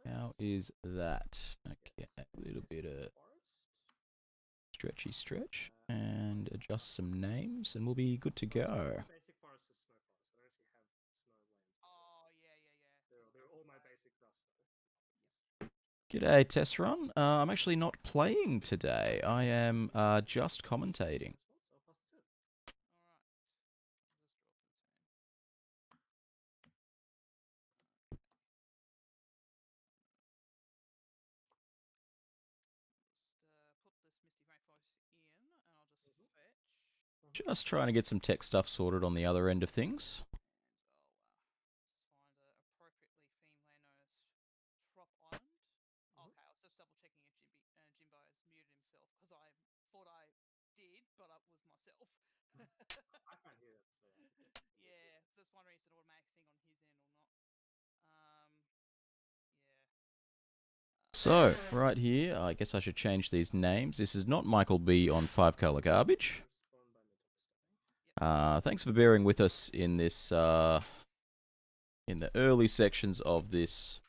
How is that? Okay, a little bit of stretchy stretch and adjust some names and we'll be good to go. G'day, Tessron. I'm actually not playing today. I am just commentating. Just trying to get some tech stuff sorted on the other end of things. So, right here, I guess I should change these names. This is not Michael B on 5 Color Garbage. Thanks for bearing with us in this, in the early sections of this,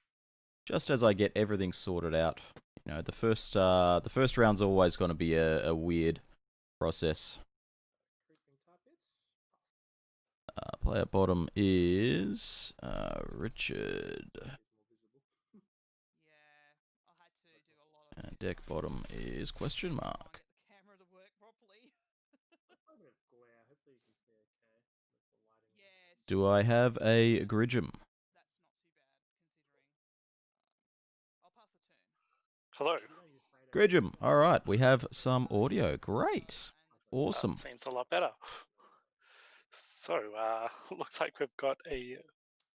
just as I get everything sorted out. You know, the first round's always going to be a weird process. Player bottom is Richard. And deck bottom is question mark. Do I have a Gridgem? Hello. Gridgem. All right, we have some audio. Great. Awesome. That seems a lot better. So, looks like we've got a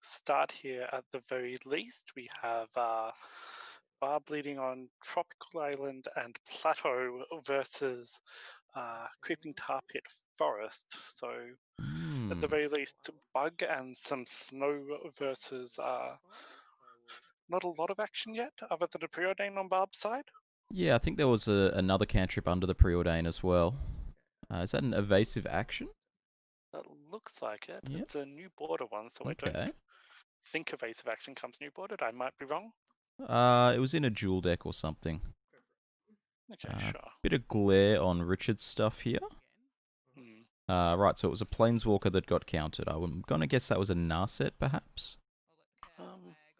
start here at the very least. We have Barb leading on Tropical Island and Plateau versus Creeping Tar Pit Forest. So, at the very least, Bug and some Snow versus not a lot of action yet, other than a preordain on Barb's side. Yeah, I think there was another cantrip under the preordain as well. Is that an evasive action? That looks like it. Yep. It's a new border one, so I Okay. don't think evasive action comes new bordered. I might be wrong. It was in a dual deck or something. Okay, sure. Bit of glare on Richard's stuff here. Right, so it was a Planeswalker that got counted. I'm gonna guess that was a Narset, perhaps?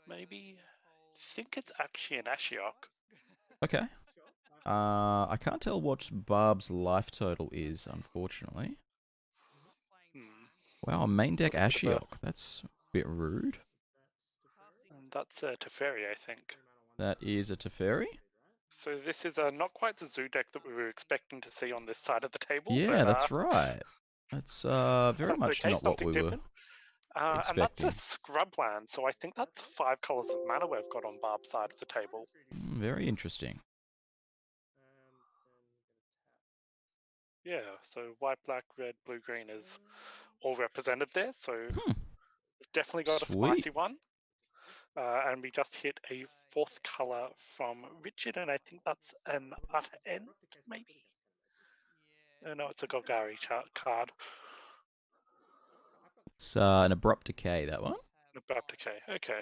Maybe. I think it's actually an Ashiok. Okay. I can't tell what Barb's life total is, unfortunately. Wow, main deck Ashiok. That's a bit rude. And that's a Teferi, I think. That is a Teferi? So this is not quite the zoo deck that we were expecting to see on this side of the table. Yeah, but, that's right. That's very much okay, not what we were and that's expecting. a scrub land, so I think that's 5 colors of mana we've got on Barb's side of the table. Very interesting. Yeah, so white, black, red, blue, green is all represented there, so definitely got Sweet. a spicy one. And we just hit a 4th color from Richard, and I think that's an utter end, maybe? No, it's a Golgari card. It's an Abrupt Decay, that one. Abrupt Decay, okay.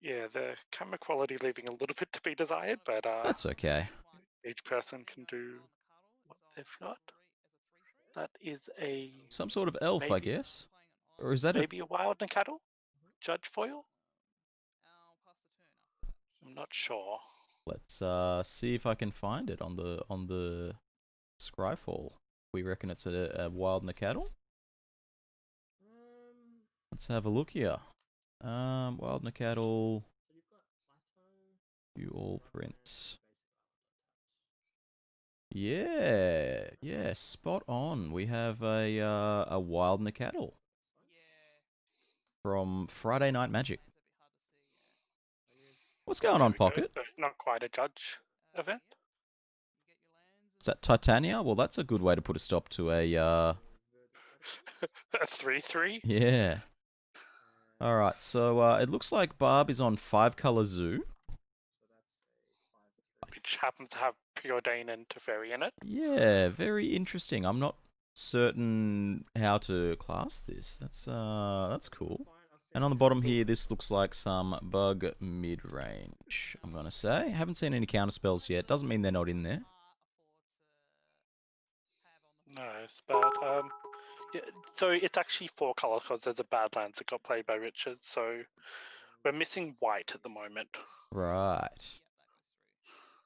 Yeah, the camera quality leaving a little bit to be desired, but that's okay. Each person can do what they've got. That is some sort of elf, I guess. Or is that maybe a wild Nacatl? Judge Foil? I'm not sure. Let's see if I can find it on the Scryfall. We reckon it's a wild Nacatl. Let's have a look here. Wild Nacatl. You all prints. Yeah, spot on. We have a wild Nacatl from Friday Night Magic. What's going on, Pocket? Not quite a judge event. Is that Titania? Well, that's a good way to put a stop to a a 3/3. Yeah. All right, so it looks like Barb is on 5 color zoo, which happens to have Preordain and Teferi in it. Yeah, very interesting. I'm not certain how to class this. That's cool. And on the bottom here, this looks like some bug mid-range, I'm going to say. Haven't seen any counter spells yet. Doesn't mean they're not in there. Nice, but yeah, so it's actually 4 colors because there's a Badlands that got played by Richard. So we're missing white at the moment. Right.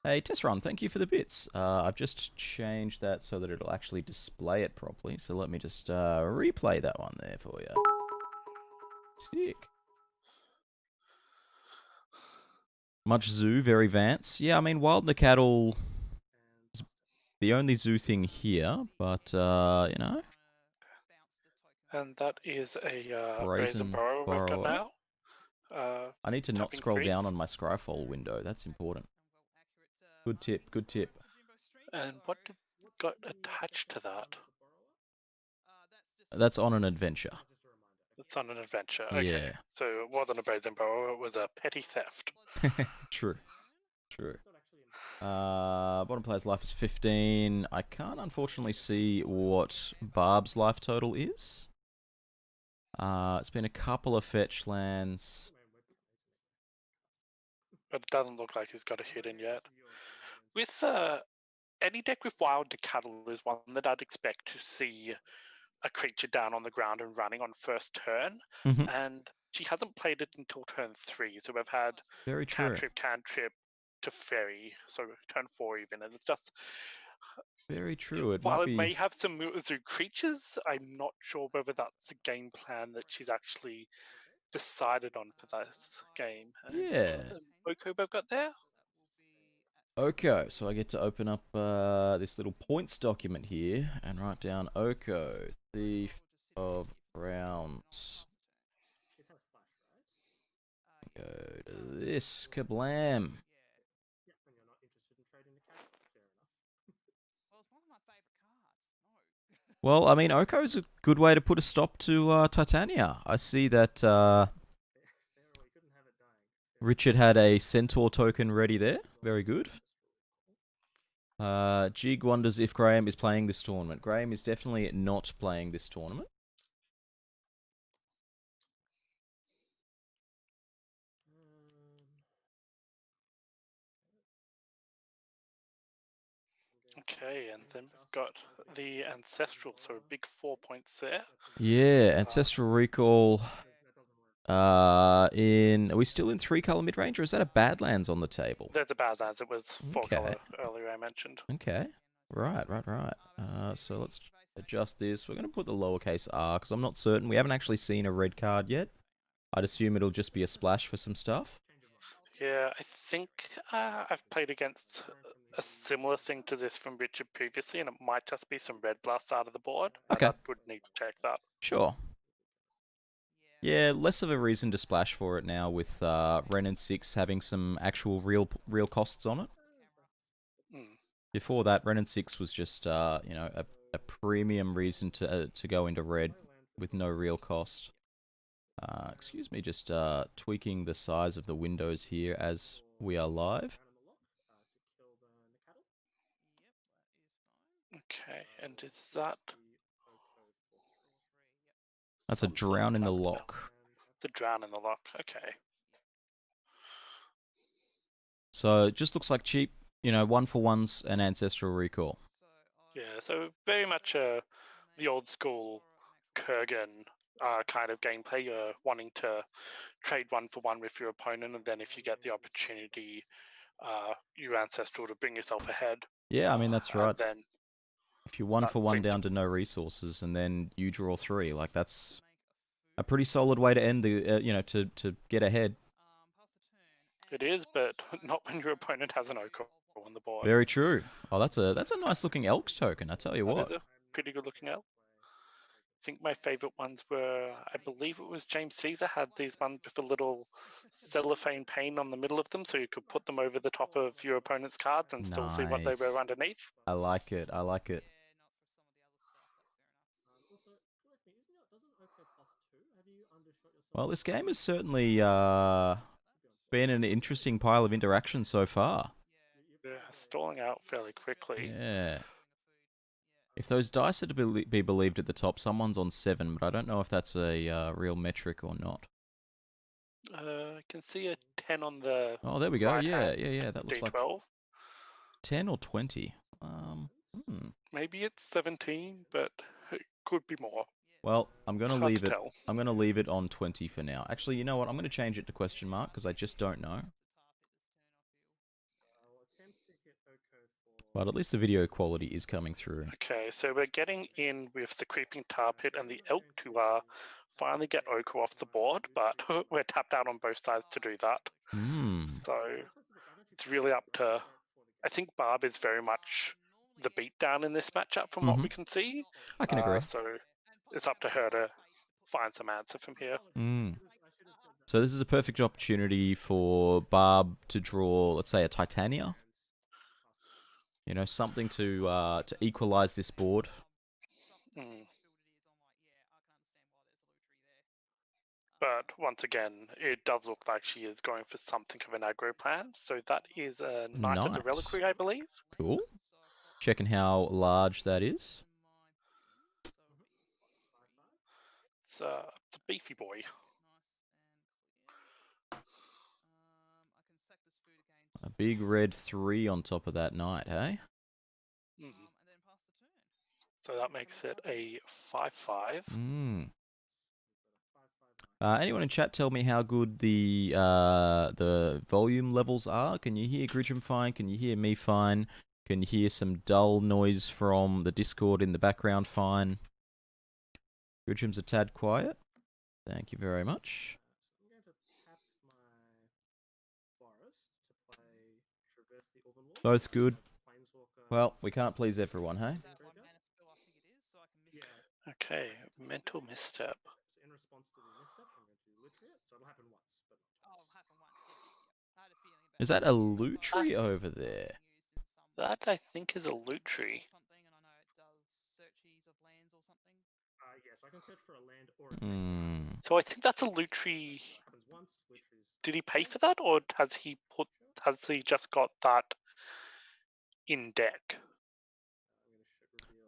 Hey, Test Run, thank you for the bits. I've just changed that so that it'll actually display it properly. So let me just replay that one there for you. Sick. Much zoo, very Vance. Yeah, I mean, Wild Cattle is the only zoo thing here, but, you know. And that is a Brazen Brazen Burrow we've got Borrower. now. I need to not tapping scroll 3. down on my Scryfall window. That's important. Good tip, good tip. And what got attached to that? That's on an adventure. It's on an adventure. Yeah. Okay. So it wasn't a Brazen Burrow, it was a petty theft. True. True. Bottom player's life is 15. I can't unfortunately see what Barb's life total is. It's been a couple of fetch lands. But it doesn't look like he's got a hit in yet. With any deck with Wild Cattle is one that I'd expect to see a creature down on the ground and running on first turn. Mhm. And she hasn't played it until turn 3. So we've had Very true. cantrip to fairy. So turn 4 even. And it's just... Very true. While it may have some zoo creatures, I'm not sure whether that's a game plan that she's actually decided on for this game. And Yeah. Oko we've got there. Oko. So I get to open up this little points document here and write down Oko, Thief of Rounds. Go to this. Kablam. Well, I mean, Oko is a good way to put a stop to Titania. I see that Richard had a Centaur token ready there. Very good. Jig wonders if Graham is playing this tournament. Graham is definitely not playing this tournament. Okay, and then we've got the Ancestral, so big 4 points there. Yeah, Ancestral Recall. Are we still in 3-color mid-range, or is that a Badlands on the table? There's a Badlands. It was 4-color earlier I mentioned. Okay. Right. So let's adjust this. We're going to put the lowercase r, because I'm not certain. We haven't actually seen a red card yet. I'd assume it'll just be a splash for some stuff. Yeah, I think I've played against a similar thing to this from Richard previously, and it might just be some red blast out of the board. Okay. I would need to check that. Sure. Yeah, less of a reason to splash for it now with Wrenn and 6 having some actual real costs on it. Before that, Wrenn and 6 was just a premium reason to go into red with no real cost. Excuse me, just tweaking the size of the windows here as we are live. Okay, and is that... That's a Drown in the Lock. The Drown in the Lock, okay. So it just looks like cheap, 1-for-1s and Ancestral Recall. Yeah, so very much the old school Kurgan kind of gameplay. You're wanting to trade 1-for-1 with your opponent, and then if you get the opportunity, your Ancestral to bring yourself ahead. Yeah, I mean, that's right. Then if you're 1-for-1 down to no resources, and then you draw 3, like that's a pretty solid way to end the, to get ahead. It is, but not when your opponent has an Oko on the board. Very true. Oh, that's a nice looking Elks token, I tell you what. That is a pretty good looking Elk. I think my favorite ones were, I believe it was James Caesar had these ones with a little cellophane pane on the middle of them, so you could put them over the top of your opponent's cards and still see what they were underneath. I like it. Well, this game has certainly been an interesting pile of interaction so far. Yeah, stalling out fairly quickly. Yeah. If those dice are to be believed at the top, someone's on 7, but I don't know if that's a real metric or not. I can see a 10 on the Oh, there we go. right Yeah, hand. yeah. That looks like D12. 10 or 20. Maybe it's 17, but it could be more. Well, I'm It's gonna hard leave to it. tell. I'm gonna leave it on 20 for now. Actually, you know what? I'm gonna change it to question mark because I just don't know. But at least the video quality is coming through. Okay, so we're getting in with the Creeping Tar Pit and the Elk to finally get Oko off the board, but we're tapped out on both sides to do that. So it's really up to... I think Barb is very much the beatdown in this matchup from what we can see. I can agree. So it's up to her to find some answer from here. So this is a perfect opportunity for Barb to draw, let's say, a Titania. You know, something to equalize this board. But once again, it does look like she is going for something of an aggro plan. So that is a Knight of the Reliquary, I believe. Cool. Checking how large that is. It's a beefy boy. A big red 3 on top of that Knight, hey? So that makes it a 5/5. Anyone in chat tell me how good the volume levels are? Can you hear Gridgem fine? Can you hear me fine? Can you hear some dull noise from the Discord in the background fine? Gridgem's a tad quiet. Thank you very much. Both good. Well, we can't please everyone, hey? Okay, mental misstep. Is that a Lutri over there? That, I think, is a Lutri. So I think that's a Lutri. Did he pay for that, or has he just got that in deck?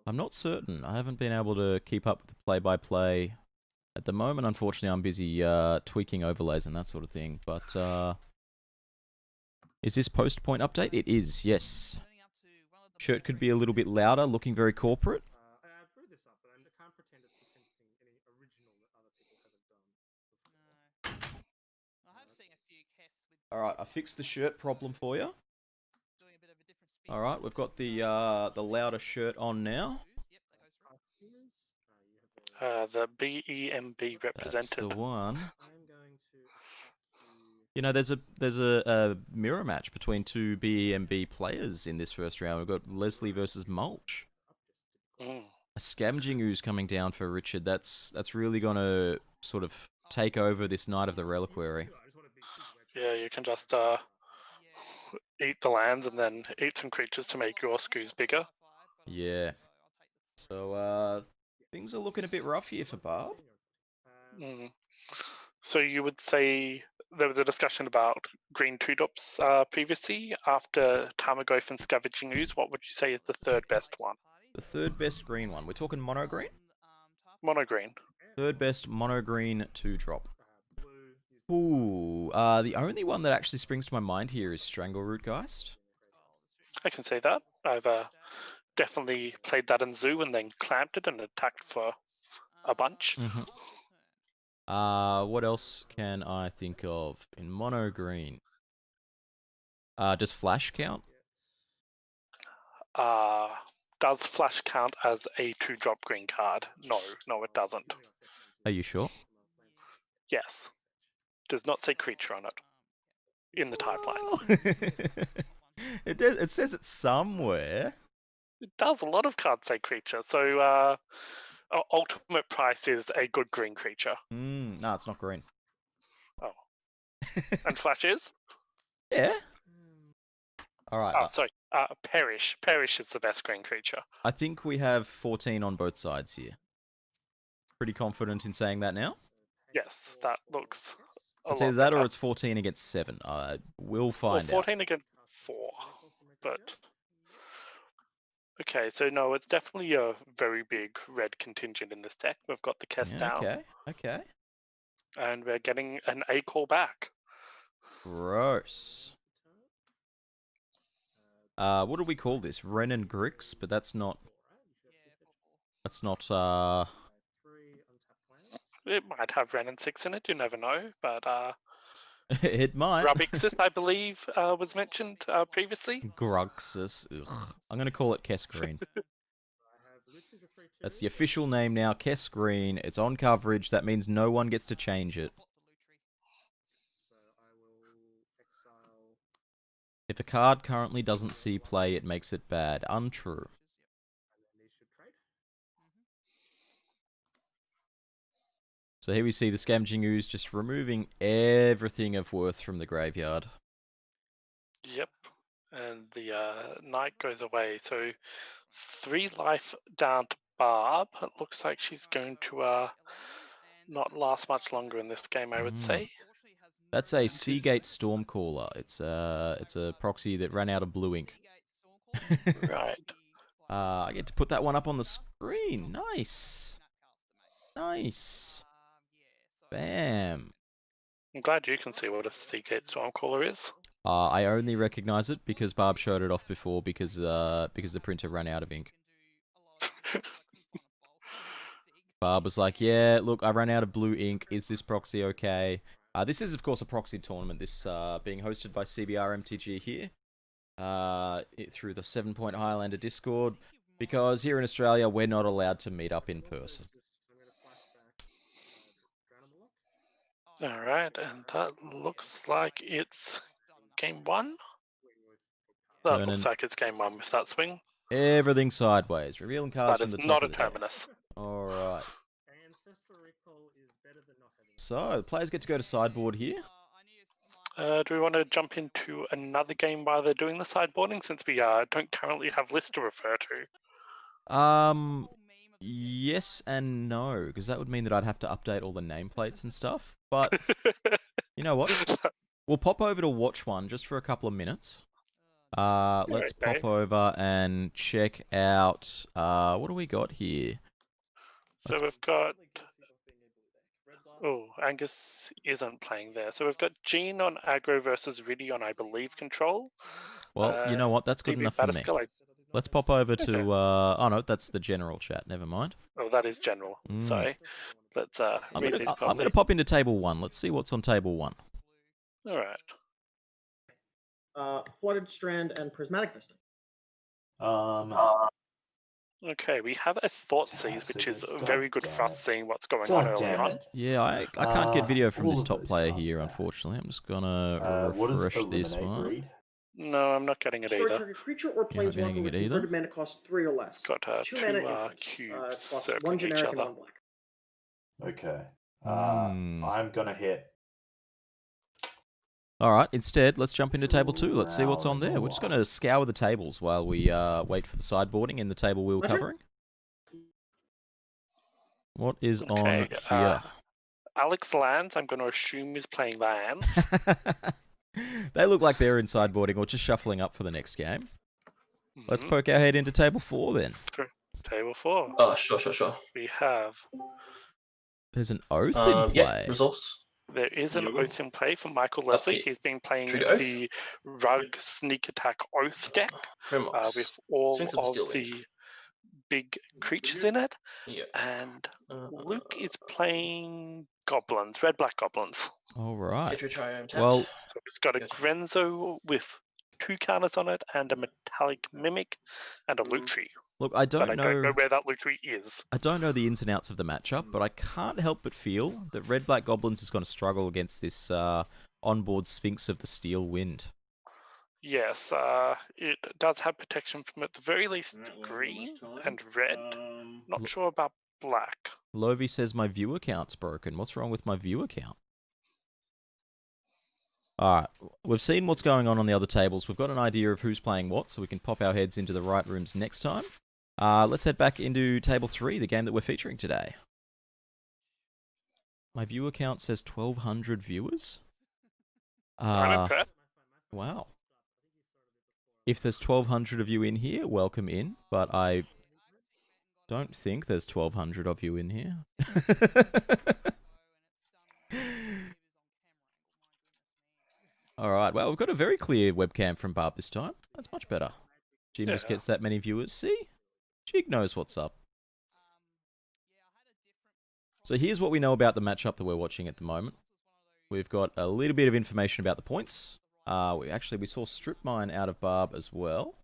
I'm not certain. I haven't been able to keep up with the play-by-play. At the moment, unfortunately, I'm busy tweaking overlays and that sort of thing. But is this post-point update? It is, yes. Shirt could be a little bit louder, looking very corporate. Alright, I fixed the shirt problem for you. Alright, we've got the louder shirt on now. The BEMB represented. That's the one. You know, there's a mirror match between two BEMB players in this first round. We've got Leslie versus Mulch. A Scamjingu's coming down for Richard. That's really gonna sort of take over this Knight of the Reliquary. Yeah, you can just eat the lands and then eat some creatures to make your scoos bigger. Yeah. So things are looking a bit rough here for Barb. So you would say there was a discussion about green 2-drops previously. After Tarmogoyf and Scavenging Ooze, what would you say is the third best one? The third best green one. We're talking mono green? Mono green. Third best mono green 2-drop. Ooh, the only one that actually springs to my mind here is Strangleroot Geist. I can say that. I've definitely played that in Zoo and then clamped it and attacked for a bunch. What else can I think of in mono green? Does Flash count? Does Flash count as a 2-drop green card? No, it doesn't. Are you sure? Yes. Does not say creature on it in the type line. It says it somewhere. It does. A lot of cards say creature. So ultimate price is a good green creature. No, it's not green. Oh. And Flash is? Yeah. All right. Oh, sorry. Perish. Perish is the best green creature. I think we have 14 on both sides here. Pretty confident in saying that now? Yes, that looks it's either that or it's 14 against 7. We'll find 14 against 4. But... Okay, so no, it's definitely a very big red contingent in this deck. We've got the Kess down. Okay. And we're getting an A call back. Gross. What do we call this? Wrenn and Grix, but that's not. That's not. It might have Wrenn and 6 in it, you never know. But It might. Rubixus, I believe, was mentioned previously. Gruxus. Ugh. I'm gonna call it Kess Green. That's the official name now, Kess Green. It's on coverage. That means no one gets to change it. If a card currently doesn't see play, it makes it bad. Untrue. So here we see the Scavenging Ooze just removing everything of worth from the graveyard. Yep. And the knight goes away. So 3 life down to Barb. It looks like she's going to not last much longer in this game, I would say. That's a Seagate Stormcaller. It's a proxy that ran out of blue ink. Right. I get to put that one up on the screen. Nice. Nice. Bam. I'm glad you can see what a Seagate Stormcaller is. I only recognize it because Barb showed it off before because the printer ran out of ink. Barb was like, yeah, look, I ran out of blue ink. Is this proxy okay? This is, of course, a proxy tournament. This being hosted by CBR MTG here through the 7-Point Highlander Discord, because here in Australia, we're not allowed to meet up in person. Alright, and that looks like it's game 1? That looks like it's game 1 with that swing. Everything sideways. Revealing cards But from the it's top not a of the deck. terminus. Alright. So, the players get to go to sideboard here. Do we want to jump into another game while they're doing the sideboarding, since we don't currently have lists to refer to? Yes and no, because that would mean that I'd have to update all the nameplates and stuff. But you know what? We'll pop over to watch one just for a couple of minutes. Let's pop over and check out. What do we got here? So we've got. Oh, Angus isn't playing there. So we've got Gene on Aggro versus Riddy on, I believe, control. Well, you know what? That's good enough for me. Let's pop over to. Oh no, that's the general chat. Never mind. Oh, that is general. Sorry. Let's read these properly. I'm gonna pop into table 1. Let's see what's on table 1. All right. Flooded Strand and Prismatic Vista. Okay, we have a Thoughtseize, which is very good for us seeing what's going on early on. Yeah, I can't get video from this top player here, unfortunately. I'm just gonna refresh this one. No, I'm not getting it either. Target creature or planeswalker with converted mana cost 3 or less. Got 2 two mana cubes plus circling 1 each generic and other. 1 black. Okay. I'm gonna hit. Alright, instead, let's jump into table 2. Let's see what's on there. We're just going to scour the tables while we wait for the sideboarding in the table we were covering. What is on here? Alex Lands, I'm going to assume, is playing lands. They look like they're in sideboarding or just shuffling up for the next game. Let's poke our head into table 4 then. Table 4. Oh, sure. We have... There's an Oath in play. Yeah, resource. There is an Oath in play for Michael Leslie. Okay. He's been playing the Rug Sneak Attack Oath deck with all of the big creatures in it. Yeah. And Luke is playing Goblins, red-black Goblins. All right. Well, so it's got a Grenzo with 2 counters on it and a Metallic Mimic and a Lutri. Look, I don't know where that Lutri is. I don't know the ins and outs of the matchup, but I can't help but feel that Red Black Goblins is going to struggle against this onboard Sphinx of the Steel Wind. Yes, it does have protection from at the very least green and red. Not sure about black. Lovey says my view account's broken. What's wrong with my view account? Alright, we've seen what's going on the other tables. We've got an idea of who's playing what, so we can pop our heads into the right rooms next time. Let's head back into table 3, the game that we're featuring today. My view account says 1,200 viewers. I'm impressed. Wow. If there's 1,200 of you in here, welcome in, but I don't think there's 1,200 of you in here. All right. Well, we've got a very clear webcam from Barb this time. That's much better. Jim Yeah. just gets that many viewers. See? Jig knows what's up. So here's what we know about the matchup that we're watching at the moment. We've got a little bit of information about the points. We saw Strip Mine out of Barb as well.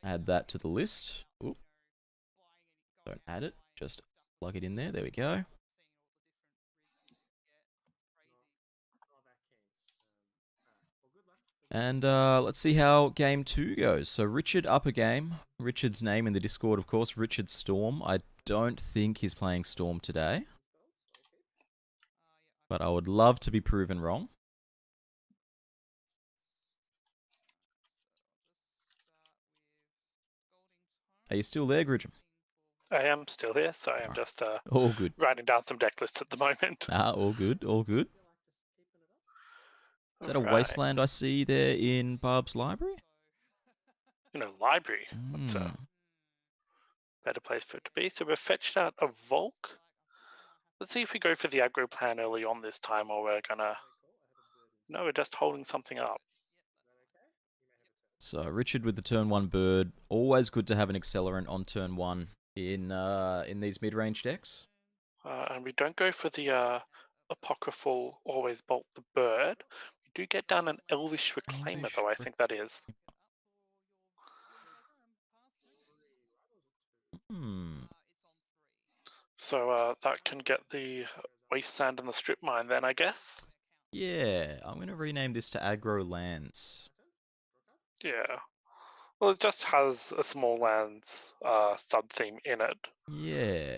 Add that to the list. Oop. Don't add it, just plug it in there. There we go. And let's see how game 2 goes. So Richard up a game. Richard's name in the Discord, of course, Richard Storm. I don't think he's playing Storm today, but I would love to be proven wrong. Are you still there, Gridgem? I am still here, so I am Alright. just All good. writing down some deck lists at the moment. All good, all good. Is that a Right. wasteland I see there in Barb's library? In a library. That's a better place for it to be. So we've fetched out a Volk. Let's see if we go for the aggro plan early on this time, or we're gonna... No, we're just holding something up. So Richard with the turn 1 bird. Always good to have an accelerant on turn 1 in these mid-range decks. And we don't go for the apocryphal always bolt the bird. We do get down an Elvish Reclaimer, though, I think that is. So that can get the Wasteland and the Strip Mine then, I guess? Yeah, I'm going to rename this to Aggro Lands. Yeah. Well, it just has a small lands sub-theme in it. Yeah,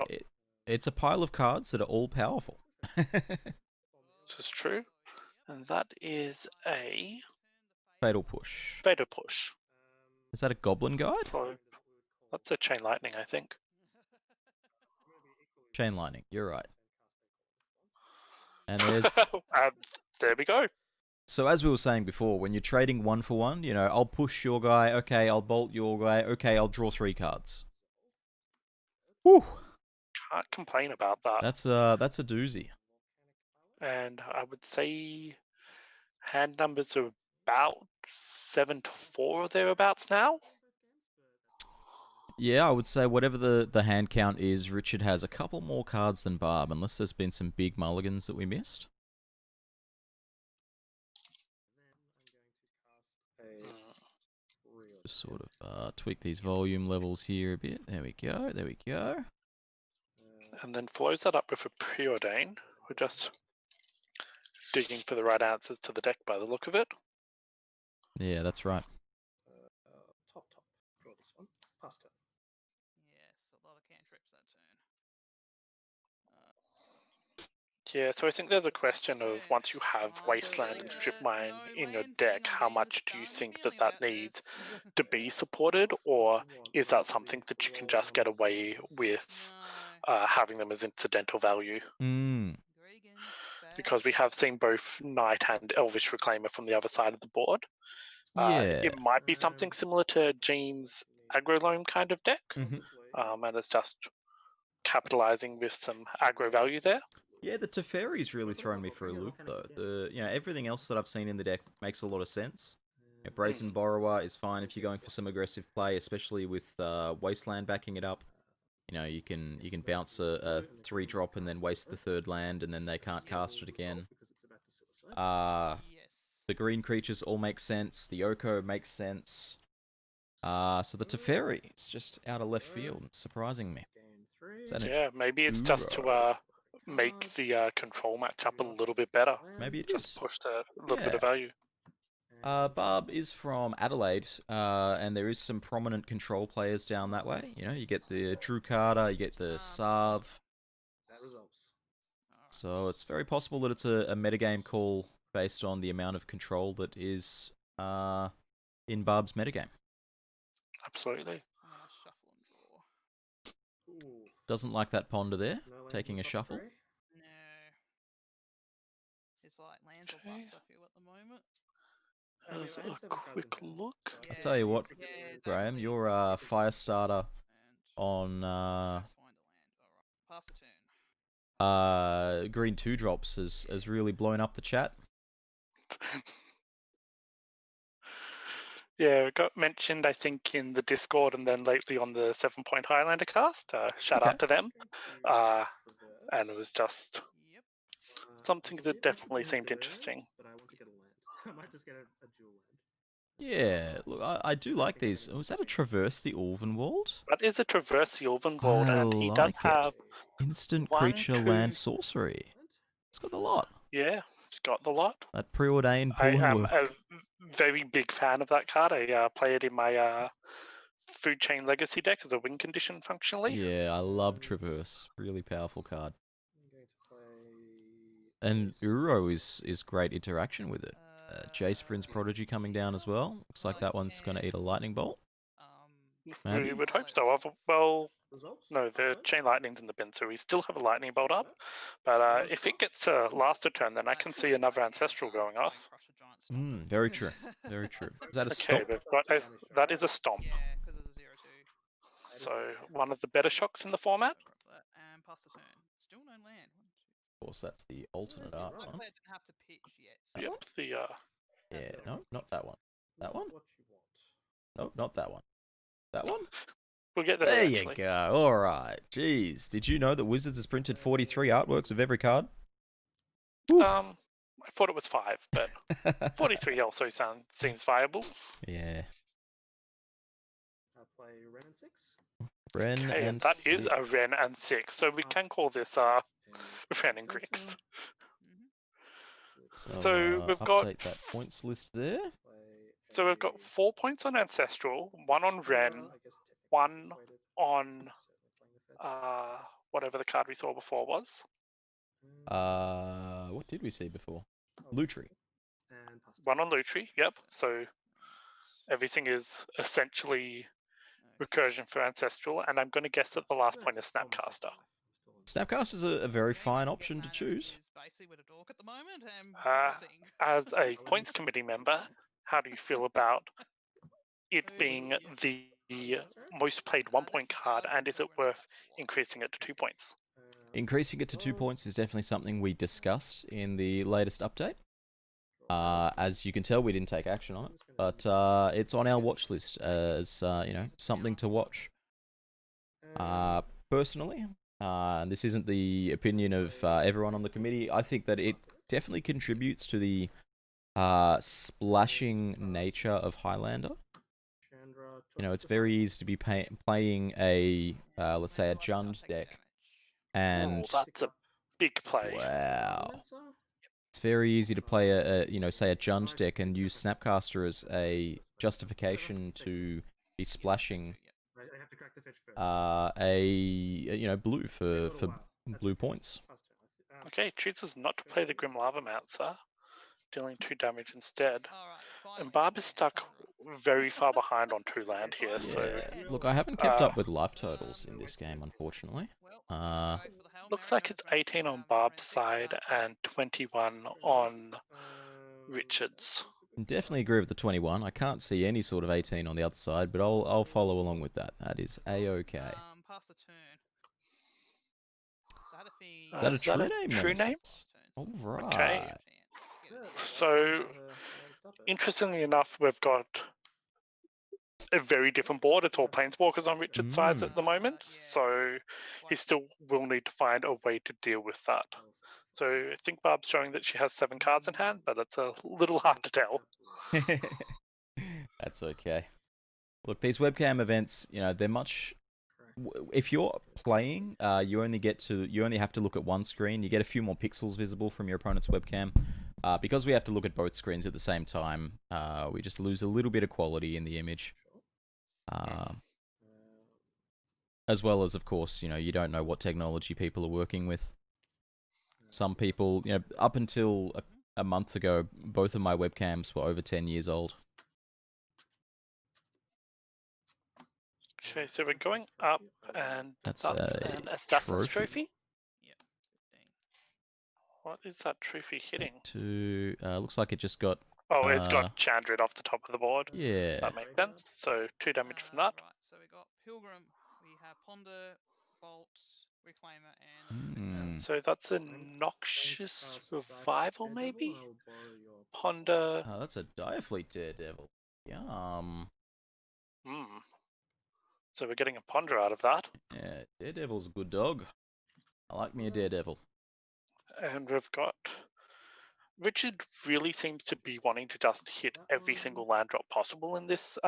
it's a pile of cards that are all powerful. This is true. And that is a... Fatal Push. Fatal Push. Is that a Goblin Guide? So that's a Chain Lightning, I think. Chain Lightning, you're right. And there's... there we go. So as we were saying before, when you're trading 1 for 1, you know, I'll push your guy, okay, I'll bolt your guy, okay, I'll draw 3 cards. Whew. Can't complain about that. That's a doozy. And I would say hand numbers are about 7 to 4 or thereabouts now. Yeah, I would say whatever the hand count is, Richard has a couple more cards than Barb, unless there's been some big mulligans that we missed. Just sort of tweak these volume levels here a bit. There we go, there we go. And then follows that up with a Preordain. We're just digging for the right answers to the deck by the look of it. Yeah, that's right. Top. Draw this one. Pass turn. Yes, a lot of cantrips that turn. Yeah, so I think there's a question of once you have Wasteland and Strip Mine in your deck, how much do you think that needs to be supported, or is that something that you can just get away with having them as incidental value? Because we have seen both Knight and Elvish Reclaimer from the other side of the board. Yeah. It might be something similar to Gene's Aggro Loam kind of deck, and it's just capitalizing with some aggro value there. Yeah, the Teferi's really thrown me for a loop, though. Everything else that I've seen in the deck makes a lot of sense. Brazen Borrower is fine if you're going for some aggressive play, especially with Wasteland backing it up. You know, you can bounce a 3-drop and then waste the 3rd land, and then they can't cast it again. The green creatures all make sense. The Oko makes sense. So the Teferi is just out of left field, surprising me. Yeah, maybe it's just to make the control matchup a little bit better. Maybe it just is. Push the little bit of value. Barb is from Adelaide, and there is some prominent control players down that way. You know, you get the Drew Carter, you get the Sarv. So it's very possible that it's a metagame call based on the amount of control that is in Barb's metagame. Absolutely. Doesn't like that ponder there, taking a shuffle. No. It's like lands or bust, I feel, at the moment. Let's a quick look. I'll tell you what, Graham, you're a fire starter on Find a land. Alright. Pass the turn. green 2-drops has really blown up the chat. Yeah, it got mentioned, I think, in the Discord and then lately on the 7 Point Highlander cast. Shout Okay. out to them. And it was just Yep. something that definitely seemed interesting. But I want to get a land. I might just get a dual land. Yeah, look, I do like these. Was that a Traverse the Ulvenwald? That is a Traverse the Ulvenwald, I and he does like it. have Instant 1, creature 2. land sorcery. It's got a lot. Yeah, it's got the lot. That preordained I pull and am work. a very big fan of that card. I play it in my Food Chain Legacy deck as a win condition functionally. Yeah, I love Traverse. Really powerful card. I'm going to play. And Uro is great interaction with it. Jace Vryn's Prodigy coming down as well. Looks like that one's going to eat a lightning bolt. We Maybe. would hope so. Well, Results? no, the Chain Lightning's in the bin, so we still have a lightning bolt up. But if it gets to last a turn, then I can see another Ancestral going off. Very true. Very true. Is that a Okay, stop? we've got that is a stomp. Yeah, because it's a 0-2. So one of the better shocks in the format. And pass the turn. Still no land. Of course, that's the alternate art Right one. player didn't have to pitch yet. Yep, the Yeah, no, not that one. That one? What you want. No, not that one. That one? we'll get there There eventually. you go. All right. Jeez, did you know that Wizards has printed 43 artworks of every card? Woo. I thought it was 5, but 43 also seems viable. Yeah. I'll play Wrenn and 6. Wrenn Okay, and that is a 6. Wrenn and 6, so we can call this Wrenn and Grix. So we've got update that points list there. So we've got 4 points on Ancestral, 1 on Wrenn, 1 on whatever the card we saw before was. What did we see before? Lutri. 1 on Lutri, yep. So everything is essentially recursion for Ancestral, and I'm going to guess that the last point is Snapcaster. Snapcaster's a very fine option to choose. Basically with a dork at the moment and As a points committee member, how do you feel about it being the most played 1-point card, and is it worth increasing it to 2 points? Increasing it to 2 points is definitely something we discussed in the latest update. As you can tell, we didn't take action on it, but it's on our watch list as something to watch. Personally, and this isn't the opinion of everyone on the committee, I think that it definitely contributes to the splashing nature of Highlander. You know, it's very easy to be playing a, let's say, a Jund deck, and that's a big play. Wow. It's very easy to play say a Jund deck and use Snapcaster as a justification to be splashing blue for blue points. Okay, chooses not to play the Grim Lava Mouncer, dealing 2 damage instead. And Barb is stuck very far behind on 2 land here, so... Look, I haven't kept up with life totals in this game, unfortunately. Looks like it's 18 on Barb's side and 21 on Richard's. Definitely agree with the 21. I can't see any sort of 18 on the other side, but I'll follow along with that. That is a-okay. Pass the turn. Is that a true name? True name? All right. Okay. So, interestingly enough, we've got a very different board. It's all Planeswalkers on Richard's sides at the moment, so he still will need to find a way to deal with that. So I think Barb's showing that she has 7 cards in hand, but it's a little hard to tell. That's okay. Look, these webcam events, they're much... If you're playing, you only have to look at one screen. You get a few more pixels visible from your opponent's webcam. Because we have to look at both screens at the same time, we just lose a little bit of quality in the image. As well as, of course, you don't know what technology people are working with. Some people, up until a month ago, both of my webcams were over 10 years old. Okay, so we're going up, and That's an Assassin's Trophy? Yep. 15. What is that trophy hitting? Looks like it just got... Oh, it's got Chandrid off the top of the board. Yeah. That makes sense. So 2 damage from that. Right, so we got Pilgrim, we have Ponder, Bolt, Reclaimer and So that's a Going to noxious cast revival, Daredevil, maybe? and I will borrow your Ponder. Oh, that's a Direfleet Daredevil. Yum. Hmm. So we're getting a ponder out of that. Yeah, Daredevil's a good dog. I like me a Daredevil. And we've got. Richard really seems to be wanting to just hit every single land drop possible in this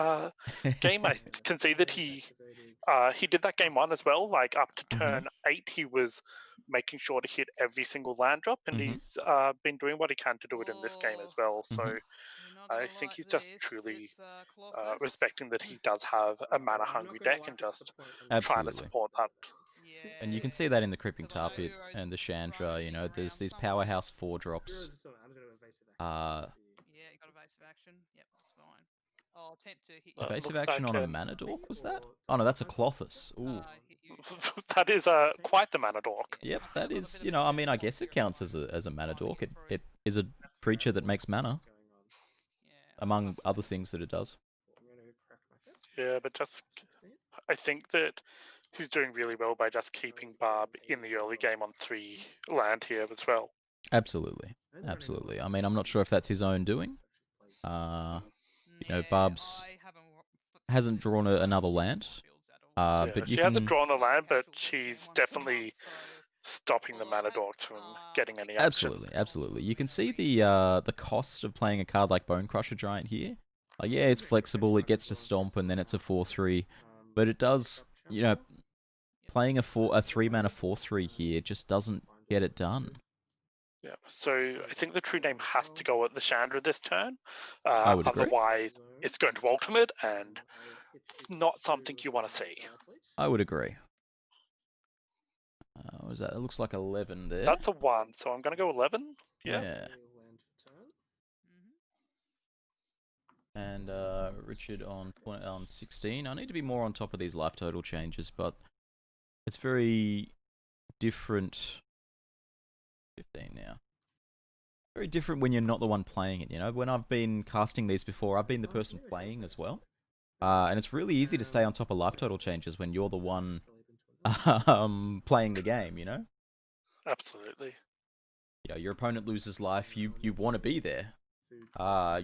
game. I can see that he did that game 1 as well. Like up to turn 8, he was making sure to hit every single land drop, and he's been doing what he can to do it in this game as well. So you're not I gonna think like he's just this. truly It's, Clawfist. respecting that he does have a mana hungry deck and just trying to Absolutely. support that. Yeah. And you can see that in the Creeping Because I know Tar Pit Uro's and the Chandra, running you know, there's around these somewhere. powerhouse 4-drops. Yeah, you got evasive action. Yep, that's fine. I'll attempt to hit you. Evasive looks action like on a an- Mana Dork, was that? Oh no, that's a Clothis. Ooh. Hit you. That is quite the mana dork. Yeah, Yep, I think that I've got a is, bit you of know, I a mean, I defense guess it posture at counts the as a Mana moment, trying Dork. to It, get through. it is a creature that makes mana, Yeah, among other things that it does. Yeah, but just I think that he's doing really well by just keeping Barb in the early game on 3 land here as well. Absolutely. Absolutely. I mean, I'm not sure if that's his own doing. You know, Barb's I haven't hasn't drawn another land. But you she hasn't can... drawn a land, but she's definitely stopping the mana dorks from getting any action. Absolutely, absolutely. You can see the cost of playing a card like Bone Crusher Giant here. Like, yeah, it's flexible, it gets to stomp, and then it's a 4/3. But it does, you know, playing a 3-mana 4/3 here just doesn't get it done. Yeah, so I think the true name has to go at the Chandra this turn. I would agree. Otherwise, it's going to ultimate, and it's not something you want to see. I would agree. What was that? It looks like 11 there. That's a 1, so I'm going to go 11. Yeah. And Richard on 16. I need to be more on top of these life total changes, but it's very different. 15 now. Very different when you're not the one playing it, you know? When I've been casting these before, I've been the person playing as well. And it's really easy to stay on top of life total changes when you're the one playing the game, you know? Absolutely. You know, your opponent loses life, you want to be there.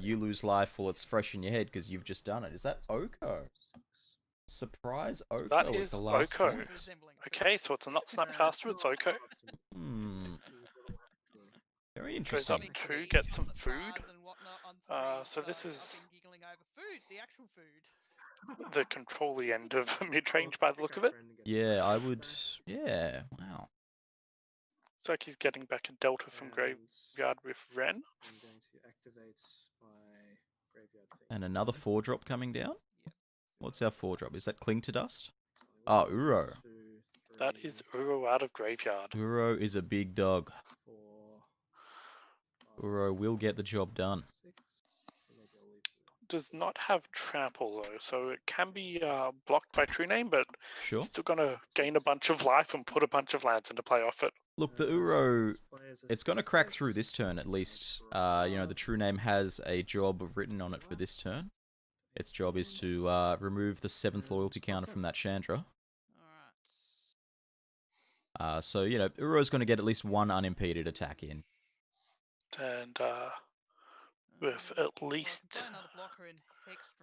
You lose life, well, it's fresh in your head because you've just done it. Is that Oko? Surprise Oko That was is the last Oko. point. Okay, so it's not Snapcaster, it's Oko. Very Goes interesting. up 2, get some food. So this is the control-y end of mid-range by the look of it. Yeah, I would... Yeah, wow. Looks like he's getting back a Delta from Graveyard with Wrenn. And another 4-drop coming down? What's our 4-drop? Is that Cling to Dust? Oh, Uro. That is Uro out of Graveyard. Uro is a big dog. Uro will get the job done. Does not have trample though, so it can be blocked by True Name, but Sure. still gonna gain a bunch of life and put a bunch of lands into play off it. Look, the Uro, it's going to crack through this turn at least. You know, the True Name has a job written on it for this turn. Its job is to remove the 7th loyalty counter from that Chandra. So, you know, Uro's going to get at least one unimpeded attack in. And with at least,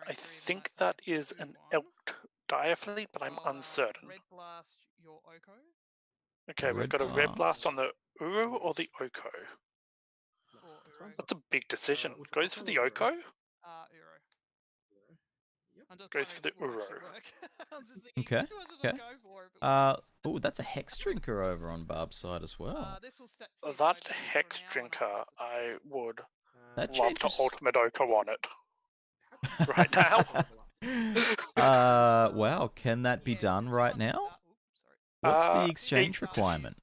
I think that is an Elk Direfleet, but I'm uncertain. Okay, we've got a Red Blast on the Uro or the Oko. That's a big decision. Goes for the Oko? Goes for the Uro. Okay. Okay. Oh, that's a Hex Drinker over on Barb's side as well. That Hex Drinker, I would That love to changes... ultimate Oko on it right now. Wow, can that be done right now? What's the exchange requirement?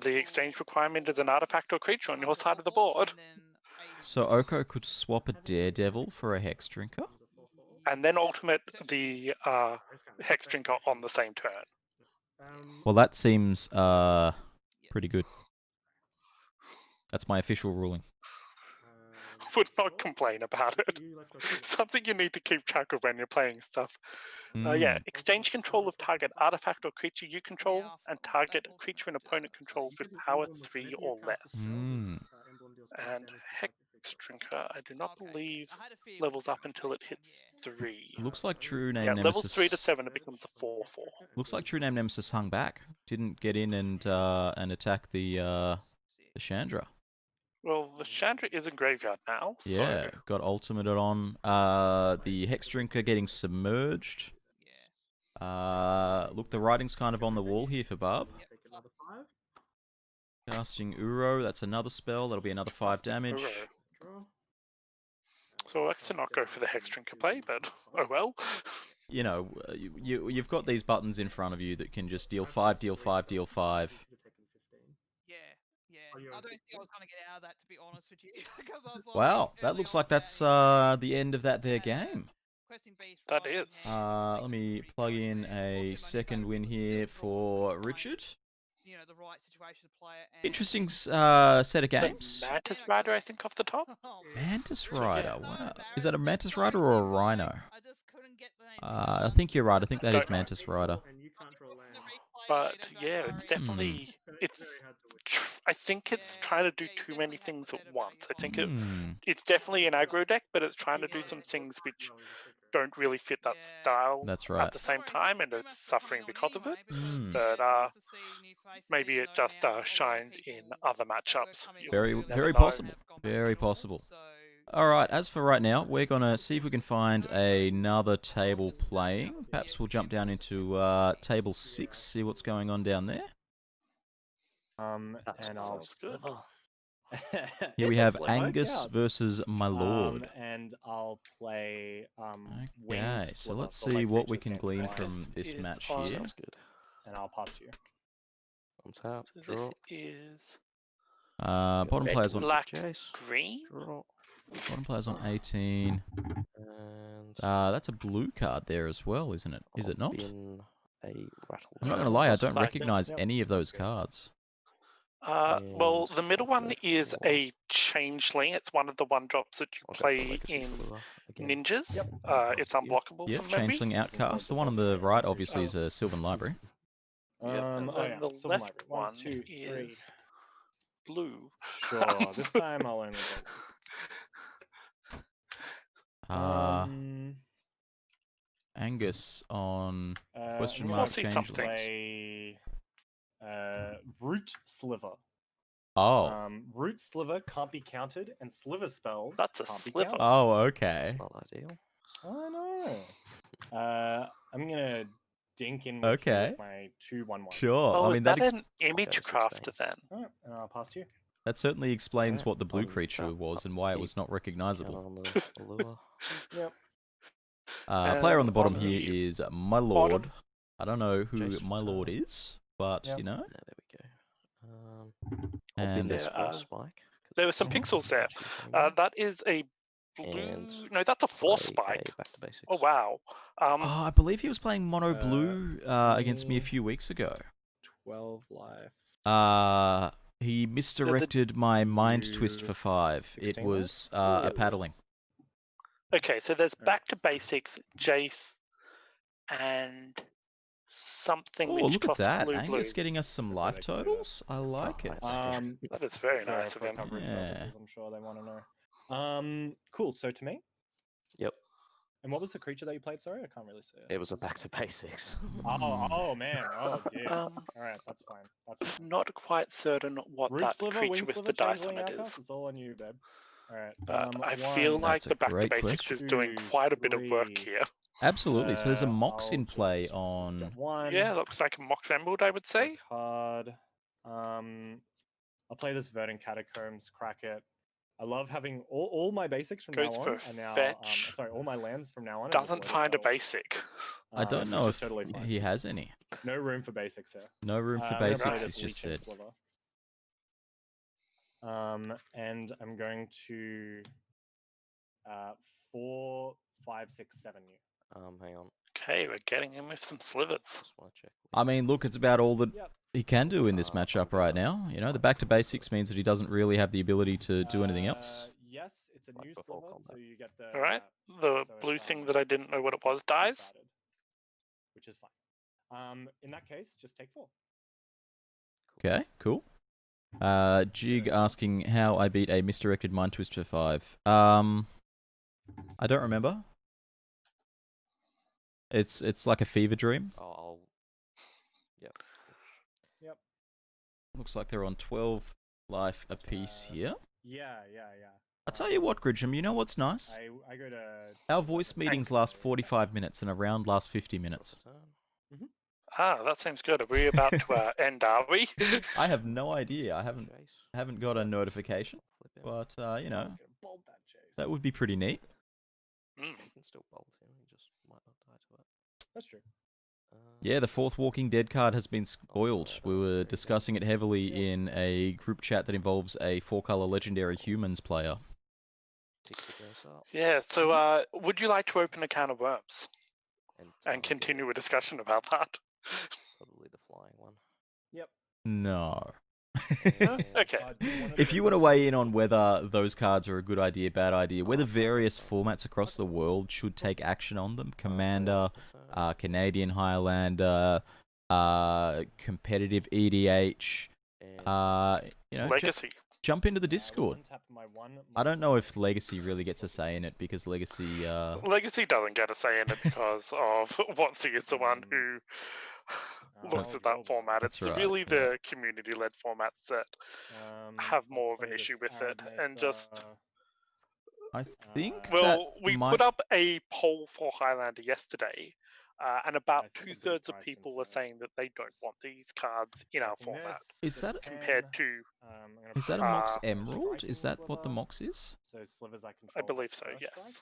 The exchange requirement is an artifact or creature on your side of the board. So Oko could swap a Daredevil for a Hex Drinker? And then ultimate the Hex Drinker on the same turn. Well, that seems pretty good. That's my official ruling. would not complain about it. You left us with- Something you need to keep track of when you're playing stuff. Hmm. Yeah, exchange control of target artifact or creature you control, Yeah, I and forgot target that creature an wasn't, opponent so controls You with get an power emblem with 3 whenever you or cast a less. spell, Hmm. this emblem deals 5 And damage to Hex target creature. Drinker, I do not Okay, believe I had a fear we levels were up going until it that hits game, 3. Looks like True Yeah, Name levels 3 to Nemesis. 7 it becomes a 4/4. Looks like True Name Nemesis hung back. Didn't get in and attack the Chandra. Well, the Chandra is in graveyard now, Yeah, so got ultimate on. The Hex Drinker getting submerged. Yeah. Look, the writing's kind of on the wall here for Barb. Take another 5. Casting Uro, that's another spell. That'll be another 5 damage. Uro. Draw. So elects to not go for the Hex Drinker play, but oh well. You know, you've got these buttons in front of you that can just deal 5, deal 5, deal 5. Yeah, yeah. Oh, you're I on don't 6 think I was going to get out of that, to be honest with you. Because I was like, Wow, that early looks on like that's game, the end of their game. questing beast That right in is. hand, Let me pretty plug good in there. a Also, second Money win Bag was here still for drawn, Richard. you know, the right situation to play it. And Interesting set of The games. Mantis Rider, I think, off the top. Oh, Mantis So, yeah. Rider, so wow. Is that a embarrassing, Mantis so Rider or a annoying. Rhino? I just couldn't get the name I think you're right. I think that is Don't know. Mantis Rider. And you can't draw land. But yeah, it's definitely it's. Very hard to win. I think it's trying to do too many things at once. I think Hmm. it's definitely an aggro deck, but it's trying to do some things which don't really fit that style That's at right. the same time, and it's suffering because of it. Hmm. But maybe it just shines in other matchups. You'll Very, never very know. possible. Very possible. All right. As for right now, we're gonna see if we can find another table playing. Perhaps we'll jump down into table 6, see what's going on down there. That I'll- sounds good. Here we It's a have flip. Angus Counts. versus my lord. And I'll play Winged Okay, so Sliver, let's so see my what we creatures can can't glean fly. from this is match on- here. Sounds good. And I'll pass to you. On tap, So draw. this is Bottom red, players on black, Jace. green. Draw. bottom players on 18. And That's a blue card there as well, isn't it? Is it I'll not? bin a rattle. I'm not gonna lie, I Looks don't like it. recognize Yep. any of those Okay. cards. Well, And the middle I'll one go is for- a changeling. It's one of the 1-drops that you I'll go for play Legacy in Fleur again. ninjas. Yep. It's Thank you. unblockable Yep, from memory. Changeling Outcast. The one on the right, obviously, is a Sylvan Library. Yep, and Oh then yeah, the Sylvan left Library. 1, one 2, 3. is blue. Sure. This time I'll only go. Uh, Angus on question I'm mark Saucy gonna something. play Root Sliver. Oh. Root Sliver can't be countered, and Sliver spells That's a can't be sliver. countered. Oh, okay. It's not ideal. I know. I'm gonna dink in with, Okay. with my 2/1/1. Sure. Oh, I is mean, that that an image Okay, 16. crafter then? Alright, and I'll pass to you. that certainly explains Alright, what the blue I'm creature that was and why it keep was not Count recognizable. on the allure. Yep. Player on the And bottom on here the is my lord. bottom- I don't know who Jace my lord return. is, but Yep. you know. Yeah, there we go. I'll bin And this There for a are- spike. 'cause There were it's some not pixels there. actually something else. That is a blue. And No, that's a 4 Play spike. a back to basics. Oh wow. Oh, I believe he was playing mono Uh, blue against me a me- few weeks ago. 12 life. He misdirected my mind twist You for 5. It 16 was life? a paddling. Okay, so there's Alright. back to basics, Jace, and something Oh, which look at costs that. blue. Angus getting us some Hopefully life they can do that. totals. I like Oh, it. nice. That is very for- nice of for him. coverage Yeah. purposes, I'm sure they want to know. Cool. So to me. Yep. And what was the creature that you played? Sorry, I can't really see it. It was a back to basics. Oh man. Oh dear. Um, All right, that's fine. That's fine. Not quite certain what Root that Sliver, creature Wing with Sliver, the dice on Changeling it Outcast. is. It's all on you, babe. All right. But I feel one, like That's a the back to great basics question. is doing Two, quite a bit of work three. here. Absolutely. So there's a Mox I'll in play just on. get one. Yeah, looks like a Mox Emerald, I would draw a say. card. I'll play this Verdant Catacombs. Crack it. I love having all my basics from Goes now for on. And now, fetch. sorry, all my lands from now on. are just Doesn't loaded find a gold. basic. I don't know which if is totally fine. he has any. No room for basics here. No room for I'm gonna play basics, this he's just Leeching said. Sliver. And I'm going to 4, 5, 6, 7 you. Hang on. Okay, we're getting him with some slivers. Just want to check. I mean, look, it's about all that Yep. he can do in this matchup right now. You know, the back to basics means that he doesn't really have the ability to do anything else. Yes, it's it's a like new before sliver, combat. so you get the All right. The so blue it's, thing that I didn't know what it it's like was dies. two-sided, which is fine. In that case, just take 4. Okay, cool. Jig asking how I beat a misdirected Mind Twist for 5. I don't remember. It's like a fever dream. I'll. Yep. Yep. Looks like they're on 12 life apiece here. Yeah. I'll tell you what, Gridgem, you know what's nice? I go to. Our voice meetings last 45 minutes and a round lasts 50 minutes. Ah, that seems good. Are we about to end, are we? I have no idea. I haven't got a notification, but you know, that would be pretty neat. Mm. You can still bolt him. He just might not die to it. That's true. Yeah, the 4th Walking Dead card has been spoiled. We were discussing it heavily in a group chat that involves a 4-color legendary humans player. Tick the dice up. Yeah, so would you like to open a can of worms and target continue a discussion about that? Probably the flying one. Yep. No. And Okay. If you want to weigh in on whether those cards are a good idea, bad idea, whether various formats across the world should take action on them, Commander, Canadian Highlander, competitive EDH, you know, Legacy. jump into the Discord. I don't know if Legacy really gets a say in it because Legacy. Legacy doesn't get a say in it because of Watsy is the one who looks at that format. That's It's right, really yeah. the community-led formats that have more of an issue with it, and just. I think Well, that we might... put up a poll for Highlander yesterday, and about I think 2/3 of priced people into were it. saying that they don't want these cards in our format. Is that Compared to, is that a Mox Uh, Emerald? Is that what the Mox is? So slivers I I control. believe have so, first yes. strike.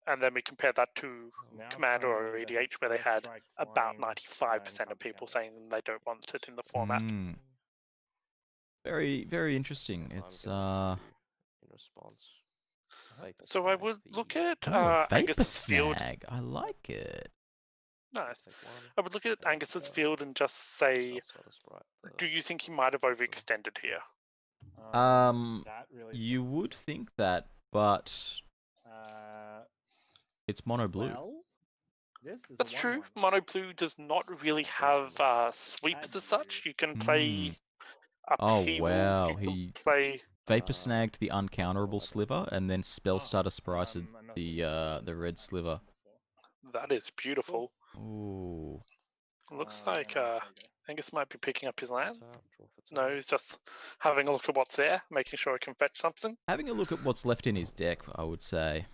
And then we compared that to Now Commander or currently they have EDH, where they first had strike, about flying, 95% and of people counter. saying they don't want it in the format. Mm. Very, very interesting. I'm It's going to, in response. Vapor So I Snag would the- look at oh, a Vapor Angus's field. Snag. I like it. Nice. Take one. I would look at Angus's field and just say, Spell slot sprite, the- do you think he might have overextended here? That really You sucks. would think that, but it's mono blue. Well, this is That's a true. 1/1. Mono Blue does not really have sweeps as such. You can play Oh, upheaval. wow, You can he- play. Vapor snagged the uncounterable sliver, and then Spellstarter sprited I must the have the red sliver. That is beautiful. Ooh. Looks Hang like on a second. Angus might be picking up his land. Tap, draw for No, tap. he's just having a look at what's there, making sure he can fetch something. Having a look at what's left in his deck, I would say.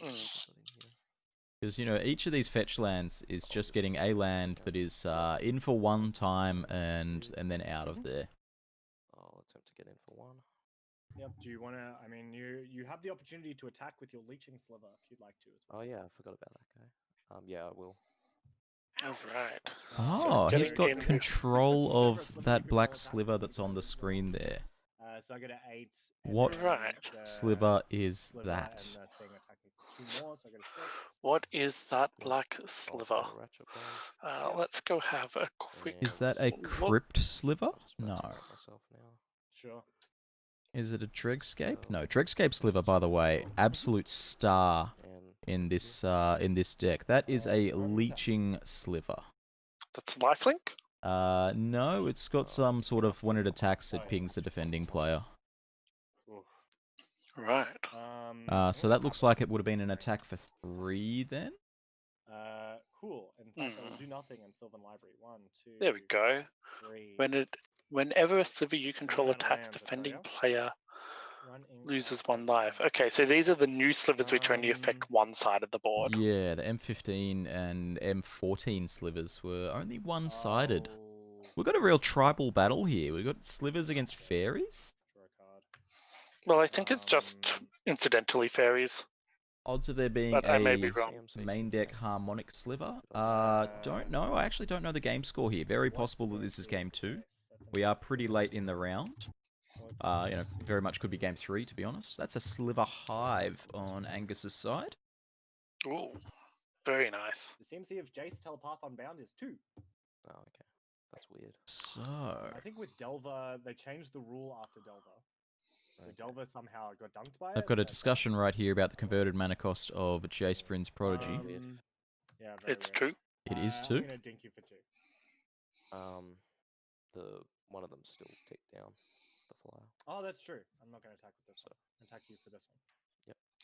Mm. Because, you know, each of these fetch lands is just getting a land that is in for one time and then out of there. I'll attempt to get in for one. Yep. Do you want to? I mean, you have the opportunity to attack with your leeching sliver if you'd like to. As well. Oh yeah, I forgot about that guy. Yeah, I will. Alright. Oh, he's getting got in- control of that black sliver that's on the screen there. So I go to 8. and What then Right. the sliver is sliver that? and the thing attacking for 2 more, so I go to 6. What is that black I'll sliver? put a ratchet bomb. Let's go have a quick. Is that a look. crypt sliver? I'll just No. activate myself now. Sure. Is it a Dregscape? No, Dregscape sliver, by the way, absolute star And in this deck. That is a leeching sliver. That's lifelink? No, it's got some sort of when it attacks, it pings the defending player. Oof. Right. So that looks like it would have been an attack for 3 then. Cool. In fact, I will do nothing in Sylvan Library. 1, 2. There we go. 3. Whenever a sliver you control out of attacks, lands, I tell defending ya. player Running loses out 1 of life. lands. Okay, so these are the new slivers which only affect one side of the board. Yeah, the M15 and M14 slivers were only one-sided. Oh, We've got a real tribal battle here. We've got slivers against fairies. draw a card. Well, I think it's just incidentally fairies. Odds of there being But I may be a wrong. main deck harmonic sliver? Don't know. I actually don't know the game score here. Very possible that this is game 2. We are pretty late in the round. You know, very much could be game 3, to be honest. That's a sliver hive on Angus's side. Ooh, very nice. The CMC of Jace Telepath Unbound is 2. oh, okay, that's weird. So, I think with Delver, they changed the rule after Delver. So Delver somehow got dunked by it. I've got a That's discussion right here about the converted mana cost of Jace Vryn's Prodigy. Yeah, very It's weird. true. It is I'm too. gonna dink you for 2. The one of them's still ticked down. The flyer. Oh, that's true. I'm not gonna attack with this one. Attack you for this one.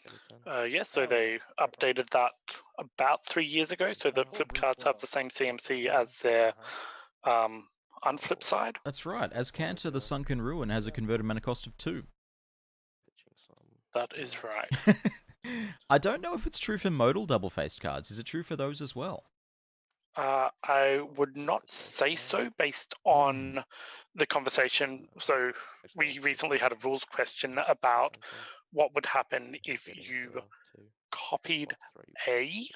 Every turn. Yes, so Oh, they yeah, no problem. updated that about 3 years ago. So the Eternal flip Brute cards have Sliver. the same CMC Eternal. as their Uh-huh. unflip side. That's right. As Cantor, the Sunken Ruin has a converted mana cost of 2. Pitching some That is spells. right. I don't know if it's true for modal double-faced cards. Is it true for those as well? I would not say so based on the conversation. So we recently had a rules question about what would happen if you copied A,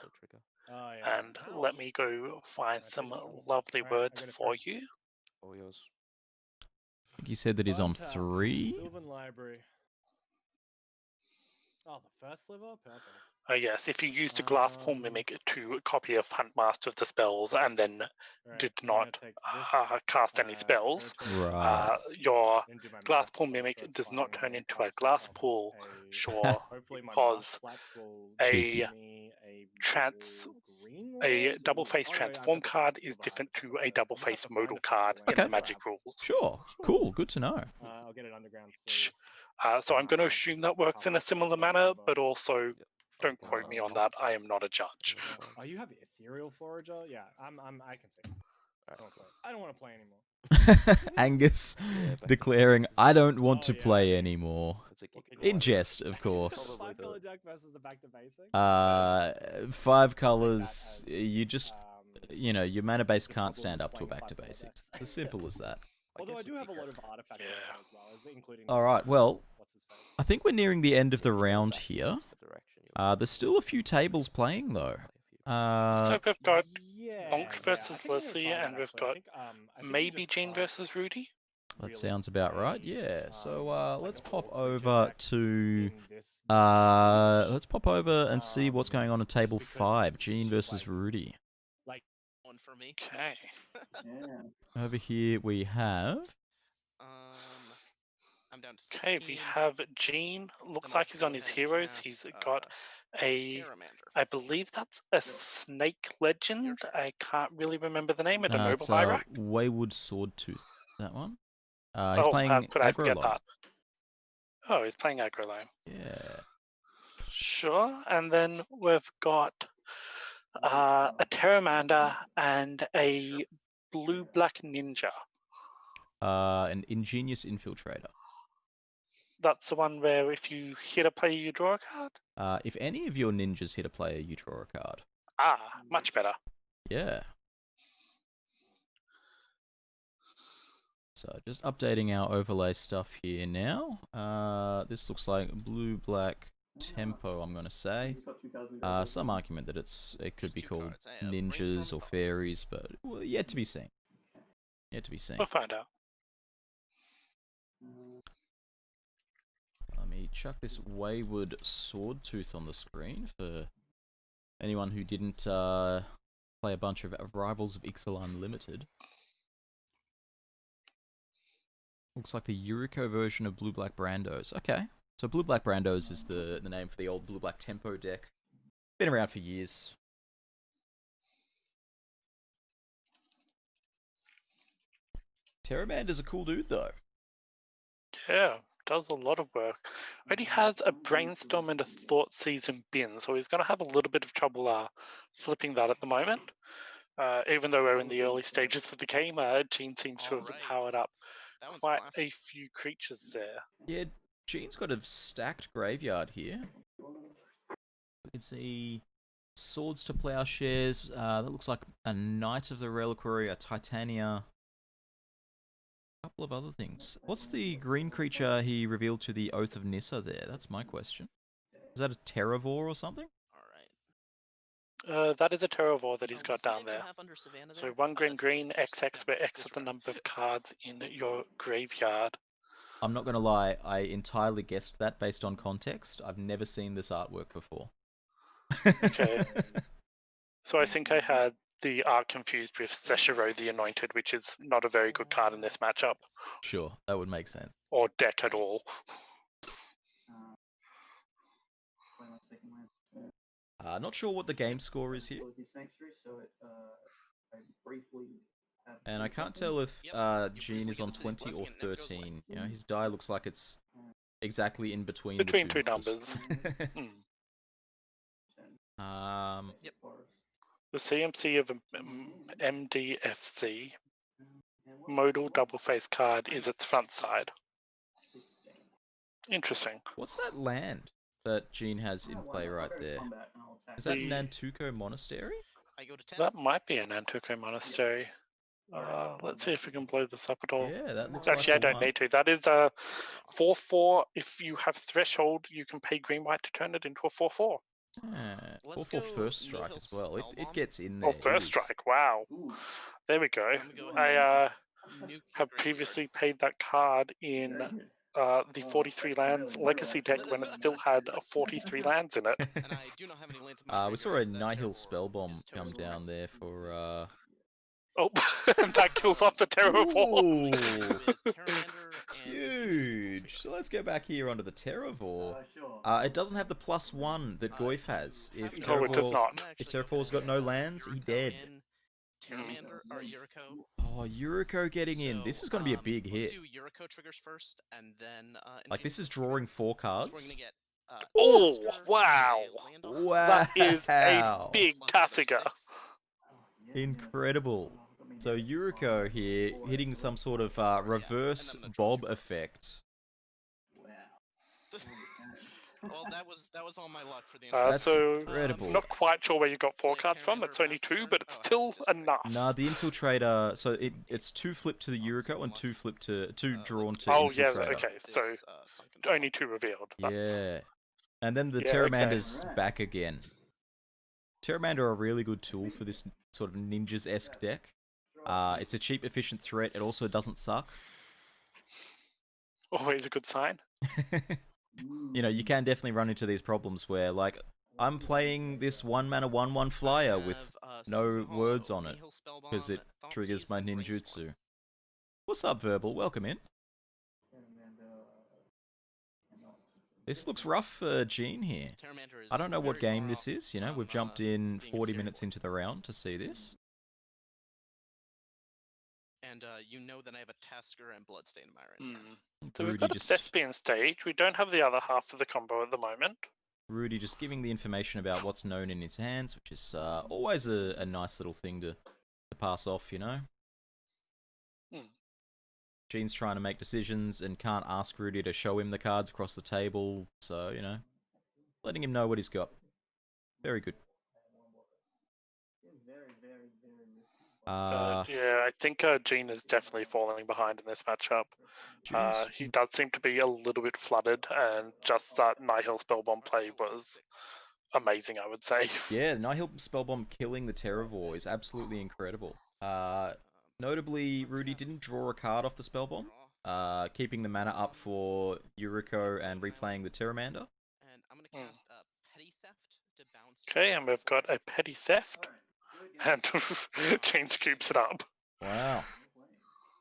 Oh, yeah. and let me go find I some take spells. lovely Alright, I words got a for 3. you. All yours. I think you said that he's on Untap, 3. Sylvan Library. Oh, the first sliver? Perfect. Yes, if you used a glass pool mimic to copy a Huntmaster of the spells and then Right, did I'm gonna not take this, cast any spells, territory Right. your and do my glass maths, pool so mimic it's does fine. not turn I'll into a cast it glass off pool, a- sure, Hopefully my because math flats will Cheeky. give me a green double-faced Oh, no, I've transform got the card is silver different hyper, to so a I'll just double-faced have to find modal it for card the in the Okay. Magic rules. Sure. Cool. Good to know. I'll get it underground. So I'm going to assume that works in a similar manner, but also Yep. don't quote me on that. I am not a judge. Oh, you have Ethereal Forager? Yeah, I can see. I don't want to play anymore. Angus Yeah, back to declaring, basics. I don't want to Oh, yeah. play anymore. It's a gig. In jest, of course. Probably 5 color deck versus the back to basics. 5 Take colors. that as, You just, your mana base can't stand up to a back to basics. It's as simple as that. Although I guess do if have a you lot had- of artifact Yeah. as well, including. All right. Well, What's his face? I think we're nearing the end of the if you go round back, here. that's the direction you'll There's still a few tables playing though. play a few. So we've got Yeah, Bonk I versus think I'm gonna Leslie, try that, and we've actually. I got think, I think you maybe just Jean can't versus Rudy. that really sounds about right. play, Yeah. So like let's a pop full creature over deck to. in this Let's pop over and see what's going on at just table because 5. it's Jean just versus like- Rudy. One for me. Okay. Over here we have. I'm down to 16. Okay, we have Jean. Looks Then like he's on I'll his go ahead heroes. and He's cast, got a. Terramander. I believe that's a snake legend. I can't really remember the name of the mobile It's Hyrax. Wayward Swordtooth. That one. He's Oh, playing how could I Aggro forget Loam. that? Oh, he's playing Aggro Loam. Yeah. Sure. And then we've got a Terramander and a blue-black ninja. An Ingenious Infiltrator. That's the one where if you hit a player, you draw a card? If any of your ninjas hit a player, you draw a card. Ah, much better. Yeah. So just updating our overlay stuff here now. This looks like blue-black tempo, I'm going to say. Some argument that it could Just be 2 called cards. I have ninjas Brainstorm or and Boxes. fairies, but well, yet to be seen. Yet to be seen. We'll find out. Let me chuck this Wayward Swordtooth on the screen for anyone who didn't play a bunch of Rivals of Ixalan Unlimited. Looks like the Yuriko version of Blue-Black Brandos. Okay. So Blue-Black Brandos is the name for the old Blue-Black Tempo deck. Been around for years. Terramander's a cool dude, though. Yeah, does a lot of work. Already has a brainstorm and a thought season bin, so he's going to have a little bit of trouble flipping that at the moment. Even though we're in the early stages of the game, Gene seems to have Alright. powered up That one's quite classic. a few creatures there. Yeah, Gene's got a stacked graveyard here. We can see Swords to Plowshares. That looks like a Knight of the Reliquary, a Titania. A couple of other things. What's the green creature he revealed to the Oath of Nissa there? That's my question. Is that a Terravore or something? Alright. That is a Terravore that he's What's got the down name you there. have under Savannah So there? one Oh, green that's green, first. XX, where Yeah, X is this the round. number of cards in your graveyard. I'm not going to lie, I entirely guessed that based on context. I've never seen this artwork before. Okay. So I think I had the art confused with Seshiro the Anointed, which is not a very good card in this matchup, Sure, that would make sense. or deck at all. Not sure what the game score is here. And I can't tell if Gene is on 20 or 13. You know, his die looks like it's exactly in between Between the two numbers. Yep. The CMC of MDFC modal double face card is its front side. Interesting. What's that land that Gene has in play right there? Is that The- Nantuko Monastery? I go to 10. That might be an Nantuko monastery. Let's see if we can blow this up at all. Yeah, that looks Actually, I like the don't one. need to. That is a 4/4. If you have threshold, you can pay green white to turn it into a 4/4. Yeah. Let's 4 go first strike Nihil as well. It Spellbomb. gets in there. Oh, first easy. strike. Wow. There we go. I'm gonna go I ahead Nuke have your previously graveyard. paid that card in the 43 lands legacy deck when it still had 43 lands in it. And I do not have any lands in my We saw a graveyard, so that Nihil Terror Spellbomb is come toast. down there for Oh, and that kills off the Terravore. Ooh, With Terramander and huge. So let's go back here onto the Terravore. It doesn't have the +1 that Goyf has. If No, it does Terravore's, not. if Terravore's got no lands, he dead. Terramander or Yuriko. Oh, Yuriko getting in. This is going to be a big Let's hit. do Yuriko triggers first, and then Like, this is drawing 4 So we're cards. gonna get. Oh, Tasker, wow. a Landorf, Wow. That is a Wow. big plus another Tassiger. 6. Incredible. So Yuriko here hitting some sort of reverse and then the draw Bob 2 cards. effect. Well, that was all my luck for the Uh, That's so, incredible. not quite sure where you got 4 Yeah, cards from. Terramander It's only past 2, turn. but it's Oh, I still have to display. enough. Nah, the Infiltrator. So it's 2 flip to the Yuriko and 2 flip to 2 drawn let's to Oh, yeah, Infiltrator. okay. So, This, sunken only Bob. 2 revealed. That's- Yeah. And then the Yeah, Terramander's back again. Terramander are a really good tool for this sort of ninjas-esque deck. It's a cheap, efficient threat. It also doesn't suck. Always a good sign. You know, you can definitely run into these problems where, like, I'm playing this 1-mana 1/1 flyer with no words on it because it triggers my ninjutsu. What's up, Verbal? Welcome in. This looks rough for Gene here. I don't know what game this is, you know, we've jumped in 40 minutes into the round to see this. And you know that I have a Tasker and Bloodstain in my right hand. So we've Rudy got a just, Thespian stage. We don't have the other half of the combo at the moment. Rudy just giving the information about what's known in his hands, which is always a nice little thing to pass off, you know? Gene's trying to make decisions and can't ask Rudy to show him the cards across the table, so, you know, letting him know what he's got. Very good. Yeah, I think Gene is definitely falling behind in this matchup. Gene's- He does seem to be a little bit flooded, and just that Nihil Spellbomb play was amazing, I would say. Yeah, Nihil Spellbomb killing the Terravore is absolutely incredible. Notably, Rudy didn't draw a card off the Spellbomb, keeping the mana up for Yuriko and replaying the Terramander. And I'm gonna cast Petty Theft to bounce. Okay, and we've got a Petty Theft, and Gene scoops it up. Wow.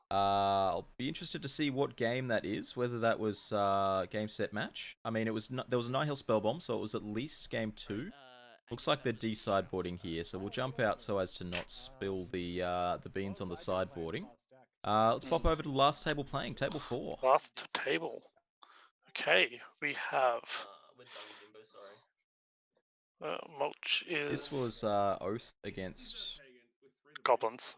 I'll be interested to see what game that is, whether that was game set match. I mean, it was there was a Nihil Spellbomb, so it was at least game 2. Looks like they're de-sideboarding here, so we'll jump out so as to not spill the beans on the sideboarding. Let's pop over to the last table playing, table 4. Last table. Okay, we have Mulch is This was Oath against Goblins.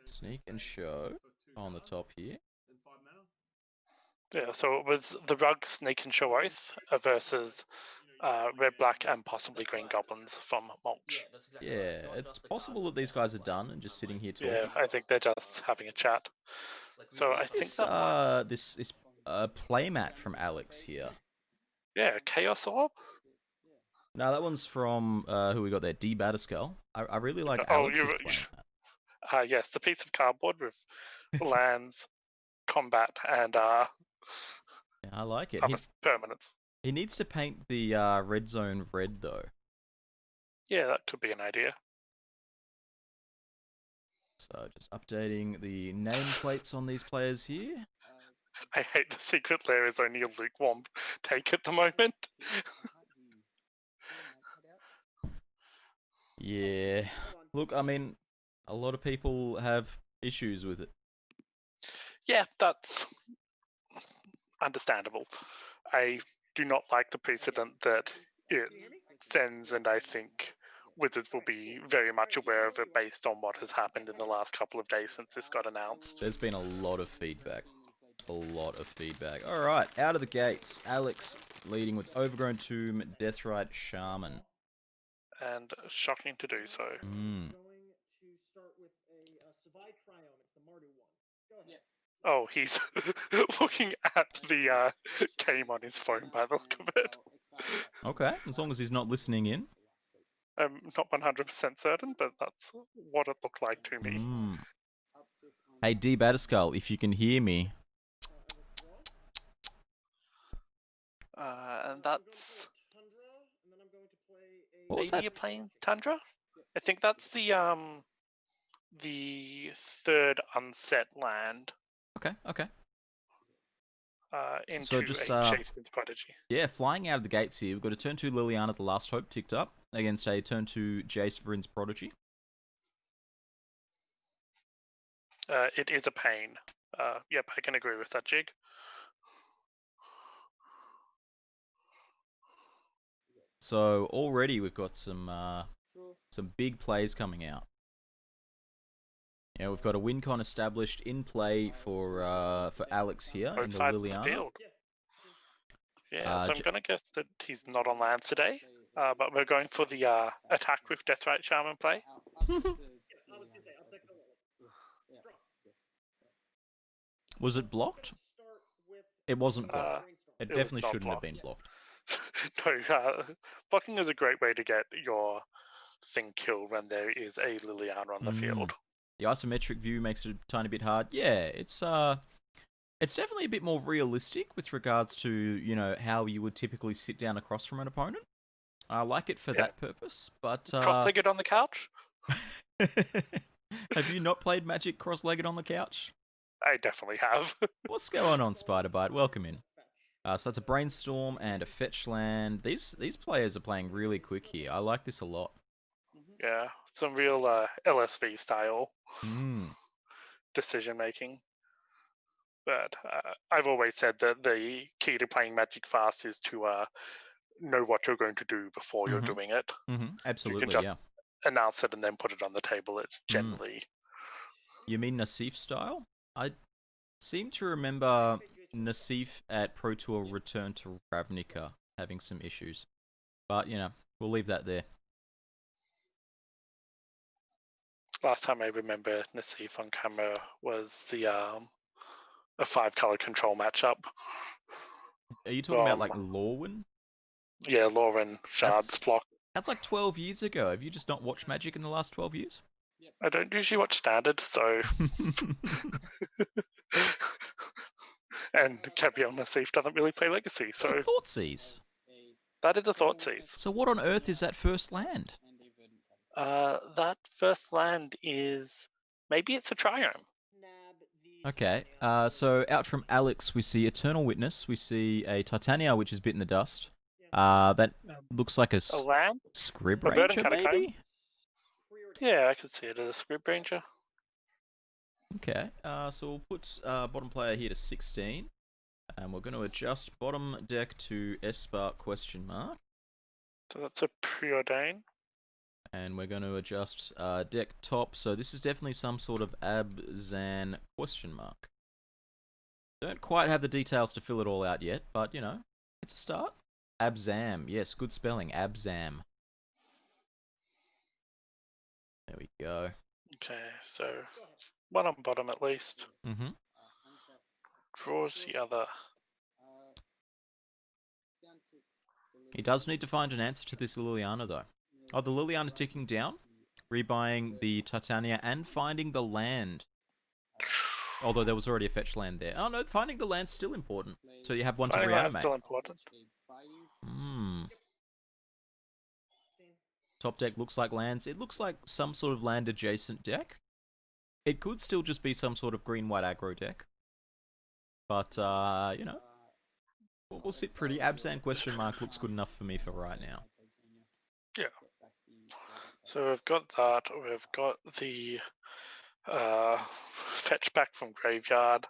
Sneak and Show on the top here. Yeah, so it was the Rug, Snake, and Show Oath versus Red, Black, and possibly Green Goblins from Mulch. Yeah, it's possible that these guys are done and just sitting here talking. Yeah, I think they're just having a chat. So I think This playmat from Alex here. yeah, Chaos Orb. No, that one's from who we got there, D Batterskull. I really like Oh, Alex's you're- playmat. Yes, the piece of cardboard with lands, combat, and Yeah, I like it. other permanents. He needs to paint the red zone red though. Yeah, that could be an idea. So just updating the nameplates on these players here. I hate the secret lair is only a lukewarm take at the moment. Yeah. Look, I mean, a lot of people have issues with it. Yeah, that's understandable. I do not like the precedent that it sends, and I think Wizards will be very much aware of it based on what has happened in the last couple of days since this got announced. There's been a lot of feedback. A lot of feedback. Alright, out of the gates. Alex leading with Overgrown Tomb, Deathrite, Shaman. And shocking to do so. Mm. Going to start with a Savai Triome. It's the Mardu one. Go ahead. Oh, he's looking at the game on his phone by the look of it. Okay, as long as he's not listening in. I'm not 100% certain, but that's what it looked like to me. Mm. Hey, D. Batterskull, if you can hear me. And that's... What was Maybe that? you're playing Tundra? I think that's the third unset land Okay. into So just, a Chaseman's Prodigy. Yeah, flying out of the gates here. We've got a turn 2 Liliana, the Last Hope, ticked up against a turn 2 Jace Vryn's Prodigy. It is a pain. Yep, I can agree with that, Jig. So already we've got some big plays coming out. Yeah, we've got a win con established in play for Alex here in Both the sides of the Liliana. field. Yeah, so I'm J- going to guess that he's not on land today, but we're going for the attack with Deathrite Shaman play. Was it blocked? It wasn't blocked. It it was definitely not shouldn't have blocked. been blocked. No, blocking is a great way to get your thing killed when there is a Liliana on the field. The isometric view makes it a tiny bit hard. Yeah, it's definitely a bit more realistic with regards to, you know, how you would typically sit down across from an opponent. I like it for that purpose, but Cross-legged on the couch? have you not played Magic cross-legged on the couch? I definitely have. What's going on, Spiderbite? Welcome in. So that's a Brainstorm and a Fetch Land. These players are playing really quick here. I like this a lot. Yeah, some real LSV style Mm. decision making. But I've always said that the key to playing Magic fast is to know what you're going to do before you're doing it. Absolutely, just yeah. Announce it and then put it on the table. It's generally... You mean Nassif style? I seem to remember Nassif at Pro Tour Return to Ravnica having some issues. But, you know, we'll leave that there. Last time I remember Nassif on camera was the a 5-color control matchup. Are you talking about like Lorwyn? Yeah, Lauren Shard's block. That's like 12 years ago. Have you just not watched Magic in the last 12 years? I don't usually watch Standard, so... And Cabion Nassif doesn't really play Legacy, so... Thoughtseize. That is a Thoughtseize. So what on earth is that first land? That first land is... Maybe it's a Triome. Okay, so out from Alex, we see Eternal Witness. We see a Titania, which is bitten the dust. That looks like a land? Scrib A Ranger, Verdant Catacomb? maybe? Yeah, I could see it as a Scrib Ranger. Okay, so we'll put bottom player here to 16. And we're going to adjust bottom deck to Esper ? So that's a Preordain. And we're going to adjust deck top. So this is definitely some sort of Abzan ? Don't quite have the details to fill it all out yet, but, you know, it's a start. Abzam. Yes, good spelling. Abzam. There we go. Okay, so one on bottom at least. Mm-hmm. Draws the other. He does need to find an answer to this Liliana, though. Oh, the Liliana's ticking down. Rebuying the Titania and finding the land. Although there was already a fetch land there. Oh no, finding the land's still important. So you have one to Finding land's reanimate. still important. Top deck looks like lands. It looks like some sort of land adjacent deck. It could still just be some sort of green-white aggro deck. But, you know, we'll sit pretty. Abzan question mark looks good enough for me for right now. Yeah. So we've got that. We've got the fetch back from graveyard.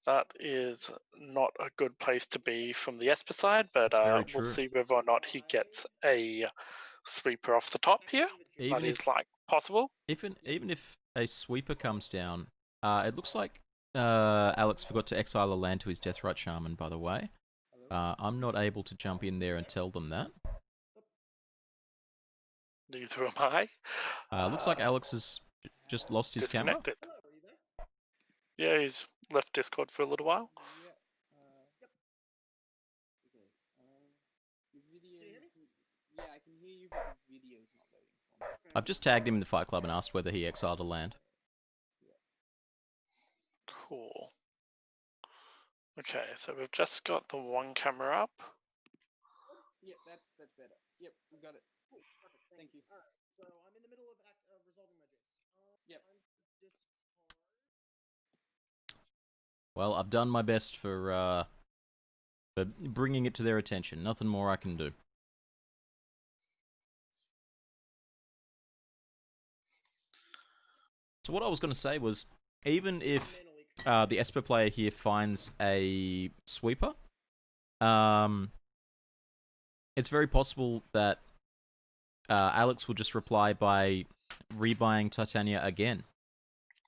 That is not a good place to be from the Esper side, but That's very we'll true. see whether or not he gets a sweeper off the top here. Even That is if like possible. even if a sweeper comes down, it looks like Alex forgot to exile a land to his Deathrite Shaman, by the way. I'm not able to jump in there and tell them that. Neither am I. Looks like Alex has just lost his camera. Disconnected. Yeah, he's left Discord for a little while. Yeah, I can hear you, but the video's not loading for me. I've just tagged him in the Fight Club and asked whether he exiled a land. Cool. Okay, so we've just got the one camera up. Yep, that's better. Yep, we got it. Perfect. Thank you. Alright, so I'm in the middle of resolving my jigs. Yep. Well, I've done my best for bringing it to their attention. Nothing more I can do. So what I was going to say was, even if the Esper player here finds a sweeper, it's very possible that Alex will just reply by rebuying Titania again.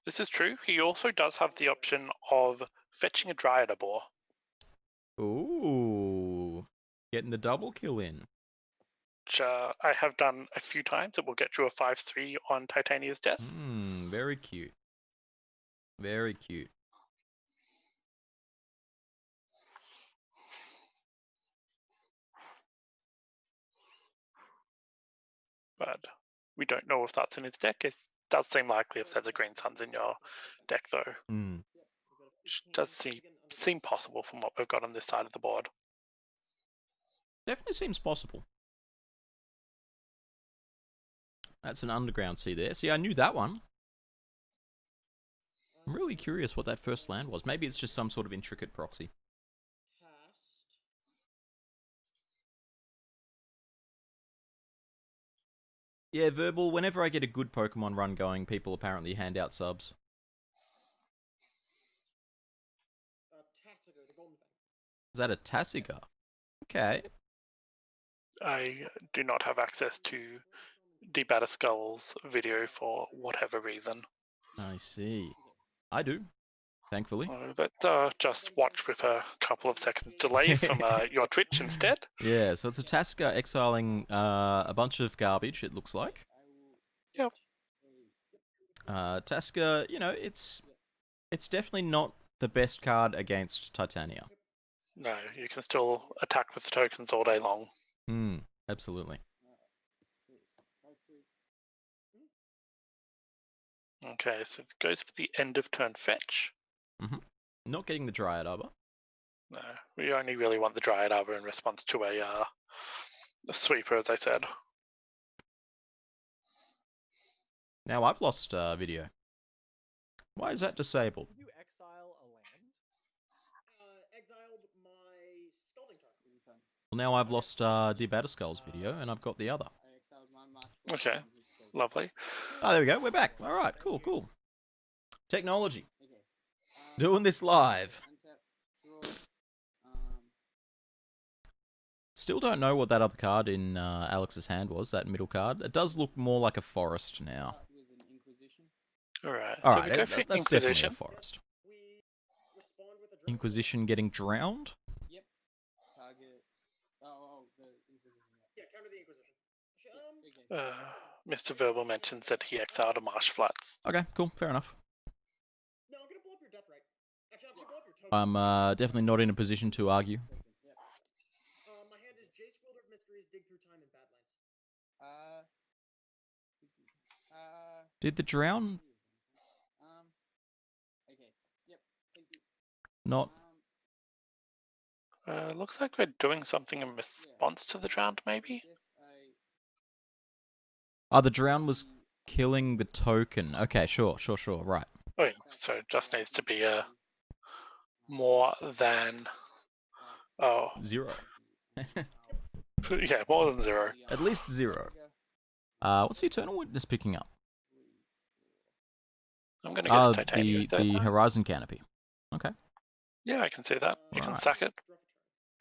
This is true. He also does have the option of fetching a Dryad Abor. Ooh, getting the double kill in. Which I have done a few times. It will get you a 5/3 on Titania's death. Very cute. Very cute. But we don't know if that's in his deck. It does seem likely if there's a Green Suns in your deck, though. Which does seem possible from what we've got on this side of the board. Definitely seems possible. That's an underground sea there. See, I knew that one. I'm really curious what that first land was. Maybe it's just some sort of intricate proxy. Yeah, Verbal, whenever I get a good Pokemon run going, people apparently hand out subs. Is that a Tassiga? Okay. I do not have access to Debataskull's video for whatever reason. I see. I do, thankfully. But just watch with a couple of seconds delay from your Twitch instead. Yeah, so it's a Tassiga exiling a bunch of garbage, it looks like. Yep. Tassiga, you know, it's definitely not the best card against Titania. No, you can still attack with tokens all day long. Absolutely. Okay, so it goes for the end of turn fetch. Not getting the Dryad Arbor. No, we only really want the Dryad Arbor in response to a sweeper, as I said. Now I've lost video. Why is that disabled? Did you exile a land? Exiled my Scalding Tarn. Well, now I've lost Debataskull's video, and I've got the other. Okay, lovely. Oh, there we go. We're back. All right, cool. Technology. Doing this live. Still don't know what that other card in Alex's hand was, that middle card. It does look more like a forest now. Alright, All so right, we go for that's definitely a Inquisition. forest. Inquisition getting drowned? Yep. Target. The Inquisition. Yeah, counter the Inquisition. Mr. Verbal mentions that he exiled a Marsh Flats. Okay, cool. Fair enough. No, I'm gonna blow up your Death Right. Actually, I'm gonna blow up your token. I'm definitely not in a position to argue. My hand is Jace, Wielder of Mysteries, Dig Through Time, and Badlands. Did the drown Okay. Yep. Thank you. not... Looks like we're doing something in response to the drowned, maybe? Oh, the drown was killing the token. Okay, sure, right. Oh, yeah. So it just needs to be a more than oh 0. yeah, more than 0. At least 0. What's the Eternal Witness picking up? I'm gonna guess Titania. The Horizon Canopy. Okay. Yeah, I can see that. You can Right. sack it.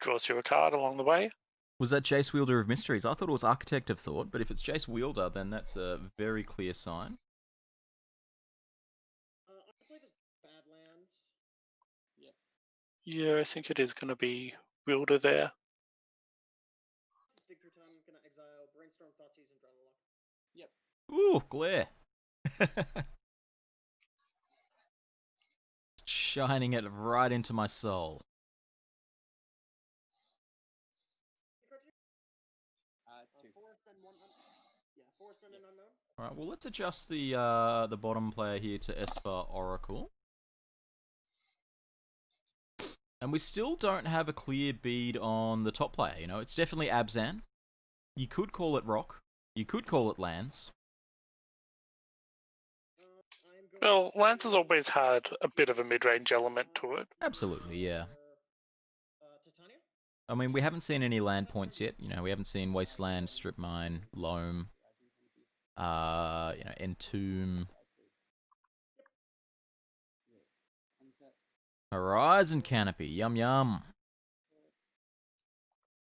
Draws you a card along the way. Was that Jace Wielder of Mysteries? I thought it was Architect of Thought, but if it's Jace Wielder, then that's a very clear sign. I played as Badlands. Yeah, I think it is going to be Wielder there. Stick through time, I'm gonna exile Brainstorm, Thoughtseize, and Drunlock. Ooh, glare. Shining it right into my soul. Forest and one Forest and an unknown. Alright, well let's adjust the bottom player here to Esper Oracle. And we still don't have a clear bead on the top player, you know, it's definitely Abzan. You could call it Rock. You could call it Lands. Well, Lance has always had a bit of a mid-range element to it. Absolutely, yeah. Titania? I mean, we haven't seen any land points yet. You know, we haven't seen Wasteland, Strip Mine, Loam, Entomb. Horizon Canopy, yum yum.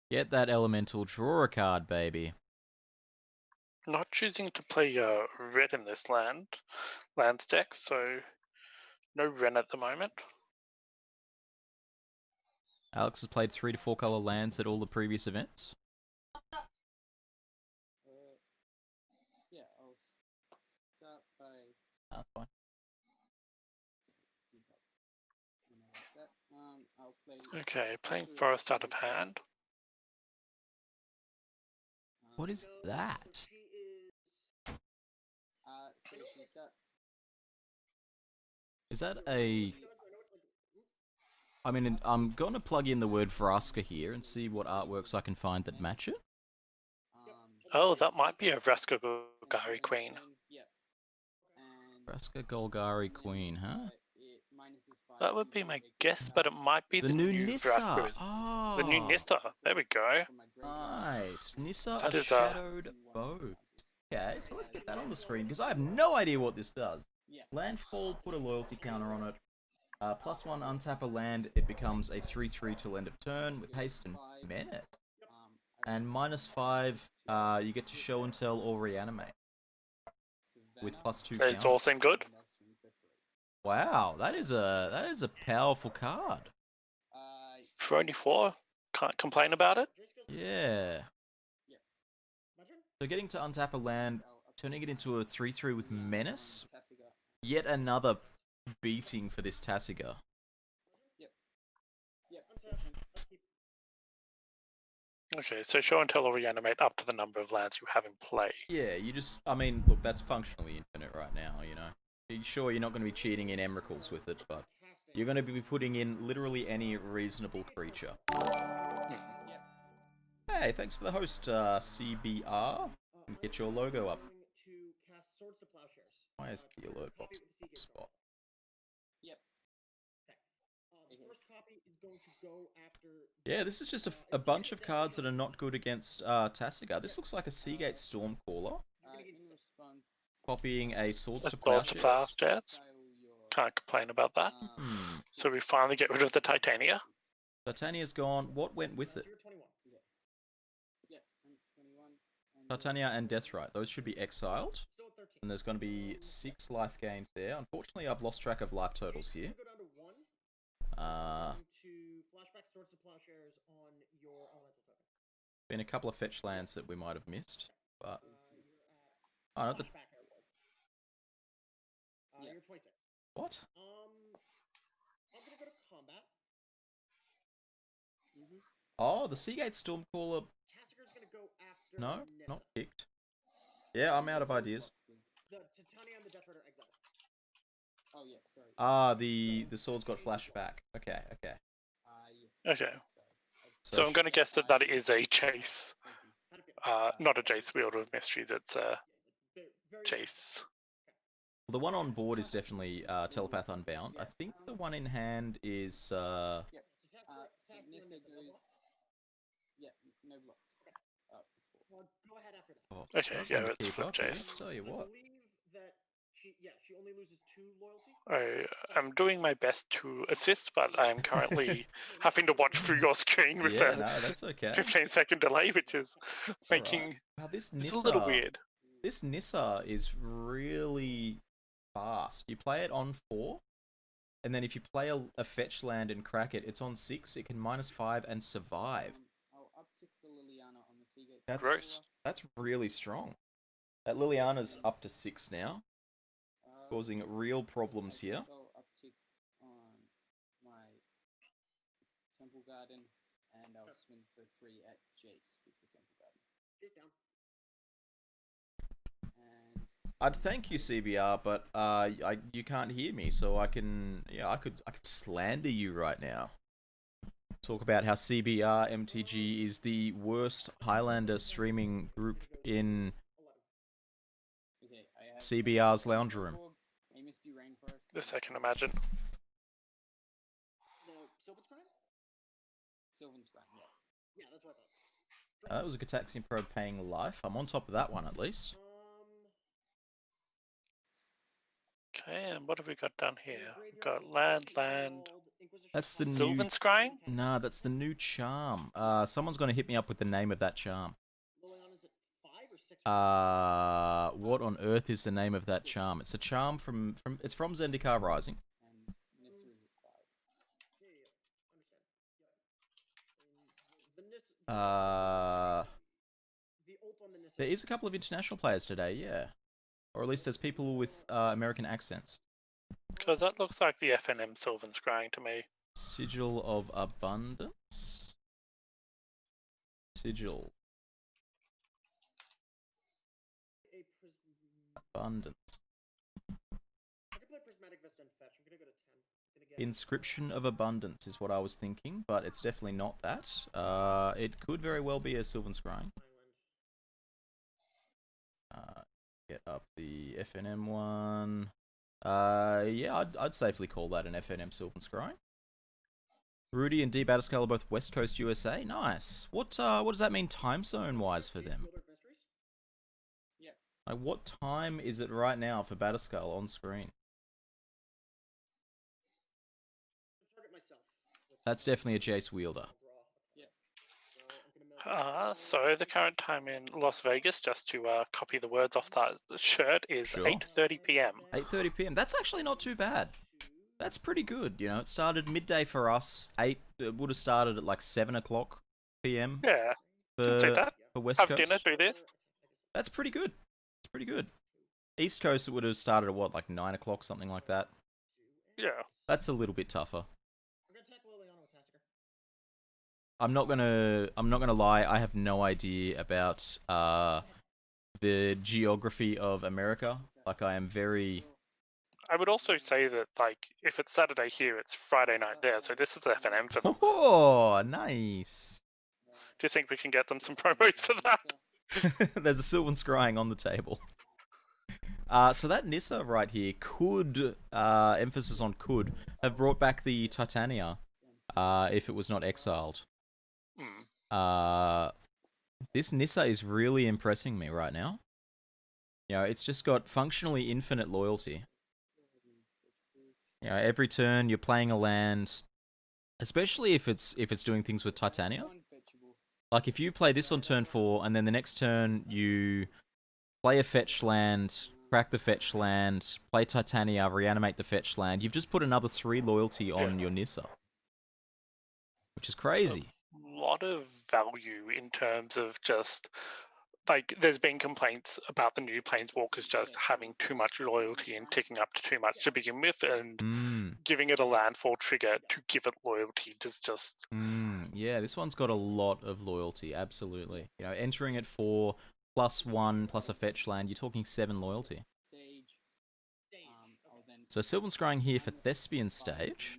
Get that elemental, draw a card, baby. Not choosing to play red in this lands deck, so no Wrenn at the moment. Alex has played 3 to 4 color lands at all the previous events. Yeah, I'll start by That's fine. I'll play. Okay, playing Forest out of hand. What is that? She is. So she's got. Is that a... I mean, I'm going to plug in the word Vraska here and see what artworks I can find that match it. Oh, that might be a Vraska Golgari Queen. Vraska Golgari Queen, huh? That would be my guess, but it might be the new Nissa. Vraska. Oh, The new Nissa. There we go. Nice. Nissa, That a is, shadowed boat. Okay, so let's get that on the screen, because I have no idea what this does. Landfall, put a loyalty counter on it. +1, untap a land, it becomes a 3/3 till end of turn with haste and menace. And -5, you get to show and tell or reanimate. With +2 It's counters. all seem good. Wow, that is a powerful card. For only 4, can't complain about it. Yeah. My turn? So getting to untap a land, turning it into a 3/3 with menace. Yet another beating for this Tasiga. Upkeep. Okay, so show and tell or reanimate up to the number of lands you have in play. Yeah, you just, I mean, look, that's functionally infinite right now, you know. Sure, you're not going to be cheating in Emrakuls with it, but you're going to be putting in literally any reasonable creature. Hey, thanks for the host, CBR. Get your logo up. To cast Swords to Plowshares. Why is the alert box spot? The first copy is going to go after. Yeah, this is just a bunch of cards that are not good against Tasiga. This looks like a Seagate Stormcaller. In response, Copying a Swords to Swords to Plowshares. Plowshares. Can't complain about that. So we finally get rid of the Titania. Titania's gone. What went with it? You're 21. Yeah, 21. Titania and Deathrite. Those should be exiled. Still at 13. And there's going to be 6 life gains there. Unfortunately, I've lost track of life totals here. Go down to 1. Uh, To flashback Swords to Plowshares on your elemental token. been a couple of fetch lands that we might have missed, but You're oh, at not the flashback there was. You're 26. what? I'm gonna go to combat. Oh, the Seagate Stormcaller. Tassiger's gonna go after. No, Nissa. not picked. Yeah, I'm out of ideas. The Titania and the Death Rider exile. Oh yeah, sorry. Ah, the swords got flashed back. Okay. Yes. Okay. So I'm going to guess that that is a chase. Not a Jace Wielder of Mysteries, it's a Very chase. The one on board is definitely Telepath Unbound. I think the one in hand is... Yep. So Nissa goes. Yeah, no blocks. Well, go ahead after that. Oh, Okay, yeah, struggling to it's keep flip up here. Jace. Tell you I what. believe that she only loses 2 loyalty. I'm doing my best to assist, but I'm currently having to watch through your screen with Yeah, a no, that's okay. 15-second delay, which is It's all right. making Wow, this it's a little Nissa, weird. this Nissa is really fast. You play it on 4, and then if you play a fetch land and crack it, it's on 6. It can -5 and survive. I'll uptick the Liliana on the Seagate. That's really strong. That Liliana's up to 6 now, causing real problems here. So uptick on my Temple Garden, and I'll swing for 3 at Jace with the Temple Garden. She's down. And I'd thank you, CBR, but you can't hear me, so I could slander you right now. Talk about how CBR MTG is the worst Highlander streaming group in okay, I have CBR's lounge room. a Misty Rainforest. This I can imagine. The Sylvan Scribe? Sylvan Scribe, yeah. Yeah, that's what I thought. That was a Gataxian Probe paying life. I'm on top of that one at least. Okay, and what have we got down here? We've got land. That's the new... Sylvan Scrying? Nah, that's the new charm. Someone's gonna hit me up with the name of that charm. Liliana's at 5 or 6? What on earth is the name of that charm? It's a charm from it's from Zendikar Rising. And Nissa is at 5. Understand. The ult on the Nissa. There is a couple of international players today, yeah. Or at least there's people with American accents. Because that looks like the FNM Sylvan Scrying to me. Sigil of Abundance? Sigil. Abundance. I can play Prismatic Vista and fetch. I'm gonna go to 10. Gonna get Inscription of Abundance is what I was thinking, but it's definitely not that. It could very well be a Sylvan Scrying. Get up the FNM one. Yeah, I'd safely call that an FNM Sylvan Scrying. Rudy and D Batterskull are both West Coast USA. Nice. What does that mean time zone wise for them? Yeah. Like, what time is it right now for Batterskull on screen? That's definitely a Jace wielder. So the current time in Las Vegas, just to copy the words off that shirt, is Sure. 8:30 p.m. 8:30 p.m. That's actually not too bad. That's pretty good. You know, it started midday for us. It would have started at like 7 o'clock p.m. Yeah, for, say that. for West Have Coast. dinner, do this. That's pretty good. It's pretty good. East Coast, it would have started at what, like 9 o'clock, something like that. Yeah. That's a little bit tougher. I'm gonna attack Liliana with Massacre. I'm not gonna lie. I have no idea about the geography of America. Like, I am very... I would also say that, like, if it's Saturday here, it's Friday night there, so this is FNM for them. Oh, nice. Do you think we can get them some promos for that? There's a Sylvan Scrying on the table. So that Nissa right here could, emphasis on could, have brought back the Titania, if it was not exiled. This Nissa is really impressing me right now. You know, it's just got functionally infinite loyalty. You know, every turn you're playing a land, especially if it's doing things with Titania. Like, if you play this on turn 4, and then the next turn you play a fetch land, crack the fetch land, play Titania, reanimate the fetch land, you've just put another 3 loyalty on your Nissa. Which is crazy. A lot of value in terms of just, like, there's been complaints about the new Planeswalkers just having too much loyalty and ticking up to too much to begin with, and giving it a landfall trigger to give it loyalty does just... Yeah, this one's got a lot of loyalty, absolutely. You know, entering it for +1 plus a fetch land, you're talking 7 loyalty. So Sylvan Scrying here for Thespian Stage.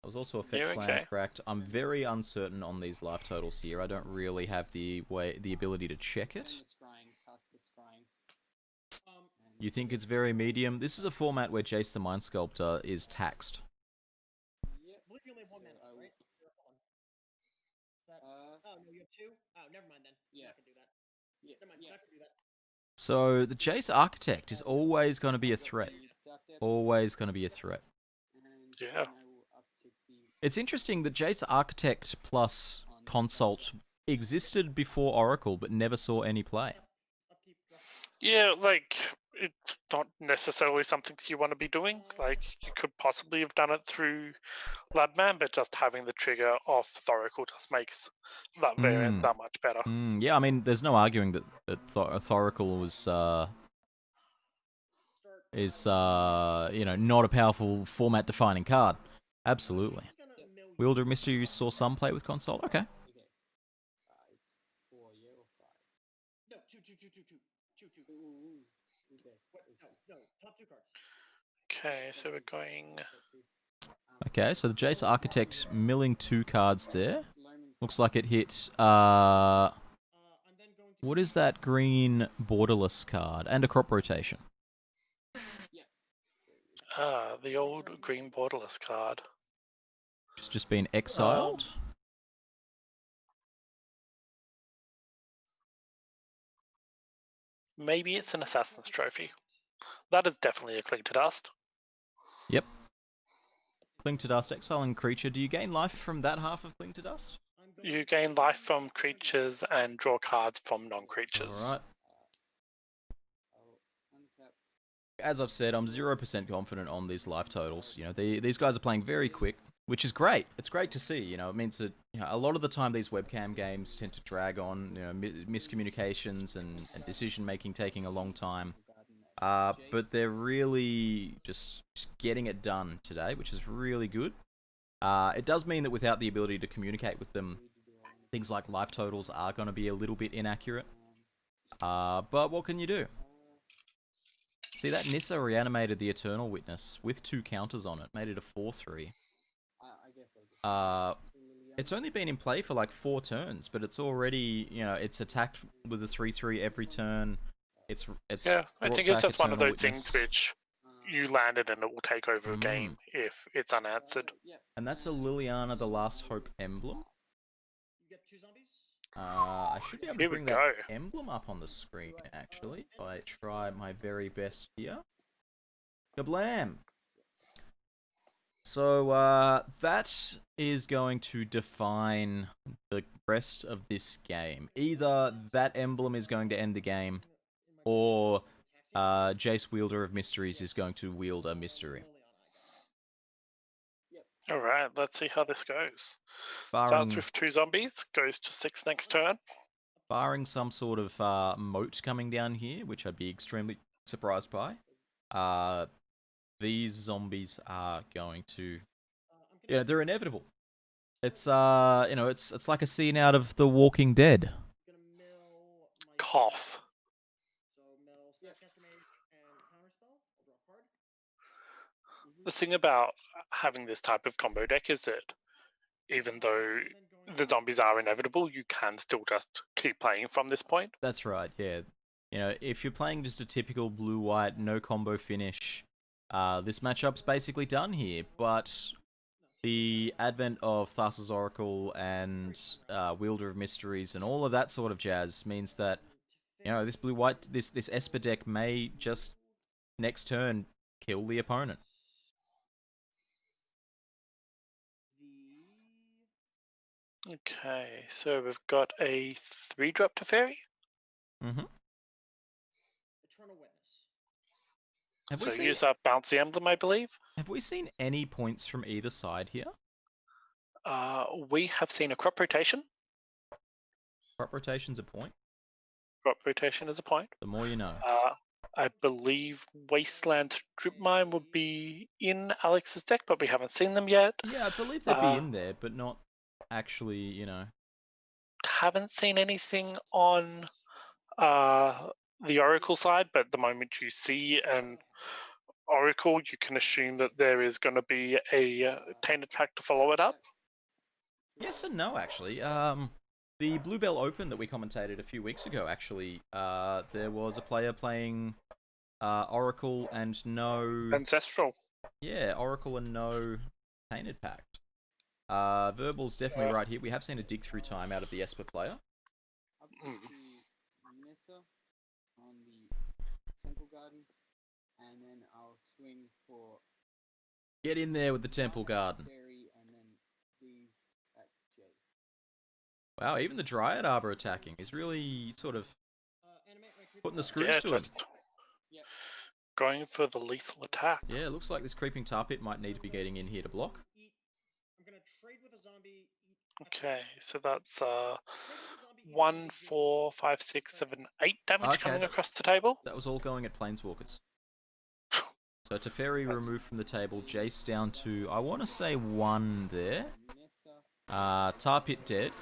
That was also a fetch land cracked. I'm very uncertain on these life totals here. I don't really have the ability to check it. You think it's very medium? This is a format where Jace the Mind Sculptor is taxed. Yep. I believe you only have 1 So mana, I will- right? Here, hold on. Is that... oh, no, you have 2? Oh, never mind then. Yeah. You're not gonna do that. Yeah. Never mind, you're Yeah. not gonna do that. So the Jace Architect is always going to be a threat. Always going to be a threat. And Yeah. then I will uptick the It's interesting that Jace Architect plus Consult existed before Oracle, but never saw any play. Upkeep, draw. Yeah, like it's not necessarily something you want to be doing. Like you could possibly have done it through Ladman, but just having the trigger off Thoracle just makes that variant that much better. Yeah, I mean, there's no arguing that Thoracle was is not a powerful format defining card. Absolutely. He's gonna mill you. Wielder of Mystery saw some play with Console. Okay. okay. It's 4 or 5. No, 2. Ooh. Okay. What? No, top 2 cards. Okay, so we're going. Okay, so the Jace Architect milling 2 cards there. Looks like it hit. I'm then going to What is that green borderless card? And a crop rotation. The old green borderless card. It's just been exiled. Maybe it's an Assassin's Trophy. That is definitely a Cling to Dust. Yep. Cling to Dust, exiling creature. Do you gain life from that half of Cling to Dust? You gain life from creatures and draw cards from non-creatures. Alright. I'll untap. As I've said, I'm 0% confident on these life totals. You know, these guys are playing very quick, which is great. It's great to see. You know, it means that a lot of the time these webcam games tend to drag on. You know, miscommunications and decision making taking a long time. But they're really just getting it done today, which is really good. It does mean that without the ability to communicate with them, things like life totals are going to be a little bit inaccurate. But what can you do? See, that Nissa reanimated the Eternal Witness with 2 counters on it, made it a 4/3. I guess I'll just It's only been in play for like 4 turns, but it's already, it's attacked with a 3/3 every turn. It's Yeah, I brought think it's back just one of Eternal those things Witness. which you landed and it will take over a game if it's unanswered. And that's a Liliana the Last Hope emblem. You get 2 zombies. I should be able to Here we bring go. that emblem up on the screen, actually, if I try my very best here. Kablam! So, that is going to define the rest of this game. Either that emblem is going to end the game, or Jace Wielder of Mysteries is going to wield a mystery. Alright, let's see how this goes. Barring, Starts with 2 zombies, goes to 6 next turn. barring some sort of moat coming down here, which I'd be extremely surprised by, these zombies are going to... Yeah, they're inevitable. It's it's like a scene out of The Walking Dead. Gonna mill my Cough. So mill Snapcaster Mage and Counterspell. I'll draw a card. The thing about having this type of combo deck is that even though the zombies are inevitable, you can still just keep playing from this point. That's right, yeah. You know, if you're playing just a typical blue-white, no combo finish, this matchup's basically done here, but the advent of Thassa's Oracle and Wielder of Mysteries and all of that sort of jazz means that, this blue-white, this Esper deck may just, next turn, kill the opponent. Okay, so we've got a 3-drop to Fairy. Mm-hmm. Eternal Witness. Have So we seen, use up Bouncy Emblem, I believe. have we seen any points from either side here? We have seen a crop rotation. Crop rotation's a point. Crop rotation is a point. The more you know. I believe Wasteland Strip Mine would be in Alex's deck, but we haven't seen them yet. Yeah, I believe they'd be in there, but not actually, Haven't seen anything on the Oracle side, but the moment you see an Oracle, you can assume that there is going to be a Tainted Pact to follow it up. Yes and no, actually. The Bluebell Open that we commentated a few weeks ago, actually, there was a player playing Oracle and no... Ancestral. Yeah, Oracle and no Tainted Pact. Verbal's definitely right here. We have seen a dig through time out of the Esper player. I'll take the Nissa on the Temple Garden, and then I'll swing for Get in there with the Temple Garden. Fairy, and then these at Jace. Wow, even the Dryad Arbor attacking is really sort of putting the screws Yeah, to him. just going for the lethal attack. Yeah, it looks like this Creeping Tar Pit might need to be getting in here to block. I'm gonna trade with a zombie. Okay, so that's 1, 4, 5, 6, 7, 8 damage Okay, coming that- across the table. That was all going at Planeswalkers. So Teferi removed from the table, Jace down to, I want to say 1 there. Nissa. Tar Pit dead.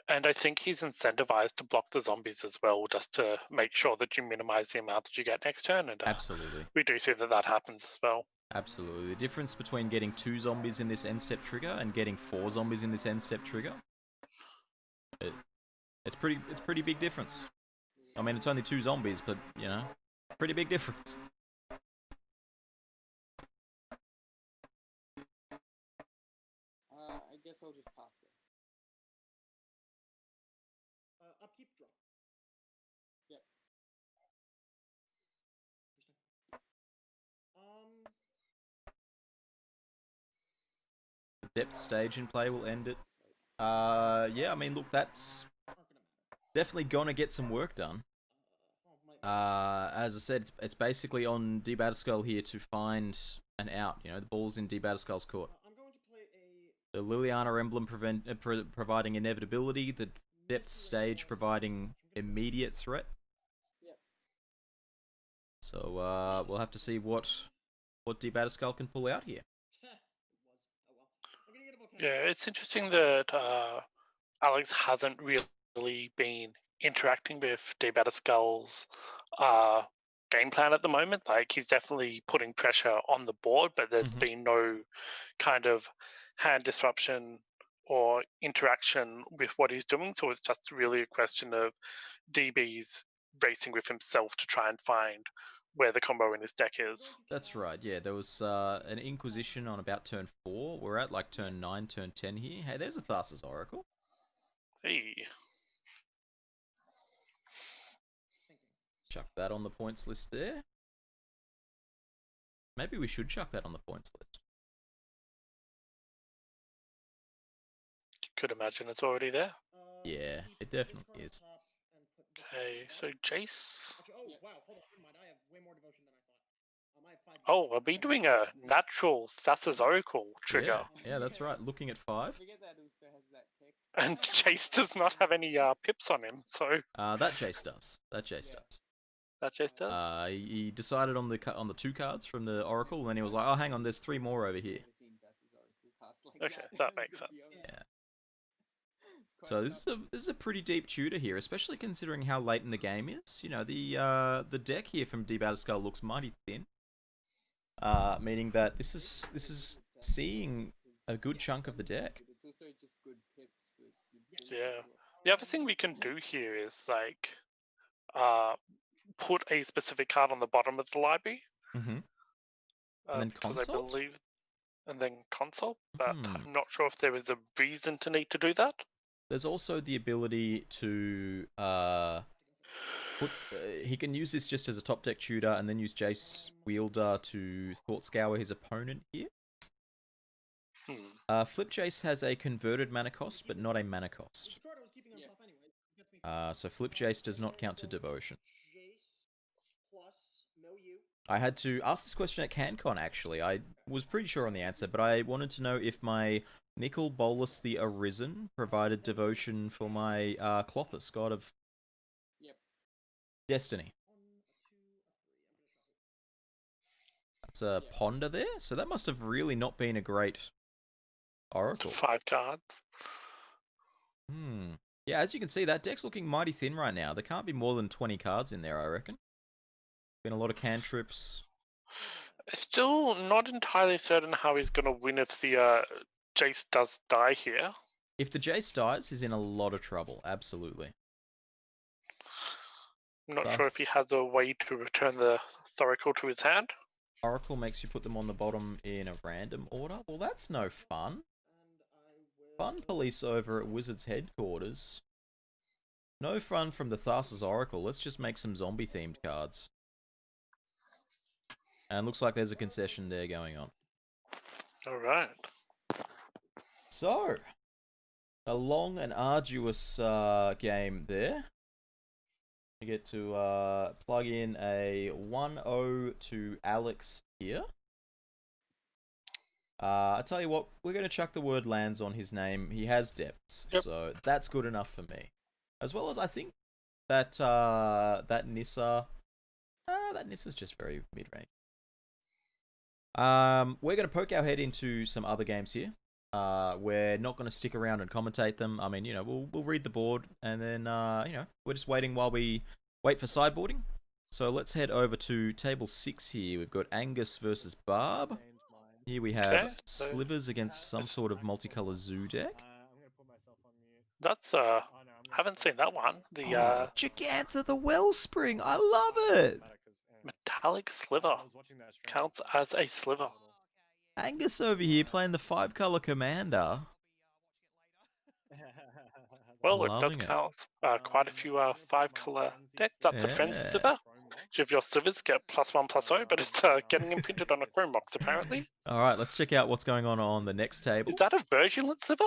And I think he's incentivized to block the zombies as well, just to make sure that you minimize the amount that you get next turn. And Absolutely. we do see that that happens as well. Absolutely. The difference between getting 2 zombies in this end step trigger and getting 4 zombies in this end step trigger, it's pretty big difference. I mean, it's only 2 zombies, but you know, pretty big difference. I guess I'll just pass there. Upkeep drop. Yep. The depth stage in play will end it. Yeah, I mean, look, that's definitely gonna get some work done. As I said, it's basically on D-Batterskull here to find an out. You know, the ball's in D-Batterskull's court. I'm going to play The Liliana emblem providing inevitability, the depth stage providing immediate threat. Yep. So we'll have to see what D-Batterskull can pull out here. Yeah, it's interesting that Alex hasn't really been interacting with D-Batterskull's game plan at the moment. Like, he's definitely putting pressure on the board, but there's been no kind of hand disruption or interaction with what he's doing. So it's just really a question of DB's racing with himself to try and find where the combo in his deck is. That's right, yeah. There was an Inquisition on about turn 4. We're at like turn 9, turn 10 here. Hey, there's a Thassa's Oracle. Hey. Chuck that on the points list there. Maybe we should chuck that on the points list. You could imagine it's already there. Yeah, it definitely is. Okay, so Jace. Oh, wow, hold on, never mind. I have way more devotion than I thought. I have 5. Oh, I'll be doing a natural Thassa's Oracle trigger. Yeah, that's right. Looking at 5. Forget that also has that text. And Jace does not have any pips on him, so That Jace does. That Jace does. that Jace does. He decided on the 2 cards from the Oracle, and then he was like, "Oh, hang on, there's 3 more over here." Never seen Thassa's Oracle cast like Okay, that, that makes to be sense. honest. Yeah. Quite So this subtle. is a pretty deep tutor here, especially considering how late in the game is. You know, the deck here from D-Batterskull looks mighty thin. Meaning that this is seeing a good chunk of the deck. But it's also just good pips for Yeah. The other thing we can do here is like put a specific card on the bottom of the library. Mm-hmm. And then because consult? I believe, and then console. But Hmm. I'm not sure if there is a reason to need to do that. There's also the ability to he can use this just as a top deck tutor, and then use Jace Wielder to Thought Scour his opponent here. Flip Jace has a converted mana cost, but not a mana cost. So Flip Jace does not count to devotion. I had to ask this question at CanCon, actually. I was pretty sure on the answer, but I wanted to know if my Nicol Bolas the Arisen provided devotion for my Clothis, god of Destiny. That's a Ponder there, so that must have really not been a great Oracle. 5 cards. Yeah, as you can see, that deck's looking mighty thin right now. There can't be more than 20 cards in there, I reckon. Been a lot of cantrips. Still not entirely certain how he's going to win if the Jace does die here. If the Jace dies, he's in a lot of trouble, absolutely. I'm not Thus- sure if he has a way to return the Thoracle to his hand. Oracle makes you put them on the bottom in a random order. Well, that's no fun. Fun police over at Wizards headquarters. No fun from the Tharsis Oracle. Let's just make some zombie-themed cards. And looks like there's a concession there going on. All right. So, a long and arduous game there. You get to plug in a 1-0 to Alex here. I tell you what, we're going to chuck the word lands on his name. He has depths, so that's good enough for me. As well as I think that that Nissa, that Nissa's just very mid-range. We're going to poke our head into some other games here. We're not going to stick around and commentate them. I mean, you know, we'll read the board and then, you know, we're just waiting while we wait for sideboarding. So let's head over to table 6 here. We've got Angus versus Barb. Here we have Okay, so- Slivers against some sort of multicolor zoo deck. I'm gonna put myself on mute. That's Oh, no, I'm gonna haven't put seen that myself one. on The Giganta the Wellspring. I love it. metallic sliver counts as a sliver. Angus over here playing the 5-color commander. Well, it does Loving it. count quite a few 5-color decks. That's a friend's Yeah. sliver. If your slivers get +1/+0, but it's getting imprinted on a chrome box apparently. All right, let's check out what's going on the next table. Is that a virulent sliver?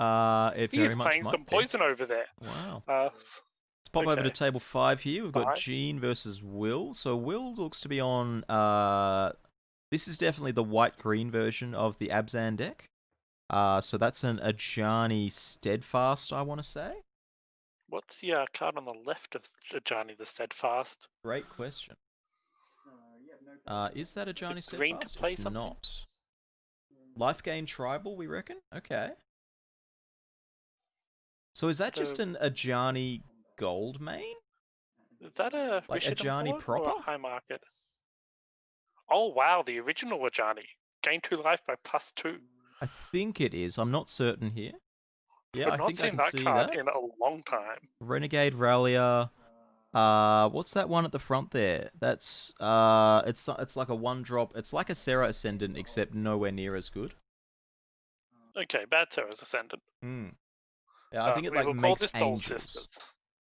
It He very is much playing might some be. poison over there. Wow. Let's Let's pop over to okay. table 5 here. We've got 5. Gene versus Will. So Will looks to be on. This is definitely the white-green version of the Abzan deck. So that's an Ajani Steadfast, I want to say. What's the card on the left of Johnny the Steadfast? Great question. Is that Ajani green to Steadfast? play It's something? not. Life Gain Tribal, we reckon? Okay. So is that just So- an Ajani Gold main? Is that a Like Rishidon Ajani board or proper? a high market? Oh wow, the original Ajani. Gain 2 life by +2. I think it is. I'm not certain here. Yeah, I've I not think I seen can that see card that. in a long time. Renegade Rallier. What's that one at the front there? That's it's like a 1-drop. It's like a Serra Ascendant, except nowhere near as good. Okay, bad Sarah's Ascendant. Yeah, I think it we like will call makes this Doll angels. Sisters.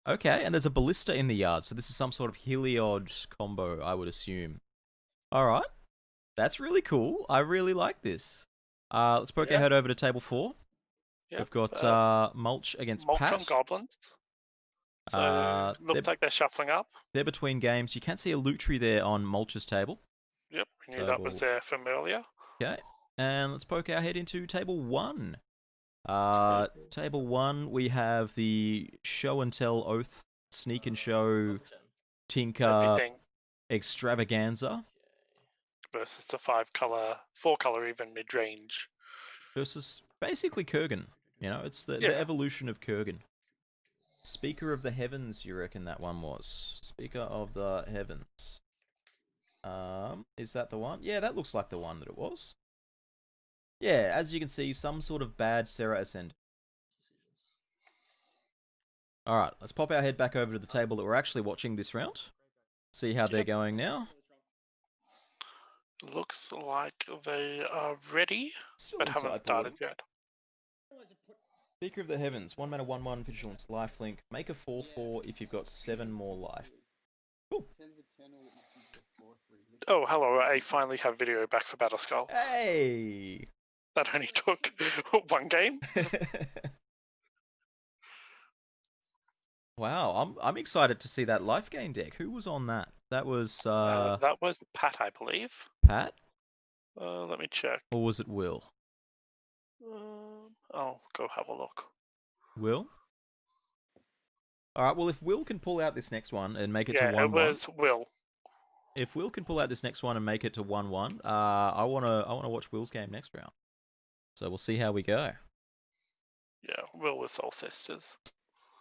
Okay, and there's a Ballista in the yard, so this is some sort of Heliod combo, I would assume. All right, that's really cool. I really like this. Let's poke our Yeah. head over to table 4. Yep, We've got Mulch against Mulch Pat. on Goblins. So they're, looks like they're shuffling up. they're between games. You can see a Lutri there on Mulch's table. Yep, we knew that was Table- there from earlier. Okay, and let's poke our head into table 1. Table 1, we have the Show and Tell Oath, Sneak and Show, Tinker, Everything Extravaganza versus the 4-color even mid-range. versus basically Kurgan. You know, it's the Yeah. evolution of Kurgan. Speaker of the Heavens, you reckon that one was? Speaker of the Heavens. Is that the one? Yeah, that looks like the one that it was. Yeah, as you can see, some sort of bad Serra Ascend. Alright, let's pop our head back over to the table that we're actually watching this round. See how they're going now. Looks like they are ready, Still but in haven't sideboarding. started yet. Speaker of the Heavens, 1 mana, 1/1, Vigilance, Lifelink. Make a 4/4 if you've got 7 more life. Cool. Turns Eternal Witness into a 4/3. Oh, hello, I finally have video back for Battle Skull. Hey! That only took one game. Wow, I'm excited to see that life gain deck. Who was on that? That was That was Pat, I believe. Pat, Let me check. or was it Will? I'll go have a look. Will? Alright, well if Will can pull out this next one and make it Yeah, to 1-1. it was Will. If Will can pull out this next one and make it to 1-1, I wanna watch Will's game next round. So we'll see how we go. Yeah, Will was Soul Sisters.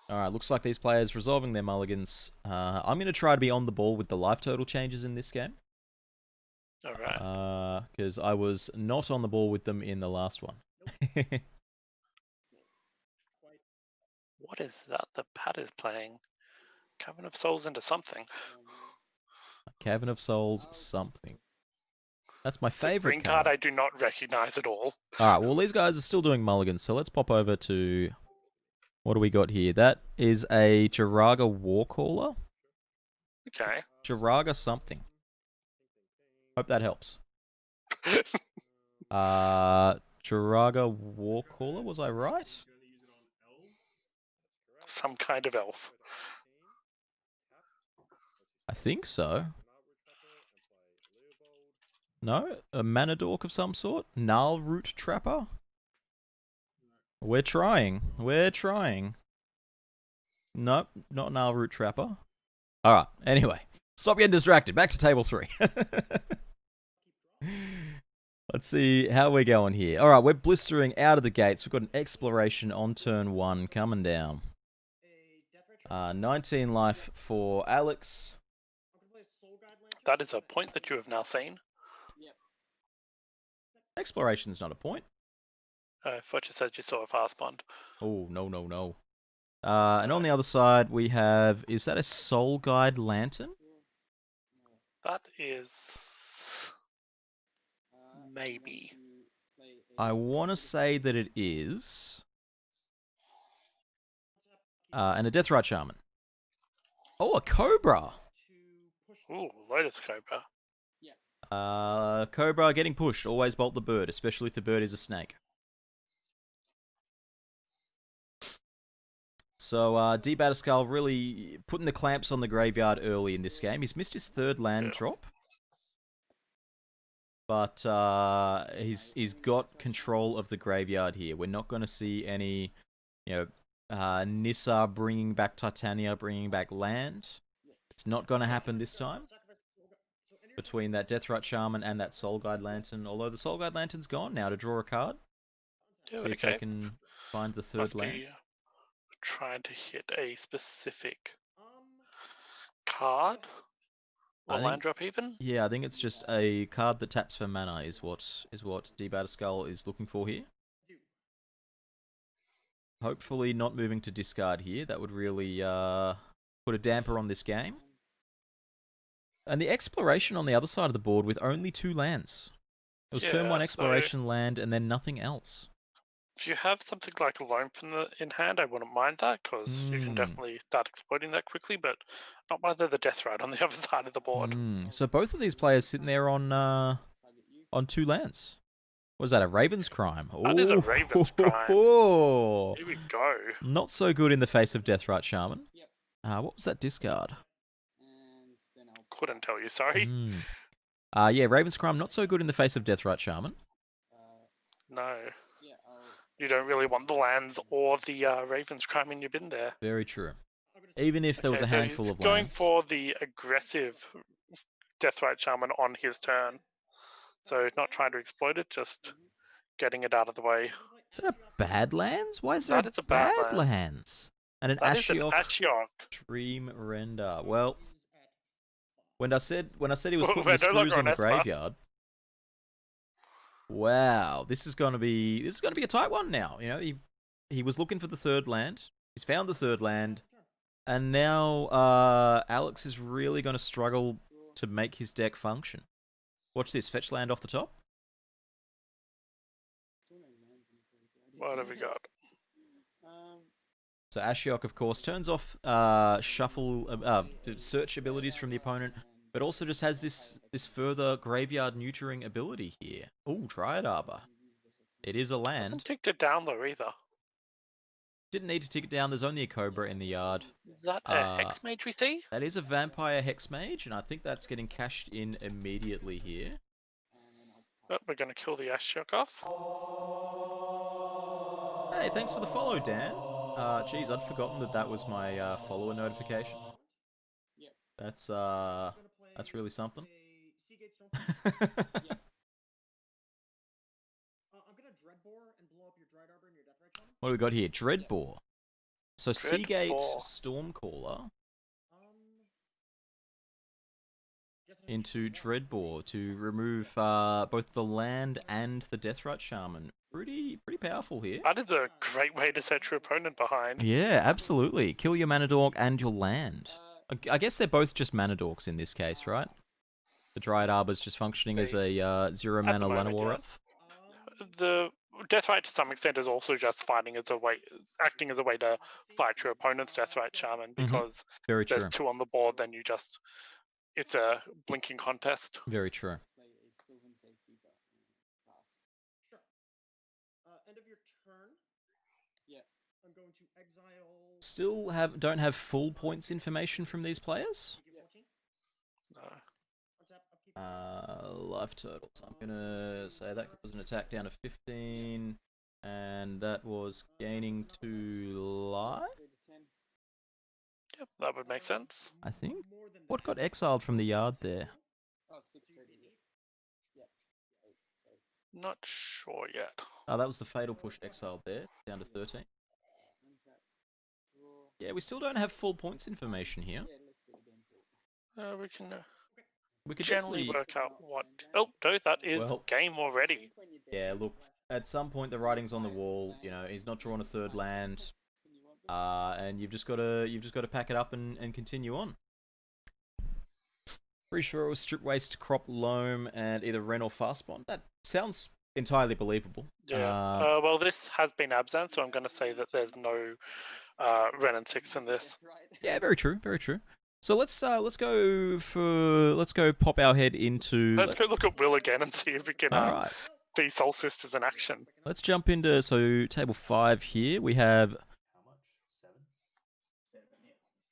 Alright, looks like these players resolving their mulligans. I'm going to try to be on the ball with the life total changes in this game. Alright. Because I was not on the ball with them in the last one. What is that the Pat is playing? Cavern of Souls into something. Cavern of Souls, something. That's my It's a favorite green card card. I do not recognize at all. Alright, well, these guys are still doing mulligans, so let's pop over to... What do we got here? That is a Jiraga Warcaller. Okay. Jiraga something. Hope that helps. Jiraga Warcaller, was I right? Some kind of elf. I think so. No? A mana dork of some sort? Gnarl Root Trapper? We're trying. We're trying. Nope, not Gnarl Root Trapper. Alright, anyway. Stop getting distracted. Back to table 3. Let's see how we're going here. Alright, we're blistering out of the gates. We've got an exploration on turn 1 coming down. 19 life for Alex. That is a point that you have now seen. Exploration's not a point. I thought you said you saw a fast bond. Oh, no, no, no. And on the other side, we have... Is that a Soul Guide Lantern? That is... maybe. I want to say that it is... and a Deathrite Shaman. Oh, a Cobra! Ooh, Lotus Cobra. Cobra getting pushed. Always bolt the bird, especially if the bird is a snake. So, D. Batterskull really putting the clamps on the graveyard early in this game. He's missed his 3rd land drop. But he's got control of the graveyard here. We're not going to see any, Nissa bringing back Titania, bringing back land. It's not going to happen this time. Between that Deathrite Shaman and that Soul Guide Lantern. Although the Soul Guide Lantern's gone now to draw a card. Yeah, See if they can find the 3rd Must land. be trying to hit a specific card? Or land drop even? Yeah, I think it's just a card that taps for mana is what D. Batterskull is looking for here. Hopefully not moving to discard here. That would really put a damper on this game. And the exploration on the other side of the board with only 2 lands. It was turn 1 exploration land and then nothing else. If you have something like a Loam in hand, I wouldn't mind that, because you can definitely start exploiting that quickly, but not whether the Death Ride on the other side of the board. So both of these players sitting there on 2 lands. Was that a Raven's Crime? That is a Raven's Crime. Here we go. Not so good in the face of Deathrite Shaman. What was that discard? Couldn't tell you, sorry. Yeah, Raven's Crime, not so good in the face of Deathrite Shaman. No. You don't really want the lands or the Raven's Crime in your bin there. Very true. Even if there was a handful of lands. Going for the aggressive Deathrite Shaman on his turn. So not trying to exploit it, just getting it out of the way. Is that a Badlands? Why is there That is a Badlands. Badlands? And an That is an Ashiok Ashiok. Dream Render. Well, when I said he was putting We're the no longer screws in on the Esper. graveyard. Wow, this is gonna be a tight one now. You know, he was looking for the 3rd land. He's found the 3rd land, and now Alex is really gonna struggle to make his deck function. Watch this, fetch land off the top. What have we got? So Ashiok, of course, turns off search abilities from the opponent, but also just has this further graveyard neutering ability here. Oh, Dryad Arbor. It is a land. Hasn't ticked it down though either. Didn't need to tick it down. There's only a Cobra in the yard. Is that a Hex Mage we see? That is a Vampire Hex Mage, and I think that's getting cashed in immediately here. Oh, we're going to kill the Ashiok off. Hey, thanks for the follow, Dan. Geez, I'd forgotten that was my follower notification. That's really something. I'm gonna Dreadbore and blow up your Dried Arbor and your Deathrite Shaman. What do we got here? Dreadbore. So Seagate Dreadbore. Stormcaller into Dreadbore to remove both the land and the Deathrite Shaman. pretty powerful here. That is a great way to set your opponent behind. Yeah, absolutely. Kill your mana dork and your land. I guess they're both just mana dorks in this case, right? The Dryad Arbor's just functioning as a 0 At the mana moment, Llanowar yes. elf. The Deathrite to some extent is also just acting as a way to fight your opponent's Deathrite Shaman, because Very if there's true. 2 on the board, then it's a blinking contest. Very true. Play a Sylvan Safekeeper and pass. Sure. End of your turn. Yeah. I'm going to exile. Still don't have full points information from these players. You get 14. No. Untap, upkeep. Life totals. I'm gonna say that was an attack down to 15, and that was gaining 2 life. 3 to 10. Yep, that would make sense. I think. More than What that. got exiled from the yard there? Oh, 6 trade. Yeah. Eight, sorry. Not sure yet. Oh, that was the fatal push exiled there, down to 13. Untap. Draw. Yeah, we still don't have full points information here. Yeah, let's go again. We can We could generally definitely. work out what. Oh, no, that is Well- game already. Yeah, look. At some point, the writing's on the wall. You know, he's not drawn a third land, and you've just got to pack it up and continue on. Pretty sure it was Strip Waste, Crop, Loam, and either Wrenn or Fastbond. That sounds entirely believable. Yeah. Well, this has been Abzan, so I'm going to say that there's no Wrenn and 6 in this. Yeah, very true, very true. So let's go pop our head into. Let's go look at Will again and see if we can All right. see Soul Sisters in action. Let's jump into table 5 here. We have.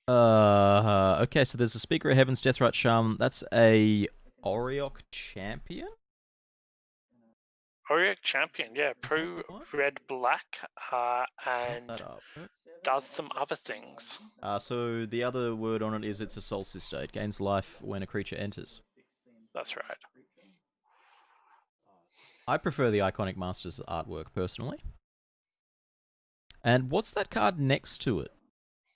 Okay, so there's a Speaker of Heaven's Deathrite Shaman. That's a Oriok Champion. Oriok Champion, yeah, pro that what? red black, and That up. does some other things. So the other word on it is it's a Soul Sister. It gains life when a creature enters. That's right. I prefer the Iconic Masters artwork personally. And what's that card next to it?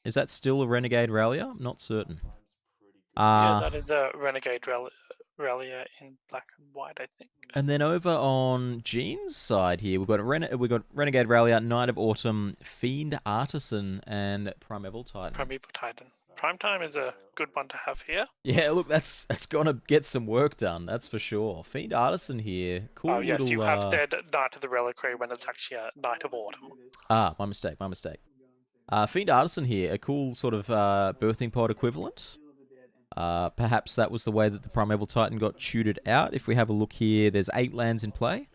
Is that still a Renegade Rallier? I'm not certain. Yeah, that is a Renegade Rallier in black and white, I think. And then over on Jean's side here, we've got Renegade Rallier, Knight of Autumn, Fiend Artisan, and Primeval Titan. Primeval Titan. Primetime is a good one to have here. Yeah, look, that's gonna get some work done, that's for sure. Fiend Artisan here, cool Oh yes, little. you have said Knight of the Reliquary when it's actually a Knight of Autumn. My mistake. Fiend Artisan here, a cool sort of birthing pod equivalent. Perhaps that was the way that the Primeval Titan got tutored out. If we have a look here, there's 8 lands in play.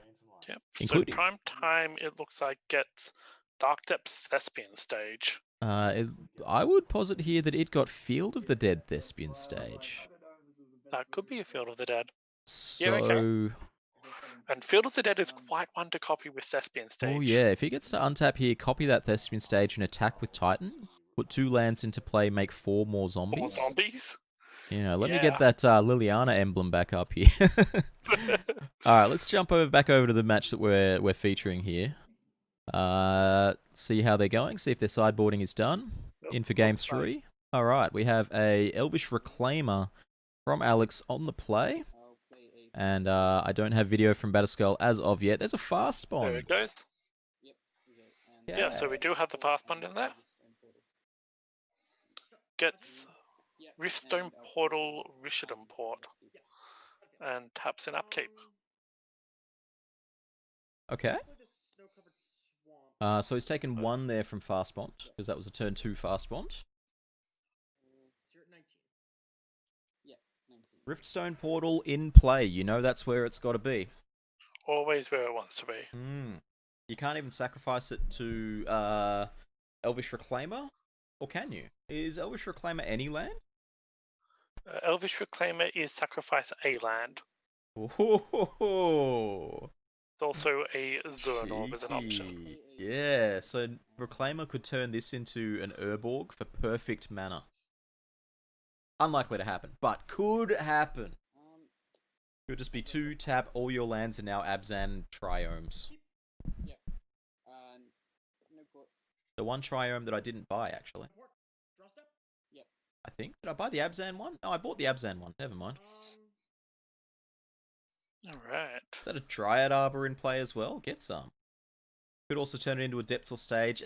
Yep. Including- So Primetime, it looks like gets Dark Depths Thespian stage. I would posit here that it got Field of the Dead Thespian stage. That could be a Field of the Dead. So, Yeah, okay. And Field of the Dead is quite one to copy with Thespian stage. oh yeah, if he gets to untap here, copy that Thespian stage and attack with Titan, put 2 lands into play, make 4 more zombies. More zombies. You know, let me Yeah. get that Liliana emblem back up here. All right, let's jump back over to the match that we're featuring here. See how they're going. See if their sideboarding is done. In for game 3. All right, we have a Elvish Reclaimer from Alex on the play, I'll play a. and I don't have video from Batterskull as of yet. There's a fast There bond. it goes. Yep. Okay. And Yeah, so we do have the fast bond in there. Gets Yep, Riftstone and I'll Portal, play Rishadon a Port, and taps in upkeep. Okay. Play this snow-covered swamp. So he's taken 1 there from fast bond because that was a turn 2 fast bond. So you're at 19. Yeah, 19. Riftstone Portal in play. You know that's where it's got to be. Always where it wants to be. You can't even sacrifice it to Elvish Reclaimer, or can you? Is Elvish Reclaimer any land? Elvish Reclaimer is sacrifice a land. Oh, It's also a Zone Orb as an option. cheeky. Yeah, so Reclaimer could turn this into an Urborg for perfect mana. Unlikely to happen, but could happen. Could just be 2 tap, all your lands are now Abzan Triomes. Yeah. No ports. The 1 Triome that I didn't buy, actually. Port. Draw step. I think. Did I buy the Abzan one? No, I bought the Abzan one. Never mind. Alright. Is that a Dryad Arbor in play as well? Get some. Could also turn it into a depth or stage.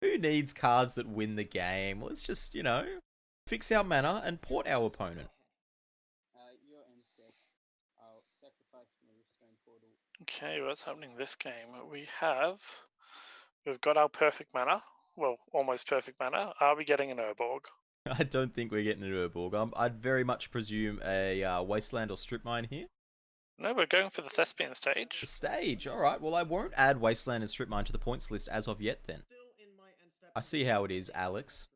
Who needs cards that win the game? Let's just, fix our mana and port our opponent. Your end step. I'll sacrifice my Stone Portal. Okay, what's happening this game? We've got our perfect mana. Well, almost perfect mana. Are we getting an Urborg? I don't think we're getting an Urborg. I'd very much presume a Wasteland or Strip Mine here. No, we're going for the Thespian stage. The stage, alright. Well, I won't add Wasteland and Strip Mine to the points list as of yet then. I see how it is, Alex.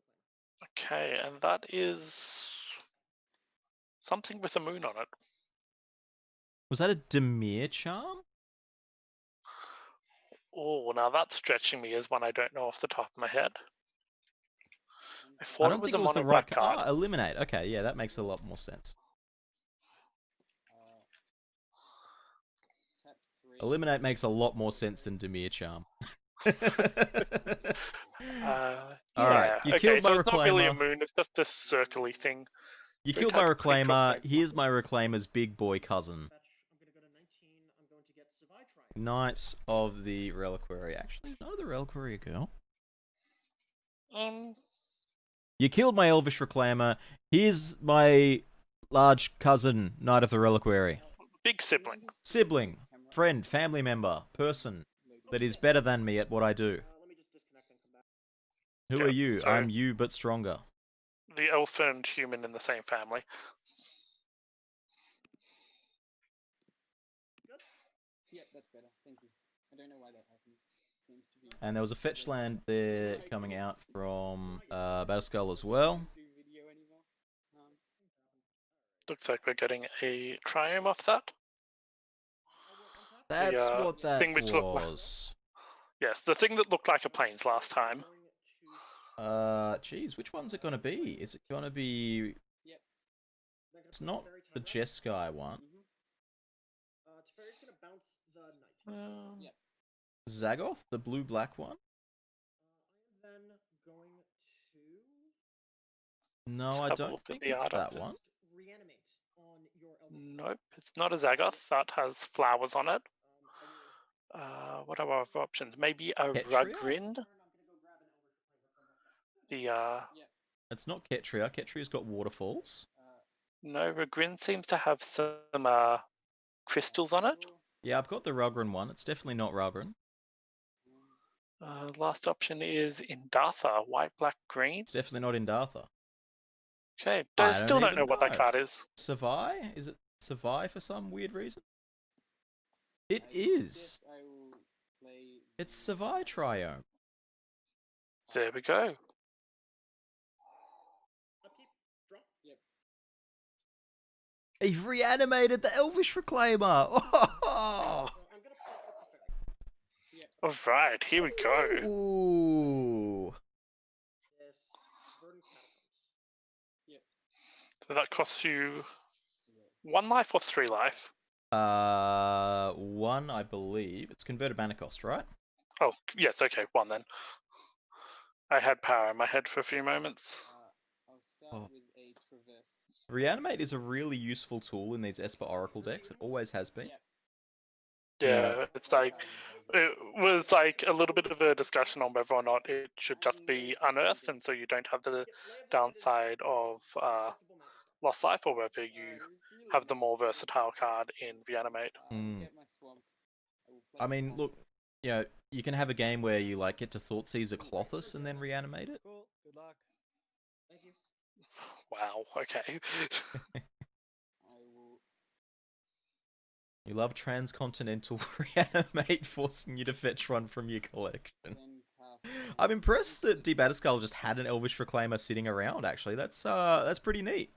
Okay, and that is something with a moon on it. Was that a Dimir Charm? Oh, now that's stretching me as one I don't know off the top of my head. I I thought don't it was think a it was the mono right black card. Eliminate. Okay, yeah, that makes a lot more sense. Tap 3. Eliminate makes a lot more sense than Dimir Charm. Alright, you okay, killed so my it's not really a Reclaimer. moon, it's just a circly thing. You So killed type my of quick Reclaimer. rotate. Here's my Reclaimer's big boy cousin. I'm gonna go to 19. I'm going to get Savai Triumph. Knights of the Reliquary. Actually, no, the Reliquary a girl. You killed my Elvish Reclaimer. Here's my large cousin, Knight of the Reliquary. Big sibling. Sibling, friend, family member, person that is better than me at what I do. Let me just disconnect and come back. Who Yeah, are you? sorry. I'm you, but stronger. The elf and human in the same family. Yep, that's better. Thank you. I don't know why that happens. Seems to be. And there was a fetch land there coming out from Battleskull as well. Do video anymore. Looks like we're getting a triumph off that. That's The, what that thing which looked like- was. Yes, the thing that looked like a plains last time. Geez, which one's it gonna be? Is it gonna be? Yep. It's not the Jeskai one. Teferi's gonna bounce the knight. Yep. Zagoth, the blue-black one? I am then going to No, Let's I have a don't look at think the it's art that of it. one. reanimate on your elbow. Nope, it's not a Zagoth. That has flowers on it. What are our other options? Maybe a Ketria? Rugrin? The It's not Ketria. Ketria's got waterfalls. no, Rugrin seems to have some crystals on it. Yeah, I've got the Rugrin one. It's definitely not Rugrin. Last option is Indatha, white, black, green. It's definitely not Indatha. Okay, I still don't don't know even what that know. card is. Savai? Is it Savai for some weird reason? It is. I will play. It's Savai Triome. There we go. Upkeep, drop. Yep. You've reanimated the Elvish Reclaimer! Oh! I'm gonna pass with Teferi. All right, here we go. Ooh. Yes, Verdant Catacombs. So that costs you 1 life or 3 life? One, I believe. It's converted mana cost, right? Oh, yes, okay, 1 then. I had power in my head for a few moments. I'll start Oh. with a traverse. Reanimate is a really useful tool in these Esper Oracle decks. It always has been. Yep. Yeah, it's like, it was like a little bit of a discussion on whether or not it should just be unearthed, and so you don't have the downside of lost life, or whether you have the more versatile card in Reanimate. Hmm. Get my swamp. will play I mean, swamp. look, you can have a game where you like get to Thoughtseize a Clothis and then reanimate it. Cool. Good luck. Thank you. Wow, okay. I will. You love transcontinental reanimate, forcing you to fetch one from your collection. Then cast. I'm impressed that Debataskull just had an Elvish Reclaimer sitting around. Actually, that's pretty neat.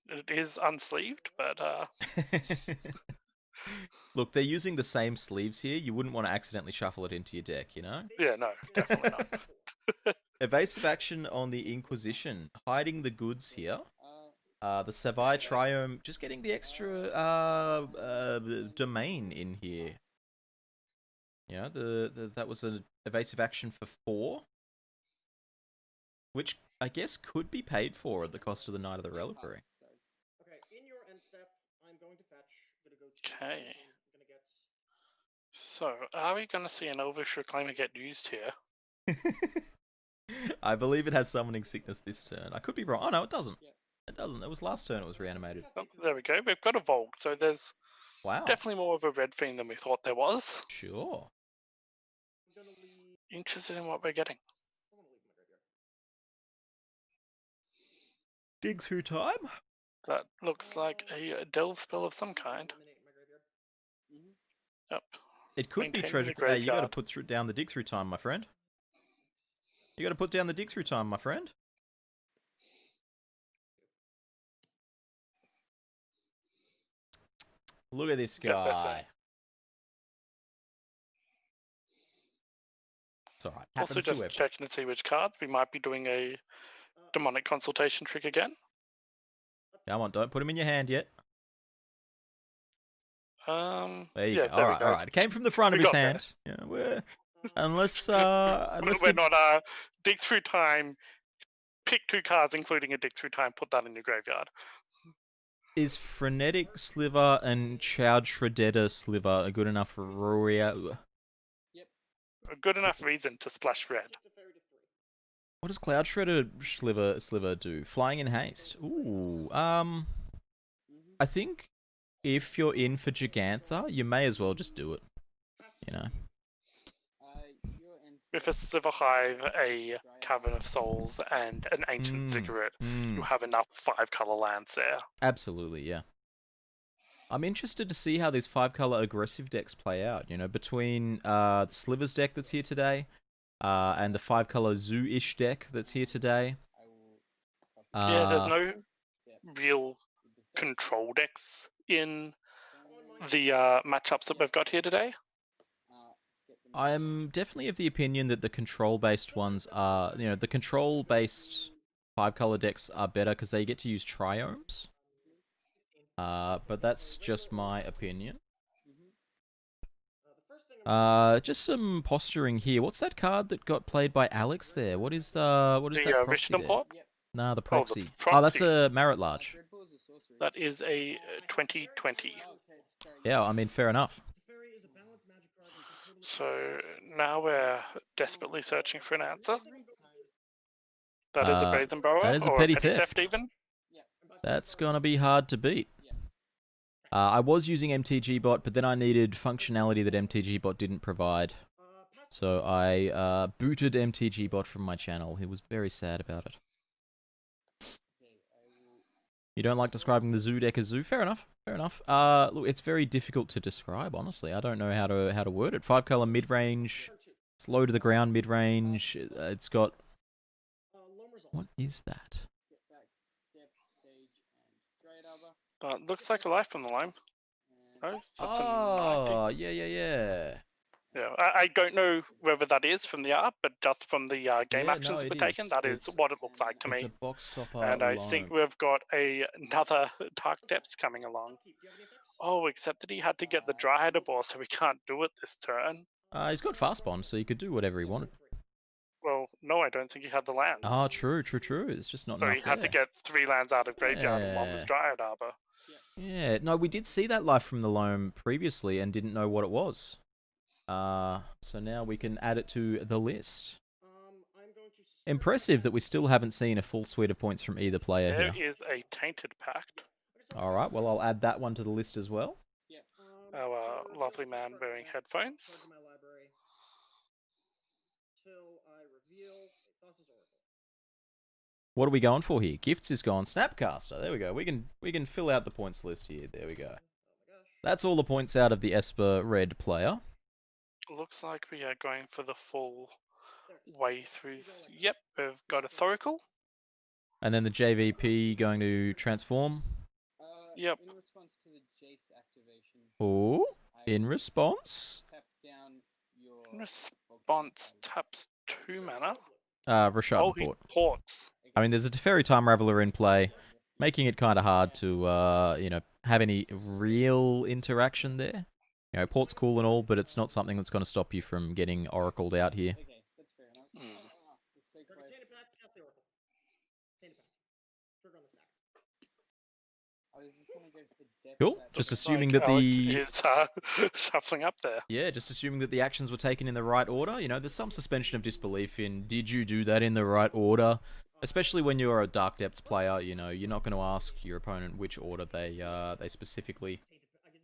It is unsleeved, but Look, they're using the same sleeves here. You wouldn't want to accidentally shuffle it into your deck, you know? yeah, no, definitely not. Evasive action on the Inquisition, hiding the goods here. The Savai Triome, just getting the extra domain in here. Yeah, that was an evasive action for 4, which I guess could be paid for at the cost of the Knight of the Reliquary. Okay, in your end step, I'm going to fetch. I'm gonna go to Okay. 17, I'm gonna get So, are we going to see an Elvish Reclaimer get used here? I believe it has summoning sickness this turn. I could be wrong. Oh no, it doesn't. Yep. It doesn't. It was last turn it was reanimated. Oh, there we go. We've got a Volk, so there's Wow. definitely more of a red fiend than we thought there was. Sure. I'm gonna leave. Interested in what we're getting. I'm gonna leave my graveyard. Dig through time. That looks like a delve spell of some kind. Eliminate my graveyard. Mm-hmm. Yep. It could be Maintaining treasure. the Hey, you got to graveyard. put down the dig through time, my friend. You got to put down the dig through time, my friend. Look at this Yep, that's guy. right. It's alright. Also, Happens just to everyone. checking to see which cards. We might be doing a demonic consultation trick again. Come on, don't put him in your hand yet. There you Yeah, go. there All we right, go. all right. It came from the front of We his got there. hand. Yeah, unless We're you- not dig through time. Pick 2 cards, including a dig through time. Put that in your graveyard. is Frenetic Sliver and Chowd Shredder Sliver a good enough Roria? A good enough reason to splash red. Shift the fairy to 3. What does Cloud Shredder Sliver do? Flying in haste. Ooh. Mm-hmm. I think if you're in for Gigantha, you may as well just do it. You know. You're in With a Sliver Hive, a Cavern of Souls, and an Ancient Ziggurat, you have enough 5-color lands there. Absolutely, yeah. I'm interested to see how these 5-color aggressive decks play out. You know, between the Slivers deck that's here today, and the 5-color Zoo-ish deck that's here today. Yeah, there's no Steps. real With the steps, control decks in don't the matchups that we've got here today. get them I'm definitely of the opinion that the control-based ones are, you know, the control-based 5-color decks are better because they get to use triomes. But that's just my opinion. The first thing I'm Just some posturing here. What's that card that got played by Alex there? What is that The proxy Richardson there? Port, Yep. Nah, the the proxy. proxy. Oh, that's a Marit Large. Third pull is a sorcery. that is a 2020. Oh, okay, sorry, Yeah, I mean, fair enough. The fairy is a balanced magic card that you can totally So now we're desperately searching for an answer. Every time. That is a Brazen Borrower, that is a or petty a petty theft. even. That's gonna be hard to beat. Yeah. I was using MTG Bot, but then I needed functionality that MTG Bot didn't provide. So I booted MTG Bot from my channel. He was very sad about it. Okay, I will. You don't like describing the Zoo deck as Zoo? Fair enough. Fair enough. Look, it's very difficult to describe, honestly. I don't know how to word it. 5-color mid-range. It's low to the ground mid-range. It's got... What is that? Get back, steps, stage, and Great Arbor. But looks like a life from the Loam. And No, that's a 90. Oh, yeah. Yeah, I don't know whether that is from the art, but just from the game Yeah, actions no, we're it taking, is. that is It's- what it looks like to It's me. a box topper And I think Loam. we've got another Dark Depths coming along. Oh, except that he had to get the Dryad Abor, so we can't do it this turn. He's got fast bond, so he could do whatever he wanted. Well, no, I don't think he had the lands. Oh, true. It's just not so enough he had to there. get 3 lands out of graveyard and 1 was Yeah. Dryad Arbor. Yeah, no, we did see that life from the Loam previously and didn't know what it was. So now we can add it to the list. Impressive that we still haven't seen a full suite of points from either player There here. is a Tainted Pact. Alright, well, I'll add that one to the list as well. Our lovely man wearing headphones. What are we going for here? Gifts is gone. Snapcaster. There we go. We can fill out the points list here. There we go. That's all the points out of the Esper red player. Looks like we are going for the full way through. Yep, we've got a Thoracle. And then the JVP going to transform. Yep. In response to the Jace activation, Oh, I in response. tap down your. In response, taps 2 mana. Rashad Oh, he Port. ports. I mean, there's a Teferi Time Raveler in play, making it kind of hard to, have any real interaction there. You know, Port's cool and all, but it's not something that's going to stop you from getting oracled out here. Okay, that's fair enough. That's so close. Or is this gonna go for depth? Cool. that- Just Looks assuming like that the Alex is shuffling up there. yeah, just assuming that the actions were taken in the right order. You know, there's some suspension of disbelief in did you do that in the right order? Especially when you're a Dark Depths player, you know, you're not going to ask your opponent which order they specifically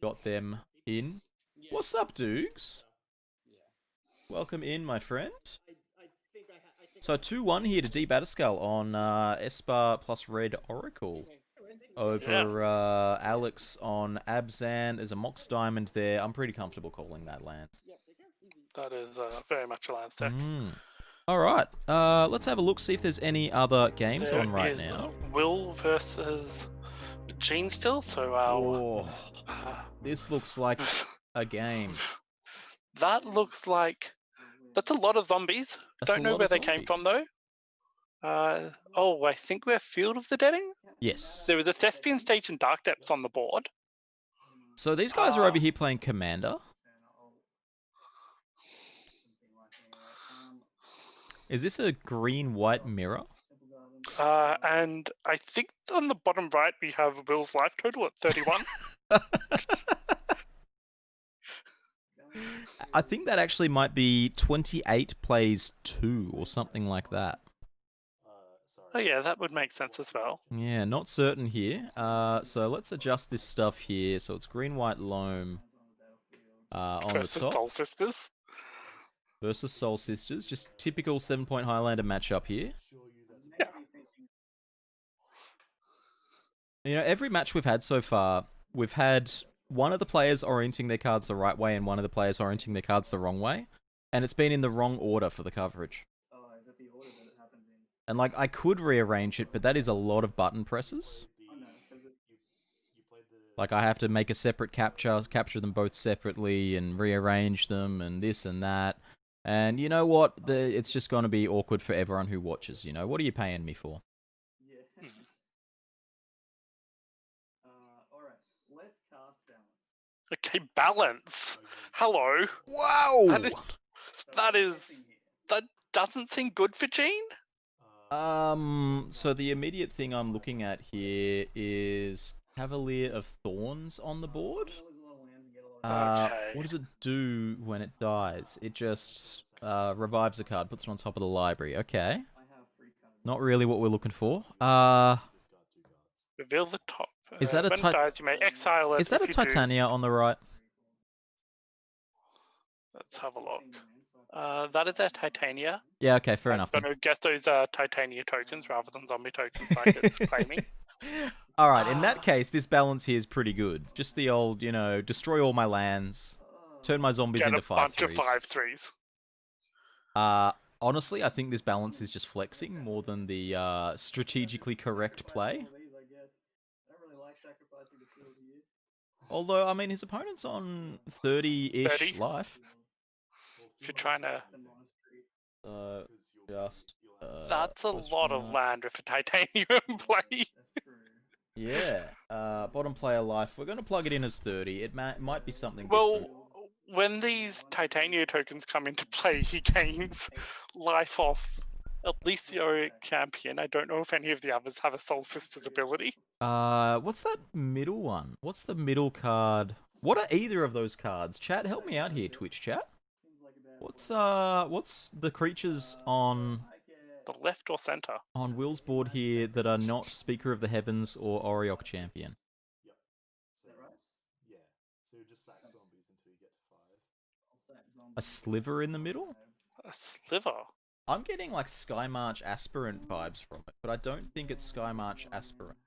got them in. Yeah. What's up, Dukes? Yeah. Welcome in, my friend. I think So 2-1 here to D Batterskull on Esper plus Red Oracle. Okay. Over Alex on Abzan. There's a Mox Diamond there. I'm pretty comfortable calling that Lance. Yep. Easy. That is very much a Lance deck. Alright, let's have a look, see if there's any other games There on right is now. Will versus Gene still, so Oh, this looks like a game. that looks like that's a lot of zombies. That's Don't a know lot where of they came from zombies. though. Oh, I think we're Field of the Deading. Yes. There was a Thespian Stage and Dark Depths on the board. So these guys are over here playing Commander. Is this a green-white mirror? And I think on the bottom right we have Will's life total at 31. I think that actually might be 28 plays 2 or something like that. Oh yeah, that would make sense as well. Yeah, not certain here. So let's adjust this stuff here. So it's green-white Loam on the Versus top Soul Sisters. versus Soul Sisters. Just typical 7-point Highlander matchup here. Yeah. You know, every match we've had so far, we've had one of the players orienting their cards the right way and one of the players orienting their cards the wrong way. And it's been in the wrong order for the coverage. And like, I could rearrange it, but that is a lot of button presses. Like, I have to make a separate capture them both separately and rearrange them and this and that. And you know what? It's just going to be awkward for everyone who watches, you know? What are you paying me for? Okay, balance. Hello. Wow! That doesn't seem good for Gene. So the immediate thing I'm looking at here is Cavalier of Thorns on the board. Okay. What does it do when it dies? It just revives a card, puts it on top of the library. Okay. Not really what we're looking for. Reveal the top. Is that a when it dies, you may exile it. Is that a if you do. Titania on the right? Let's have a look. That is a Titania. Yeah, okay, fair enough. I'm Then. gonna guess those are Titania tokens rather than zombie tokens like it's claiming. Alright, in that case, this balance here is pretty good. Just the old, you know, destroy all my lands, turn my zombies Get into a bunch 5/3s. of 5/3s. Honestly, I think this balance is just flexing more than the strategically correct play. Although, I mean, his opponent's on 30-ish 30. life. If you're trying to, Just... that's a question lot of mark. land with a Titanium play. Yeah. Bottom player life. We're going to plug it in as 30. It might be something Well, different. when these Titania tokens come into play, he gains life off at least the Oric champion. I don't know if any of the others have a Soul Sisters ability. What's that middle one? What's the middle card? What are either of those cards? Chat, help me out here, Twitch chat. What's the creatures on The left or center? Will's board here that are not Speaker of the Heavens or Auriok champion? A sliver in the middle? A sliver. I'm getting like Skymarch Aspirant vibes from it, but I don't think it's Skymarch Aspirant.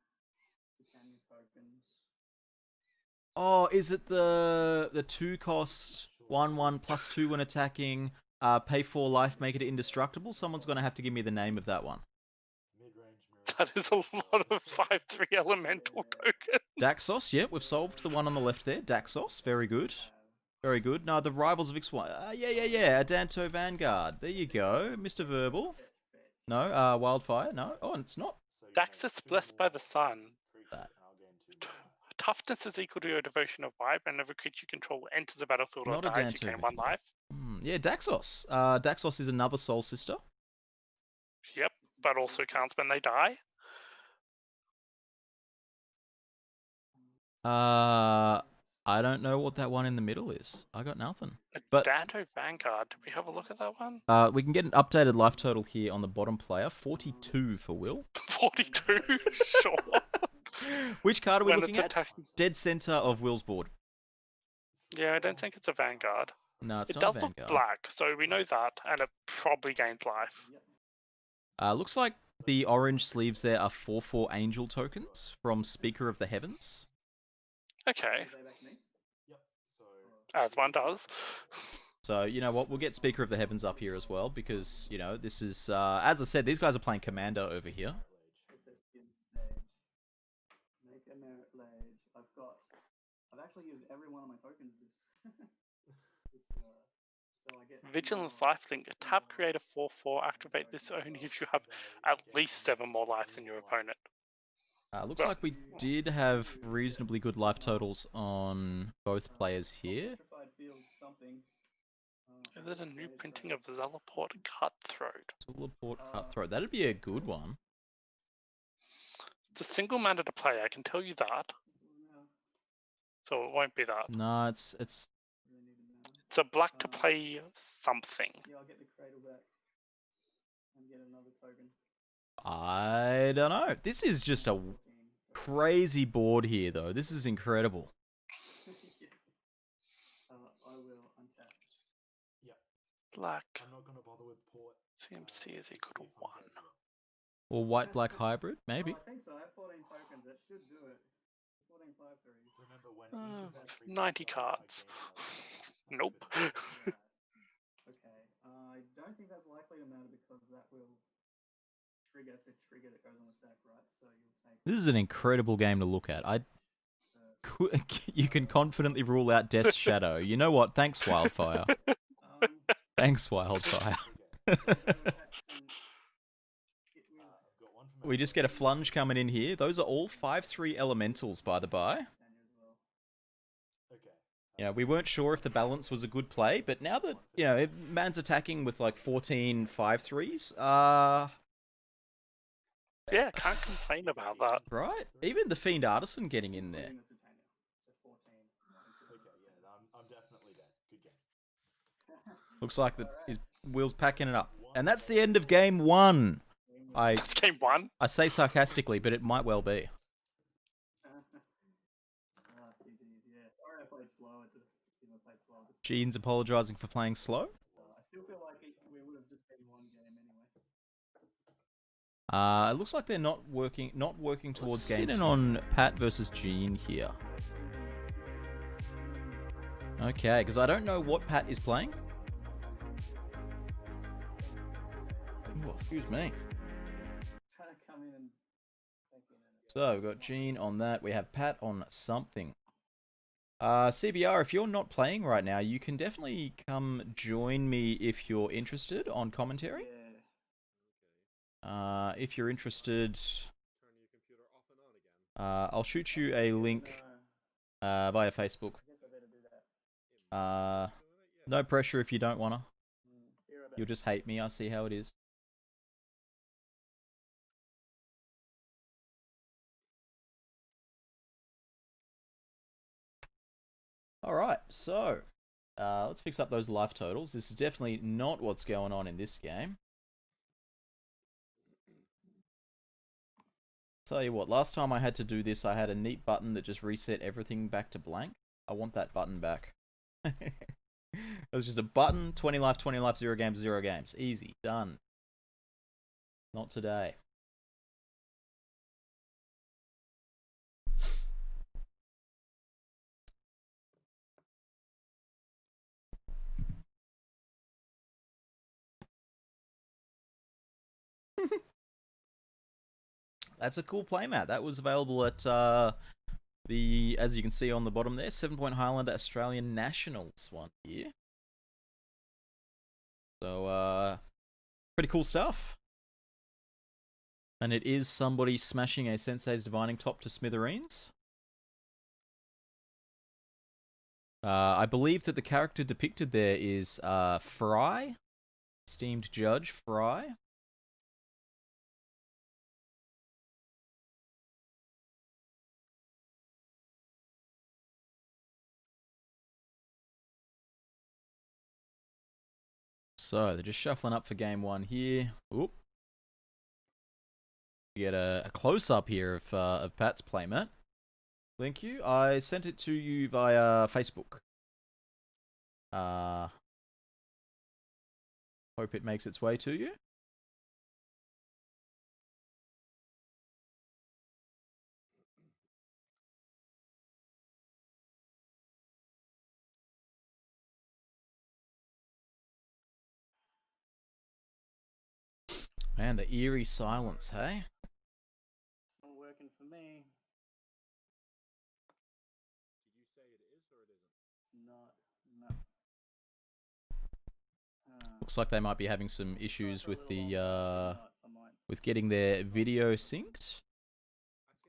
Oh, is it the 2-cost 1/1 +2 when attacking? Pay 4 life, make it indestructible. Someone's gonna have to give me the name of that one. That is a lot of 5/3 elemental tokens. Daxos, yeah, we've solved the one on the left there. Daxos, very good. Very good. No, the Rivals of X1. Yeah. Adanto Vanguard. There you go. Mr. Verbal. No, Wildfire. No. Oh, and it's not. Daxus blessed by the sun. That. Toughness is equal to your devotion of vibe, and every creature you control enters the battlefield or Not dies, you Adanto gain 1 life. Yeah, Daxos. Daxos is another Soul Sister. Yep, but also counts when they die. I don't know what that one in the middle is. I got nothing. A But- Dando Vanguard. Did we have a look at that one? We can get an updated life total here on the bottom player. 42 for Will. 42. Sure. Which card are we When looking it's at? attacking. Dead center of Will's board. Yeah, I don't think it's a Vanguard. No, it's It not does a look Vanguard. black, so we know that, and it probably gains life. Looks like the orange sleeves there are 4/4 angel tokens from Speaker of the Heavens. Okay. As one does. So, you know what, we'll get Speaker of the Heavens up here as well, because, you know, this is, as I said, these guys are playing Commander over here. Make a merit ledge. I've actually used every one of my tokens so I get Vigilance Lifelink. Tap create a 4/4. Activate this only if you have at least 7 more lives than your opponent. Looks like we did have reasonably good life totals on both players here. Is it a new printing of Zealoport Cutthroat? Teleport Cutthroat. That'd be a good one. It's a single mana to play, I can tell you that. So it won't be that. No, it's It's a black to play something. Yeah, I'll get the cradle back and get another token. I don't know. This is just a crazy board here, though. This is incredible. I will untap. Black. CMC is equal to 1. Or white-black hybrid, maybe. I think so. I have 14 tokens. That should do it. 14 5/3s. 90 cards. Nope. Okay. I don't think that's likely to matter because that will trigger. It's a trigger that goes on the stack, right? So you'll take. This is an incredible game to look at. You can confidently rule out Death's Shadow. You know what? Thanks, Wildfire. Thanks, Wildfire. We just get a flunge coming in here. Those are all 5/3 elementals, by the by. Yeah, we weren't sure if the balance was a good play, but now that, you know, man's attacking with like 14 5/3s, Yeah, can't complain about that. right? Even the Fiend Artisan getting in there. Looks like his Will's packing it up. And that's the end of game 1. That's game 1. I say sarcastically, but it might well be. Gene's apologising for playing slow. I still feel like we would have just been one game anyway. It looks like they're not working towards game. Sitting on Pat versus Gene here. Okay, because I don't know what Pat is playing. Oh, excuse me. Trying to come in and So we've got Gene on that. We have Pat on something. CBR, if you're not playing right now, you can definitely come join me if you're interested on commentary. If you're interested, I'll shoot you a link via Facebook. No pressure if you don't wanna. You'll just hate me. I see how it is. Alright, so let's fix up those life totals. This is definitely not what's going on in this game. Tell you what, last time I had to do this, I had a neat button that just reset everything back to blank. I want that button back. It was just a button, 20 life, 0 games, 0 games. Easy, done. Not today. That's a cool playmat. That was available at the, as you can see on the bottom there, 7-point Highlander Australian Nationals one year. So, pretty cool stuff. And it is somebody smashing a Sensei's Divining top to smithereens. I believe that the character depicted there is Fry, esteemed Judge Fry. So they're just shuffling up for game one here. Oop. We get a close-up here of Pat's playmat. Thank you. I sent it to you via Facebook. Hope it makes its way to you. Man, the eerie silence, hey? It's not working for me. Did you say it is or it isn't? It's not. No. Looks like they might be having some issues with the I might. with getting their video synced.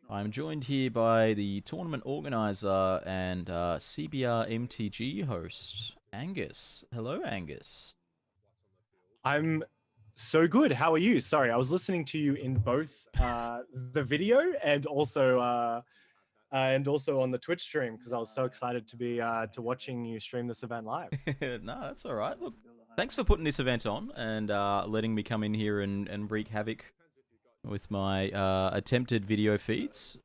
I'm joined here by the tournament organizer and CBR MTG host, Angus. Hello, Angus. I'm so good. How are you? Sorry, I was listening to you in both the video and also on the Twitch stream because I was so excited to be to watching you stream this event live. No, that's all right. Look, thanks for putting this event on and letting me come in here and wreak havoc with my attempted video feeds.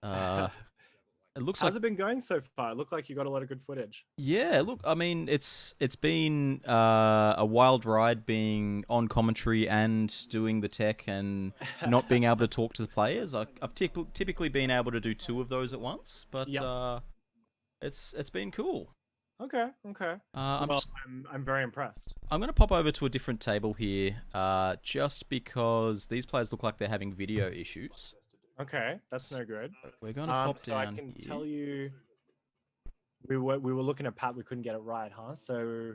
It looks How's like it been going so far? It looked like you got a lot of good footage. yeah. Look, I mean, it's been a wild ride being on commentary and doing the tech and not being able to talk to the players. I've typically been able to do 2 of those at once, but Yep. it's been cool. Okay. I'm I'm very impressed. I'm going to pop over to a different table here, just because these players look like they're having video issues. Okay, that's no good. We're going to pop so down I can here. tell you, we were looking at Pat. We couldn't get it right, huh? So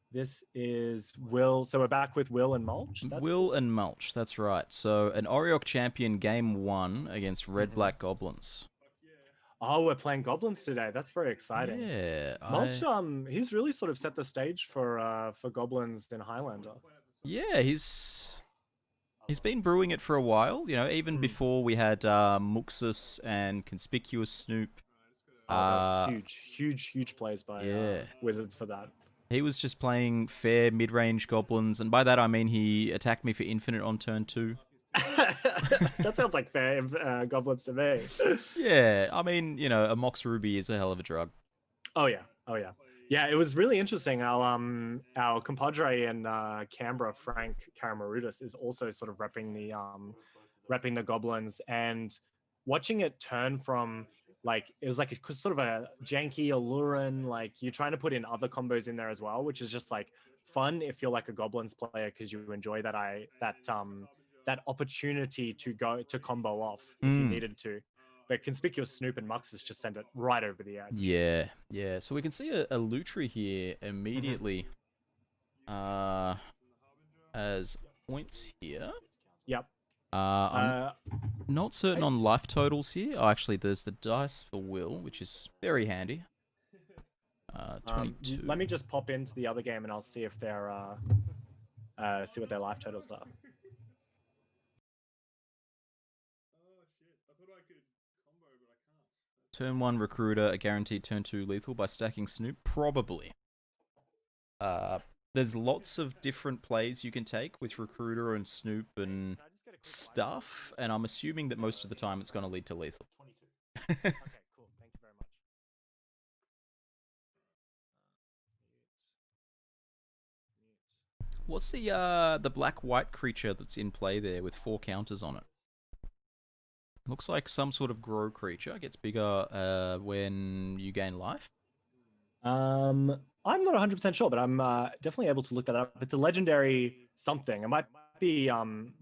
this is Will. So we're back with Will and Mulch. That's Will cool. and Mulch, that's right. So an Oriok champion game 1 against Red-Black Goblins. Oh, we're playing Goblins today. That's very exciting. Yeah, Mulch, he's really sort of set the stage for Goblins in Highlander. yeah, he's been brewing it for a while. You know, even before we had Muxus and Conspicuous Snoop. Huge plays by yeah. Wizards for that. He was just playing fair mid-range goblins, and by that I mean he attacked me for infinite on turn 2. That sounds like fair Goblins to me. Yeah, I mean, you know, a Mox Ruby is a hell of a drug. Oh yeah. Yeah, it was really interesting. Our compadre in Canberra, Frank Karamarudis, is also sort of repping the Goblins, and watching it turn from like it was like a sort of a janky Allurin, like you're trying to put in other combos in there as well, which is just like fun if you're like a Goblins player because you enjoy that opportunity to go to combo off if you needed to. But Conspicuous Snoop and Muxus just send it right over the edge. Yeah. So we can see a Lutri here immediately as points here. Yep. I'm not certain on life totals here. Oh, actually, there's the dice for Will, which is very handy. 22. Let me just pop into the other game and I'll see if they're see what their life totals are. Turn 1 Recruiter, a guaranteed turn 2 lethal by stacking Snoop? Probably. There's lots of different plays you can take with Recruiter and Snoop and stuff, and I'm assuming that most of the time it's going to lead to lethal. Okay, cool. Thank you very much. What's the black-white creature that's in play there with 4 counters on it? Looks like some sort of grow creature. Gets bigger when you gain life. I'm not 100% sure, but I'm definitely able to look that up. It's a legendary something. It might be from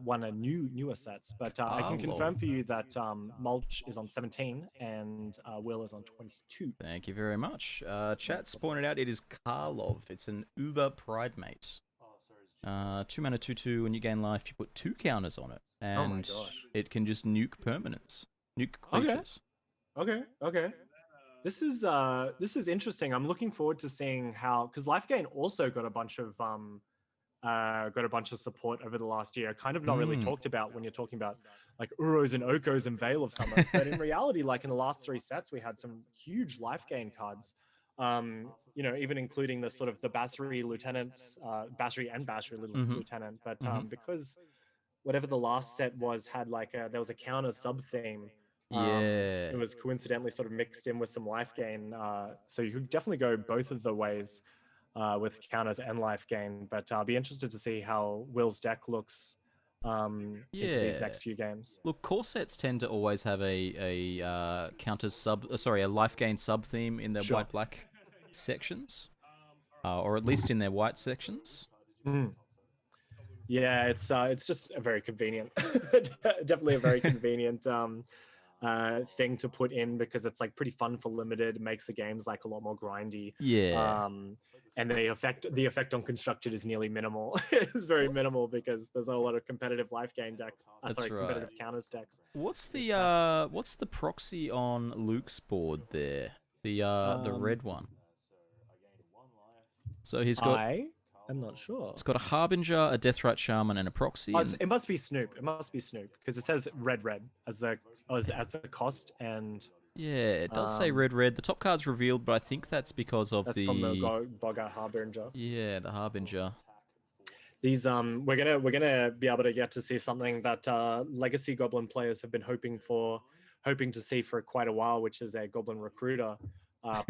one of newer sets, but I can confirm for you that Mulch is on 17 and Will is on 22. Thank you very much. Chat's pointed out it is Karlov. It's an Uber Pride Mate. 2 mana 2/2. When you gain life, you put 2 counters on it, and it can just nuke permanents, nuke creatures. Okay. This is interesting. I'm looking forward to seeing how, because Life Gain also got a bunch of support over the last year. Kind of not really talked about when you're talking about like Uros and Okos and Veil of Summer. But in reality, like in the last 3 sets, we had some huge Life Gain cards. You know, even including the sort of the Basri lieutenants, Basri and Basri lieutenant, but because whatever the last set was had like there was a counter sub theme. Yeah. It was coincidentally sort of mixed in with some life gain, so you could definitely go both of the ways with counters and life gain. But I'll be interested to see how Will's deck looks into these next few games. Look, core sets tend to always have a counter a life gain sub theme in their white black sections, or at least in their white sections. Yeah, it's just a very convenient, definitely a very convenient thing to put in, because it's like pretty fun for limited. It makes the games like a lot more grindy. Yeah. And the effect on constructed is nearly minimal. It's very minimal because there's not a lot of competitive life gain decks. Competitive counters decks. What's the proxy on Luke's board there? The red one. So he's got. I'm not sure. It's got a Harbinger, a Deathrite Shaman, and a proxy. Oh, it must be Snoop. It must be Snoop because it says red as the cost, and yeah, it does say red. The top card's revealed, but I think that's because of that's from the Boggart Harbinger. Yeah, the Harbinger. These we're gonna be able to get to see something that Legacy Goblin players have been hoping to see for quite a while, which is a Goblin Recruiter. A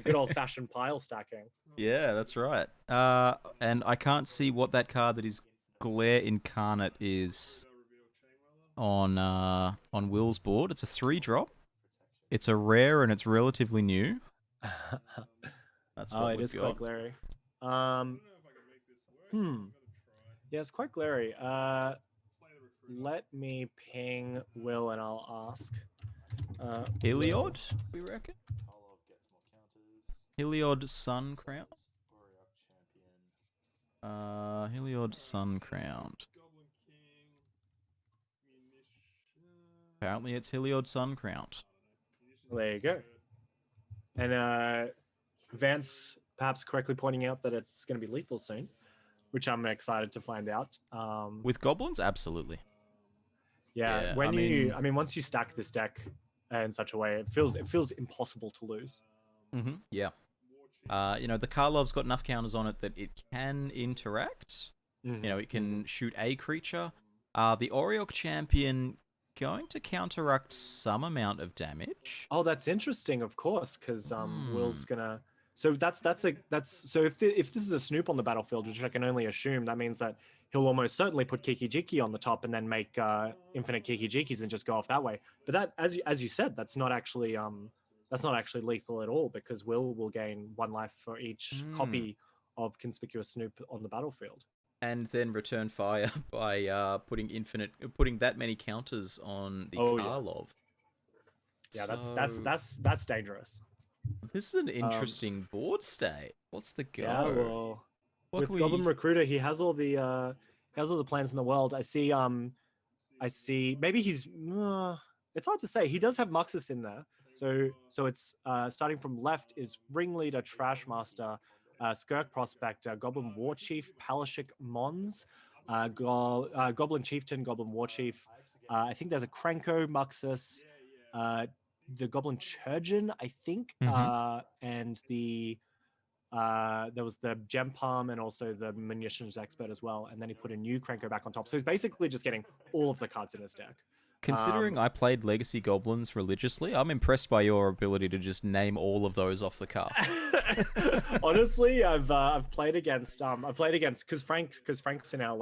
good old-fashioned pile stacking. Yeah, that's right. And I can't see what that card that is Glare Incarnate is on Will's board. It's a 3-drop. It's a rare and it's relatively new. That's what it is quite glary. Yeah, it's quite glary. Let me ping Will and I'll ask. Heliod, we reckon? Heliod Sun Crown? Heliod Sun Crowned. Apparently it's Heliod Sun Crowned. There you go. And Vance perhaps correctly pointing out that it's going to be lethal soon, which I'm excited to find out. With Goblins? Absolutely. Yeah, once you stack this deck in such a way, it feels impossible to lose. Yeah. The Karlov's got enough counters on it that it can interact. It can shoot a creature. The Auriok Champion going to counteract some amount of damage. Oh, that's interesting, of course, because Will's gonna. So so if this is a Snoop on the battlefield, which I can only assume, that means that he'll almost certainly put Kiki Jiki on the top and then make infinite Kiki Jikis and just go off that way. But that, as you said, that's not actually lethal at all, because will gain 1 life for each copy of Conspicuous Snoop on the battlefield. And then return fire by putting that many counters on the Karlov. Yeah, that's dangerous. This is an interesting board state. What's the go? Yeah, well, with Goblin Recruiter, he has all the plans in the world. I see. Maybe he's. It's hard to say. He does have Muxus in there. So it's starting from left is Ringleader, Trashmaster, Skirk Prospector, Goblin War Chief, Palashik Mons, Goblin Chieftain, Goblin War Chief. I think there's a Krenko, Muxus, the Goblin Churgeon, I think, and there was the Gem Palm and also the Munitions Expert as well. And then he put a new Krenko back on top. So he's basically just getting all of the cards in his deck. Considering I played Legacy Goblins religiously, I'm impressed by your ability to just name all of those off the cuff. Honestly, I've played against because Frank's in our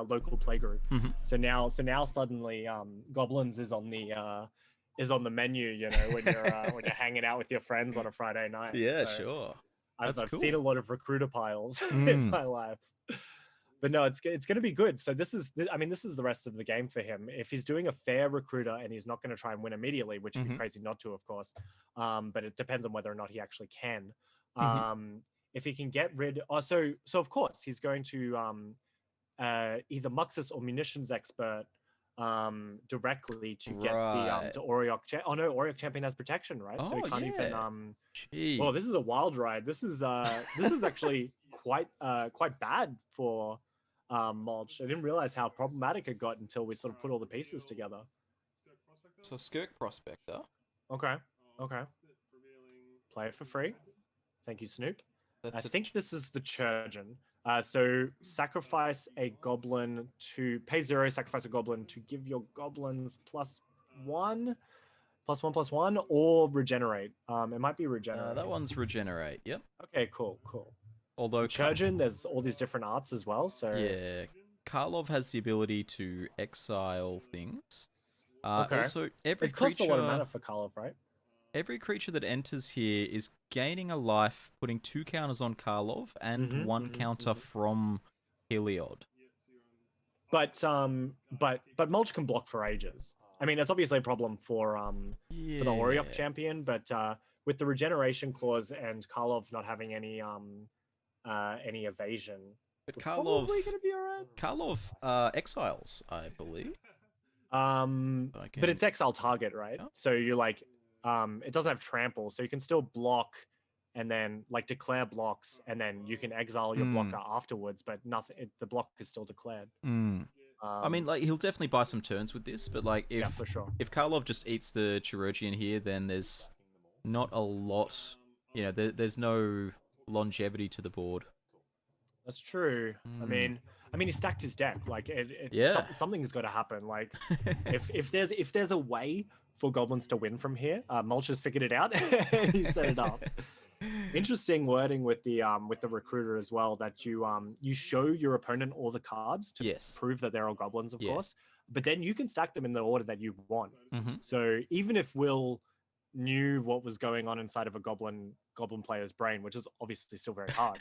local play group. So now suddenly Goblins is on the menu, when you're hanging out with your friends on a Friday night. Yeah, so sure. I've seen a lot of recruiter piles in my life. But no, it's going to be good. So this is the rest of the game for him. If he's doing a fair recruiter and he's not going to try and win immediately, which would be crazy not to, of course. But it depends on whether or not he actually can. If he can get rid, so of course he's going to either Muxus or Munitions Expert directly to get the Auriok. Auriok Champion has protection, right? So he can't even. Well, this is a wild ride. This is actually quite bad for Mulch. I didn't realize how problematic it got until we sort of put all the pieces together. So Skirk Prospector. Okay. Play it for free. Thank you, Snoop. That's I think this is the Churgeon. So sacrifice a goblin to pay 0, sacrifice a goblin to give your goblins +1, +1/+1, or regenerate. It might be regenerate. that one's regenerate. Yep. Okay, cool. Although The Churgeon, there's all these different arts as well. So yeah, Karlov has the ability to exile things. Okay. Also, every it costs creature, a lot of mana for Karlov, right? every creature that enters here is gaining a life, putting 2 counters on Karlov and 1 counter from Heliod. But Mulch can block for ages. I mean, it's obviously a problem for the Oriok champion, but with the regeneration clause and Karlov not having any evasion, But we're Karlov, probably gonna be alright. Karlov exiles, I believe. But it's exile target, right? Yeah. So you like, it doesn't have trample, so you can still block, and then like declare blocks, and then you can exile your blocker afterwards. But nothing, the block is still declared. I mean, like he'll definitely buy some turns with this, but like if for sure. if Karlov just eats the Chirurgian here, then there's not a lot. You know, there's no longevity to the board. That's true. I mean, he stacked his deck. Like, something's got to happen. Like, if there's a way for goblins to win from here, Mulch has figured it out. He set it up. Interesting wording with the recruiter as well. That you show your opponent all the cards to prove that they're all goblins, of course. But then you can stack them in the order that you want. So even if Will knew what was going on inside of a goblin player's brain, which is obviously still very hard.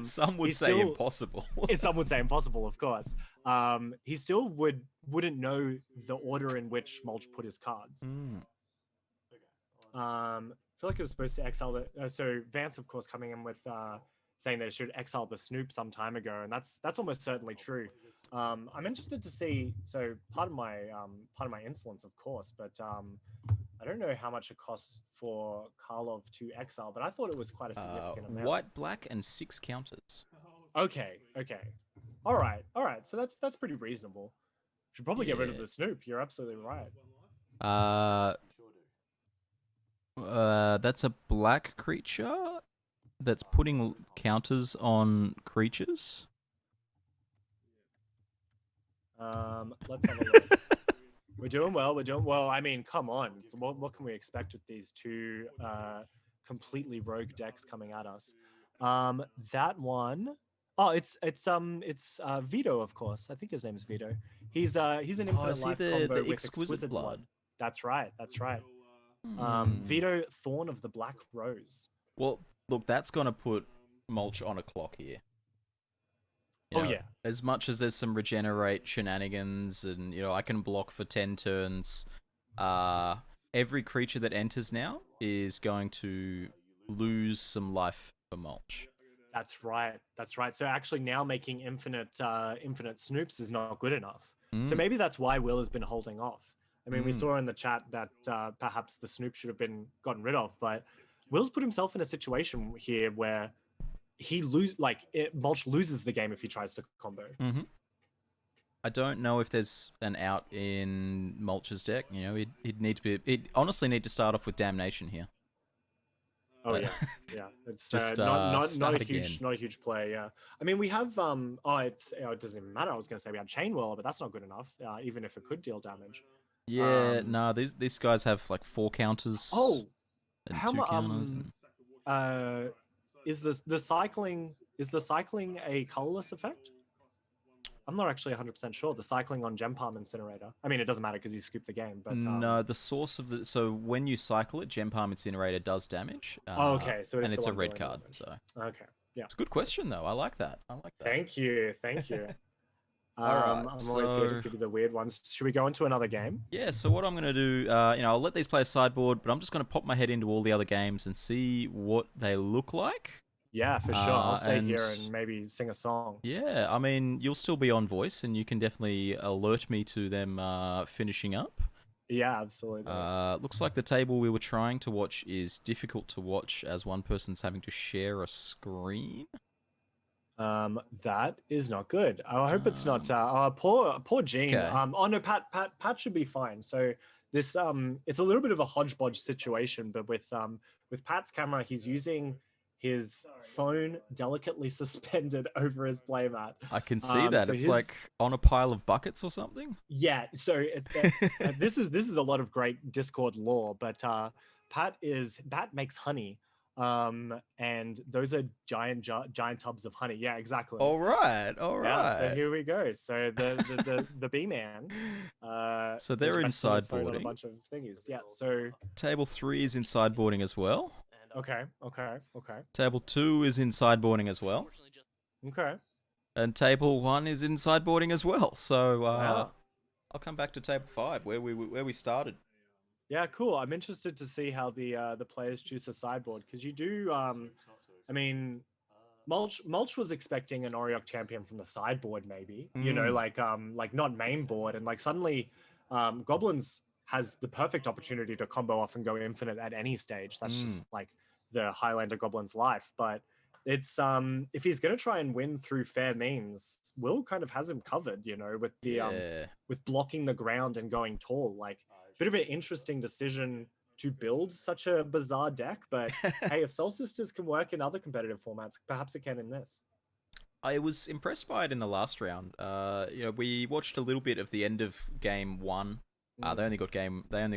Some would say impossible. Some would say impossible, of course. He still wouldn't know the order in which Mulch put his cards. I feel like it was supposed to exile the. So Vance, of course, coming in with saying that it should exile the Snoop some time ago, and that's almost certainly true. I'm interested to see. So part of my insolence, of course, but I don't know how much it costs for Karlov to exile, but I thought it was quite a significant amount. White, black, and 6 counters. Okay. All right. So that's pretty reasonable. Should probably get rid of the Snoop. You're absolutely right. That's a black creature that's putting counters on creatures. Let's have a look. We're doing well. I mean, come on. What can we expect with these two completely rogue decks coming at us? That one. Oh, it's Vito, of course. I think his name's Vito. He's an infinite life combo with exquisite blood. That's right. Vito, Thorn of the Black Rose. Well, look, that's gonna put Mulch on a clock here. You know, as much as there's some regenerate shenanigans, and I can block for 10 turns. Every creature that enters now is going to lose some life for Mulch. That's right. So actually, now making infinite Snoops is not good enough. So maybe that's why Will has been holding off. I mean, we saw in the chat that perhaps the Snoop should have been gotten rid of, but Will's put himself in a situation here where Mulch loses the game if he tries to combo. I don't know if there's an out in Mulch's deck. He'd honestly need to start off with Damnation here. Oh yeah. It's just not a huge play. Yeah, I mean we have it doesn't even matter. I was going to say we had Chain Whirler, but that's not good enough. Even if it could deal damage. Yeah, these guys have like 4 counters. Oh, and how 2 counters. Is the cycling a colorless effect? I'm not actually 100% sure. The cycling on Gem Palm Incinerator. I mean, it doesn't matter because you scooped the game. But no, the source of so when you cycle it, Gem Palm Incinerator does damage. Okay, so it's a red card. Damage. So okay, yeah, it's a good question though. I like that. Thank you. All right, I'm always here to give you the weird ones. Should we go into another game? Yeah. So what I'm going to do, I'll let these players sideboard, but I'm just going to pop my head into all the other games and see what they look like. Yeah, for sure. I'll stay here and maybe sing a song. Yeah, I mean, you'll still be on voice, and you can definitely alert me to them finishing up. Yeah, absolutely. Looks like the table we were trying to watch is difficult to watch as one person's having to share a screen. That is not good. I hope it's not. Poor Gene. Okay. Oh no, Pat should be fine. So this it's a little bit of a hodgepodge situation, but with Pat's camera, he's using his phone delicately suspended over his playmat. I can see that. So It's his- like on a pile of buckets or something. Yeah, so this is a lot of great Discord lore, but Pat makes honey, and those are giant tubs of honey. Yeah, exactly. All right, all Yeah, so right. here we go. So the bee man. So is they're in resting his phone on a sideboarding. bunch of thingies. Yeah. So Table 3 is in sideboarding as well. okay. Table 2 is in sideboarding as well. Okay. And table 1 is in sideboarding as well. So Wow. I'll come back to table 5 where we started. Yeah, cool. I'm interested to see how the players choose a sideboard, because you do. I mean, Mulch was expecting an Oriok champion from the sideboard, maybe. You know, like not main board, and like suddenly, Goblins has the perfect opportunity to combo off and go infinite at any stage. That's just like the Highlander Goblin's life. But it's if he's gonna try and win through fair means, Will kind of has him covered. You know, with the with blocking the ground and going tall. Like, bit of an interesting decision to build such a bizarre deck, but hey, if Soul Sisters can work in other competitive formats, perhaps it can in this. I was impressed by it in the last round. You know, we watched a little bit of the end of game 1. They only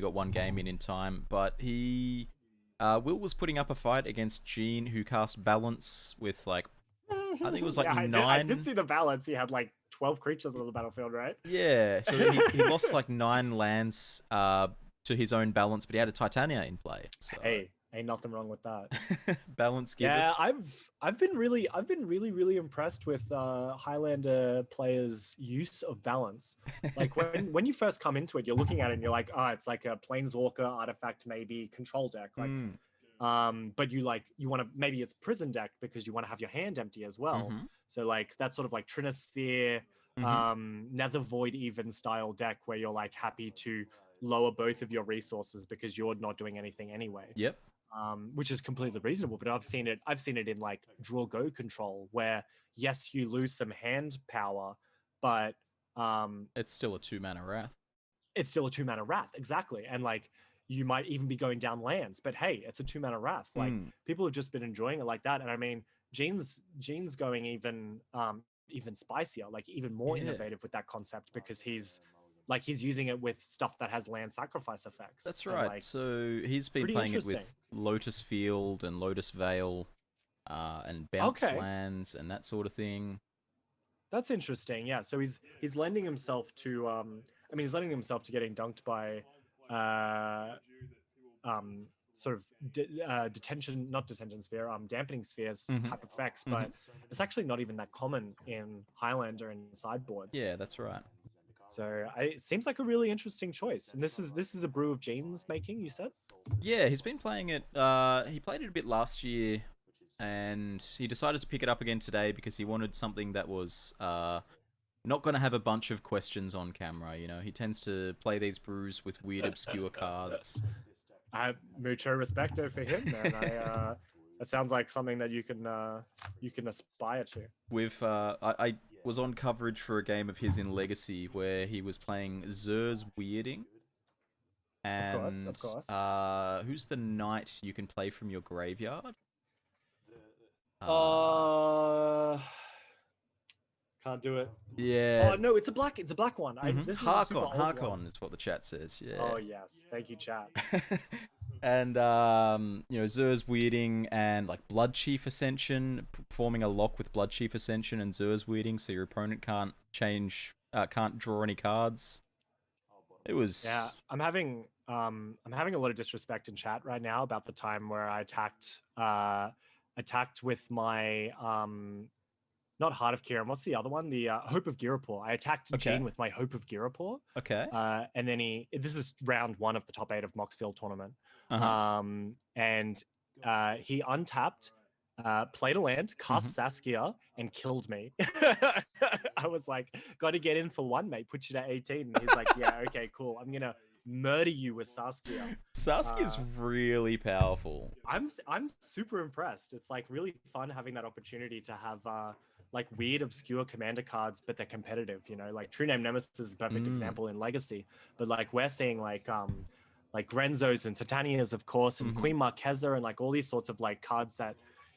got one game in time, but Will was putting up a fight against Gene, who cast Balance with like, I think it was like 9. I did see the balance. He had like 12 creatures on the battlefield, right? Yeah, so he lost like 9 lands to his own Balance, but he had a Titania in play. So. Hey, ain't nothing wrong with that. Balance giveth. Yeah, I've been really impressed with Highlander players' use of Balance. Like when you first come into it, you're looking at it and you're like, oh, it's like a Planeswalker artifact, maybe control deck. Like, but you want to, maybe it's prison deck because you want to have your hand empty as well. So like that's sort of like Trinisphere, Nether Void even style deck where you're like happy to lower both of your resources because you're not doing anything anyway. Yep. Which is completely reasonable, but I've seen it in like draw go control where yes, you lose some hand power, but it's still a 2-mana Wrath. It's still a 2-mana Wrath, exactly. And like you might even be going down lands, but hey, it's a 2-mana Wrath. Like people have just been enjoying it like that. And I mean, Gene's going even spicier, like even more innovative with that concept, because he's using it with stuff that has land sacrifice effects. That's right. Like, so he's been playing it with Lotus Field and Lotus Veil and bounce lands and that sort of thing. That's interesting. Yeah. So he's lending himself to he's lending himself to getting dunked by sort of dampening spheres type effects, but it's actually not even that common in Highlander and sideboards. Yeah, that's right. So it seems like a really interesting choice. And this is a brew of Gene's making, you said? Yeah, he's been playing it. He played it a bit last year, and he decided to pick it up again today because he wanted something that was not going to have a bunch of questions on camera. You know, he tends to play these brews with weird, obscure cards. Mucho respecto for him, man. That sounds like something that you can aspire to. I was on coverage for a game of his in Legacy where he was playing Zer's Weirding. And of course. Who's the knight you can play from your graveyard? Can't do it. Yeah. Oh no, it's a black one. This is a super old Harkon one. is what the chat says. Yeah. Oh yes, thank you, chat. And you know, Zer's Weirding and like Blood Chief Ascension, forming a lock with Blood Chief Ascension and Zer's Weirding, so your opponent can't draw any cards. It was. Yeah, I'm having a lot of disrespect in chat right now about the time where I attacked with my not Heart of Kiran. What's the other one? The Hope of Girapur. I attacked Gene with my Hope of Girapur. Okay. And then this is round 1 of the top 8 of Moxfield tournament. And he untapped, played a land, cast Saskia, and killed me. I was like, got to get in for 1, mate. Put you to 18. And he's like, yeah, okay, cool. I'm gonna murder you with Saskia. Saskia's really powerful. I'm super impressed. It's like really fun having that opportunity to have like weird, obscure commander cards, but they're competitive. You know, like True Name Nemesis is a perfect example in Legacy. But like we're seeing like Renzos and Titanias, of course, and Queen Marquesa, and like all these sorts of like cards that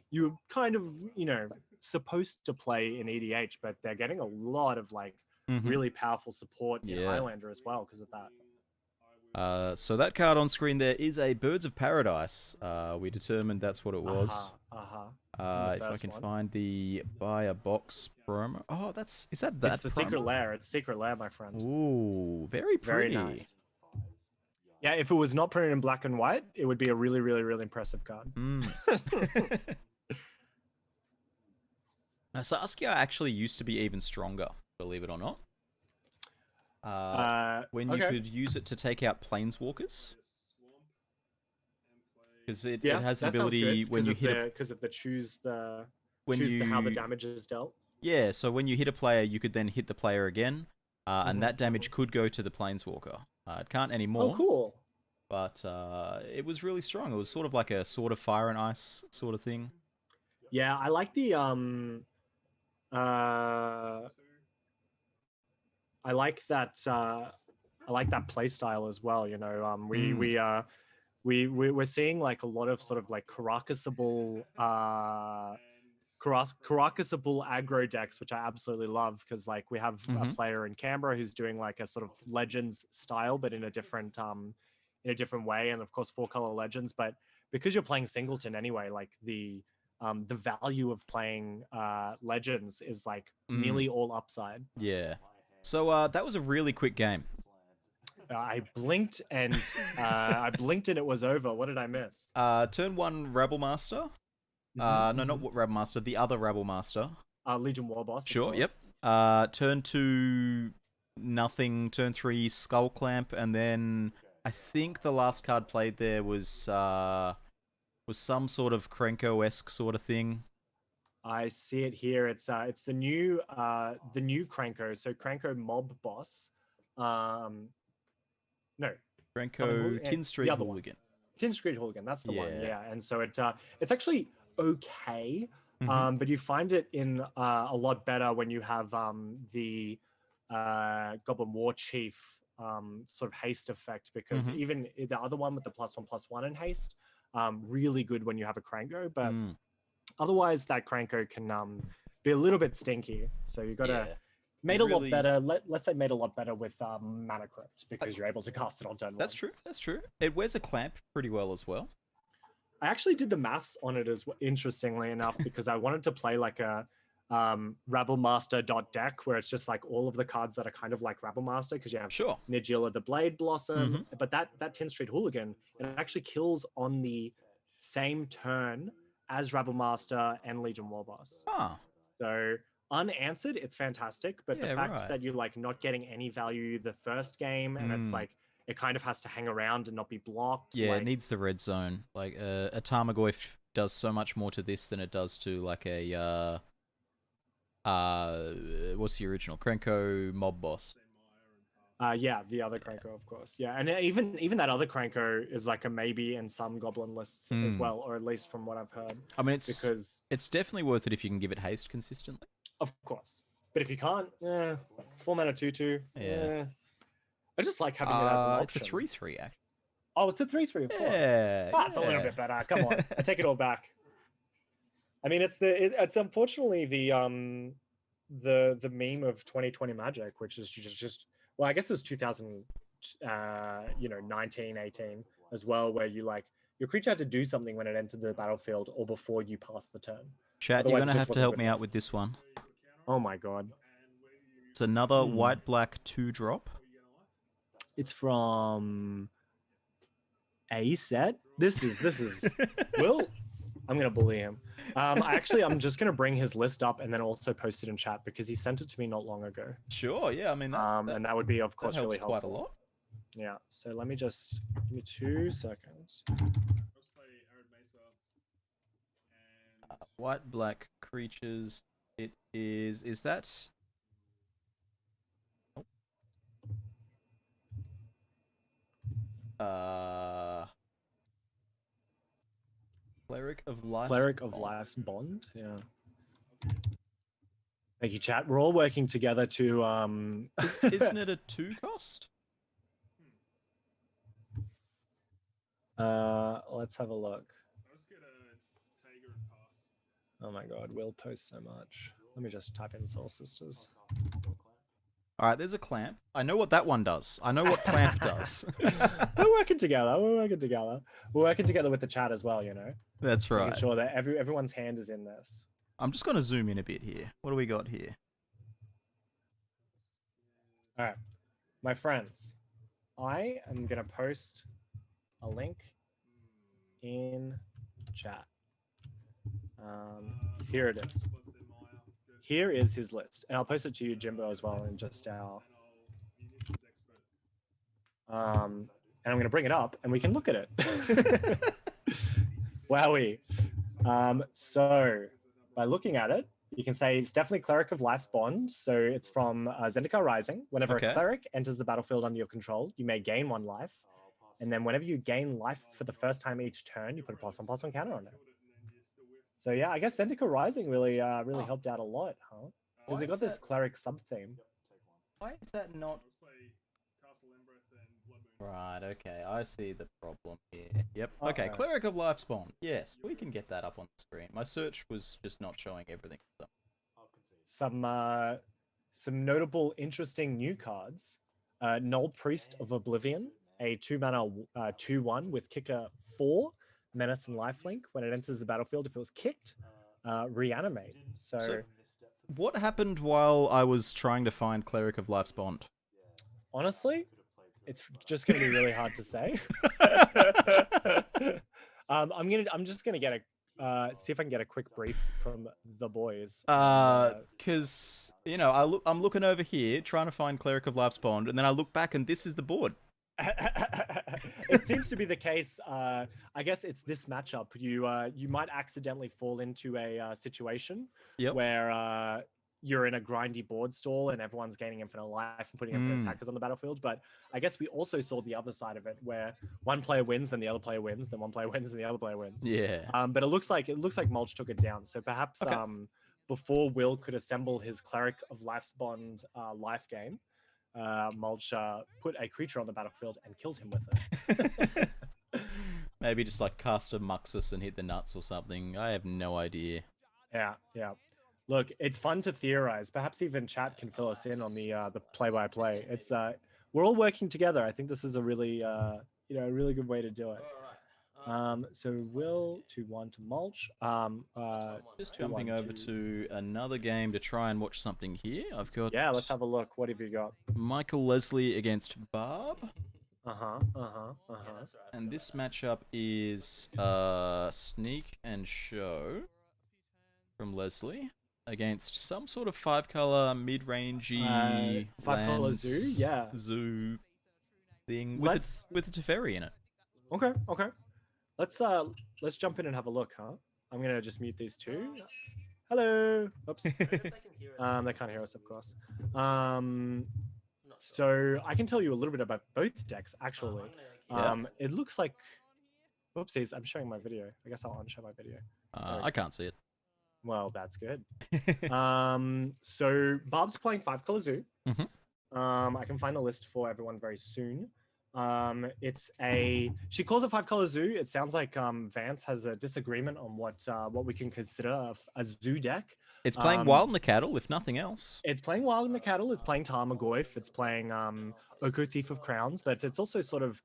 you kind of, you know, supposed to play in EDH, but they're getting a lot of like really powerful support in Highlander as well because of that. So that card on screen there is a Birds of Paradise. We determined that's what it was. If I can find the buy a box promo. Oh, is that It's the promo? Secret Lair. It's Secret Lair, my friend. Ooh, very pretty. Very nice. Yeah, if it was not printed in black and white, it would be a really, really, really impressive card. Now, Saskia actually used to be even stronger, believe it or not. When you could use it to take out planeswalkers. Because it has the ability when you hit because of the choose how the damage is dealt. Yeah, so when you hit a player, you could then hit the player again, and that damage could go to the planeswalker. It can't anymore. Oh, cool. But it was really strong. It was sort of like a Sword of Fire and Ice sort of thing. Yeah, I like the I like that play style as well. You know, we're seeing like a lot of sort of like Caracasable aggro decks, which I absolutely love because like we have a player in Canberra who's doing like a sort of Legends style, but in a different way, and of course 4-color Legends. But because you're playing Singleton anyway, like the value of playing Legends is like nearly all upside. Yeah. So that was a really quick game. I blinked and it was over. What did I miss? Turn 1 Rabble Master. No, not Rabble Master. The other Rabble Master. Legion War Boss. Sure. Yep. Turn 2 nothing. Turn 3 Skull Clamp, and then I think the last card played there was some sort of Krenko-esque sort of thing. I see it here. It's the new Krenko. So Krenko Mob Boss. No. Krenko Tin Street Hooligan. Tin Street Hooligan. That's the one. Yeah. And so it's actually okay. But you find it in a lot better when you have the Goblin War Chief sort of haste effect, because even the other one with the +1/+1 in haste, really good when you have a Krenko, but otherwise that Krenko can be a little bit stinky. So you got to made a lot better. Let's say made a lot better with Mana Crypt, because you're able to cast it on turn 1. That's true. That's true. It wears a clamp pretty well as well. I actually did the maths on it as well, interestingly enough, because I wanted to play like a Rabble Master deck where it's just like all of the cards that are kind of like Rabble Master, because you have Nigilla the Blade Blossom, but that 10 Street Hooligan, it actually kills on the same turn as Rabble Master and Legion War Boss. So unanswered, it's fantastic, but the fact that you're like not getting any value the first game, and it's like it kind of has to hang around and not be blocked. Yeah, like, it needs the red zone. Like a Tarmogoyf does so much more to this than it does to like a what's the original Krenko Mob Boss? Yeah, the other Krenko, of course. Yeah, and even that other Krenko is like a maybe in some Goblin lists as well, or at least from what I've heard. I mean, it's definitely worth it if you can give it haste consistently. Of course, but if you can't, 4 mana 2/2. I just like having it as an option. It's a 3/3 actually. Oh, it's a 3/3, of course. That's a little bit better. Come on, I take it all back. I mean, it's unfortunately the meme of 2020 Magic, which is just well, I guess it was 19, 18 as well, where you like your creature had to do something when it entered the battlefield or before you passed the turn. Chat, otherwise, you're gonna have to help me out with this one. Oh my god. It's another white-black 2-drop. It's from a set. This is Will. I'm gonna bully him. I'm just gonna bring his list up and then also post it in chat, because he sent it to me not long ago. Sure. Yeah. I mean, and that would be, of course, really helpful. Quite a lot. Yeah. So let me just give me 2 seconds. White-black creatures. It is. Is that? Cleric of Life's Cleric of Life's Bond. Yeah. Thank you, chat. We're all working together to Isn't it a 2 cost? Let's have a look. Oh my god, we'll post so much. Let me just type in Soul Sisters. All right, there's a clamp. I know what that one does. I know what clamp does. We're working together. We're working together. We're working together with the chat as well, you know. That's right. Making sure that everyone's hand is in this. I'm just going to zoom in a bit here. What do we got here? All right, my friends, I am going to post a link in chat. Here it is. Here is his list, and I'll post it to you, Jimbo, as well, in just our. And I'm going to bring it up, and we can look at it. Wowee. So by looking at it, you can say it's definitely Cleric of Life's Bond. So it's from Zendikar Rising. Whenever a cleric enters the battlefield under your control, you may gain 1 life. And then whenever you gain life for the first time each turn, you put a +1/+1 counter on it. So yeah, I guess Zendikar Rising really helped out a lot, huh? Because it got this cleric sub-theme. Why is that not... Right, okay, I see the problem here. Yep, okay, Cleric of Life Spawn. Yes, we can get that up on the screen. My search was just not showing everything. Some notable, interesting new cards. Null Priest of Oblivion, a 2-mana 2/1 with kicker 4, menace and lifelink. When it enters the battlefield, if it was kicked, reanimate. So what happened while I was trying to find Cleric of Life's Bond? Honestly, it's just going to be really hard to say. I'm just gonna get a see if I can get a quick brief from the boys. Because you know, I'm looking over here trying to find Cleric of Life's Bond, and then I look back and this is the board. It seems to be the case. I guess it's this matchup. You might accidentally fall into a situation where you're in a grindy board stall and everyone's gaining infinite life and putting infinite attackers on the battlefield. But I guess we also saw the other side of it, where one player wins, then the other player wins, then one player wins, and the other player wins. Yeah. But it looks like Mulch took it down. So perhaps before Will could assemble his Cleric of Life's Bond life game, Mulch put a creature on the battlefield and killed him with it. Maybe just like cast a Muxus and hit the nuts or something. I have no idea. Yeah. Look, it's fun to theorize. Perhaps even chat can fill us in on the play-by-play. It's we're all working together. I think this is a really a really good way to do it. So Will 2-1 to Mulch. Just jumping over to another game to try and watch something here. I've got let's have a look. What have you got? Michael Leslie against Barb. And this matchup is Sneak and Show from Leslie against some sort of 5-color mid-rangey 5-color zoo, zoo thing with a Teferi in it. Okay. Let's jump in and have a look, huh? I'm gonna just mute these two. Hello. Oops. They can't hear us, of course. So I can tell you a little bit about both decks, actually. It looks like... Oopsies, I'm showing my video. I guess I'll unshow my video. I can't see it. Well, that's good. So Barb's playing 5-color zoo. I can find the list for everyone very soon. She calls it 5-color zoo. It sounds like Vance has a disagreement on what we can consider a zoo deck. It's playing Wild in the Cattle, if nothing else. It's playing Wild in the Cattle. It's playing Tarmogoyf. It's playing Oko Thief of Crowns, but it's also sort of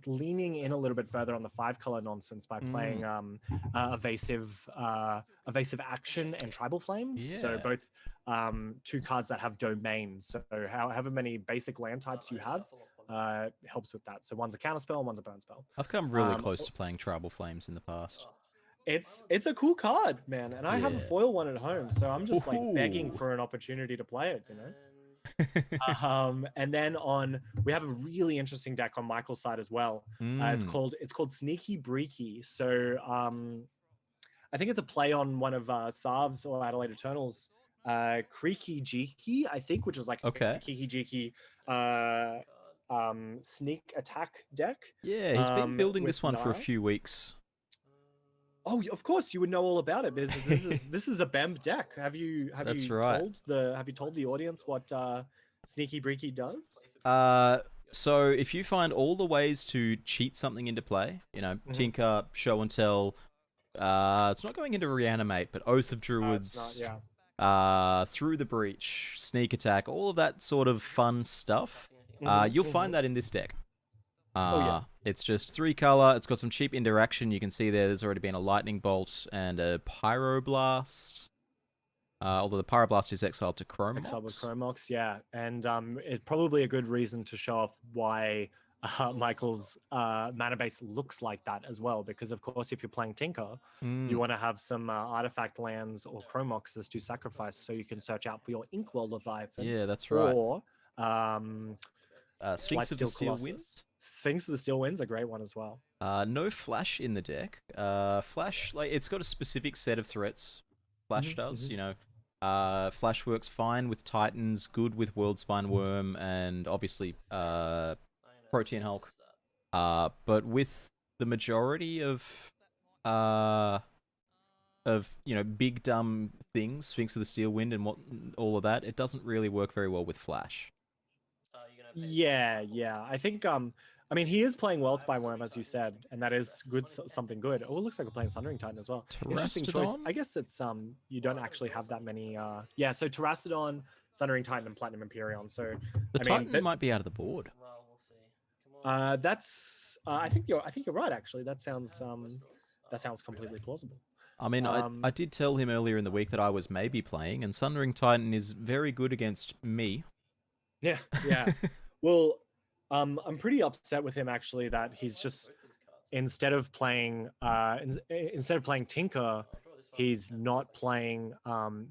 leaning in a little bit further on the 5-color nonsense by playing evasive action and tribal flames. So both 2 cards that have domains. So however many basic land types you have helps with that. So one's a counter spell and one's a burn spell. I've come really close to playing tribal flames in the past. It's a cool card, man, and I have a foil one at home, so I'm just like begging for an opportunity to play it, you know. And then we have a really interesting deck on Michael's side as well. It's called Sneeki Breeki. So I think it's a play on one of Sav's or Adelaide Eternals, Creaky Jiki, I think, which is like a Kiki Jiki sneak attack deck. Yeah, he's been building this one for a few weeks. Oh, of course you would know all about it. This is a BEM deck. Have you That's right. told the audience what Sneeki Breeki does? So if you find all the ways to cheat something into play, you know, Tinker, Show and Tell, it's not going into Reanimate, but Oath of Druids, It's not, yeah. Through the Breach, Sneak Attack, all of that sort of fun stuff, you'll find that in this deck. It's just 3 color. It's got some cheap interaction. You can see there's already been a Lightning Bolt and a Pyroblast. Although the Pyroblast is exiled to Chromox. Exiled with Chromox, yeah. And it's probably a good reason to show off why Michael's mana base looks like that as well. Because, of course, if you're playing Tinker, you want to have some artifact lands or Chromoxes to sacrifice so you can search out for your Inkwell Leviathan. Yeah, that's right. Or Sphinx of the Steel Wind. Sphinx of the Steel Wind's a great one as well. No Flash in the deck. Flash, like, it's got a specific set of threats. Flash does, you know. Flash works fine with Titans, good with Worldspine Worm, and obviously Protean Hulk. But with the majority of big dumb things, Sphinx of the Steel Wind and all of that, it doesn't really work very well with Flash. Yeah. I think I mean, he is playing Worldspine Worm, as you said, and that is good, something good. Oh, it looks like we're playing Sundering Titan as well. Interesting choice. I guess it's you don't actually have that many. Yeah, so Terrastodon, Sundering Titan, and Platinum Empyrean. So the Titan might be out of the board. Well, we'll see. That's. I think you're right. Actually, that sounds completely plausible. I mean, I did tell him earlier in the week that I was maybe playing, and Sundering Titan is very good against me. Yeah. Well. I'm pretty upset with him actually that he's just instead of playing Tinker, he's not playing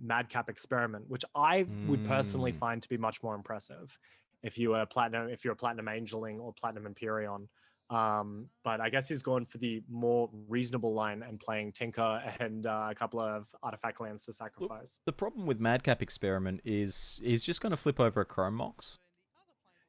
Madcap Experiment, which I would personally find to be much more impressive if you're a Platinum Angeling or Platinum Empyrean. But I guess he's gone for the more reasonable line and playing Tinker and a couple of artifact lands to sacrifice. The problem with Madcap Experiment is he's just going to flip over a Chromox.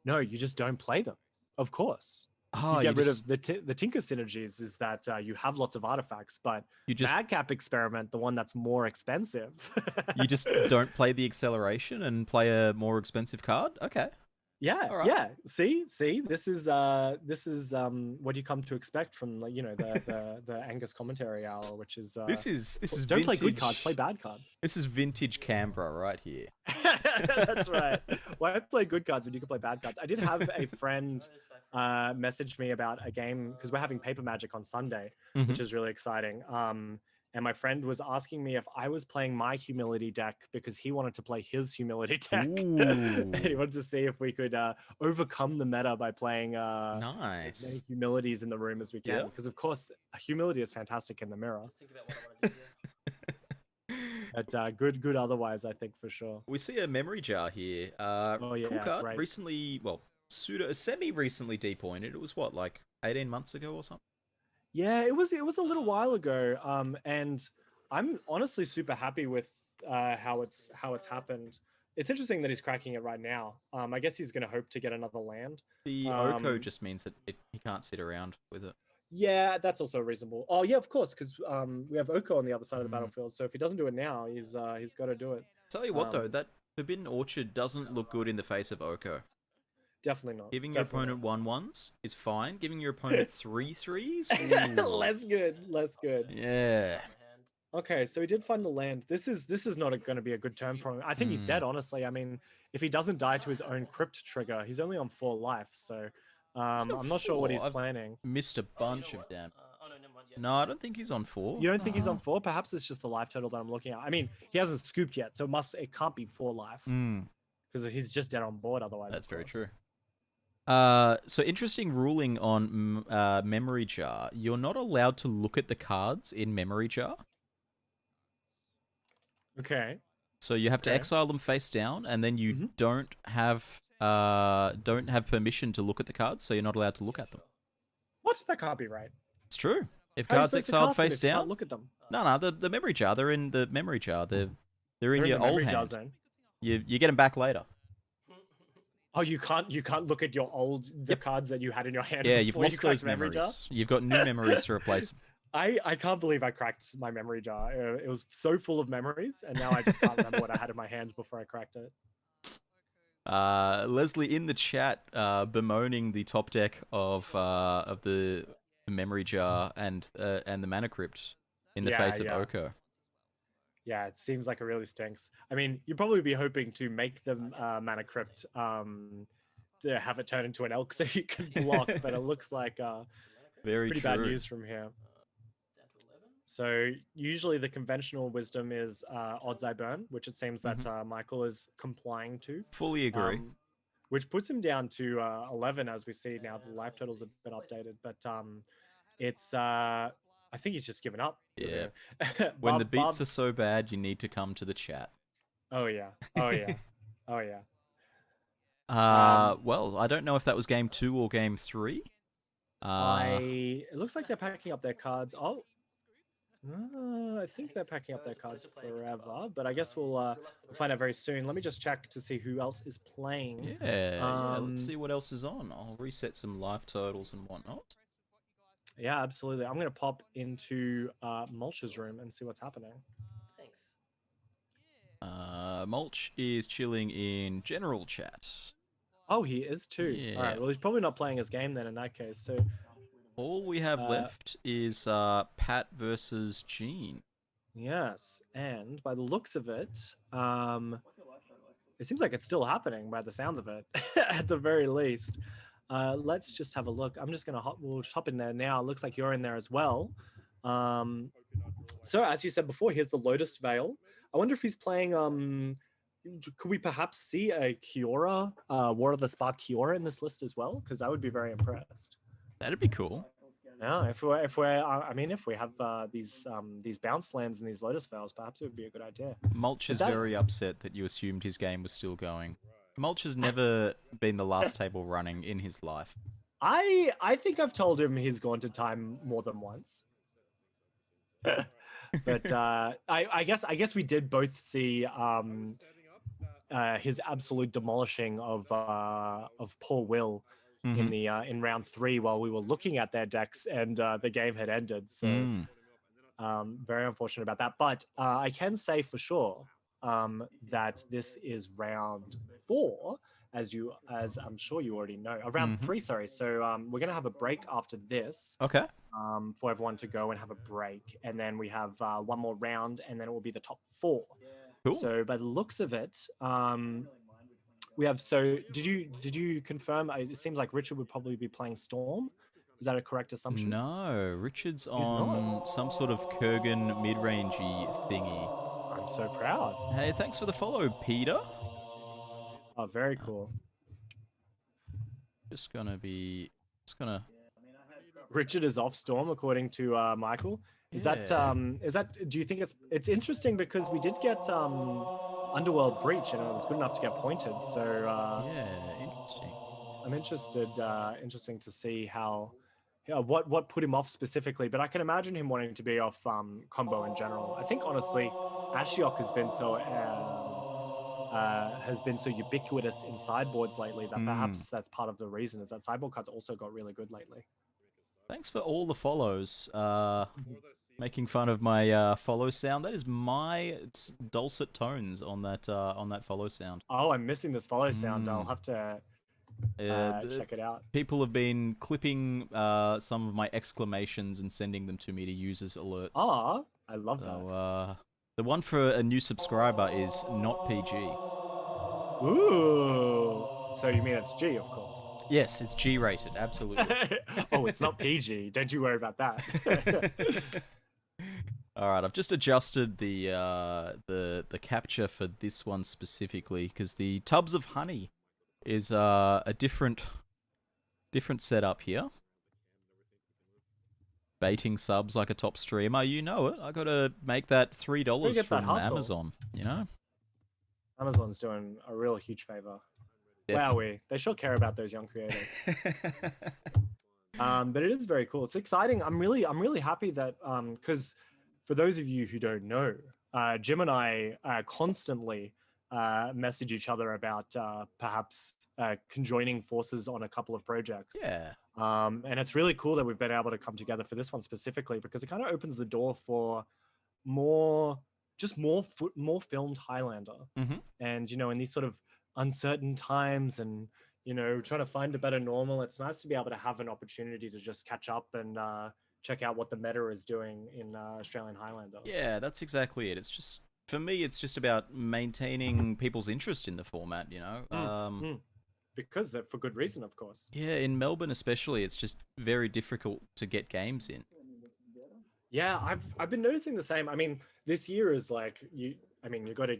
No, you just don't play them. Of course. Oh, you get rid of the Tinker synergies is that you have lots of artifacts, but Madcap Experiment, the one that's more expensive. You just don't play the acceleration and play a more expensive card? Okay. Yeah, right. Yeah. See, this is what you come to expect from the Angus commentary hour, which is this is don't vintage, play good cards, play bad cards. This is vintage Canberra right here. That's right. Why play good cards when you can play bad cards? I did have a friend message me about a game because we're having Paper Magic on Sunday, which is really exciting. And my friend was asking me if I was playing my Humility deck because he wanted to play his Humility deck. And he wanted to see if we could overcome the meta by playing as many Humilities in the room as we can. Because, of course, Humility is fantastic in the mirror. Just think about what I want to do here. But good otherwise, I think, for sure. We see a Memory Jar here. Cool card. Right. Recently, semi-recently depointed. It was, what, like 18 months ago or something? Yeah, it was a little while ago, and I'm honestly super happy with how it's happened. It's interesting that he's cracking it right now. I guess he's going to hope to get another land. The Oko just means that he can't sit around with it. Yeah, that's also reasonable. Oh yeah, of course, because we have Oko on the other side of the battlefield. So if he doesn't do it now, he's got to do it. Tell you what though, that Forbidden Orchard doesn't look good in the face of Oko. Definitely not. Giving your opponent 1/1s is fine. Giving your opponent 3/3s, less good. Yeah. Okay, so he did find the land. This is not going to be a good turn for him. I think he's dead. Honestly, I mean, if he doesn't die to his own Crypt trigger, he's only on 4 life. So I'm not sure what he's planning. Missed a bunch of damage. No, I don't think he's on 4. You don't think he's on 4? Perhaps it's just the life total that I'm looking at. I mean, he hasn't scooped yet, so it can't be 4 life because he's just dead on board. Otherwise, that's very true. So interesting ruling on Memory Jar. You're not allowed to look at the cards in Memory Jar. Okay. So you have to exile them face down, and then you don't have permission to look at the cards, so you're not allowed to look at them. What? That can't be right. It's true. If cards exiled face down, can't look at them. No, the Memory Jar. They're in the Memory Jar. They're in your old hand. Zone. You get them back later. Oh, you can't look at your cards that you had in your hand. Yeah, you've lost those memories. You've got new memories to replace them. I can't believe I cracked my memory jar. It was so full of memories, and now I just can't remember what I had in my hands before I cracked it. Leslie in the chat bemoaning the top deck of the memory jar and the mana crypt in the face of Oko. Yeah, it seems like it really stinks. I mean, you'd probably be hoping to make the mana crypt to have it turn into an elk so you can block, but it looks like very pretty bad news from here. So usually the conventional wisdom is odds I burn, which it seems that Michael is complying to. Fully agree. Which puts him down to 11 as we see now. The life total's a bit updated, but it's I think he's just given up. Yeah. When the beats are so bad, you need to come to the chat. Oh yeah. Oh yeah. Oh yeah. Well, I don't know if that was game 2 or game 3. It looks like they're packing up their cards. Oh, I think they're packing up their cards forever, but I guess we'll find out very soon. Let me just check to see who else is playing. Yeah, let's see what else is on. I'll reset some life totals and whatnot. Yeah, absolutely. I'm going to pop into Mulch's room and see what's happening. Thanks. Mulch is chilling in general chat. Oh, he is too. Yeah. All right, well, he's probably not playing his game then in that case. So all we have left is Pat versus Gene. Yes, and by the looks of it, it seems like it's still happening by the sounds of it, at the very least. Let's just have a look. I'm just gonna we'll hop in there now. It looks like you're in there as well. So as you said before, here's the Lotus Veil. I wonder if he's playing. Could we perhaps see a Kiora, War of the Spark Kiora in this list as well? Because I would be very impressed. That'd be cool. Yeah, if we have these bounce lands and these Lotus Veils, perhaps it would be a good idea. Mulch is very upset that you assumed his game was still going. Mulch has never been the last table running in his life. I think I've told him he's gone to time more than once. But I guess we did both see his absolute demolishing of poor Will in round 3 while we were looking at their decks and the game had ended. So very unfortunate about that. But I can say for sure that this is round 4, as I'm sure you already know. Round 3, sorry. So we're gonna have a break after this. Okay. For everyone to go and have a break, and then we have one more round, and then it will be the top 4. Cool. So by the looks of it, we have. So did you confirm? It seems like Richard would probably be playing Storm. Is that a correct assumption? No, Richard's on some sort of Kurgan mid-rangey thingy. I'm so proud. Hey, thanks for the follow, Peter. Oh, very cool. Just gonna. Richard is off Storm, according to Michael. Is that? Do you think it's interesting because we did get Underworld Breach and it was good enough to get pointed. So yeah, interesting. I'm interested. Interesting to see how. What put him off specifically, but I can imagine him wanting to be off combo in general. I think honestly, Ashiok has been so ubiquitous in sideboards lately that perhaps that's part of the reason is that sideboard cards also got really good lately. Thanks for all the follows. Making fun of my follow sound. That is my dulcet tones on that follow sound. Oh, I'm missing this follow sound. I'll have to check it out. People have been clipping some of my exclamations and sending them to me to use as alerts. Oh, I love that. The one for a new subscriber is not PG. Ooh. So you mean it's G, of course. Yes, it's G-rated, absolutely. Oh, it's not PG. Don't you worry about that. All right, I've just adjusted the capture for this one specifically because the Tubs of Honey is a different setup here. Baiting subs like a top streamer, you know it. I got to make that $3 from Amazon. You know, Amazon's doing a real huge favor. Wowee, they sure care about those young creators. But it is very cool. It's exciting. I'm really happy that because for those of you who don't know, Jim and I constantly message each other about perhaps conjoining forces on a couple of projects. Yeah. And it's really cool that we've been able to come together for this one specifically, because it kind of opens the door for more filmed Highlander. Mhm. And, you know, in these sort of uncertain times and, you know, trying to find a better normal, it's nice to be able to have an opportunity to just catch up and check out what the meta is doing in Australian Highlander. Yeah, that's exactly it. It's just, for me, it's just about maintaining people's interest in the format, you know? Because for good reason, of course. Yeah, in Melbourne especially, it's just very difficult to get games in. Yeah, I've been noticing the same. I mean, this year is like you gotta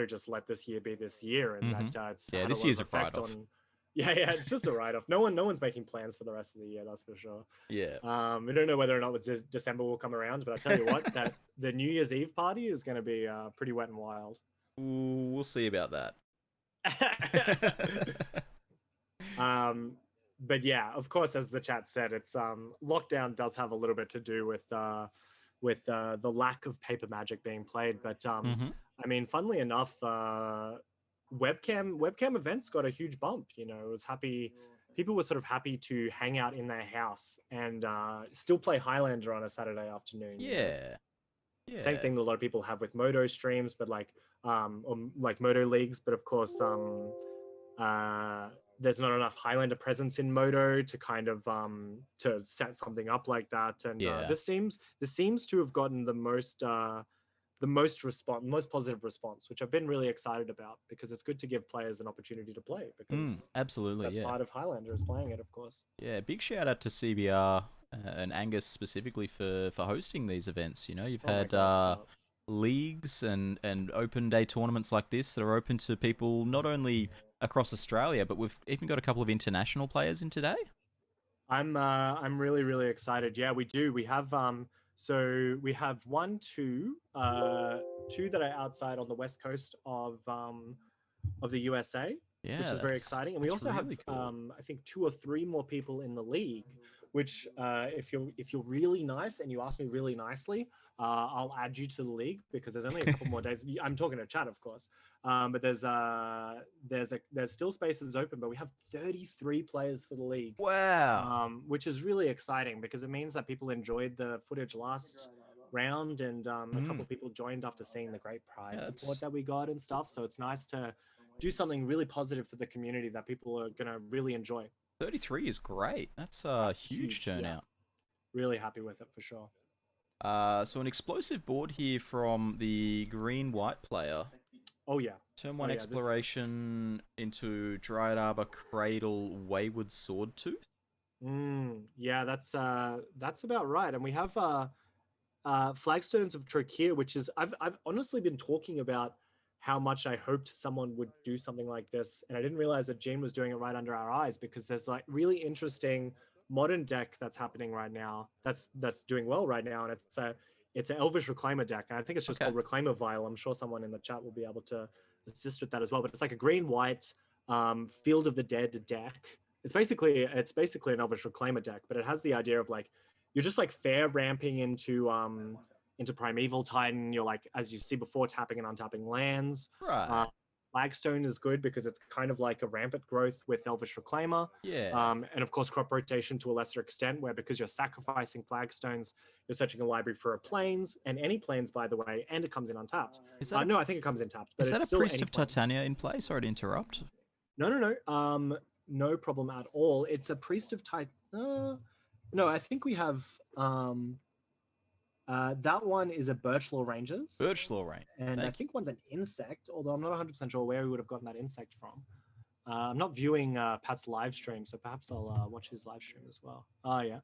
just let this year be this year, and that it's had this a lot year's of a effect write-off. on. Yeah, it's just a write-off. No one's making plans for the rest of the year. That's for sure. Yeah. We don't know whether or not December will come around, but I tell you what, that the New Year's Eve party is going to be pretty wet and wild. Ooh, we'll see about that. But yeah, of course, as the chat said, it's lockdown does have a little bit to do with the lack of paper Magic being played. But I mean, funnily enough, webcam events got a huge bump. You know, it was happy. People were sort of happy to hang out in their house and still play Highlander on a Saturday afternoon. Yeah. Yeah. Same thing that a lot of people have with Moto streams, but like Moto leagues. But of course, there's not enough Highlander presence in Moto to kind of to set something up like that. And this seems to have gotten the most positive response, which I've been really excited about, because it's good to give players an opportunity to play, because absolutely, that's part of Highlander is playing it, of course. Yeah, big shout out to CBR and Angus specifically for hosting these events. You know, you've had leagues and open day tournaments like this that are open to people not only across Australia, but we've even got a couple of international players in today. I'm really, really excited. Yeah, we do. We have so we have two that are outside on the west coast of the USA, which is very exciting. And we also really have I think 2 or 3 more people in the league, which if you're really nice and you ask me really nicely, I'll add you to the league, because there's only a couple more days. I'm talking to chat, of course, but there's still spaces open. But we have 33 players for the league. Wow, which is really exciting, because it means that people enjoyed the footage last round, and a couple of people joined after seeing the great prize support that we got and stuff. So it's nice to do something really positive for the community that people are gonna really enjoy. 33 is great. That's a huge turnout. Yeah. Really happy with it for sure. So an explosive board here from the green-white player. Oh yeah. Turn 1 exploration into Dryad Arbor, Cradle, Wayward Swordtooth. Yeah, that's about right. And we have Flagstones of Trachea, which is I've honestly been talking about how much I hoped someone would do something like this, and I didn't realize that Jim was doing it right under our eyes, because there's like really interesting modern deck that's happening right now that's doing well right now, and it's an Elvish Reclaimer deck, and I think it's just called Reclaimer Vial. I'm sure someone in the chat will be able to assist with that as well, but it's like a green-white Field of the Dead deck. It's basically an Elvish Reclaimer deck, but it has the idea of like you're just like fair ramping into Primeval Titan. You're like, as you see before, tapping and untapping lands. Right. Flagstone is good because it's kind of like a rampant growth with Elvish Reclaimer. Yeah. And of course, crop rotation to a lesser extent, where because you're sacrificing Flagstones, you're searching a library for a plains, and any plains, by the way, and it comes in untapped. No, I think it comes in tapped. But is that it's a Priest still of Titania in play? Sorry to interrupt. No. No problem at all. It's a Priest of Titan. No, I think we have. That one is a Birchlaw Rangers. Birchlaw Range. And I think one's an insect, although I'm not 100% sure where we would have gotten that insect from. I'm not viewing Pat's live stream, so perhaps I'll watch his live stream as well. Oh, yeah.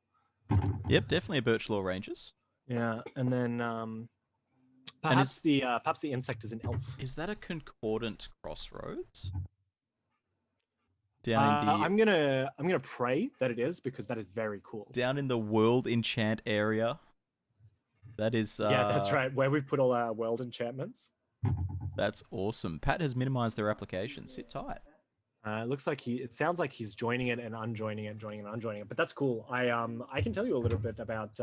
Yep, definitely a Birchlaw Rangers. Yeah, and then perhaps the insect is an elf. Is that a Concordant Crossroads? Down in the... I'm gonna pray that it is, because that is very cool. Down in the World Enchant area. That is... yeah, that's right, where we put all our world enchantments. That's awesome. Pat has minimized their application. Sit tight. It looks like it sounds like he's joining it and unjoining it, joining and unjoining it, but that's cool. I can tell you a little bit about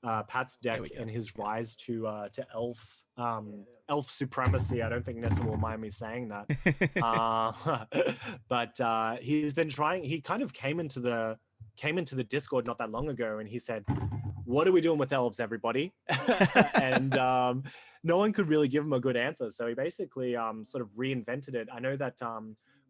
Pat's deck we go. and his rise to elf supremacy. I don't think Nessa will mind me saying that. But he's been trying. He kind of came into the Discord not that long ago, and he said, "What are we doing with elves, everybody?" And no one could really give him a good answer. So he basically sort of reinvented it. I know that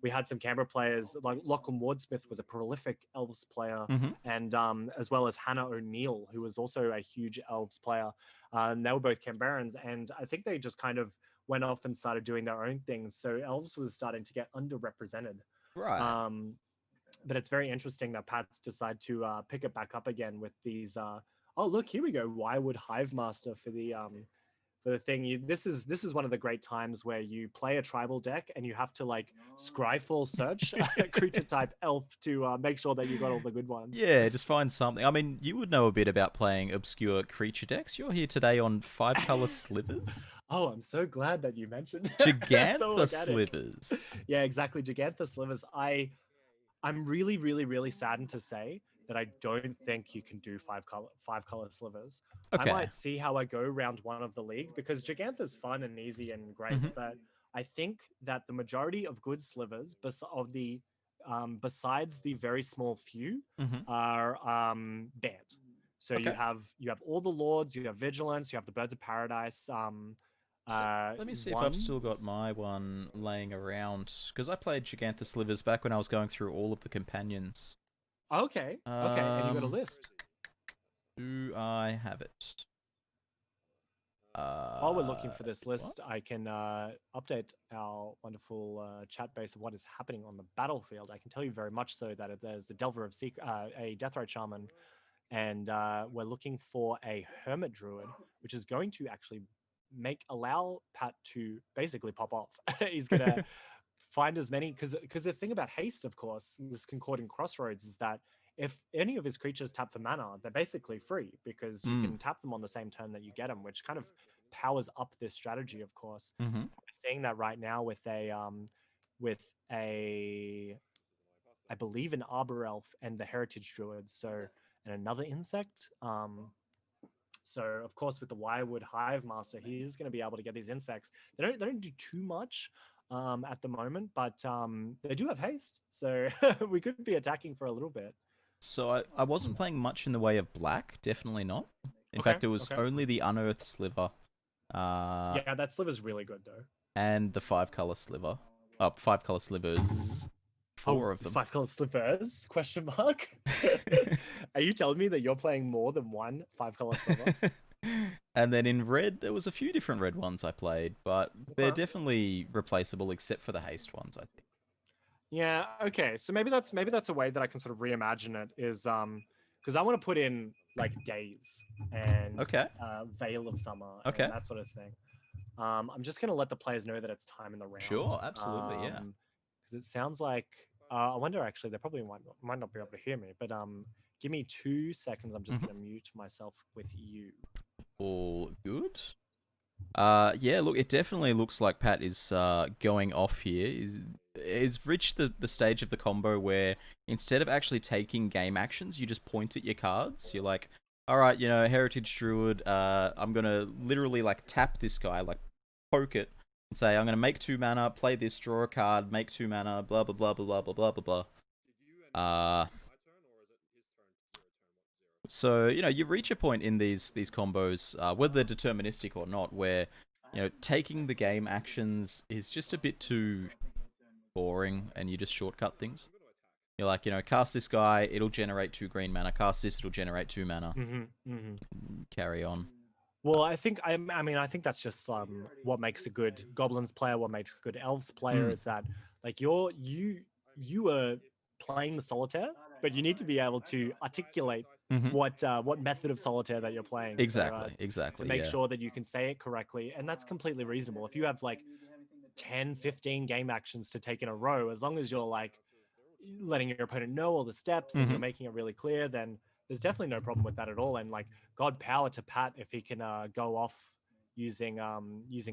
we had some Canberra players, like Lachlan Wardsmith was a prolific elves player, and as well as Hannah O'Neill, who was also a huge elves player. And they were both Canberrans, and I think they just kind of went off and started doing their own things. So elves was starting to get underrepresented. Right. But it's very interesting that Pat's decided to pick it back up again with these. Oh, look, here we go. Wirewood Hive Master for the thing. This is one of the great times where you play a tribal deck and you have to like Scryfall search a creature type elf to make sure that you got all the good ones. Yeah, just find something. I mean, you would know a bit about playing obscure creature decks. You're here today on 5-color Slivers. Oh, I'm so glad that you mentioned Gigantha Slivers. Yeah, exactly. Gigantha Slivers. I'm really, really, really saddened to say that I don't think you can do five color slivers. Okay. I might see how I go round one of the league, because Gigantha's fun and easy and great, but I think that the majority of good slivers besides the very small few are banned. So you have all the lords, you have vigilance, you have the birds of paradise. So let me see if I've still got my one laying around, because I played Gigantha Slivers back when I was going through all of the companions. Okay. And you got a list. Do I have it? While we're looking for this list, I can update our wonderful chat base of what is happening on the battlefield. I can tell you very much so that there's a Delver of a Deathrite Shaman, and we're looking for a Hermit Druid, which is going to actually allow Pat to basically pop off. He's gonna find as many, because the thing about haste, of course, this Concordant Crossroads, is that if any of his creatures tap for mana, they're basically free, because you can tap them on the same turn that you get them, which kind of powers up this strategy, of course. We're seeing that right now with I believe an Arbor Elf and the Heritage Druid, and another insect. So of course with the Wirewood Hive Master, he's going to be able to get these insects. They don't do too much at the moment, but they do have haste, so we could be attacking for a little bit. So I wasn't playing much in the way of black, definitely not. In fact, it was only the Unearthed Sliver. Yeah, that sliver's really good though. And the 5-color sliver. 5-color slivers. 4 of them. 5-color slivers? Question mark. Are you telling me that you're playing more than one 5-color sliver? And then in red, there was a few different red ones I played, but they're definitely replaceable except for the haste ones, I think. Yeah, okay. So maybe that's a way that I can sort of reimagine it, is because I want to put in like Days and Veil of Summer and that sort of thing. I'm just going to let the players know that it's time in the round. Sure, absolutely, yeah. Because it sounds like, I wonder actually, they probably might not be able to hear me, but give me 2 seconds. I'm just going to mute myself with you. All good. Yeah, look, it definitely looks like Pat is going off here. He's reached the stage of the combo where instead of actually taking game actions, you just point at your cards. You're like, all right, Heritage Druid, I'm going to literally like tap this guy, like poke it, and say, I'm going to make 2 mana, play this, draw a card, make 2 mana, blah, blah, blah, blah, blah, blah, blah, blah. So, you reach a point in these combos, whether they're deterministic or not, where, taking the game actions is just a bit too boring and you just shortcut things. You're like, cast this guy, it'll generate 2 green mana. Cast this, it'll generate 2 mana. Carry on. Well, I think that's just what makes a good Goblins player, what makes a good Elves player, is that like you are playing the solitaire, but you need to be able to articulate what method of solitaire that you're playing. Exactly. To make sure that you can say it correctly, and that's completely reasonable. If you have like 10, 15 game actions to take in a row, as long as you're like letting your opponent know all the steps and you're making it really clear, then there's definitely no problem with that at all. And like, God power to Pat if he can go off using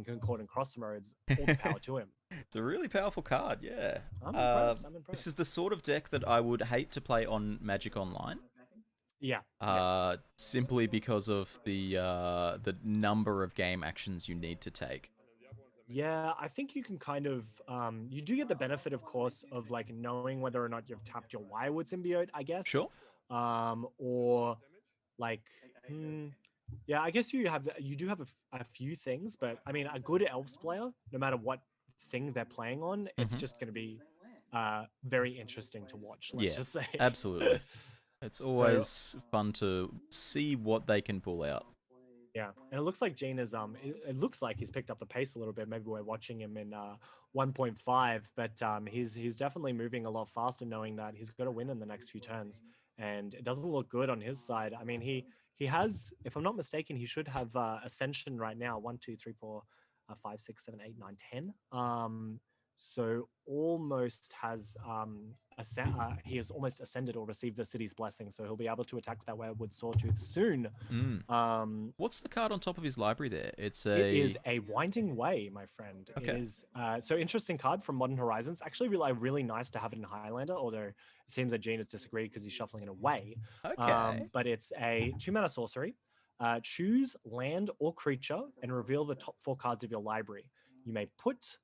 Concordant Crossroads. All the power to him. It's a really powerful card, yeah. I'm impressed. This is the sort of deck that I would hate to play on Magic Online. Yeah. Simply because of the number of game actions you need to take. Yeah, I think you can kind of you do get the benefit, of course, of like knowing whether or not you've tapped your Wirewood symbiote, I guess. Sure. Or like, yeah, I guess you do have a few things, but I mean, a good Elves player, no matter what thing they're playing on, it's just going to be very interesting to watch. Let's just say. Absolutely. It's always fun to see what they can pull out. Yeah, and it looks like Gene is it looks like he's picked up the pace a little bit. Maybe we're watching him in 1.5, but he's definitely moving a lot faster, knowing that he's got to win in the next few turns, and it doesn't look good on his side. I mean, he has, if I'm not mistaken, he should have Ascension right now. 1, 2, 3, 4, 5, 6, 7, 8, 9, 10. So almost has he has almost ascended or received the city's blessing, so he'll be able to attack that Wirewood Sawtooth soon. What's the card on top of his library there? It is a Winding Way, my friend. Okay. It is so interesting card from Modern Horizons. Actually, really nice to have it in Highlander, although it seems that Gene has disagreed because he's shuffling it away. Okay. But it's a 2-mana sorcery. Choose land or creature and reveal the top 4 cards of your library. You may put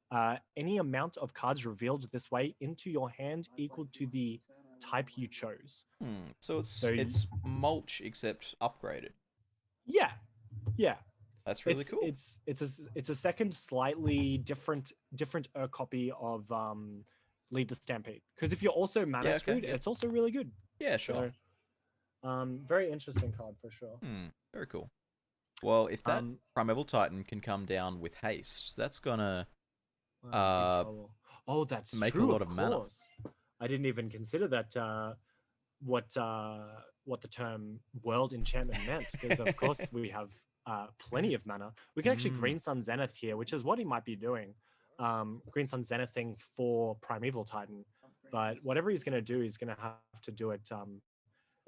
any amount of cards revealed this way into your hand equal to the type you chose. So it's mulch except upgraded. Yeah. That's really cool. It's a second slightly different copy of Lead the Stampede. Because if you're also mana screwed, it's also really good. Yeah, sure. So, very interesting card for sure. Very cool. Well, if that Primeval Titan can come down with haste, that's gonna that's make true, a lot of mana. I didn't even consider that what the term world enchantment meant, because of course we have plenty of mana. We can actually Green Sun Zenith here, which is what he might be doing. Green Sun Zenithing for Primeval Titan, but whatever he's going to do, he's going to have to do it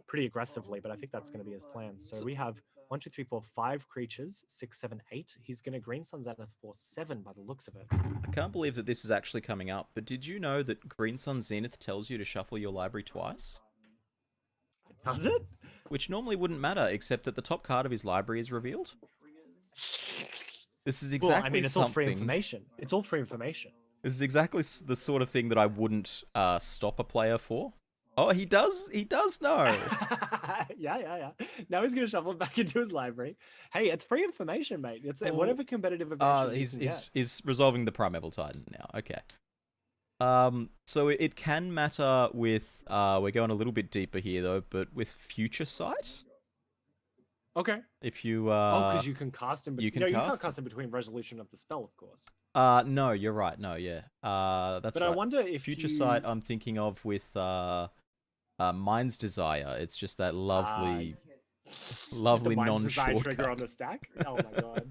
pretty aggressively, but I think that's going to be his plan. So we have 1, 2, 3, 4, 5 creatures, 6, 7, 8. He's going to Green Sun Zenith for 7 by the looks of it. I can't believe that this is actually coming up, but did you know that Green Sun Zenith tells you to shuffle your library twice? Does it? Which normally wouldn't matter, except that the top card of his library is revealed. This is exactly it's something... all free information. It's all free information. This is exactly the sort of thing that I wouldn't stop a player for. Oh, he does know. Yeah. Now he's going to shuffle it back into his library. Hey, it's free information, mate. It's whatever competitive advantage he's resolving the Primeval Titan now. Okay. So it can matter with we're going a little bit deeper here though, but with Future Sight. Okay. If you because you can cast him. You can't cast him between resolution of the spell, of course. No, you're right. No, yeah. That's but right. I wonder if Future Sight I'm thinking of with Mind's Desire. It's just that lovely non-short trigger on the stack. Oh my god.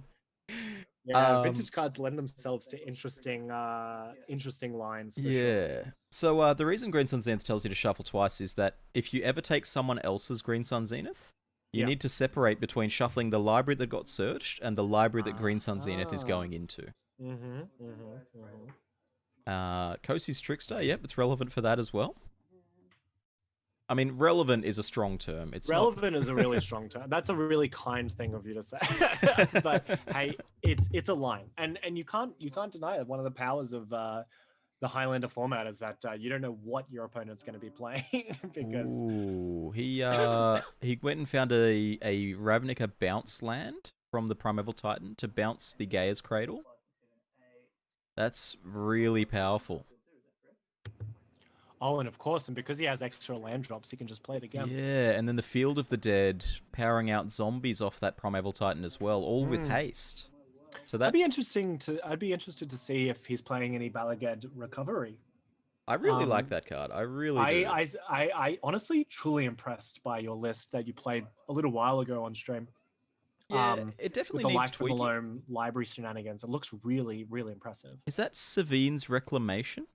Yeah, vintage cards lend themselves to interesting lines. For sure. So the reason Green Sun Zenith tells you to shuffle twice is that if you ever take someone else's Green Sun Zenith, you need to separate between shuffling the library that got searched and the library that Green Sun Zenith is going into. Kosi's Trickster, yep, it's relevant for that as well. I mean, relevant is a strong term. It's relevant is a really strong term. That's a really kind thing of you to say. But hey, it's a line, and you can't deny it. One of the powers of the Highlander format is that you don't know what your opponent's going to be playing because he went and found a Ravnica bounce land from the Primeval Titan to bounce the Gaia's Cradle. That's really powerful. Oh, and of course, and because he has extra land drops, he can just play it again. Yeah, and then the Field of the Dead powering out zombies off that Primeval Titan as well, all with haste. So that I'd be interested to see if he's playing any Balagad Recovery. I really like that card. I really do. I honestly truly impressed by your list that you played a little while ago on stream. Yeah, it definitely with the needs tweaking. The Loam library shenanigans. It looks really, really impressive. Is that Savine's Reclamation?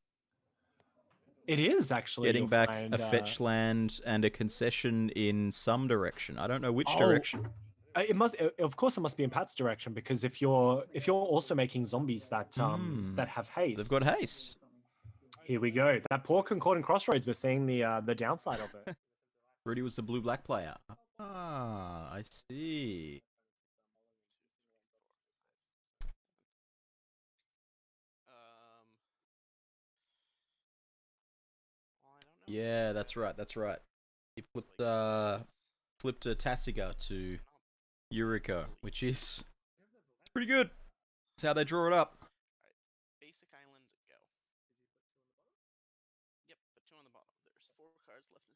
It is actually getting back a fetch land and a concession in some direction. I don't know which direction. It must, of course, it must be in Pat's direction because if you're also making zombies that that have haste, they've got haste. Here we go. That poor Concordant Crossroads. We're seeing the downside of it. Rudy was the blue-black player. Ah, I see. Well, I don't know. Yeah, that's right. That's right. He flipped a Tasiga to Yuriko, which is pretty good. That's how they draw it up. Basic island, go. Yep, put 2 on the bottom. There's 4 cards left in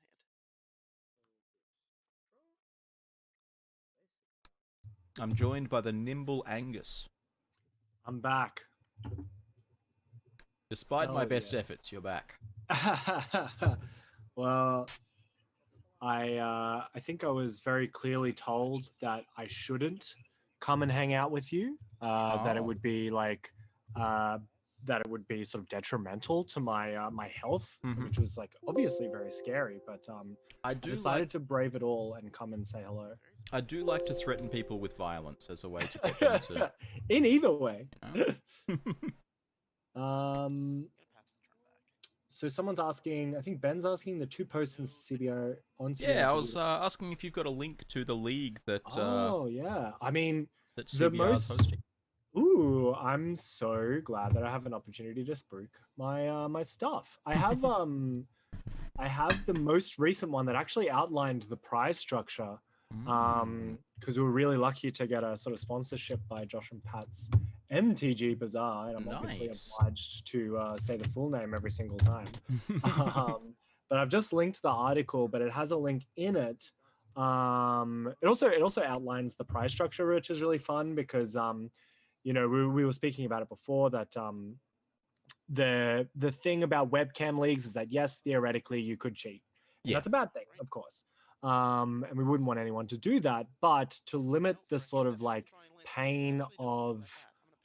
hand. I'm joined by the nimble Angus. I'm back. Despite my best yeah. efforts, you're back. Well, I think I was very clearly told that I shouldn't come and hang out with you. That it Oh. would be like that it would be sort of detrimental to my my health, Mhm. which was like obviously very scary. But I I do decided like to brave it all and come and say hello. I do like to threaten people with violence as a way to get them to. In either way. You know? Um. So someone's asking. I think Ben's asking the 2 posts in CBR on. CBR Yeah, I MTG. was asking if you've got a link to the league that Oh yeah, I mean that the CBR is most. hosting. Ooh, I'm so glad that I have an opportunity to spruik my my stuff. I have the most recent one that actually outlined the prize structure. Because we were really lucky to get a sort of sponsorship by Josh and Pat's MTG Bazaar, and I'm obviously Nice. obliged to say the full name every single time. But I've just linked the article, but it has a link in it. It also outlines the prize structure, which is really fun because you know, we were speaking about it before that the thing about webcam leagues is that yes, theoretically you could cheat. And Yeah. that's a bad thing, of course. And we wouldn't want anyone to do that, but to limit the sort of like pain of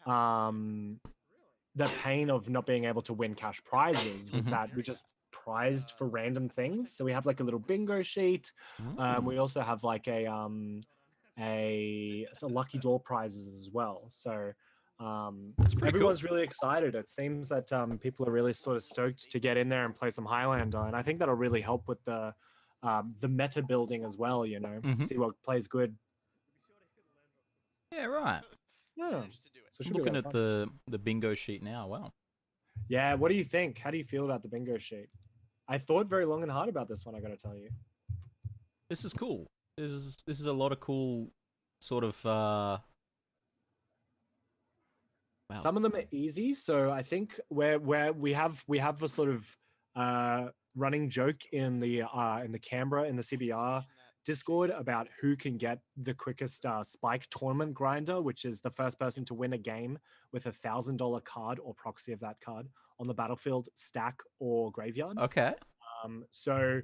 the pain of not being able to win cash prizes was that we just prized for random things. So we have like a little bingo sheet. We also have like a lucky draw prizes as well. So pretty everyone's really excited. It seems that people are really sort of stoked to get in there and play some Highlander, and I think that'll really help with the meta building as well. You know, see what plays good. Yeah, right. Yeah. So it should be Looking a at lot of fun. the bingo sheet now. Wow. Yeah, what do you think? How do you feel about the bingo sheet? I thought very long and hard about this one, I gotta tell you. This is cool. This is a lot of cool sort of wow. Some of them are easy, so I think where we have a sort of running joke in the Canberra in the CBR Discord about who can get the quickest spike tournament grinder, which is the first person to win a game with $1,000 card or proxy of that card on the battlefield, stack, or graveyard. Okay. So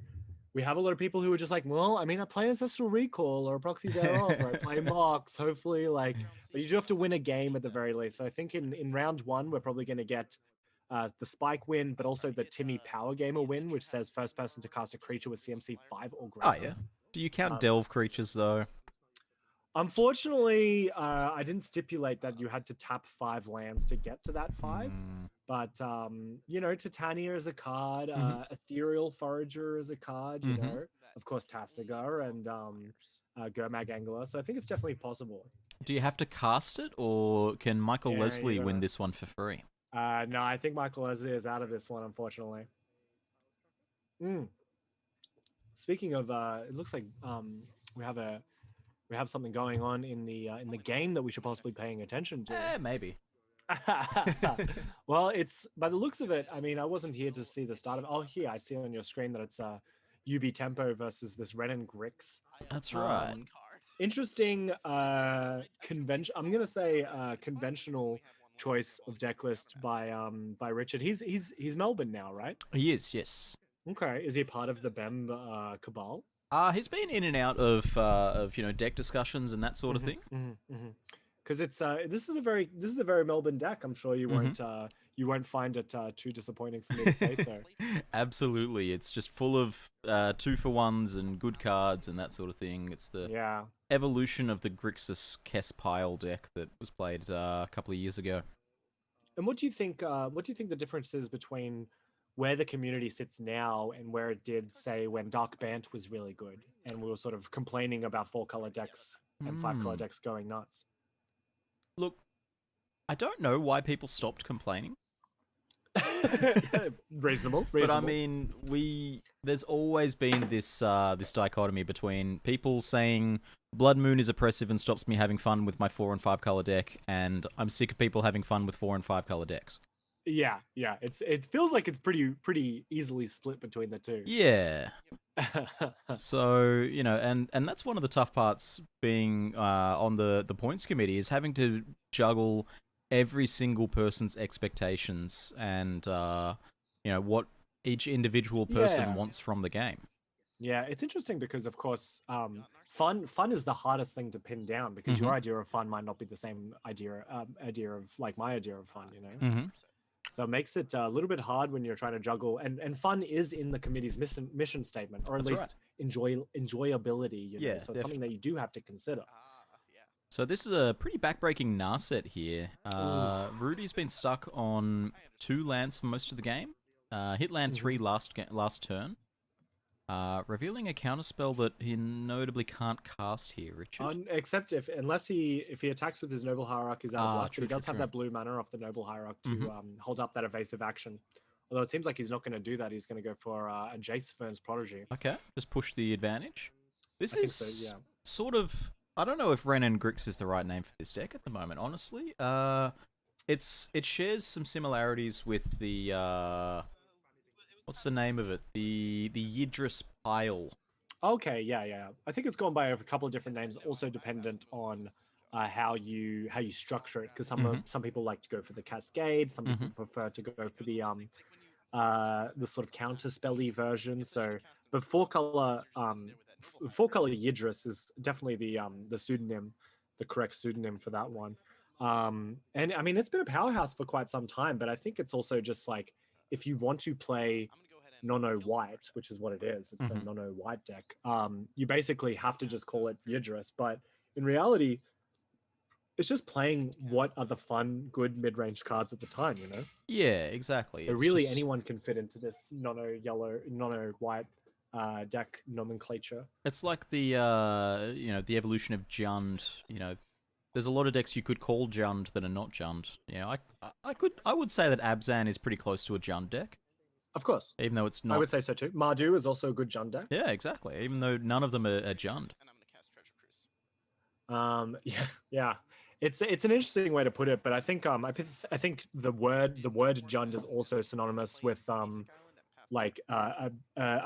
we have a lot of people who are just like, well, I mean, I play Ancestral Recall or a proxy thereof, or I play Mox, hopefully, like, but you do have to win a game at the very least. So I think in round 1, we're probably going to get the Spike win, but also the Timmy Power Gamer win, which says first person to cast a creature with CMC 5 or greater. Oh yeah. Do you count delve creatures though? Unfortunately, I didn't stipulate that you had to tap 5 lands to get to that 5. But, you know, Titania is a card, Ethereal Forager is a card, you know, of course, Tasiga and Gurmag Angler. So I think it's definitely possible. Do you have to cast it, or can Michael Yeah, Leslie you win gotta- this one for free? No, I think Michael Leslie is out of this one, unfortunately. Speaking of, it looks like we have something going on in the game that we should possibly be paying attention to. Maybe. Well, it's by the looks of it. I mean, I wasn't here to see the start of. Oh, here I see on your screen that it's UB Tempo versus this Wrenn and Grix. That's right. Interesting convention. I'm gonna say conventional choice of deck list by Richard. He's Melbourne now, right? He is, yes. Okay. Is he part of the BEM cabal? He's been in and out of you know, deck discussions and that sort of thing. Because it's this is a very Melbourne deck. I'm sure you won't find it too disappointing for me to say so. Absolutely, it's just full of 2-for-1s and good cards and that sort of thing. It's the evolution of the Grixis Kess Pile deck that was played a couple of years ago. And what do you think? What do you think the difference is between where the community sits now and where it did, say, when Dark Bant was really good, and we were sort of complaining about 4-color decks and 5-color decks going nuts. Look, I don't know why people stopped complaining. Reasonable. But I mean, there's always been this this dichotomy between people saying Blood Moon is oppressive and stops me having fun with my 4 and 5 color deck, and I'm sick of people having fun with 4 and 5 color decks. Yeah. It feels like it's pretty easily split between the two. Yeah. So, you know, and that's one of the tough parts being on the points committee, is having to juggle every single person's expectations and you know, what each individual person wants from the game. Yeah, it's interesting because, of course, fun is the hardest thing to pin down, because your idea of fun might not be the same idea of like my idea of fun, you know. So it makes it a little bit hard when you're trying to juggle, and fun is in the committee's mission statement, or at least enjoyability, you know. So it's something that you do have to consider. So this is a pretty backbreaking Narset here. Rudy's been stuck on 2 lands for most of the game. Hit land 3 last turn. Revealing a counterspell that he notably can't cast here, Richard. Except if he attacks with his Noble Hierarch, he's out of luck. But he does have that blue mana off the Noble Hierarch to hold up that evasive action. Although it seems like he's not going to do that. He's going to go for a Jace Fern's Prodigy. Okay, just push the advantage. This I is think so, yeah. sort of... I don't know if Wrenn and Grix is the right name for this deck at the moment, honestly. It shares some similarities with the... what's the name of it? The Yidris Pile. Okay, yeah. I think it's gone by a couple of different names, also dependent on how you structure it. Because some people like to go for the Cascade, some people prefer to go for the sort of counter spelly version. So, but 4-color Yidris is definitely the pseudonym, the correct pseudonym for that one. And I mean, it's been a powerhouse for quite some time, but I think it's also just like, if you want to play Nono White, which is what it is, it's a Nono White deck, you basically have to just call it Yidris. But in reality, it's just playing what are the fun, good mid-range cards at the time, you know? Yeah, exactly. So really, anyone can fit into this Nono White deck nomenclature. It's like the you know, the evolution of Jund. You know, there's a lot of decks you could call Jund that are not Jund. You know, I would say that Abzan is pretty close to a Jund deck. Of course. Even though it's not. I would say so too. Mardu is also a good Jund deck. Yeah, exactly. Even though none of them are Jund. And I'm gonna cast Treasure Cruise. Yeah. It's an interesting way to put it, but I think the word Jund is also synonymous with like a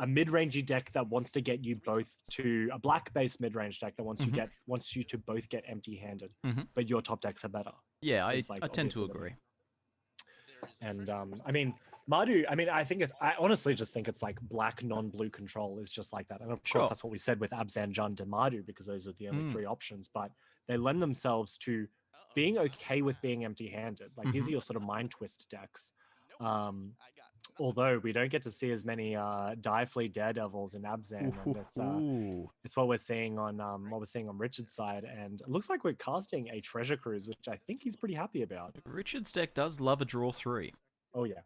mid-rangey deck that wants to get you both to a black-based mid-range deck that wants you to both get empty-handed, but your top decks are better. Yeah, I tend to agree. And I mean, Mardu, I honestly just think it's like black non-blue control is just like that. And of course, that's what we said with Abzan, Jund, and Mardu, because those are the only 3 options. But they lend themselves to being okay with being empty-handed. Like these are your sort of mind twist decks. Although we don't get to see as many Direfleet Daredevils in Abzan, and it's what we're seeing on Richard's side, and it looks like we're casting a Treasure Cruise, which I think he's pretty happy about. Richard's deck does love a draw 3. Oh yeah.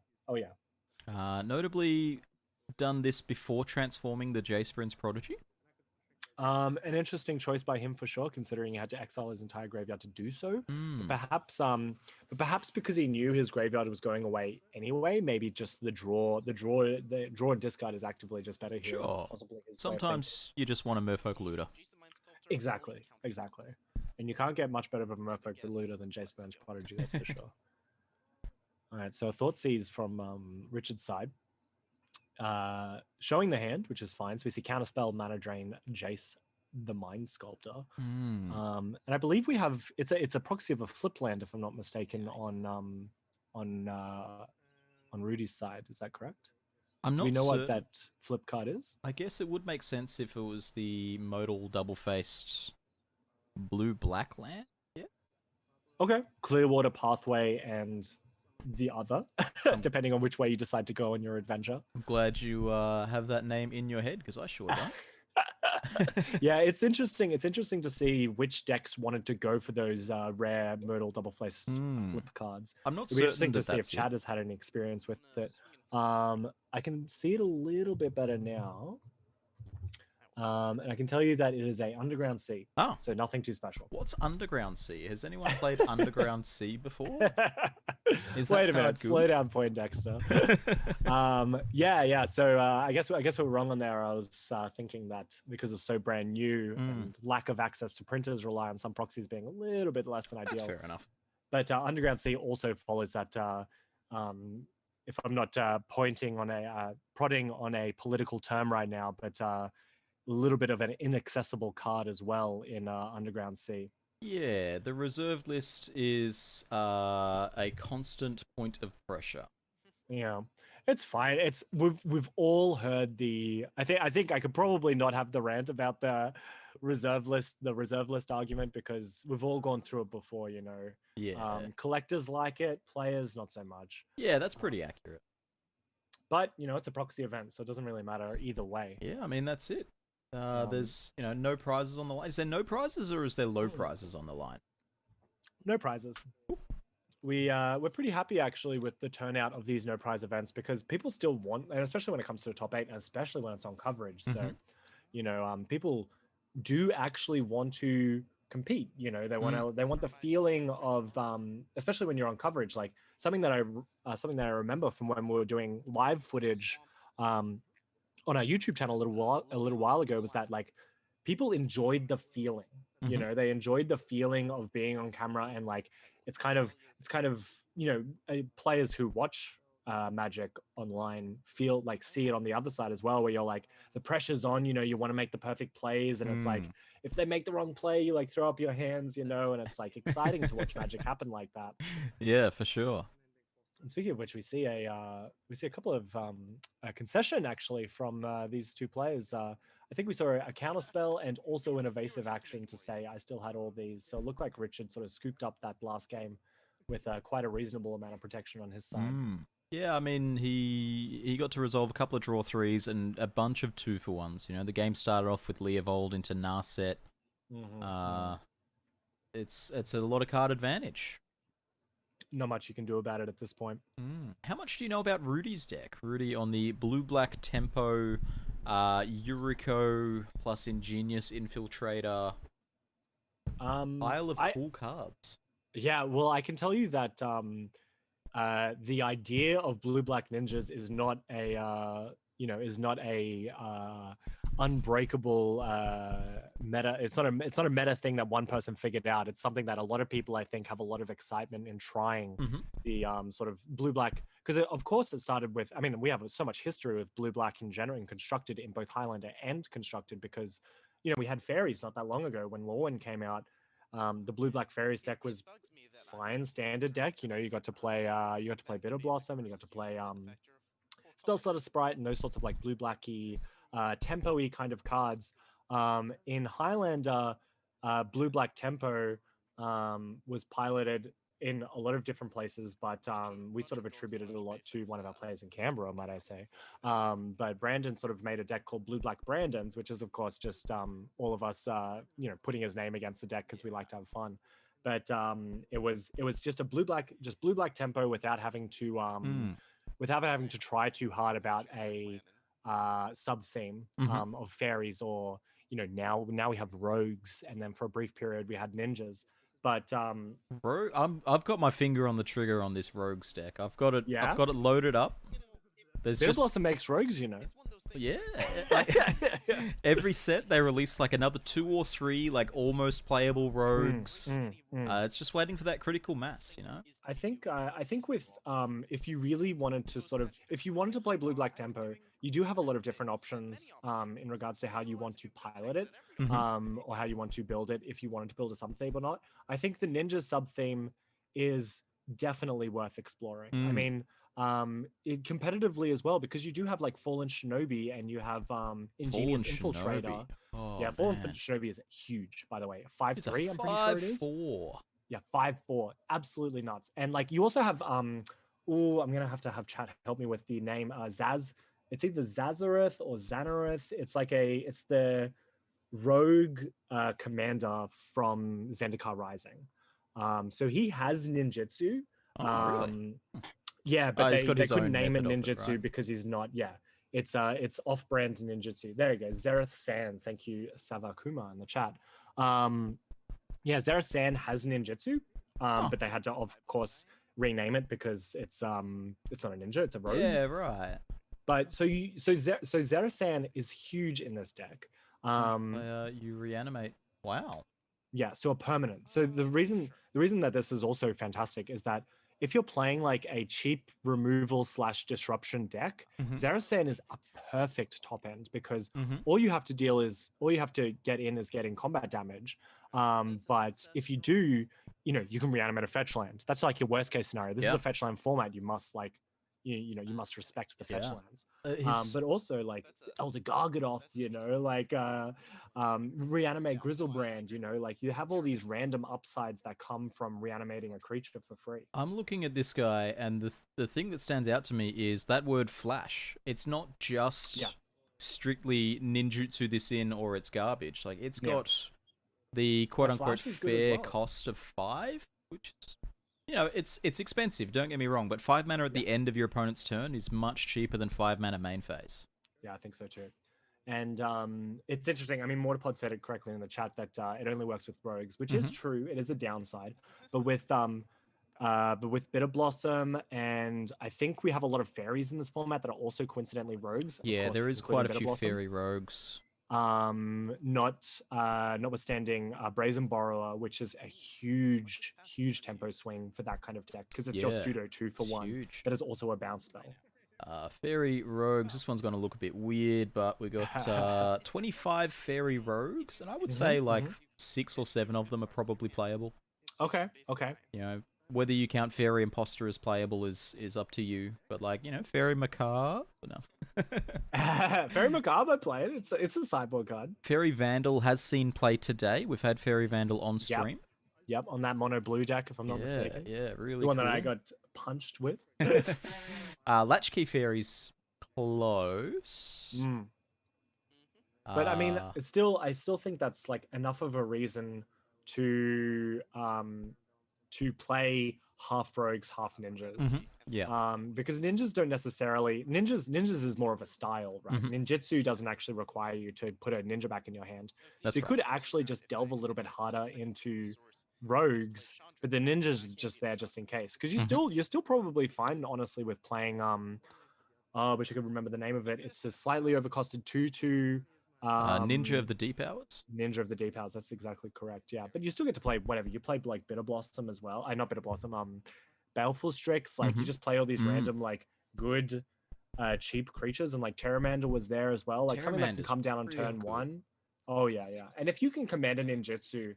Notably done this before transforming the Jace Fern's Prodigy. An interesting choice by him for sure, considering he had to exile his entire graveyard to do so. But perhaps because he knew his graveyard was going away anyway, maybe just the draw and discard is actively just better here. Sure. Sometimes you just want a Merfolk Looter. Exactly. And you can't get much better of a Merfolk Looter than Jace Fern's Prodigy, that's for sure. All right, so Thoughtseizes from Richard's side. Showing the hand, which is fine. So we see Counterspell, Mana Drain, Jace, the Mind Sculptor. And I believe we have it's a proxy of a flip land, if I'm not mistaken, on Rudy's side. Is that correct? I'm not. Do we know what that flip card is? I guess it would make sense if it was the modal double-faced blue-black land. Yeah. Okay. Clearwater Pathway and the other, depending on which way you decide to go on your adventure. I'm glad you have that name in your head, because I sure don't. Yeah, it's interesting. It's interesting to see which decks wanted to go for those rare Myrtle double-faced flip cards. I'm not It'll be certain interesting to see that's if Chad has had any experience with it. I can see it a little bit better now. And I can tell you that it is a Underground Sea. Oh. So nothing too special. What's Underground Sea? Has anyone played Underground Sea before? Wait a minute, slow down, Poindexter. Yeah. So I guess we're wrong on there. I was thinking that because it's so brand new and lack of access to printers, rely on some proxies being a little bit less than ideal. That's fair enough. But Underground Sea also follows that. If I'm not prodding on a political term right now, but a little bit of an inaccessible card as well in Underground Sea. Yeah, the reserved list is a constant point of pressure. Yeah, it's fine. We've all heard the. I think I could probably not have the rant about the reserve list argument because we've all gone through it before. Yeah. Collectors like it, players not so much. Yeah, that's pretty accurate. But it's a proxy event, so it doesn't really matter either way. Yeah, I mean that's it. There's no prizes on the line. Is there no prizes or is there low prizes on the line? No prizes. We're pretty happy actually with the turnout of these no prize events because people still want, and especially when it comes to the top 8, and especially when it's on coverage. So, people do actually want to compete. They want the feeling of, especially when you're on coverage. Like something that I remember from when we were doing live footage, on our YouTube channel a little while ago was that like people enjoyed the feeling. They enjoyed the feeling of being on camera and like it's kind of players who watch Magic online see it on the other side as well, where you're like the pressure's on. You want to make the perfect plays, and it's like if they make the wrong play, you like throw up your hands, and it's like exciting to watch Magic happen like that. Yeah, for sure. And speaking of which, we see a couple of a concession actually from these two players. I think we saw a counterspell and also an evasive action to say I still had all these. So it looked like Richard sort of scooped up that last game with quite a reasonable amount of protection on his side. Yeah, I mean he got to resolve a couple of draw 3s and a bunch of 2-for-1s. The game started off with Leovold into Narset. It's a lot of card advantage. Not much you can do about it at this point. How much do you know about Rudy's deck? Rudy on the blue-black tempo, Yuriko plus Ingenious Infiltrator. Pile of cool cards. Yeah, well, I can tell you that the idea of blue-black ninjas is not a unbreakable meta. It's not a meta thing that one person figured out. It's something that a lot of people, I think, have a lot of excitement in trying the sort of blue-black, because of course it started with, I mean, we have so much history with blue-black in general and constructed in both Highlander and constructed because, we had fairies not that long ago when Loam came out. The blue-black fairies deck was fine standard deck. You got to play Bitter Blossom and you got to play Spell Slutter Sprite and those sorts of like blue-blacky tempo-y kind of cards. In Highlander, blue-black tempo was piloted in a lot of different places, but we sort of attributed it a lot to one of our players in Canberra, might I say. But Brandon sort of made a deck called Blue-Black Brandons, which is of course just all of us, putting his name against the deck because we like to have fun. But it was just a blue-black tempo without having to try too hard about a sub theme of fairies, or now we have rogues, and then for a brief period we had ninjas. But I've got my finger on the trigger on this rogues deck. I've got it loaded up. Bitter Blossom makes rogues, Yeah, every set they release like another 2 or 3 like almost playable rogues. It's just waiting for that critical mass, I think with if you really wanted to if you wanted to play blue-black tempo, you do have a lot of different options in regards to how you want to pilot it, or how you want to build it, if you wanted to build a sub-theme or not. I think the ninja sub-theme is definitely worth exploring. I mean, competitively as well, because you do have like Fallen Shinobi and you have Ingenious Infiltrator. Fallen Shinobi is huge, by the way. 5/3, I'm pretty sure it is. 5/4. Yeah, 5/4. Absolutely nuts. And like you also have I'm gonna have to have chat help me with the name. Zaz. It's either Zazareth or Xanareth. It's the rogue commander from Zendikar Rising. So he has ninjutsu. Really? Yeah, but he's got they his couldn't own name it method of it, ninjutsu right? because he's not. Yeah, it's off-brand ninjutsu. There you go, Zereth San. Thank you, Savakuma, in the chat. Yeah, Zereth San has ninjutsu, but they had to, of course, rename it because it's not a ninja, it's a rogue. Yeah, right. But so Zereth San is huge in this deck. You reanimate. Wow. Yeah, so a permanent. So the reason that this is also fantastic is that if you're playing like a cheap removal / disruption deck, Zerasan is a perfect top end because all you have to get in is getting combat damage. But if you do, you can reanimate a fetch land. That's like your worst case scenario. This is a fetch land format. You must you must respect the fetch lands. But also like Elder Gargadoth, reanimate Grizzlebrand, like you have all these random upsides that come from reanimating a creature for free. I'm looking at this guy, and the thing that stands out to me is that word flash. It's not just strictly ninjutsu this in or it's garbage. Like it's got the quote-unquote fair cost of 5, which is, it's expensive, don't get me wrong, but 5 mana at the end of your opponent's turn is much cheaper than 5 mana main phase. Yeah, I think so too. And it's interesting. I mean, Mortarpod said it correctly in the chat that it only works with rogues, which is true. It is a downside, but with Bitter Blossom, and I think we have a lot of fairies in this format that are also coincidentally rogues. Yeah, there is quite a few fairy rogues. Notwithstanding Brazen Borrower, which is a huge tempo swing for that kind of deck because it's just pseudo 2 for 1, but it's also a bounce spell. Fairy rogues. This one's going to look a bit weird, but we got 25 fairy rogues, and I would say like 6 or 7 of them are probably playable. Okay. Whether you count Fairy Imposter as playable is up to you, but Fairy Macabre, no. Fairy Macabre I play it. It's a sideboard card. Fairy Vandal has seen play today. We've had Fairy Vandal on stream. Yep, on that mono blue deck, if I'm not mistaken. Yeah, really the one cool. that I got punched with. Latchkey Fairy's close. But I mean, I still think that's like enough of a reason to play half rogues, half ninjas. Because ninjas don't necessarily ninjas is more of a style, right? Ninjutsu doesn't actually require you to put a ninja back in your hand. So you could actually just delve a little bit harder into rogues, but the ninjas is just there just in case. Because you're still probably fine, honestly, with playing I wish I could remember the name of it. It's a slightly overcosted 2/2. Ninja of the Deep Hours? Ninja of the Deep Hours, that's exactly correct. Yeah, but you still get to play whatever. You play like Bitter Blossom as well. Not Bitter Blossom, Baleful Strix. Like you just play all these random like good cheap creatures, and like Terramander was there as well. Like something that can come down on turn 1. Oh yeah. And if you can command a ninjutsu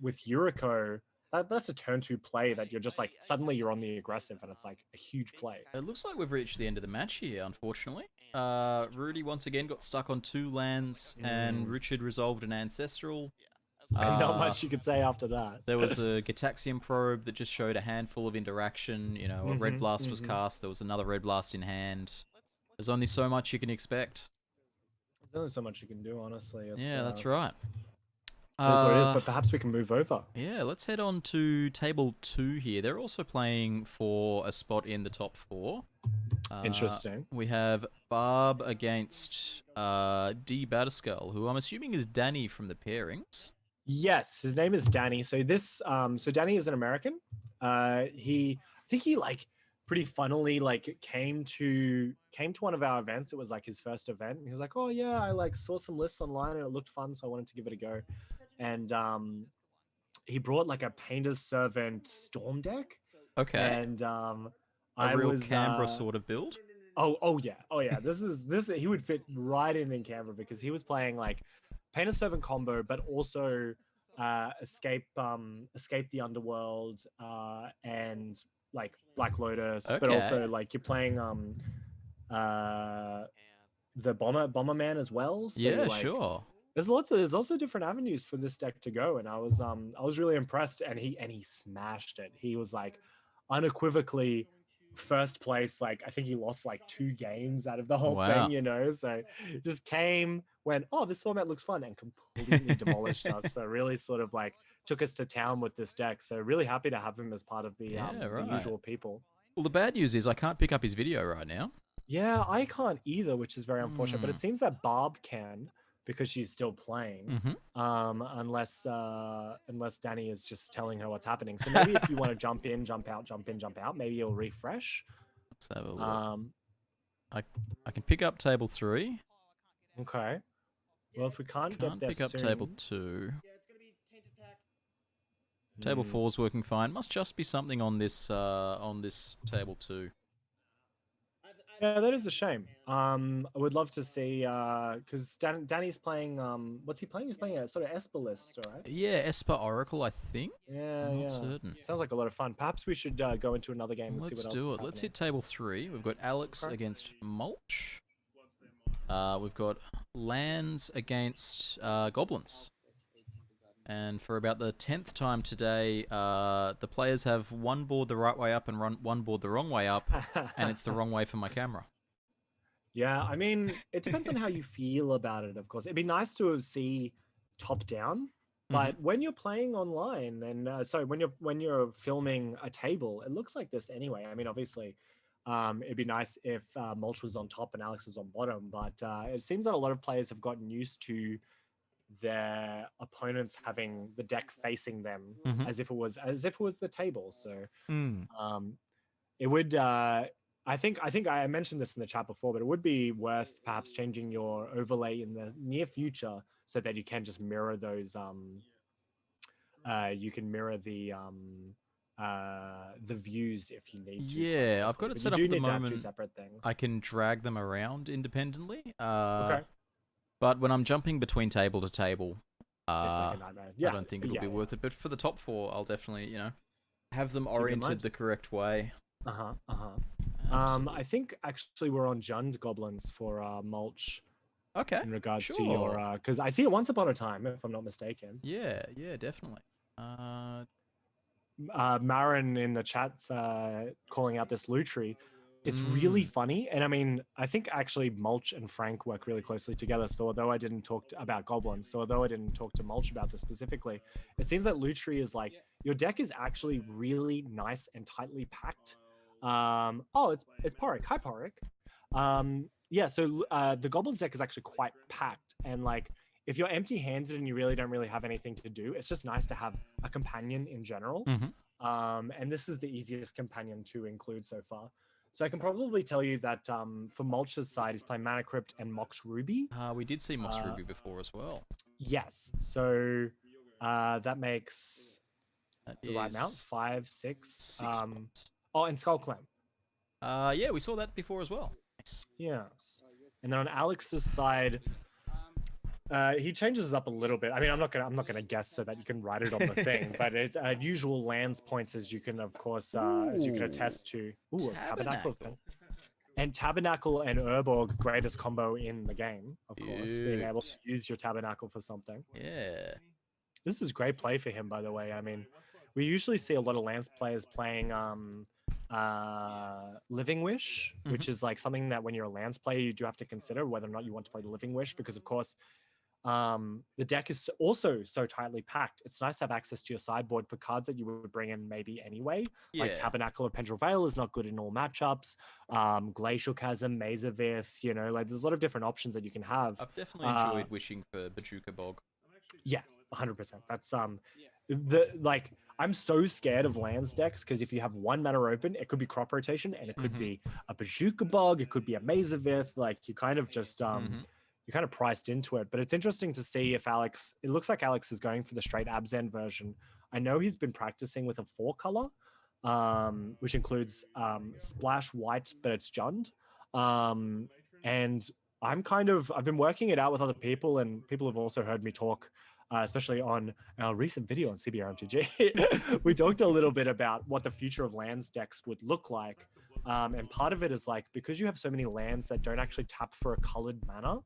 with Yuriko, that's a turn 2 play that you're just like suddenly you're on the aggressive, and it's like a huge play. It looks like we've reached the end of the match here, unfortunately. Rudy once again got stuck on 2 lands, and Richard resolved an ancestral. Not much you could say after that. There was a Gitaxian Probe that just showed a handful of interaction. A Red Blast was cast. There was another Red Blast in hand. There's only so much you can expect. There's only so much you can do, honestly. Yeah, that's right. That's what it is, but perhaps we can move over. Yeah, let's head on to table 2 here. They're also playing for a spot in the top 4. Interesting. We have Barb against D. Batterskull, who I'm assuming is Danny from the pairings. Yes, his name is Danny. So so Danny is an American. I think he like pretty funnily like came to one of our events. It was like his first event. And he was like, "Oh yeah, I like saw some lists online and it looked fun, so I wanted to give it a go." And he brought like a Painter's Servant Storm deck. Okay. And a real Canberra sort of build. Oh yeah. This he would fit right in Canberra because he was playing like Painter's Servant combo, but also escape the underworld and like Black Lotus, but also like you're playing the Bomberman as well. So, yeah, like, sure. There's also different avenues for this deck to go, and I was really impressed, and he smashed it. He was like unequivocally first place. Like I think he lost like 2 games out of the whole thing, so just went, oh, this format looks fun, and completely demolished us. So really sort of like took us to town with this deck. So really happy to have him as part of the usual people. Well, the bad news is I can't pick up his video right now. Yeah, I can't either, which is very unfortunate. But it Hmm. seems that Barb can because she's still playing. Unless Danny is just telling her what's happening. So maybe if you want to jump in, jump out, maybe you'll refresh. Let's have a look. Um, I can pick up table 3. okay. Well, if we can't get Can't there pick up soon, table 2. Yeah, it's gonna be tainted pack. Table 4's working fine. Must just be something on this table 2. Yeah, that is a shame. I would love to see because Danny's playing. What's he playing? He's playing a sort of Esper list, right? Yeah, Esper Oracle, I think. Yeah, I'm yeah. not certain. Sounds like a lot of fun. Perhaps we should go into another game and Let's see what else do is it. Let's happening. hit table 3. We've got Alex Okay. against Mulch. We've got Lands against Goblins. And for about the 10th time today, the players have one board the right way up and one board the wrong way up, and it's the wrong way for my camera. Yeah, I mean, it depends on how you feel about it, of course. It'd be nice to see top down, but when you're playing online and sorry, when you're filming a table, it looks like this anyway. I mean, obviously, it'd be nice if Mulch was on top and Alex was on bottom, but it seems that a lot of players have gotten used to their opponents having the deck facing them as if it was the table. So it would I think I mentioned this in the chat before, but it would be worth perhaps changing your overlay in the near future so that you can just mirror those you can mirror the views if you need to. Yeah, I've got it But set you up do at the need to have moment. two separate things. I can drag them around independently. Okay. But when I'm jumping between table to table, It's like a nightmare. I Yeah, don't think it'll yeah, be yeah. worth it. But for the top 4, I'll definitely, have them in oriented mind. the correct way. I think actually we're on Jund Goblins for Mulch. Okay. In regards to sure. your, because I see it once upon a time, if I'm not mistaken. Yeah, definitely. Marin in the chat's calling out this Lutri. It's really funny, and I mean, I think actually Mulch and Frank work really closely together. So although I didn't talk about Goblins, so although I didn't talk to Mulch about this specifically, it seems that Lutri is like your deck is actually really nice and tightly packed. Oh, it's Porrick. Hi, Porrick. Yeah, so the Goblins deck is actually quite packed, and like if you're empty-handed and you really don't have anything to do, it's just nice to have a companion in general. And this is the easiest companion to include so far. So I can probably tell you that for Mulch's side, he's playing Mana Crypt and Mox Ruby. We did see Mox Ruby before as well. Yes, so that makes That the right amount, is 5, 6. 6 points. Oh, and Skull Clan. Yeah, we saw that before as well. Nice. Yes. And then on Alex's side, he changes it up a little bit. I mean, I'm not gonna guess so that you can write it on the thing, but it's usual lands points as you can, of course, as you can attest to. Ooh, a Tabernacle. And Tabernacle and Urborg, greatest combo in the game, of course. Being able to use your Tabernacle for something. Yeah. This is great play for him, by the way. I mean, we usually see a lot of lands players playing Living Wish, which is like something that when you're a lands player, you do have to consider whether or not you want to play the Living Wish, because of course, the deck is also so tightly packed. It's nice to have access to your sideboard for cards that you would bring in maybe anyway. Like Tabernacle of Pendrell Vale is not good in all matchups. Glacial Chasm, Mazavith, like there's a lot of different options that you can have. I've definitely enjoyed wishing for Bajuka Bog. Yeah, 100%. That's I'm so scared of lands decks because if you have one mana open, it could be crop rotation and it could be a Bajuka Bog, it could be a Mazavith. Like you kind of just you're kind of priced into it. But it's interesting to see if it looks like Alex is going for the straight Abzan version. I know he's been practicing with a 4-color, which includes Splash White, but it's Jund. And I've been working it out with other people, and people have also heard me talk, especially on our recent video on CBR MTG. We talked a little bit about what the future of lands decks would look like. And part of it is like, because you have so many lands that don't actually tap for a colored mana,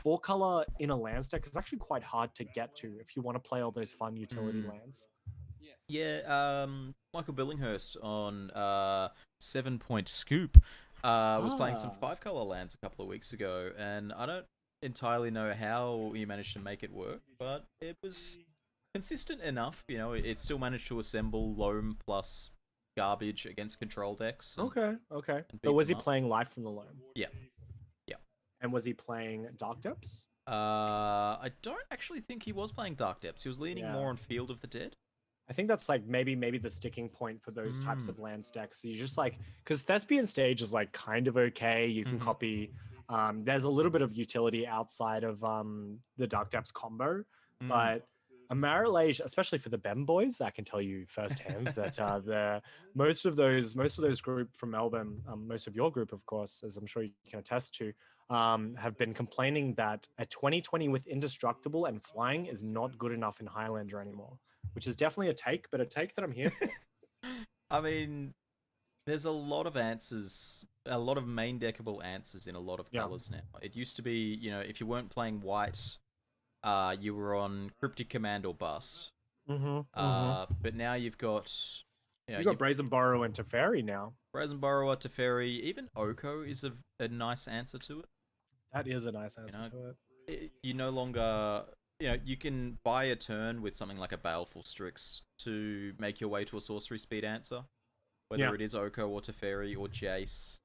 4-color in a lands deck is actually quite hard to get to if you want to play all those fun utility lands. Yeah, Michael Billinghurst on 7 Point Scoop was playing some 5-color lands a couple of weeks ago, and I don't entirely know how he managed to make it work, but it was consistent enough. It still managed to assemble Loam plus garbage against control decks. And, Okay. and But beat was he them up. playing Life from the Loam? Yeah. And was he playing Dark Depths? I don't actually think he was playing Dark Depths. He was leaning Yeah. more on Field of the Dead. I think that's like maybe the sticking point for those types of land stacks. So you just like, because Thespian Stage is like kind of okay. You can copy. There's a little bit of utility outside of the Dark Depths combo, but a Marilage, especially for the Bem boys, I can tell you firsthand that the most of those group from Melbourne, most of your group, of course, as I'm sure you can attest to, have been complaining that a 2020 with Indestructible and Flying is not good enough in Highlander anymore. Which is definitely a take, but a take that I'm here for. I mean, there's a lot of answers, a lot of main deckable answers in a lot of colors now. It used to be, you know, if you weren't playing white, you were on Cryptic Command or Bust. But now you've got... You've got Brazen Borrower and Teferi now. Brazen Borrower, Teferi, even Oko is a nice answer to it. That is a nice answer to it. You no longer... You know, you can buy a turn with something like a Baleful Strix to make your way to a sorcery speed answer. Whether it is Oko or Teferi or Jace.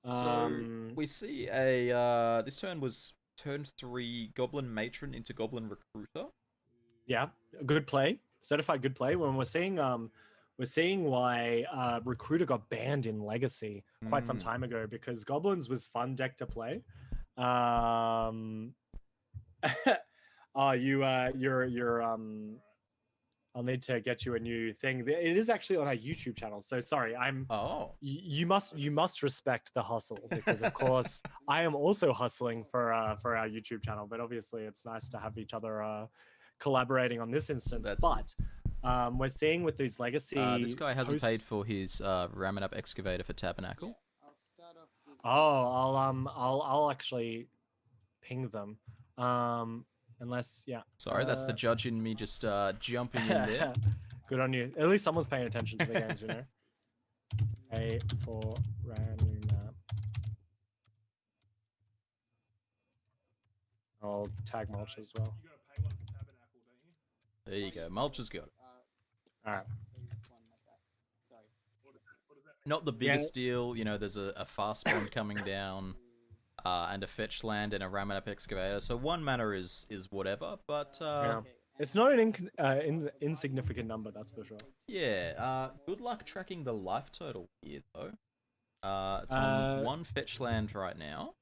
So we see a this turn was turn 3 Goblin Matron into Goblin Recruiter. Yeah, good play, certified good play. When we're seeing why Recruiter got banned in Legacy quite some time ago because Goblins was fun deck to play. I'll need to get you a new thing. It is actually on our YouTube channel. So sorry, you must respect the hustle because of course I am also hustling for our YouTube channel. But obviously it's nice to have each other collaborating on this instance. We're seeing with these legacy. This guy hasn't paid for his Ramming Up Excavator for Tabernacle. I'll actually ping them. Unless, Sorry, that's the judge in me just jumping in there. Good on you. At least someone's paying attention to the games, you know. Pay for random map. I'll tag Mulch as well. There you go. Mulch has got it. Alright. Not the biggest deal, you know, there's a fast bond coming down. And a fetch land and a Ramming Up Excavator. So 1 mana is whatever, but it's not an insignificant number, that's for sure. Yeah. Good luck tracking the life total here, though. It's on 1 fetch land right now.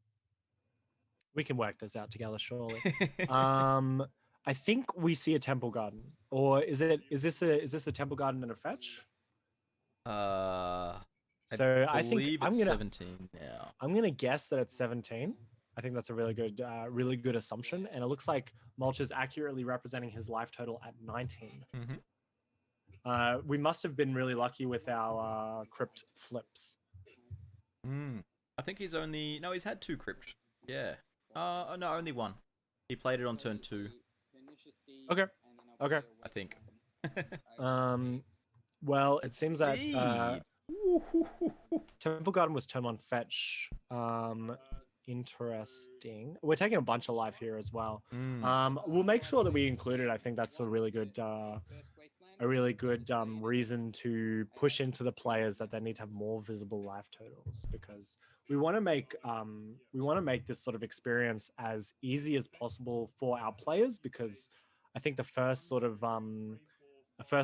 We can work this out together, surely. I think we see a Temple Garden, or is this a Temple Garden and a fetch? So I think I'm gonna 17 now. I'm gonna guess that it's 17. I think that's a really good assumption, and it looks like Mulch is accurately representing his life total at 19. We must have been really lucky with our crypt flips. I think he's had 2 crypt. Yeah. No, only 1. He played it on turn 2. Okay. I think. Well, it seems that Temple Garden was turn 1 fetch. Interesting. We're taking a bunch of life here as well. We'll make sure that we include it. I think that's a really good reason to push into the players that they need to have more visible life totals, because we want to make this sort of experience as easy as possible for our players, because I think the first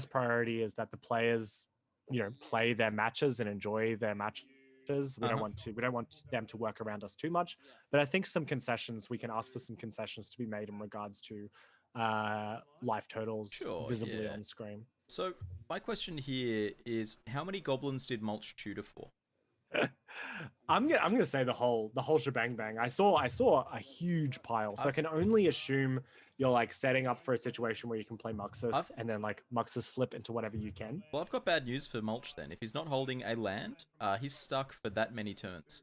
priority is that the players, you know, play their matches and enjoy their matches. We don't want them to work around us too much. But I think we can ask for some concessions to be made in regards to life totals visibly on screen. So my question here is, how many goblins did Mulch tutor for? I'm gonna say the whole shebang bang. I saw a huge pile, so I can only assume you're like setting up for a situation where you can play Muxus and then like Muxus flip into whatever you can. Well, I've got bad news for Mulch then. If he's not holding a land, he's stuck for that many turns.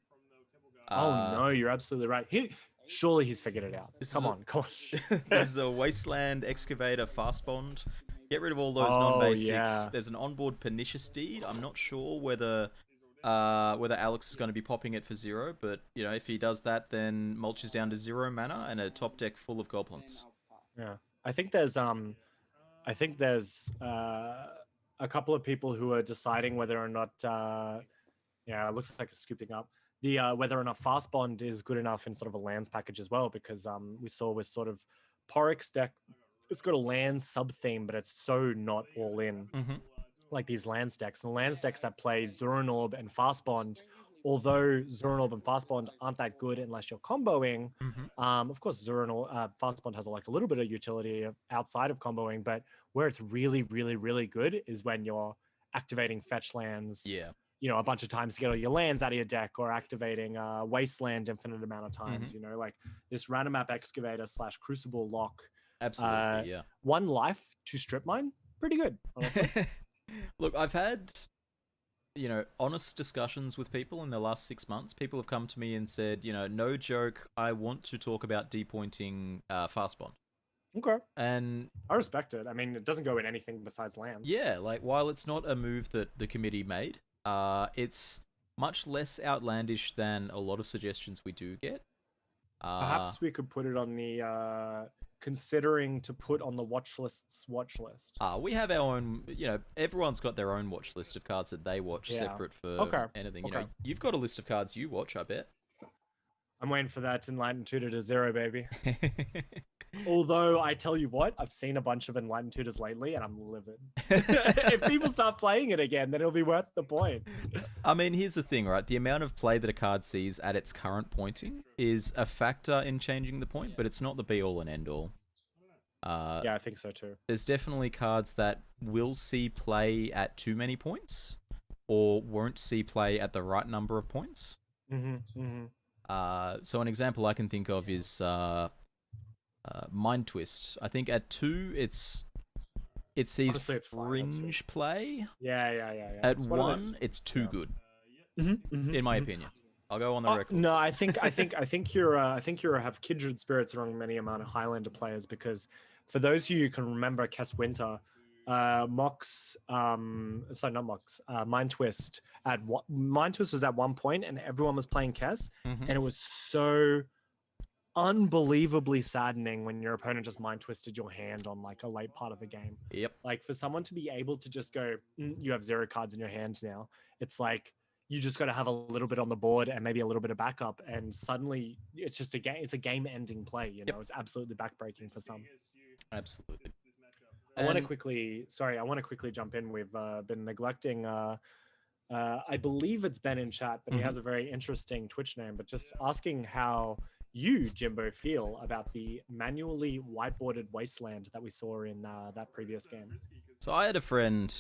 Oh no, you're absolutely right. Surely he's figured it out. Come on. This is a Wasteland Excavator fast bond. Get rid of all those non-basics. Yeah. There's an onboard Pernicious Deed. I'm not sure whether Alex is going to be popping it for 0, but you know, if he does that, then Mulch is down to 0 mana and a top deck full of goblins. Yeah, I think there's I think there's a couple of people who are deciding whether or not, yeah, it looks like it's scooping up, the whether or not Fast Bond is good enough in sort of a lands package as well, because we saw with sort of Porix deck, it's got a lands sub theme, but it's so not all in. Like these lands decks. And the lands decks that play Zuranorb and Fast Bond, although Zuranorb and Fast Bond aren't that good unless you're comboing, of course, Fast Bond has like a little bit of utility outside of comboing, but where it's really, really, really good is when you're activating fetch lands, you know, a bunch of times to get all your lands out of your deck, or activating Wasteland infinite amount of times, you know, like this random map excavator / crucible lock. Absolutely, yeah. 1 life to strip mine, pretty good, honestly. Look, I've had, you know, honest discussions with people in the last 6 months. People have come to me and said, you know, no joke, I want to talk about depointing Fast Bond. Okay. And I respect it. I mean, it doesn't go in anything besides lands. Yeah, like, while it's not a move that the committee made, it's much less outlandish than a lot of suggestions we do get. Perhaps we could put it on the considering to put on the watch list's watch list. We have our own, you know, everyone's got their own watch list of cards that they watch separate for anything. You know, you've got a list of cards you watch, I bet. I'm waiting for that Enlightened Tutor to 0, baby. Although, I tell you what, I've seen a bunch of Enlightened Tutors lately, and I'm livid. If people start playing it again, then it'll be worth the point. I mean, here's the thing, right? The amount of play that a card sees at its current pointing is a factor in changing the point, but it's not the be-all and end-all. Yeah, I think so too. There's definitely cards that will see play at too many points, or won't see play at the right number of points. So an example I can think of is Mind Twist. I think at 2, it sees fringe play. Yeah. At 1, it's too good, in my opinion. I'll go on the record. No, I think you have kindred spirits among many amount of Highlander players, because for those of you who can remember Kess Winter, Mind Twist was at one point, and everyone was playing Kess, and it was so unbelievably saddening when your opponent just mind twisted your hand on like a late part of the game. Like, for someone to be able to just go, you have 0 cards in your hand now, it's like you just got to have a little bit on the board and maybe a little bit of backup, and suddenly it's just a game. It's a game-ending play. You know, it's absolutely backbreaking for some. Absolutely. I want to quickly jump in. We've been neglecting. I believe it's Ben in chat, but he has a very interesting Twitch name. But just asking how you, Jimbo, feel about the manually whiteboarded wasteland that we saw in that previous game. So I had a friend,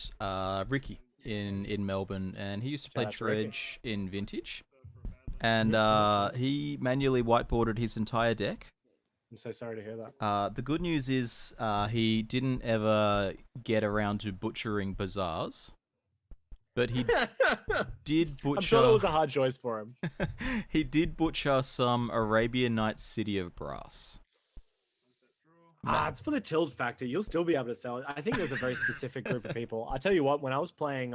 Ricky, in Melbourne, and he used to play Dredge in Vintage, and he manually whiteboarded his entire deck. I'm so sorry to hear that. The good news is he didn't ever get around to butchering bazaars, but he did butcher... I'm sure that was a hard choice for him. He did butcher some Arabian Nights City of Brass. It's for the tilt factor. You'll still be able to sell it. I think there's a very specific group of people. I tell you what, when I was playing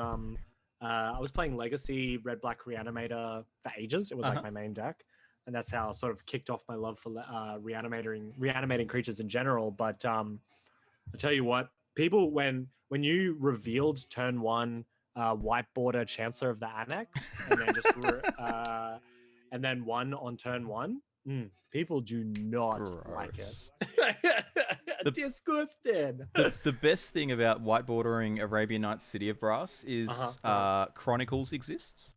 Legacy Red Black Reanimator for ages. It was like my main deck, and that's how I sort of kicked off my love for reanimating creatures in general. But I tell you what, people, when you revealed turn 1 white border Chancellor of the Annex, and then just and then 1 on turn 1. People do not like it. Disgusted. The best thing about whitebordering Arabian Nights City of Brass is Chronicles exists.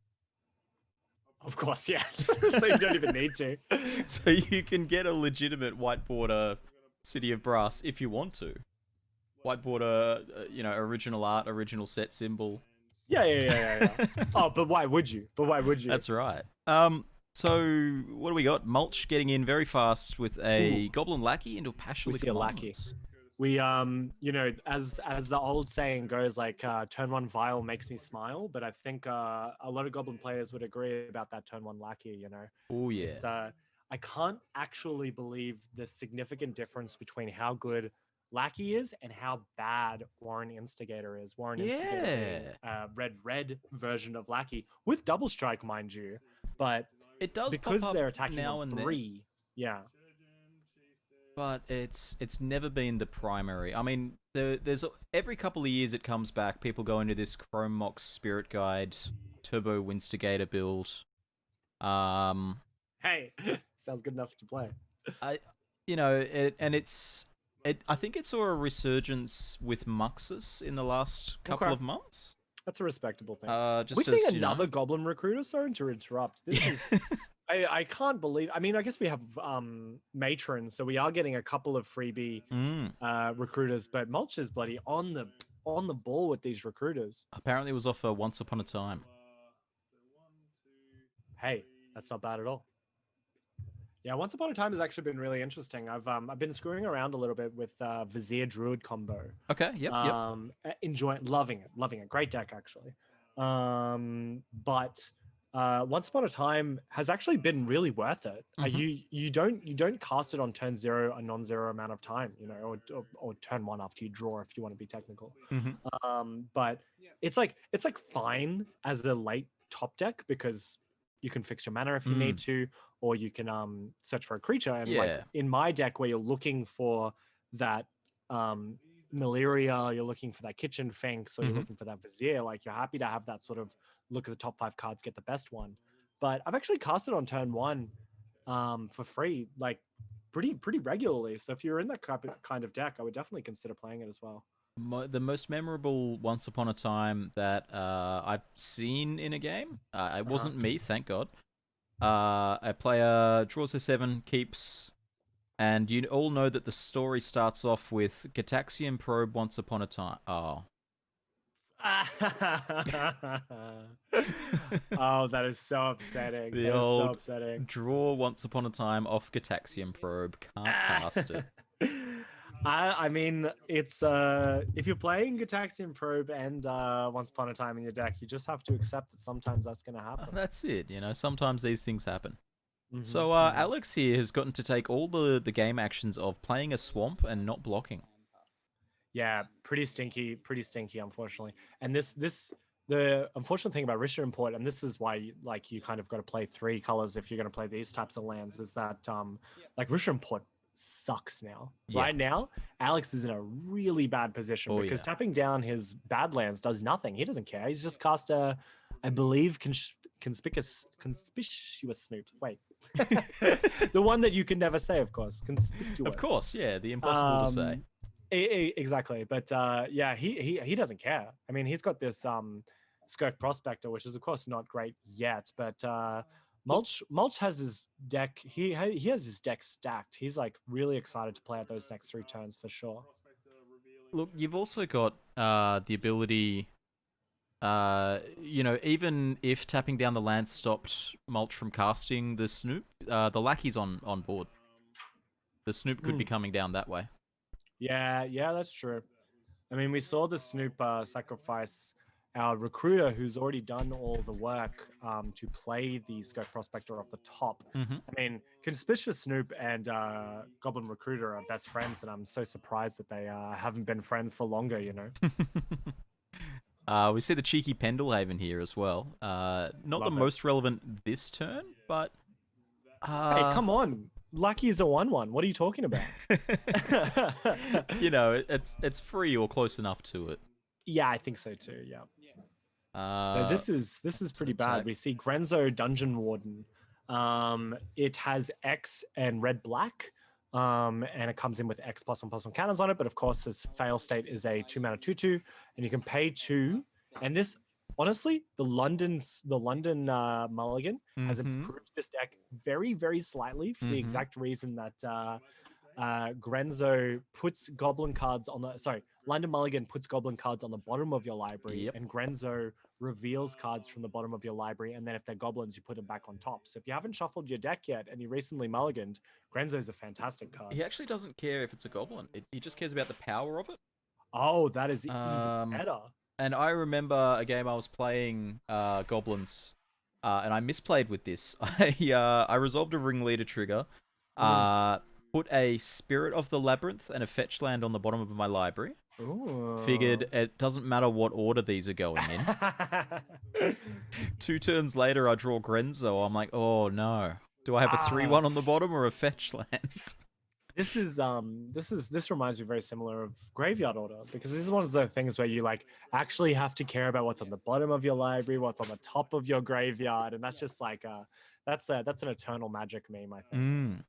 Of course, yeah. So you don't even need to. So you can get a legitimate whiteboarder City of Brass if you want to. Whiteboarder, original art, original set symbol. Yeah. Oh, but why would you? That's right. So what do we got? Mulch getting in very fast with a Goblin Lackey into a Passion. We see a Lackey. We as the old saying goes, like turn 1 Vial makes me smile, but I think a lot of Goblin players would agree about that turn 1 Lackey. Oh yeah. It's, I can't actually believe the significant difference between how good Lackey is and how bad Warren Instigator is. Warren Instigator, red version of Lackey with double strike, mind you, but it does because pop up they're attacking now on and 3. then. Yeah. but it's never been the primary. I mean, there's every couple of years it comes back. People go into this Chrome Mox Spirit Guide Turbo Winstigator build. Hey, sounds good enough to play. I think it saw a resurgence with Muxus in the last couple of months. That's a respectable thing. Just We're seeing as, another Goblin Recruiter. Sorry to interrupt. This is, I can't believe. I mean, I guess we have matrons, so we are getting a couple of freebie recruiters. But Mulch is bloody on the ball with these recruiters. Apparently, it was off Once Upon a Time. Hey, that's not bad at all. Yeah, Once Upon a Time has actually been really interesting. I've been screwing around a little bit with Vizier Druid combo. Okay, yep. Enjoying, loving it. Great deck actually. But Once Upon a Time has actually been really worth it. You don't cast it on turn 0 a non-zero amount of time, or turn 1 after you draw if you want to be technical. But it's like fine as a late top deck because you can fix your mana if you need to, or you can search for a creature. And like in my deck, where you're looking for that Malaria, you're looking for that Kitchen Finks, or you're looking for that Vizier, like you're happy to have that sort of look at the top 5 cards, get the best one. But I've actually cast it on turn 1 for free, like pretty regularly. So if you're in that kind of deck, I would definitely consider playing it as well. The most memorable Once Upon a Time that I've seen in a game, it wasn't me, thank God. A player draws a 7, keeps, and you all know that the story starts off with Gataxian Probe Once Upon a Time. Oh. Oh, that is so upsetting. The that old is so upsetting. Draw Once Upon a Time off Gataxian Probe. Can't cast it. I mean, it's if you're playing Gataxian Probe and Once Upon a Time in your deck, you just have to accept that sometimes that's going to happen. That's it. Sometimes these things happen. So Alex here has gotten to take all the game actions of playing a swamp and not blocking. Yeah, pretty stinky, unfortunately. And the unfortunate thing about Risha Import, and this is why you kind of got to play 3 colors if you're going to play these types of lands, is that like Risha Import sucks now. Yeah. Right now, Alex is in a really bad position because tapping down his Badlands does nothing. He doesn't care. He's just cast a, I believe, conspicuous Snoop. Wait. The one that you can never say, of course. Conspicuous. Of course, yeah. The impossible to say. Exactly. But yeah, he doesn't care. I mean, he's got this Skirk Prospector, which is, of course, not great yet. But Mulch has his deck. He has his deck stacked. He's like really excited to play out those next 3 turns for sure. Look, you've also got the ability, even if tapping down the land stopped Mulch from casting the Snoop, the Lackey's on board. The Snoop could be coming down that way. Yeah, that's true. I mean, we saw the Snoop sacrifice our recruiter, who's already done all the work to play the Scope Prospector off the top. I mean, Conspicuous Snoop and Goblin Recruiter are best friends, and I'm so surprised that they haven't been friends for longer, We see the cheeky Pendelhaven here as well. Not the most relevant this turn, but... Hey, come on. Lucky is a 1/1. What are you talking about? It's free or close enough to it. Yeah, I think so too. Yeah. So this is pretty bad. We see Grenzo Dungeon Warden. It has X and red black, and it comes in with X +1/+1 counters on it. But of course, this fail state is a 2-mana 2/2, and you can pay 2. And this, honestly, the London Mulligan has improved this deck very, very slightly for the exact reason that Grenzo puts Goblin cards on the... London Mulligan puts Goblin cards on the bottom of your library, and Grenzo reveals cards from the bottom of your library, and then if they're Goblins, you put them back on top. So if you haven't shuffled your deck yet, and you recently mulliganed, Grenzo's a fantastic card. He actually doesn't care if it's a Goblin. He just cares about the power of it. Oh, that is even better. And I remember a game I was playing Goblins, and I misplayed with this. I resolved a Ringleader trigger, put a Spirit of the Labyrinth and a fetch land on the bottom of my library. Ooh. Figured it doesn't matter what order these are going in. 2 turns later, I draw Grenzo. I'm like, oh no. Do I have a 3/1 on the bottom or a fetch land? This reminds me very similar of Graveyard Order, because this is one of the things where you like actually have to care about what's on the bottom of your library, what's on the top of your graveyard, and that's just like that's an eternal magic meme, I think. Mm.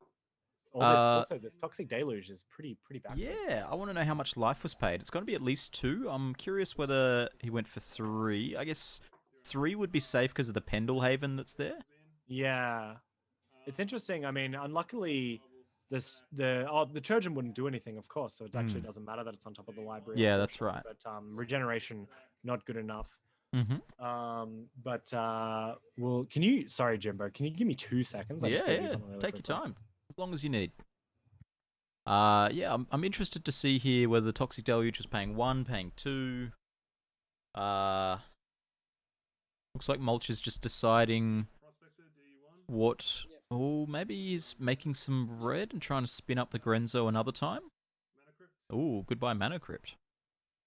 Also this Toxic Deluge is pretty bad. Yeah, I want to know how much life was paid. It's going to be at least 2. I'm curious whether he went for 3. I guess 3 would be safe because of the Pendlehaven that's there. Yeah, it's interesting. I mean, unluckily, the Trojan wouldn't do anything, of course, so it actually doesn't matter that it's on top of the library. Yeah, that's right. But regeneration, not good enough. Well, can you? Sorry, Jimbo, can you give me 2 seconds? Yeah, take your time, as long as you need. Yeah, I'm interested to see here whether the Toxic Deluge was paying 1, paying 2. Looks like Mulch is just deciding what. Oh, maybe he's making some red and trying to spin up the Grenzo another time. Oh, goodbye Mana Crypt.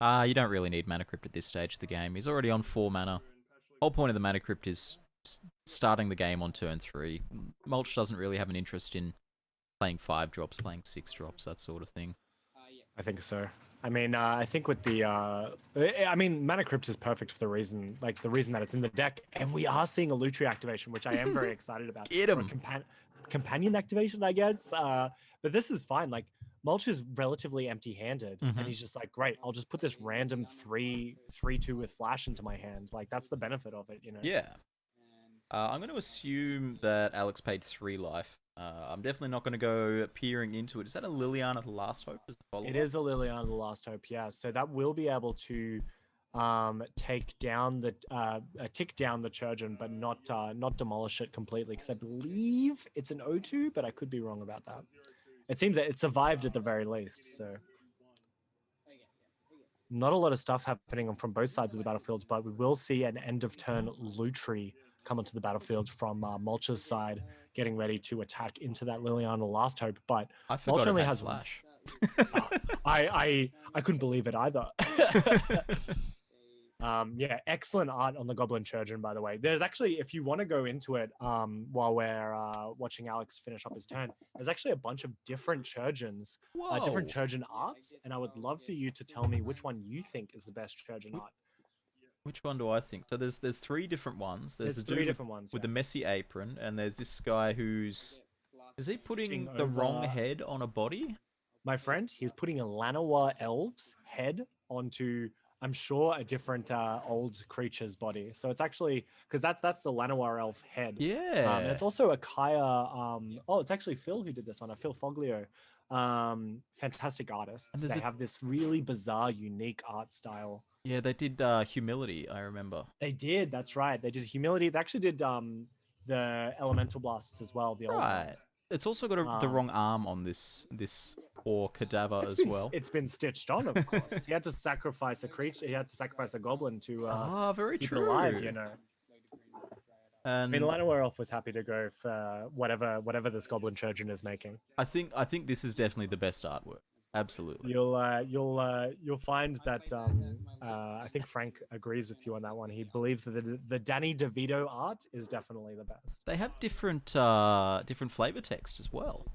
You don't really need Mana Crypt at this stage of the game. He's already on 4 mana. Whole point of the Mana Crypt is starting the game on turn 3. Mulch doesn't really have an interest in playing 5 drops, playing 6 drops, that sort of thing. I think so. I mean, I think with the, Mana Crypt is perfect for the reason that it's in the deck, and we are seeing a Lutri activation, which I am very excited about. Get him! Companion activation, I guess. But this is fine. Like, Mulch is relatively empty-handed, and he's just like, great, I'll just put this random 3/2 with flash into my hand. Like, that's the benefit of it, you know? Yeah. I'm going to assume that Alex paid 3 life. I'm definitely not going to go peering into it. Is that a Liliana the Last Hope? It is a Liliana the Last Hope, yeah. So that will be able to tick down the Churgeon, but not demolish it completely, because I believe it's an O2, but I could be wrong about that. It seems that it survived at the very least, so not a lot of stuff happening from both sides of the battlefield, but we will see an end of turn Lutri come onto the battlefield from Mulch's side, getting ready to attack into that Liliana Last Hope. But Mulch only has flash. I couldn't believe it either. Yeah, excellent art on the Goblin Churgeon, by the way. There's actually, if you want to go into it while we're watching Alex finish up his turn, there's actually a bunch of different Churgeons, different Churgeon arts, and I would love for you to tell me which one you think is the best Churgeon art. Which one do I think? So there's 3 different ones. There's the 3 different ones with the messy apron, and there's this guy who's... Is he putting the wrong head on a body? My friend, he's putting a Llanowar Elves head onto, I'm sure, a different old creature's body. So it's actually, because that's the Llanowar Elf head. Yeah. It's also a Kaya, it's actually Phil who did this one, Phil Foglio. Fantastic artists. They have this really bizarre, unique art style. Yeah, they did Humility, I remember. They did, that's right. They did Humility. They actually did the Elemental Blasts as well, the old ones. It's also got the wrong arm on this poor cadaver as well. It's been stitched on, of course. He had to sacrifice a creature. He had to sacrifice a goblin to very keep true. it alive, you know. And I mean, Llanowar Elf was happy to go for whatever this Goblin Churgeon is making. I think this is definitely the best artwork. Absolutely. You'll find that I think Frank agrees with you on that one. He believes that the Danny DeVito art is definitely the best. They have different flavor text as well.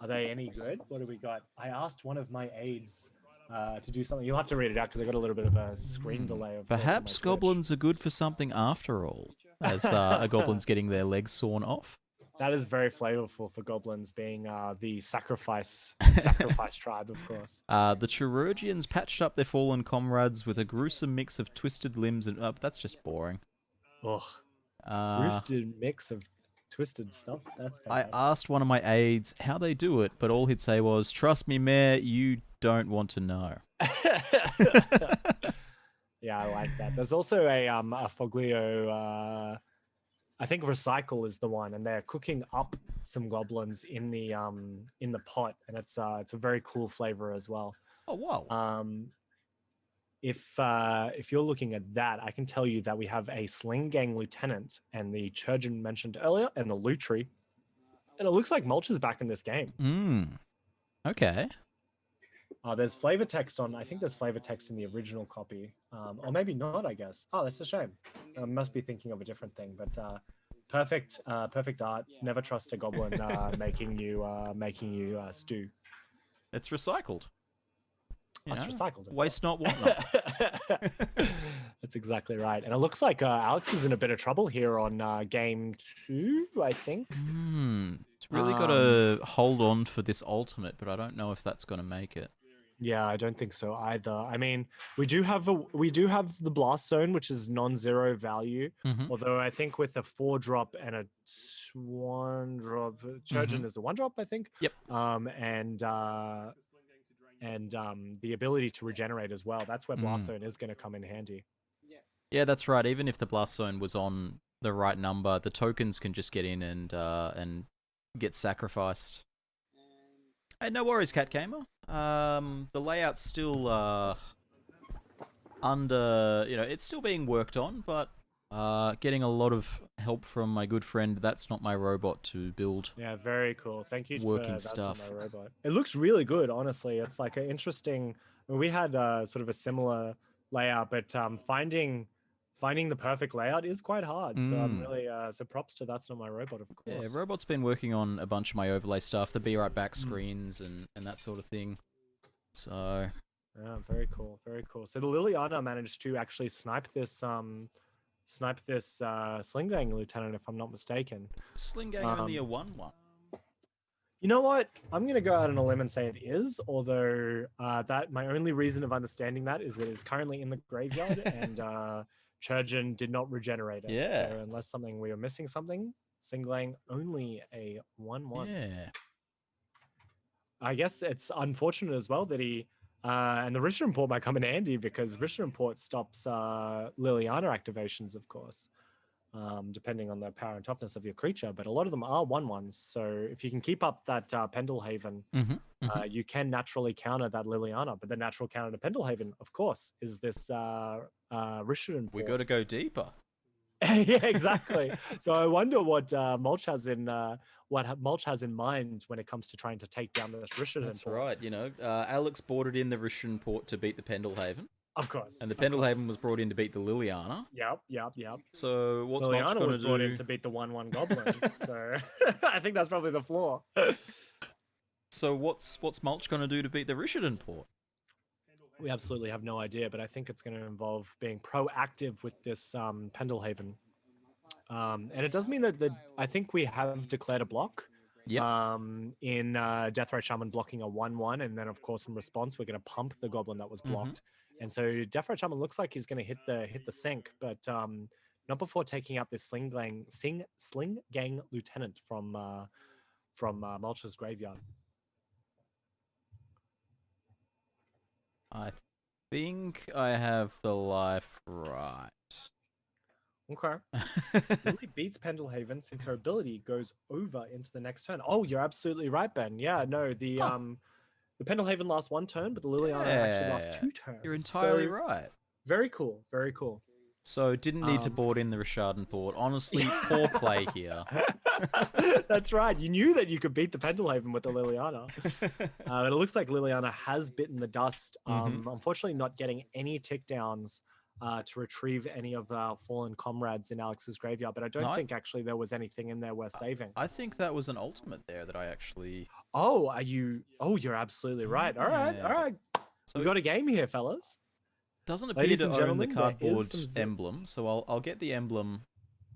Are they any good? What do we got? I asked one of my aides to do something. You'll have to read it out because I got a little bit of a screen delay. Perhaps goblins are good for something after all, as a goblin's getting their legs sawn off. That is very flavorful for goblins, being the sacrifice tribe, of course. The Chirurgians patched up their fallen comrades with a gruesome mix of twisted limbs and... that's just boring. Ugh. Twisted mix of twisted stuff. That's fantastic. I asked one of my aides how they do it, but all he'd say was, "Trust me, Mayor, you don't want to know." Yeah, I like that. There's also a Foglio... I think Recycle is the one, and they're cooking up some goblins in the pot, and it's a very cool flavor as well. Oh wow! If you're looking at that, I can tell you that we have a Sling Gang Lieutenant and the Churgeon mentioned earlier, and the Lutri, and it looks like Mulch is back in this game. Okay. There's flavor text on. I think there's flavor text in the original copy, or maybe not. I guess. Oh, that's a shame. I must be thinking of a different thing, but Perfect, perfect art. Never trust a goblin making you stew. It's recycled. You It's know, recycled. of waste course. not, want not. That's exactly right. And it looks like Alex is in a bit of trouble here on game 2, I think. It's really got to hold on for this ultimate, but I don't know if that's going to make it. Yeah, I don't think so either. I mean, we do have the blast zone, which is non-zero value. Mhm. Although I think with a 4-drop and a 1-drop, Churgeon is a 1-drop, I think. Yep. And the ability to regenerate as well. That's where blast zone is going to come in handy. Yeah, that's right. Even if the blast zone was on the right number, the tokens can just get in and get sacrificed. Hey, no worries, Cat Gamer. The layout's still under, it's still being worked on, but getting a lot of help from my good friend That's Not My Robot to build. Yeah, very cool. Thank you working for That's Not stuff. My Robot. It looks really good, honestly. It's like an interesting. We had sort of a similar layout, but finding the perfect layout is quite hard. So I'm really so props to That's Not My Robot, of course. Yeah, Robot's been working on a bunch of my overlay stuff, the Be Right Back screens and that sort of thing. So yeah, very cool, very cool. So the Liliana managed to actually snipe this Sling Gang Lieutenant, if I'm not mistaken. Sling Gang only a 1/1. You know what? I'm going to go out on a limb and say it is, although that my only reason of understanding that is that it's currently in the graveyard and Churgeon did not regenerate it. Yeah. So unless we were missing something, Singlang only a 1/1. Yeah. I guess it's unfortunate as well that he and the Richard Import might come in handy because Richard Import stops Liliana activations, of course. Depending on the power and toughness of your creature, but a lot of them are 1/1s. So if you can keep up that Pendlehaven, you can naturally counter that Liliana. But the natural counter to Pendlehaven, of course, is this Rishadan. We got to go deeper. Yeah, exactly. So I wonder what Mulch has in mind when it comes to trying to take down this Rishadan. That's right. Alex boarded in the Rishadan port to beat the Pendlehaven. Of course. And the Pendlehaven was brought in to beat the Liliana. Yep. So what's Mulch Liliana going was to brought do? in to beat the 1/1 Goblins. So I think that's probably the flaw. So what's Mulch going to do to beat the Rishadan port? We absolutely have no idea, but I think it's going to involve being proactive with this Pendlehaven. And it does mean that I think we have declared a block. Yep. In Deathrite Shaman blocking a 1/1, and then of course in response we're going to pump the goblin that was blocked. And so Deathrite Shaman looks like he's going to hit the sink, but not before taking out this Sling Gang Lieutenant from Mulch's graveyard. I think I have the life right. Okay. Really beats Pendlehaven since her ability goes over into the next turn. Oh, you're absolutely right, Ben. Yeah, no, the Pendlehaven lasts 1 turn, but the Liliana actually lasts 2 turns. You're entirely right. Very cool. Very cool. So didn't need to board in the Rishadan port. Honestly, poor play here. That's right. You knew that you could beat the Pendlehaven with the Liliana. But it looks like Liliana has bitten the dust. Unfortunately, not getting any tick downs to retrieve any of our fallen comrades in Alex's graveyard. But I don't think actually there was anything in there worth saving. I think that was an ultimate there that I actually... Oh, are you... Oh, you're absolutely right. All right. So we got a game here, fellas. Doesn't appear to own the cardboard emblem, so I'll get the emblem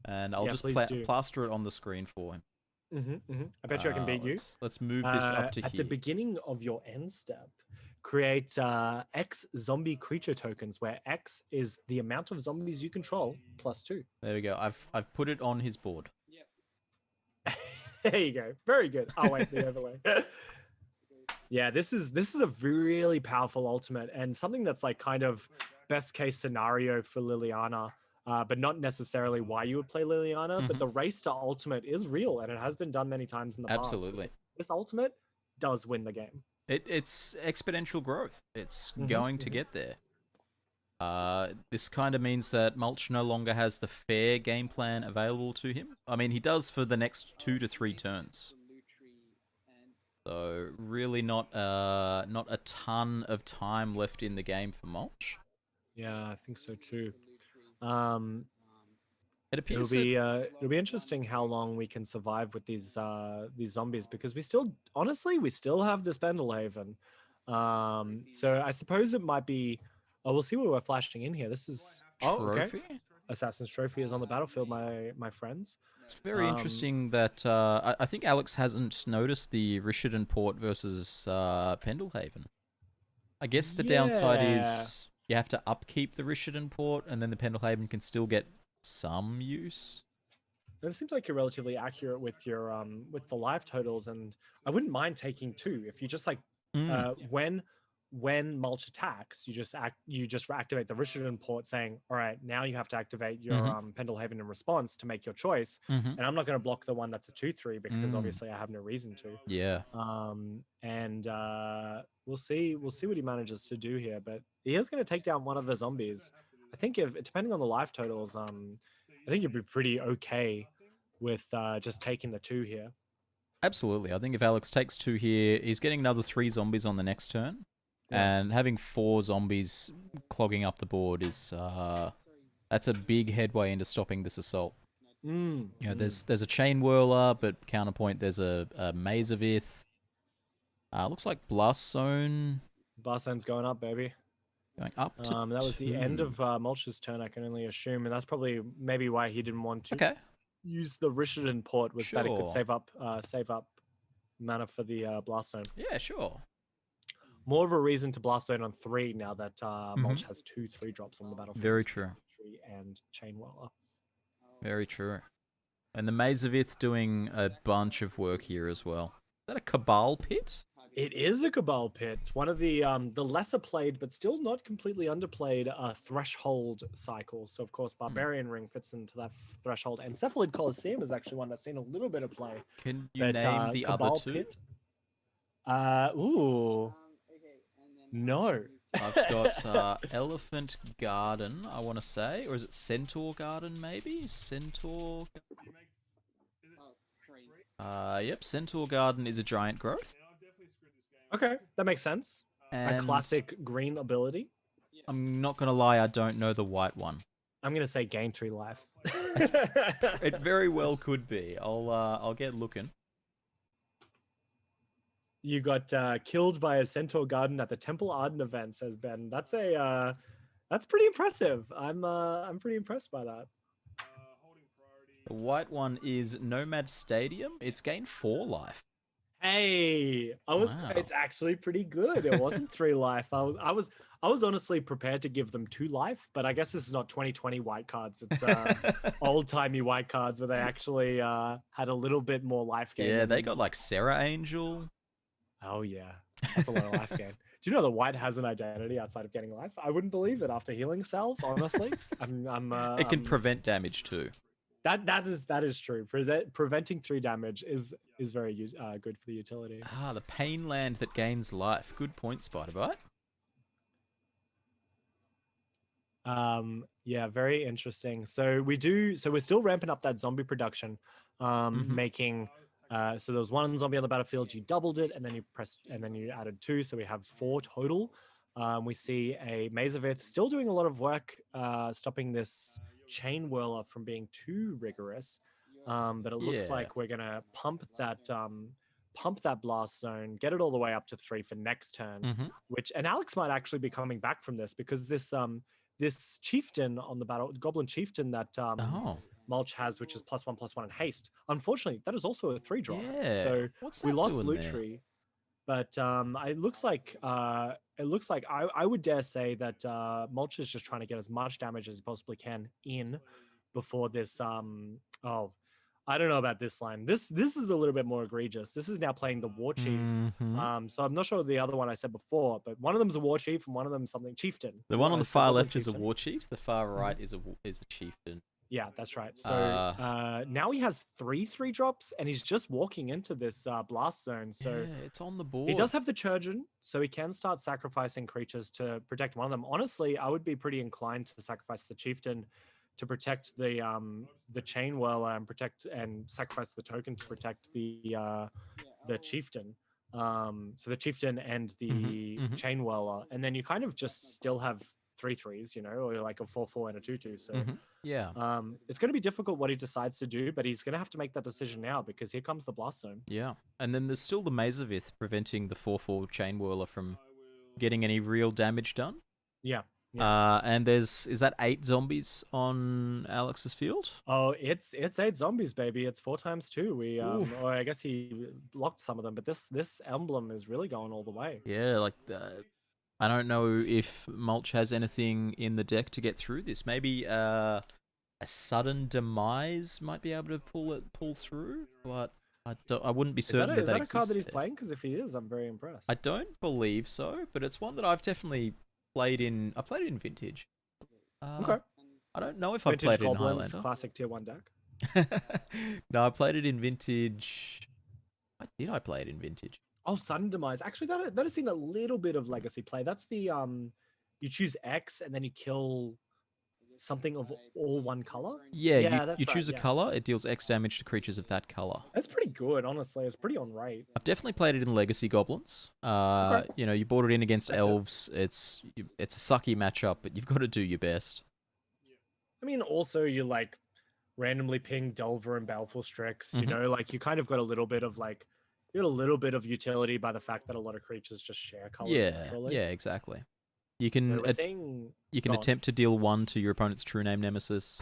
and I'll just plaster it on the screen for him. I bet you I can beat you. Let's move this up to at here. the beginning of your end step, create X zombie creature tokens, where X is the amount of zombies you control plus 2. There we go. I've put it on his board. There you go. Very good. I'll wait the overlay. Yeah, this is a really powerful ultimate and something that's like kind of best case scenario for Liliana, but not necessarily why you would play Liliana. But the race to ultimate is real and it has been done many times in the past. Absolutely. This ultimate does win the game. It's exponential growth. It's going to get there. This kind of means that Mulch no longer has the fair game plan available to him. I mean, he does for the next 2 to 3 turns. So really not a ton of time left in the game for Mulch. Yeah, I think so too. It It'll appears be interesting how long we can survive with these zombies, because we still have this Pendelhaven. So I suppose it might be. Oh, we'll see what we're flashing in here. This is okay. trophy. Assassin's Trophy is on the battlefield, my friends. It's very interesting that I think Alex hasn't noticed the Richardon port versus Pendelhaven. I guess the downside is you have to upkeep the Richardon port, and then the Pendelhaven can still get some use. It seems like you're relatively accurate with your with the live totals, and I wouldn't mind taking 2 if you just like when Mulch attacks, you just activate the Richardon port, saying, all right, now you have to activate your Pendelhaven in response to make your choice. And I'm not going to block the one that's a 2/3 because obviously I have no reason to. Yeah. And we'll see what he manages to do here, but he is going to take down one of the zombies. I think if depending on the life totals, I think you'd be pretty okay with just taking the 2 here. Absolutely. I think if Alex takes 2 here, he's getting another 3 zombies on the next turn. Yeah. And having 4 zombies clogging up the board is that's a big headway into stopping this assault. You know, there's a Chain Whirler, but counterpoint there's a Maze of Ith. Looks like Blast Zone. Blast Zone's going up, baby. Going up to that was the end of Mulch's turn, I can only assume, and that's probably maybe why he didn't want to use the Richardon port, was that it could save up mana for the Blast Zone. Yeah, sure. More of a reason to Blast Zone on 3 now that Mulch has 2 3-drops on the battlefield. Very true. And Chain Whirler. Very true. And the Maze of Ith doing a bunch of work here as well. Is that a Cabal Pit? It is a Cabal Pit. One of the lesser played, but still not completely underplayed Threshold cycles. So, of course, Barbarian Ring fits into that Threshold. And Cephalid Coliseum is actually one that's seen a little bit of play. Can you name the other 2? Pit, no. I've got Elephant Garden, I want to say. Or is it Centaur Garden, maybe? Centaur... Yep, Centaur Garden is a giant growth. Okay, that makes sense. And a classic green ability. I'm not going to lie, I don't know the white one. I'm going to say gain 3 life. It very well could be. I'll get looking. You got killed by a Centaur Garden at the Temple Arden event, says Ben. That's pretty impressive. I'm pretty impressed by that. The white one is Nomad Stadium. It's gained 4 life. Hey, it's actually pretty good. It wasn't 3 life. I was honestly prepared to give them 2 life, but I guess this is not 2020 white cards. It's old-timey white cards where they actually had a little bit more life gain. Yeah, they got like Sarah Angel. Oh yeah, that's a lot of life gain. Do you know the white has an identity outside of getting life? I wouldn't believe it after healing self. Honestly, it can prevent damage too. That is true. Preventing 3 damage is very good for the utility. The pain land that gains life. Good point, Spiderbite. Yeah, very interesting. So we're still ramping up that zombie production, making. So there was 1 zombie on the battlefield. You doubled it, and then you added 2. So we have 4 total. We see a Maze of Ith still doing a lot of work, stopping this Chain Whirler from being too rigorous. But it looks like we're gonna pump that Blast Zone, get it all the way up to 3 for next turn. And Alex might actually be coming back from this, because this chieftain on the Goblin Chieftain that Mulch has, which is +1/+1 in haste. Unfortunately, that is also a 3-drop. Yeah. So we lost Loot there? Tree. But it looks like I would dare say that Mulch is just trying to get as much damage as he possibly can in before this. I don't know about this line. This is a little bit more egregious. This is now playing the War Chief. So I'm not sure the other one I said before, but one of them is a War Chief and one of them is something Chieftain. The one on the far left is a War Chief. The far right is a Chieftain. Yeah, that's right. So now he has 3 3-drops, and he's just walking into this Blast Zone. So it's on the board. He does have the Churgeon, so he can start sacrificing creatures to protect one of them. Honestly, I would be pretty inclined to sacrifice the Chieftain to protect the Chain Whirler and sacrifice the token to protect the Chieftain. So the Chieftain and the Chain Whirler, and then you kind of just still have 3/3s, you know, or like a 4/4 and a 2/2. So Yeah. it's going to be difficult what he decides to do, but he's going to have to make that decision now because here comes the Blast Zone. Yeah. And then there's still the Mazavith preventing the 4/4 Chain Whirler from getting any real damage done. Yeah. And is that 8 zombies on Alex's field? Oh, it's 8 zombies, baby. It's 4 times 2. We or I guess he blocked some of them, but this emblem is really going all the way. Yeah, like I don't know if Mulch has anything in the deck to get through this. Maybe a sudden demise might be able to pull through, but I wouldn't be certain Is that a card that he's exists. playing? Because if he is, I'm very impressed. I don't believe so, but it's one that I've definitely played in. I played it in Vintage. Okay. I don't know if I Vintage played it in Goblins, Highlander. classic tier 1 deck. No, I played it in Vintage. Why did I play it in Vintage? Oh, Sudden Demise. Actually, that has seen a little bit of legacy play. That's the you choose X and then you kill something of all one color. Yeah, that's you right, choose a yeah. color, it deals X damage to creatures of that color. That's pretty good, honestly. It's pretty on rate. I've definitely played it in Legacy Goblins. You know, you bought it in against Elves. It's a sucky matchup, but you've got to do your best. I mean, also you like randomly ping Delver and Baleful Strix. You know, like you kind of got a little bit of like you got a little bit of utility by the fact that a lot of creatures just share colors. Naturally. Yeah, exactly. You can So we're seeing... you can Go on. attempt to deal 1 to your opponent's true name nemesis.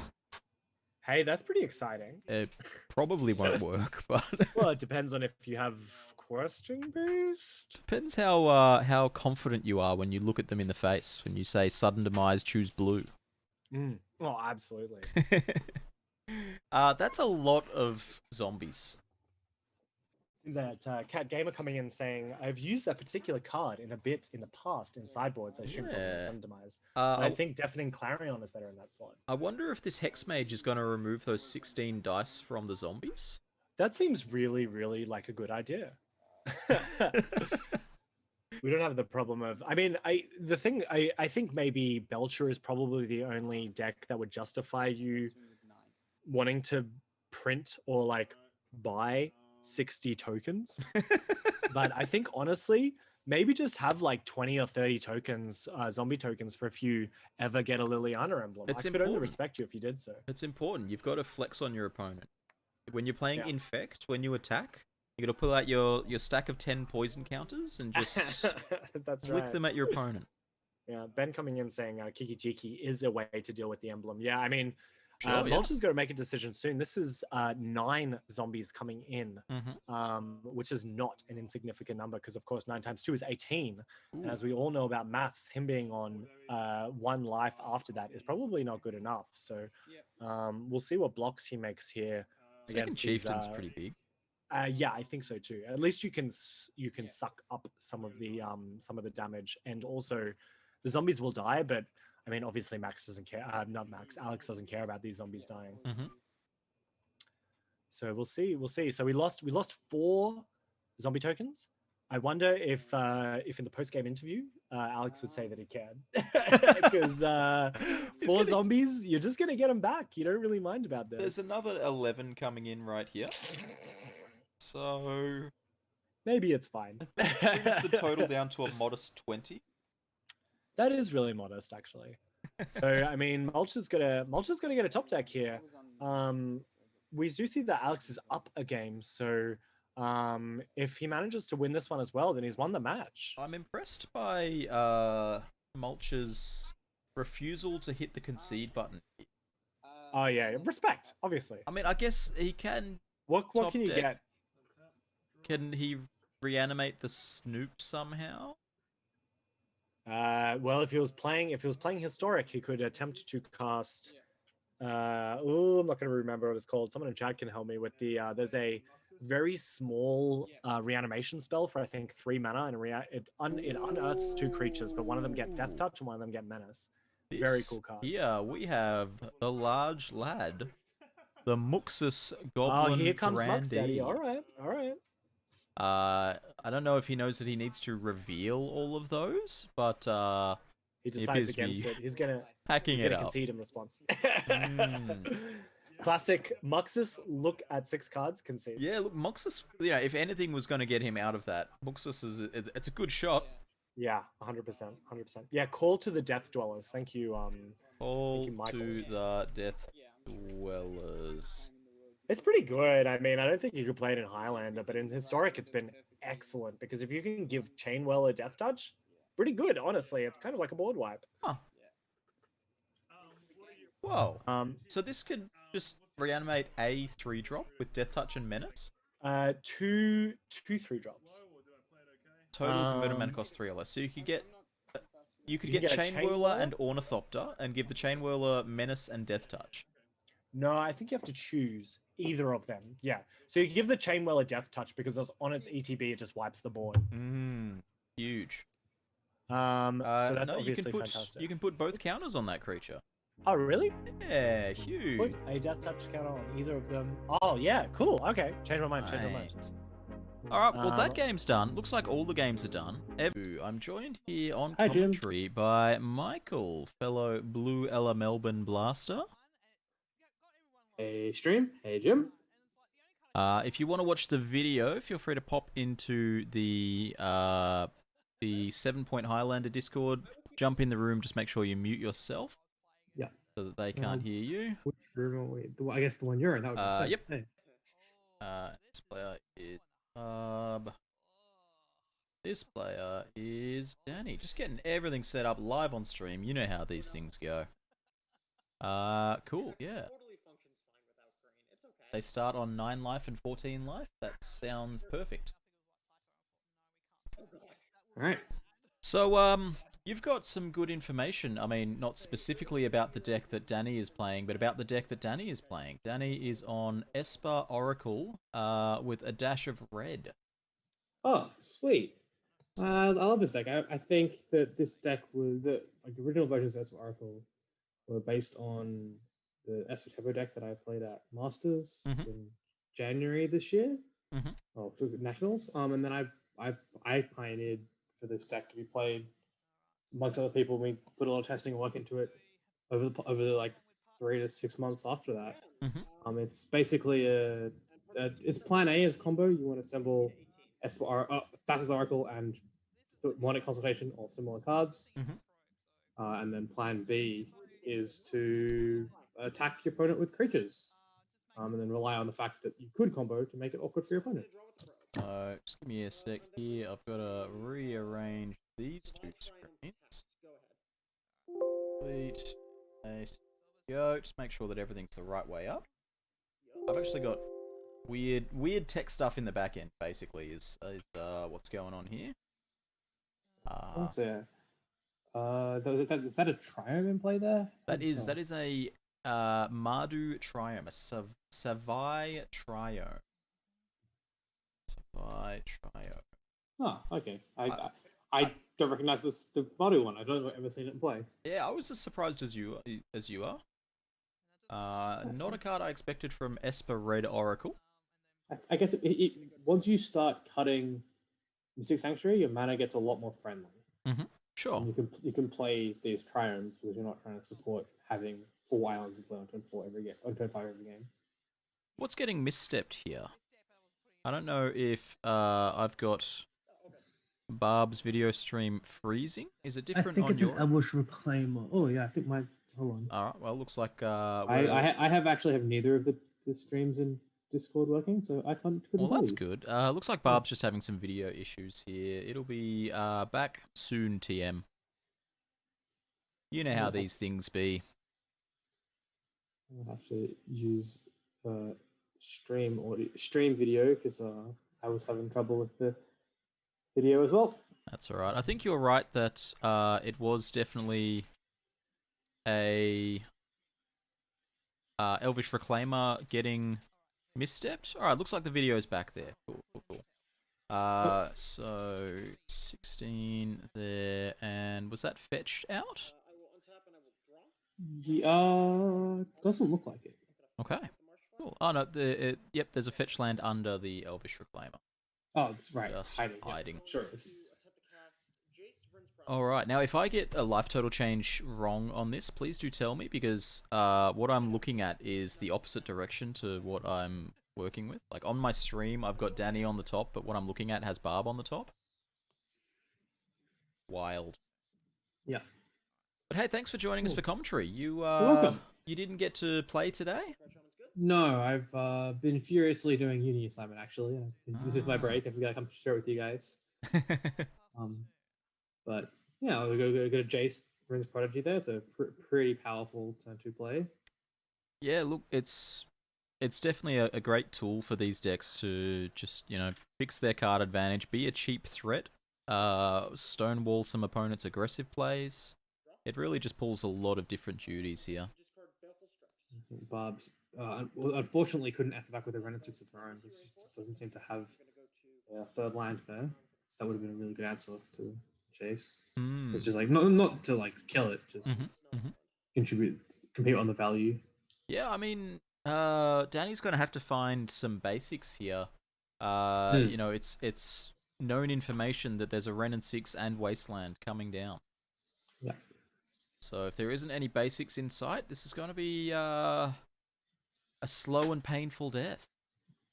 Hey, that's pretty exciting. It probably won't work, but Well, it depends on if you have question based. depends how confident you are when you look at them in the face. When you say sudden demise, choose blue. Oh, absolutely. That's a lot of zombies. Seems that Cat Gamer coming in saying, I've used that particular card in a bit in the past in sideboards. I assume from Yeah. Sudden Demise. I I think Deafening Clarion is better in that slot. I wonder if this Hex Mage is going to remove those 16 dice from the zombies. That seems really, really like a good idea. We don't have the problem of. I mean, I think maybe Belcher is probably the only deck that would justify you wanting to print or like buy 60 tokens. But I think honestly, maybe just have like 20 or 30 tokens, zombie tokens, for if you ever get a Liliana emblem. It's I could only important. respect you if you did so. It's important. You've got to flex on your opponent. When you're playing Yeah. Infect, when you attack, you got to pull out your stack of 10 poison counters and just That's flick right. them at your opponent. Yeah, Ben coming in saying Kiki Jiki is a way to deal with the emblem. Yeah, I mean, Sure, yeah. Mulch is going to make a decision soon. This is 9 zombies coming in, which is not an insignificant number because, of course, 9 times 2 is 18. And as we all know about maths, him being on 1 life after that is probably not good enough. So we'll see what blocks he makes here. Second against these, Chieftain's pretty big. Yeah, I think so too. At least you can suck up some of the damage, and also the zombies will die. But I mean, obviously Max doesn't care. Not Max. Alex doesn't care about these zombies dying. So we'll see. We'll see. So we lost 4 zombie tokens. I wonder if in the post game interview, Alex would say that he cared because 4 zombies, you're just gonna get them back. You don't really mind about this. There's another 11 coming in right here. So maybe it's fine. brings the total down to a modest 20. That is really modest, actually. So I mean, Mulch is gonna get a top deck here. We do see that Alex is up a game, so if he manages to win this one as well, then he's won the match. I'm impressed by Mulch's refusal to hit the concede button. Oh yeah, respect, obviously. I mean, I guess he can. What top can you deck. get? Can he reanimate the Snoop somehow? Well, if he was playing historic, he could attempt to cast. Oh, I'm not going to remember what it's called. Someone in chat can help me with the. There's a very small reanimation spell for I think 3 mana, and it unearths 2 creatures, but one of them get Death Touch and one of them get Menace. Very cool card. Here we have the large lad, the Muxus Goblin. Oh, here comes Mux Grandee. Daddy. All right. I don't know if he knows that he needs to reveal all of those, but He appears decides to be against it. He's gonna packing it up. concede in response. Classic Muxus. Look at 6 cards, concede. Yeah, look, Muxus. If anything was going to get him out of that, Muxus it's a good shot. Yeah, 100%, 100%. Yeah, Call to the Death Dwellers. Thank you. Call Michael. to the Death Dwellers. It's pretty good. I mean, I don't think you could play it in Highlander, but in Historic, it's been excellent because if you can give Chainwell a Death Touch, pretty good. Honestly, it's kind of like a board wipe. Huh. Whoa. So this could just reanimate a 3-drop with Death Touch and Menace? Two 3-drops. Total converted mana cost 3 or less. So you could get Chain Chain Whirler Whirler? and Ornithopter and give the Chain Whirler Menace and Death Touch. No, I think you have to choose either of them. Yeah. So you give the Chainwell a Death Touch because it's on its ETB, it just wipes the board. Huge. So that's no, obviously fantastic. You can put both counters on that creature. Oh, really? Yeah, huge. Put a Death Touch counter on either of them. Oh, yeah, cool. Okay, change my mind. Change my mind. Alright, well that game's done. Looks like all the games are done. I'm joined here on commentary by Michael, fellow Blue Ella Melbourne Blaster. Hey, Stream. Hey, Jim. If you want to watch the video, feel free to pop into the 7-Point Highlander Discord. Jump in the room, just make sure you mute yourself. Yeah. So that they can't hear you. Which room are we? I guess the one you're in. That would make sense. Yep. Hey. This player is This player is Danny. Just getting everything set up live on stream. You know how these things go. Cool, yeah. They start on 9 life and 14 life. That sounds perfect. Alright. So, you've got some good information. I mean, not specifically about the deck that Danny is playing, but about the deck that Danny is playing. Danny is on Esper Oracle, with a dash of red. Oh, sweet. I love this deck. I think that this deck was the original versions of Esper Oracle were based on the Esper Tempo deck that I played at Masters in January this year. Oh, Nationals. And then I pioneered for this deck to be played amongst other people. We put a lot of testing and work into it over the like 3 to 6 months after that. It's basically it's plan A as combo. You want to assemble Thassa's Oracle and Demonic Consultation or similar cards. And then plan B is to attack your opponent with creatures. And then rely on the fact that you could combo to make it awkward for your opponent. Just give me a sec here. I've got to rearrange these two screens. Complete. Go. Just make sure that everything's the right way up. I've actually got weird tech stuff in the back end. Basically, is what's going on here. Is that a Triome in play there? That is a Mardu Triome, a Savai Triome. Savai Triome. Oh, okay. I don't recognize the Mardu one. I don't think I've ever seen it in play. Yeah, I was as surprised as you are. Not a card I expected from Esper Red Oracle. I guess once you start cutting Mystic Sanctuary, your mana gets a lot more friendly. Sure. And you can play these Triomes because you're not trying to support having 4 islands in play on turn 4 every game, on turn 5 every game. What's getting misstepped here? I don't know if I've got Barb's video stream freezing. Is it different on your? I think it's an Elvish Reclaimer. Oh yeah, I think my hold on. All right. Well, looks like I have neither of the streams in Discord working, so I couldn't. Well, that's good. Looks like Barb's just having some video issues here. It'll be back soon, TM. You know how these things be. I'll have to use stream video because I was having trouble with the video as well. That's all right. I think you're right that it was definitely a Elvish Reclaimer getting misstepped. All right, looks like the video's back there. Cool. So 16 there, and was that fetched out? Doesn't look like it. Okay. Cool. Oh no, yep, there's a fetch land under the Elvish Reclaimer. Oh, that's right. Just hiding. Sure. Alright, now if I get a life total change wrong on this, please do tell me, because what I'm looking at is the opposite direction to what I'm working with. Like on my stream, I've got Danny on the top, but what I'm looking at has Barb on the top. wild. Yeah. But hey, thanks for joining us for commentary. You welcome. you didn't get to play today? No, I've been furiously doing uni assignment actually. This is my break. I've got to come share it with you guys. But yeah, I'll go to Jace Wrenn's Prodigy there. It's a pretty powerful turn 2 play. Yeah, look, it's definitely a great tool for these decks to just, fix their card advantage, be a cheap threat, stonewall some opponents' aggressive plays. It really just pulls a lot of different duties here. Barb's unfortunately couldn't enter back with a Wrenn and 6 of her own. He just doesn't seem to have a third land there. So that would have been a really good answer to Chase. It's just like not to like kill it, just compete on the value. Yeah, I mean, Danny's going to have to find some basics here. It's known information that there's a Wrenn and 6 and Wasteland coming down. Yeah. So if there isn't any basics in sight, this is going to be a slow and painful death.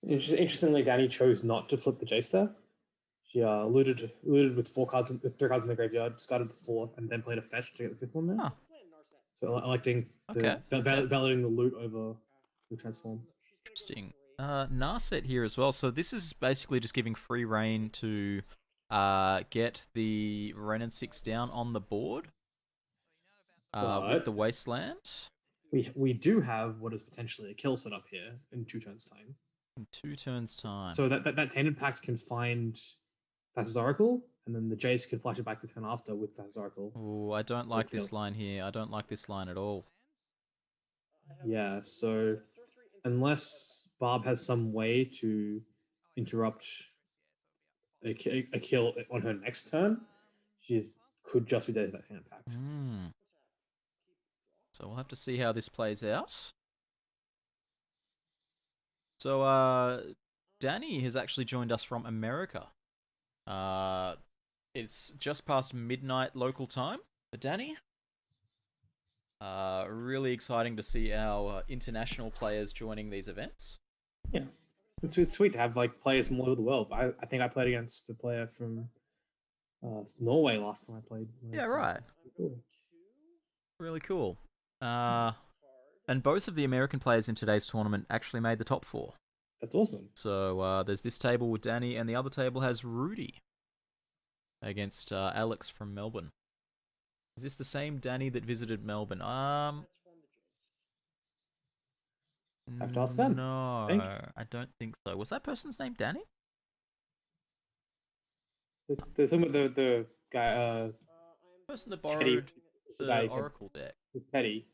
Interestingly, Danny chose not to flip the Jace there. She looted with 3 cards in the graveyard, discarded the 4th, and then played a fetch to get the 5th one there. Huh. So electing validating the loot over the transform. Interesting. Narset here as well. So this is basically just giving free reign to get the Wrenn and 6 down on the board with the Wasteland. We do have what is potentially a kill set up here in 2 turns' time. In 2 turns' time. So that Tainted Pact can find Thassa's Oracle, and then the Jace can flash it back the turn after with Thassa's Oracle. Oh, I don't like this line here. I don't like this line at all. Yeah, so unless Barb has some way to interrupt a kill on her next turn, she could just be dead to that Tainted Pact. So we'll have to see how this plays out. So, Danny has actually joined us from America. It's just past midnight local time for Danny. Really exciting to see our international players joining these events. Yeah, it's sweet to have players from all over the world. I think I played against a player from Norway last time I played. Yeah, right. Cool. Really cool. And both of the American players in today's tournament actually made the top 4. That's awesome. So there's this table with Danny, and the other table has Rudy against Alex from Melbourne. Is this the same Danny that visited Melbourne? Have to ask them. No, I don't think so. Was that person's name Danny? The thing with the guy, person that borrowed the Oracle deck. Teddy.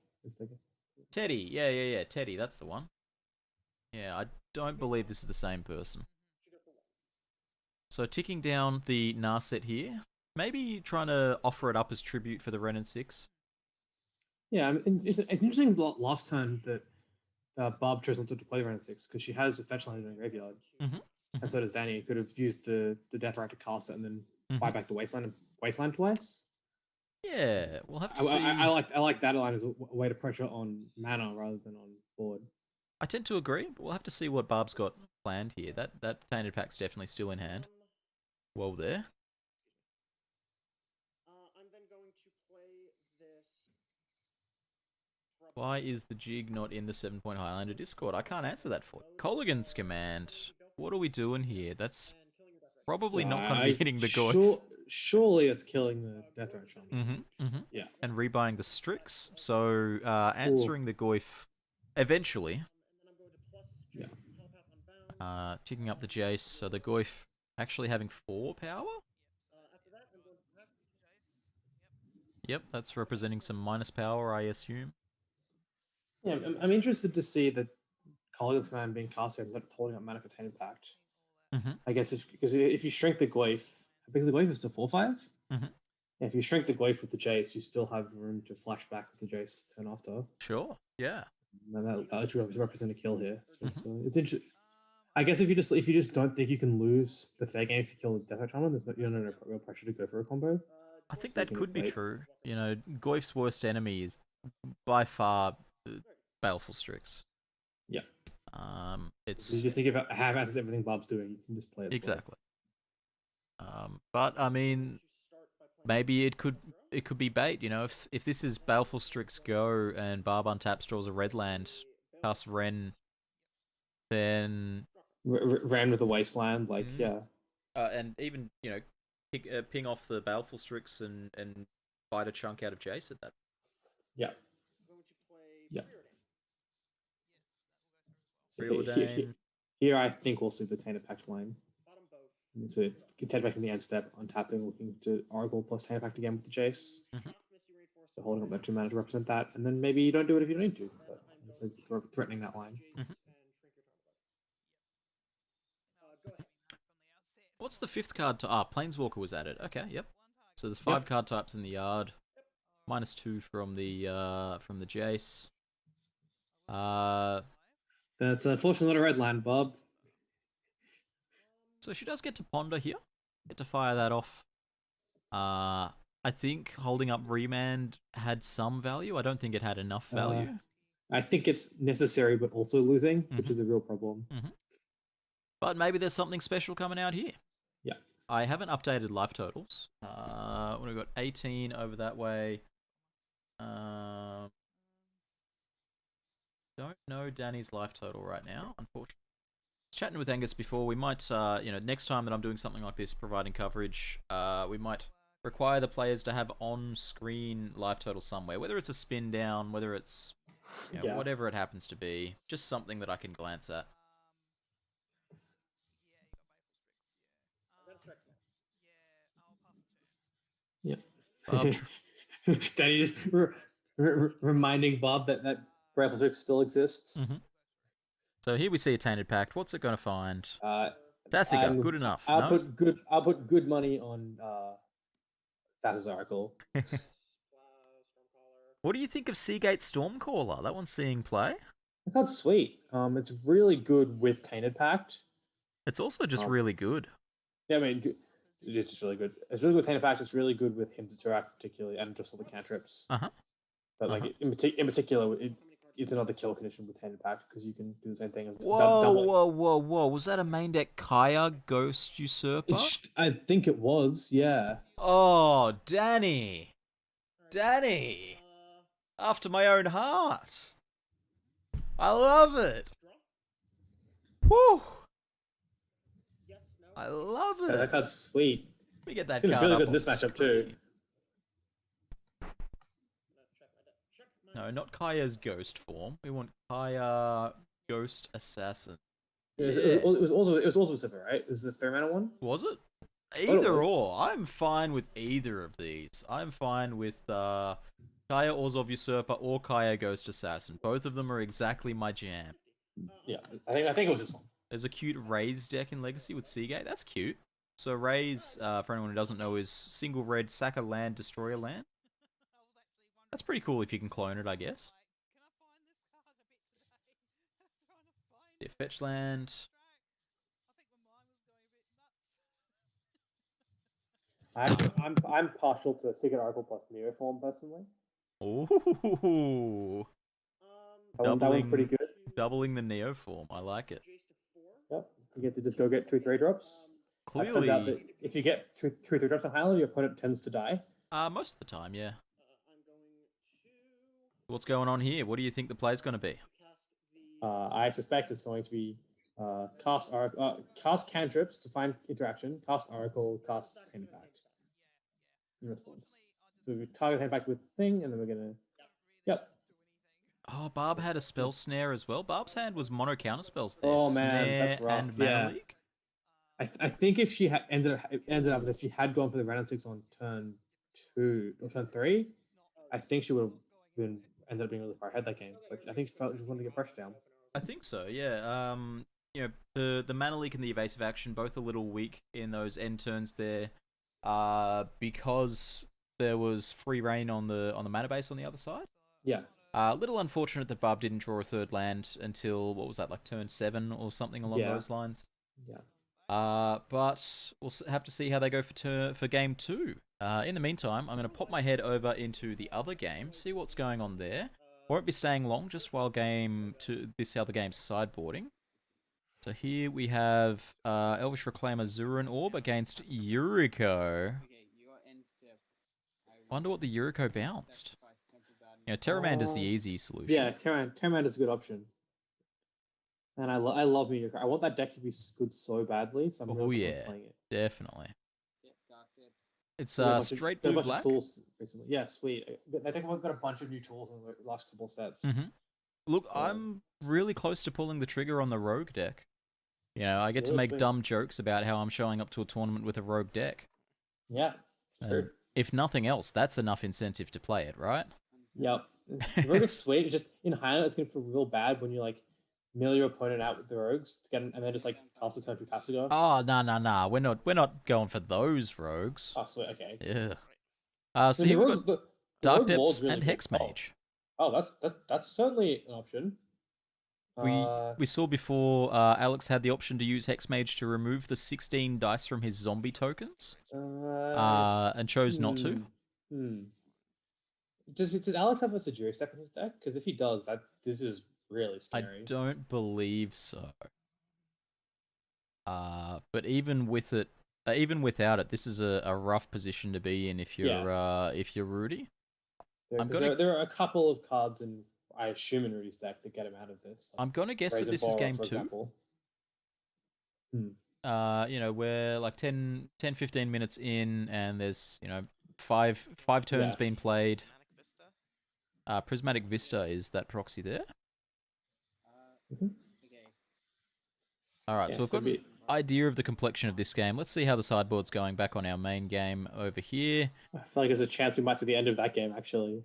Teddy, yeah, Teddy, that's the one. Yeah, I don't believe this is the same person. So ticking down the Narset here, maybe trying to offer it up as tribute for the Wrenn and 6. Yeah, it's interesting last turn that Bob chose not to play Wrenn and 6 because she has a fetch land in the graveyard. And so does Danny. Could have used the Death Right to cast it and then buy back the Wasteland twice. Yeah, we'll have to see. I like that line as a way to pressure on mana rather than on board. I tend to agree, but we'll have to see what Barb's got planned here. That Tainted Pact's definitely still in hand. Well there. I'm then going to play this. Why is the jig not in the 7-point Highlander Discord? I can't answer that for you. Colligan's command. What are we doing here? That's probably not going to be hitting the Goyf. Surely it's killing the Death Right Shaman. Yeah. And rebuying the Strix. So answering the Goyf eventually. Yeah. Ticking up the Jace. So the Goyf actually having 4 power? Yep, that's representing some minus power, I assume. Yeah, I'm interested to see that Colligan's command being casted and not holding up mana for Tainted Pact. I guess it's because if you shrink the Goyf, because the Goyf is to 4/5. If you shrink the Goyf with the Jace, you still have room to flash back with the Jace turn after. Sure, yeah. And that actually represent a kill here. So it's interesting. I guess if you just don't think you can lose the fair game if you kill the Death Right Shaman, there's no real pressure to go for a combo. I think that could be true. You know, Goyf's worst enemy is by far Baleful Strix. Yeah. It's you just think about have access to everything Bob's doing. You can just play it. Exactly. But I mean, maybe it could be bait. You know, if this is Baleful Strix go and Barb untaps, draws a red land, casts Wrenn, then Ran with the Wasteland, like yeah. And even ping off the Baleful Strix and bite a chunk out of Jace at that. Yeah. Yeah. So here I think we'll see the Tainted Pact line. So Tainted Pact in the end step, untapping, looking to Oracle plus Tainted Pact again with the Jace. So holding up that 2 mana to represent that, and then maybe you don't do it if you don't need to. But it's like threatening that line. What's the 5th card? Planeswalker was added. Okay, yep. So there's 5 card types in the yard. -2 from the Jace. That's unfortunately not a red land, Bob. So she does get to ponder here. Get to fire that off. I think holding up Remand had some value. I don't think it had enough value. I think it's necessary, but also losing, which is a real problem. But maybe there's something special coming out here. Yeah. I haven't updated life totals. We've got 18 over that way. Don't know Danny's life total right now, unfortunately. I was chatting with Angus before. We might, next time that I'm doing something like this, providing coverage, we might require the players to have on-screen life total somewhere. Whether it's a spin down, whether it's whatever it happens to be, just something that I can glance at. Yeah. Danny just reminding Bob that Breath of still exists. So here we see a Tainted Pact. What's it going to find? Tassica, good enough. I'll put good money on Thassa's Oracle. What do you think of Seagate Stormcaller? That one's seeing play. That's sweet. It's really good with Tainted Pact. It's also just really good. Yeah, I mean, it's just really good. It's really good with Tainted Pact. It's really good with Hymn to Interact, particularly, and just all the cantrips. But like in particular, it's another kill condition with Tainted Pact because you can do the same thing. Whoa! Was that a main deck Kaya Ghost Usurper? I think it was. Yeah. Oh, Danny, after my own heart. I love it. Woo! I love it. Yeah, that card's sweet. We get that Seems card really up good in this on matchup screen. too. No, not Kaya's ghost form. We want Kaya Ghost Assassin. It was also Pacific, right? It was the fair amount one. Was it? Either or. I'm fine with either of these. I'm fine with Kaya Orzhov Usurper or Kaya Ghost Assassin. Both of them are exactly my jam. Yeah, I think it was this one. There's a cute Raise deck in Legacy with Seagate. That's cute. So Raise, for anyone who doesn't know, is single red, sack a land, destroy a land. That's pretty cool if you can clone it, I guess. Yeah, fetch land. I'm partial to Secret Oracle plus Neoform personally. Ooh. That one's pretty good. Doubling the Neoform. I like it. Yep. You get to just go get 2/3 drops. Clearly, turns out that if you get 2/3 drops on Highlander, your opponent tends to die. Most of the time, yeah. What's going on here? What do you think the play's going to be? I suspect it's going to be cast cantrips to find interaction, cast Oracle, cast Tainted Pact in response. So we target Tainted Pact with thing, and then we're gonna. Yep. Oh, Barb had a spell snare as well. Barb's hand was mono counter spells there. Oh man, snare that's rough. and Mana Leak. I think if she had ended up if she had gone for the Wrenn 6 on turn 2 or turn 3, I think she would have ended up being really far ahead that game. But I think she felt she wanted to get pressure down. I think so, yeah. The Mana Leak and the evasive action both a little weak in those end turns there, because there was free reign on the mana base on the other side. Yeah. A little unfortunate that Barb didn't draw a third land until, what was that, like turn 7 or something along those lines. Yeah. But we'll have to see how they go for game 2. In the meantime, I'm going to pop my head over into the other game, see what's going on there. Won't be staying long, just while this other game's sideboarding. So here we have Elvish Reclaimer Zuran Orb against Yuriko. Okay, your end step Wonder what the Yuriko bounced. You know, Terramander's the easy solution. Yeah, Terramander's a good option. And I love Meteor. I want that deck to be good so badly, so I'm really yeah, playing it. definitely. It's Got a straight got a blue bunch black. of tools recently. Yeah, sweet. I think I've got a bunch of new tools in the last couple sets. Look, So- I'm really close to pulling the trigger on the rogue deck. You know, I get to make Seriously? dumb jokes about how I'm showing up to a tournament with a rogue deck. Yeah, it's And true. if nothing else, that's enough incentive to play it, right? Yep. The rogue is sweet. It's just in Highlander, it's gonna feel real bad when you like mill your opponent out with the rogues to get, and then just like cast a turn through Castigar. Oh, nah. We're not going for those rogues. Oh, sweet. Okay. Yeah. So I mean, here we've got the Dark rogue wall's Depths really and good. Hex Mage. Oh, that's certainly an option. We saw before Alex had the option to use Hexmage to remove the 16 dice from his zombie tokens, and chose not to. Does Alex have a Sajiri step in his deck? Because if he does, this is really scary. I don't believe so. But even with it, even without it, this is a rough position to be in if you're Rudy. There are a couple of cards in, I assume, in Rudy's deck that get him out of this. I'm gonna guess that Brazen this is Borrower, game for 2. example. You know, we're like 10, 15 minutes in, and there's, you know, five turns been played. Prismatic Vista is that proxy there. Alright, so we've got an idea of the complexion of this game. Let's see how the sideboard's going back on our main game over here. I feel like there's a chance we might see the end of that game, actually.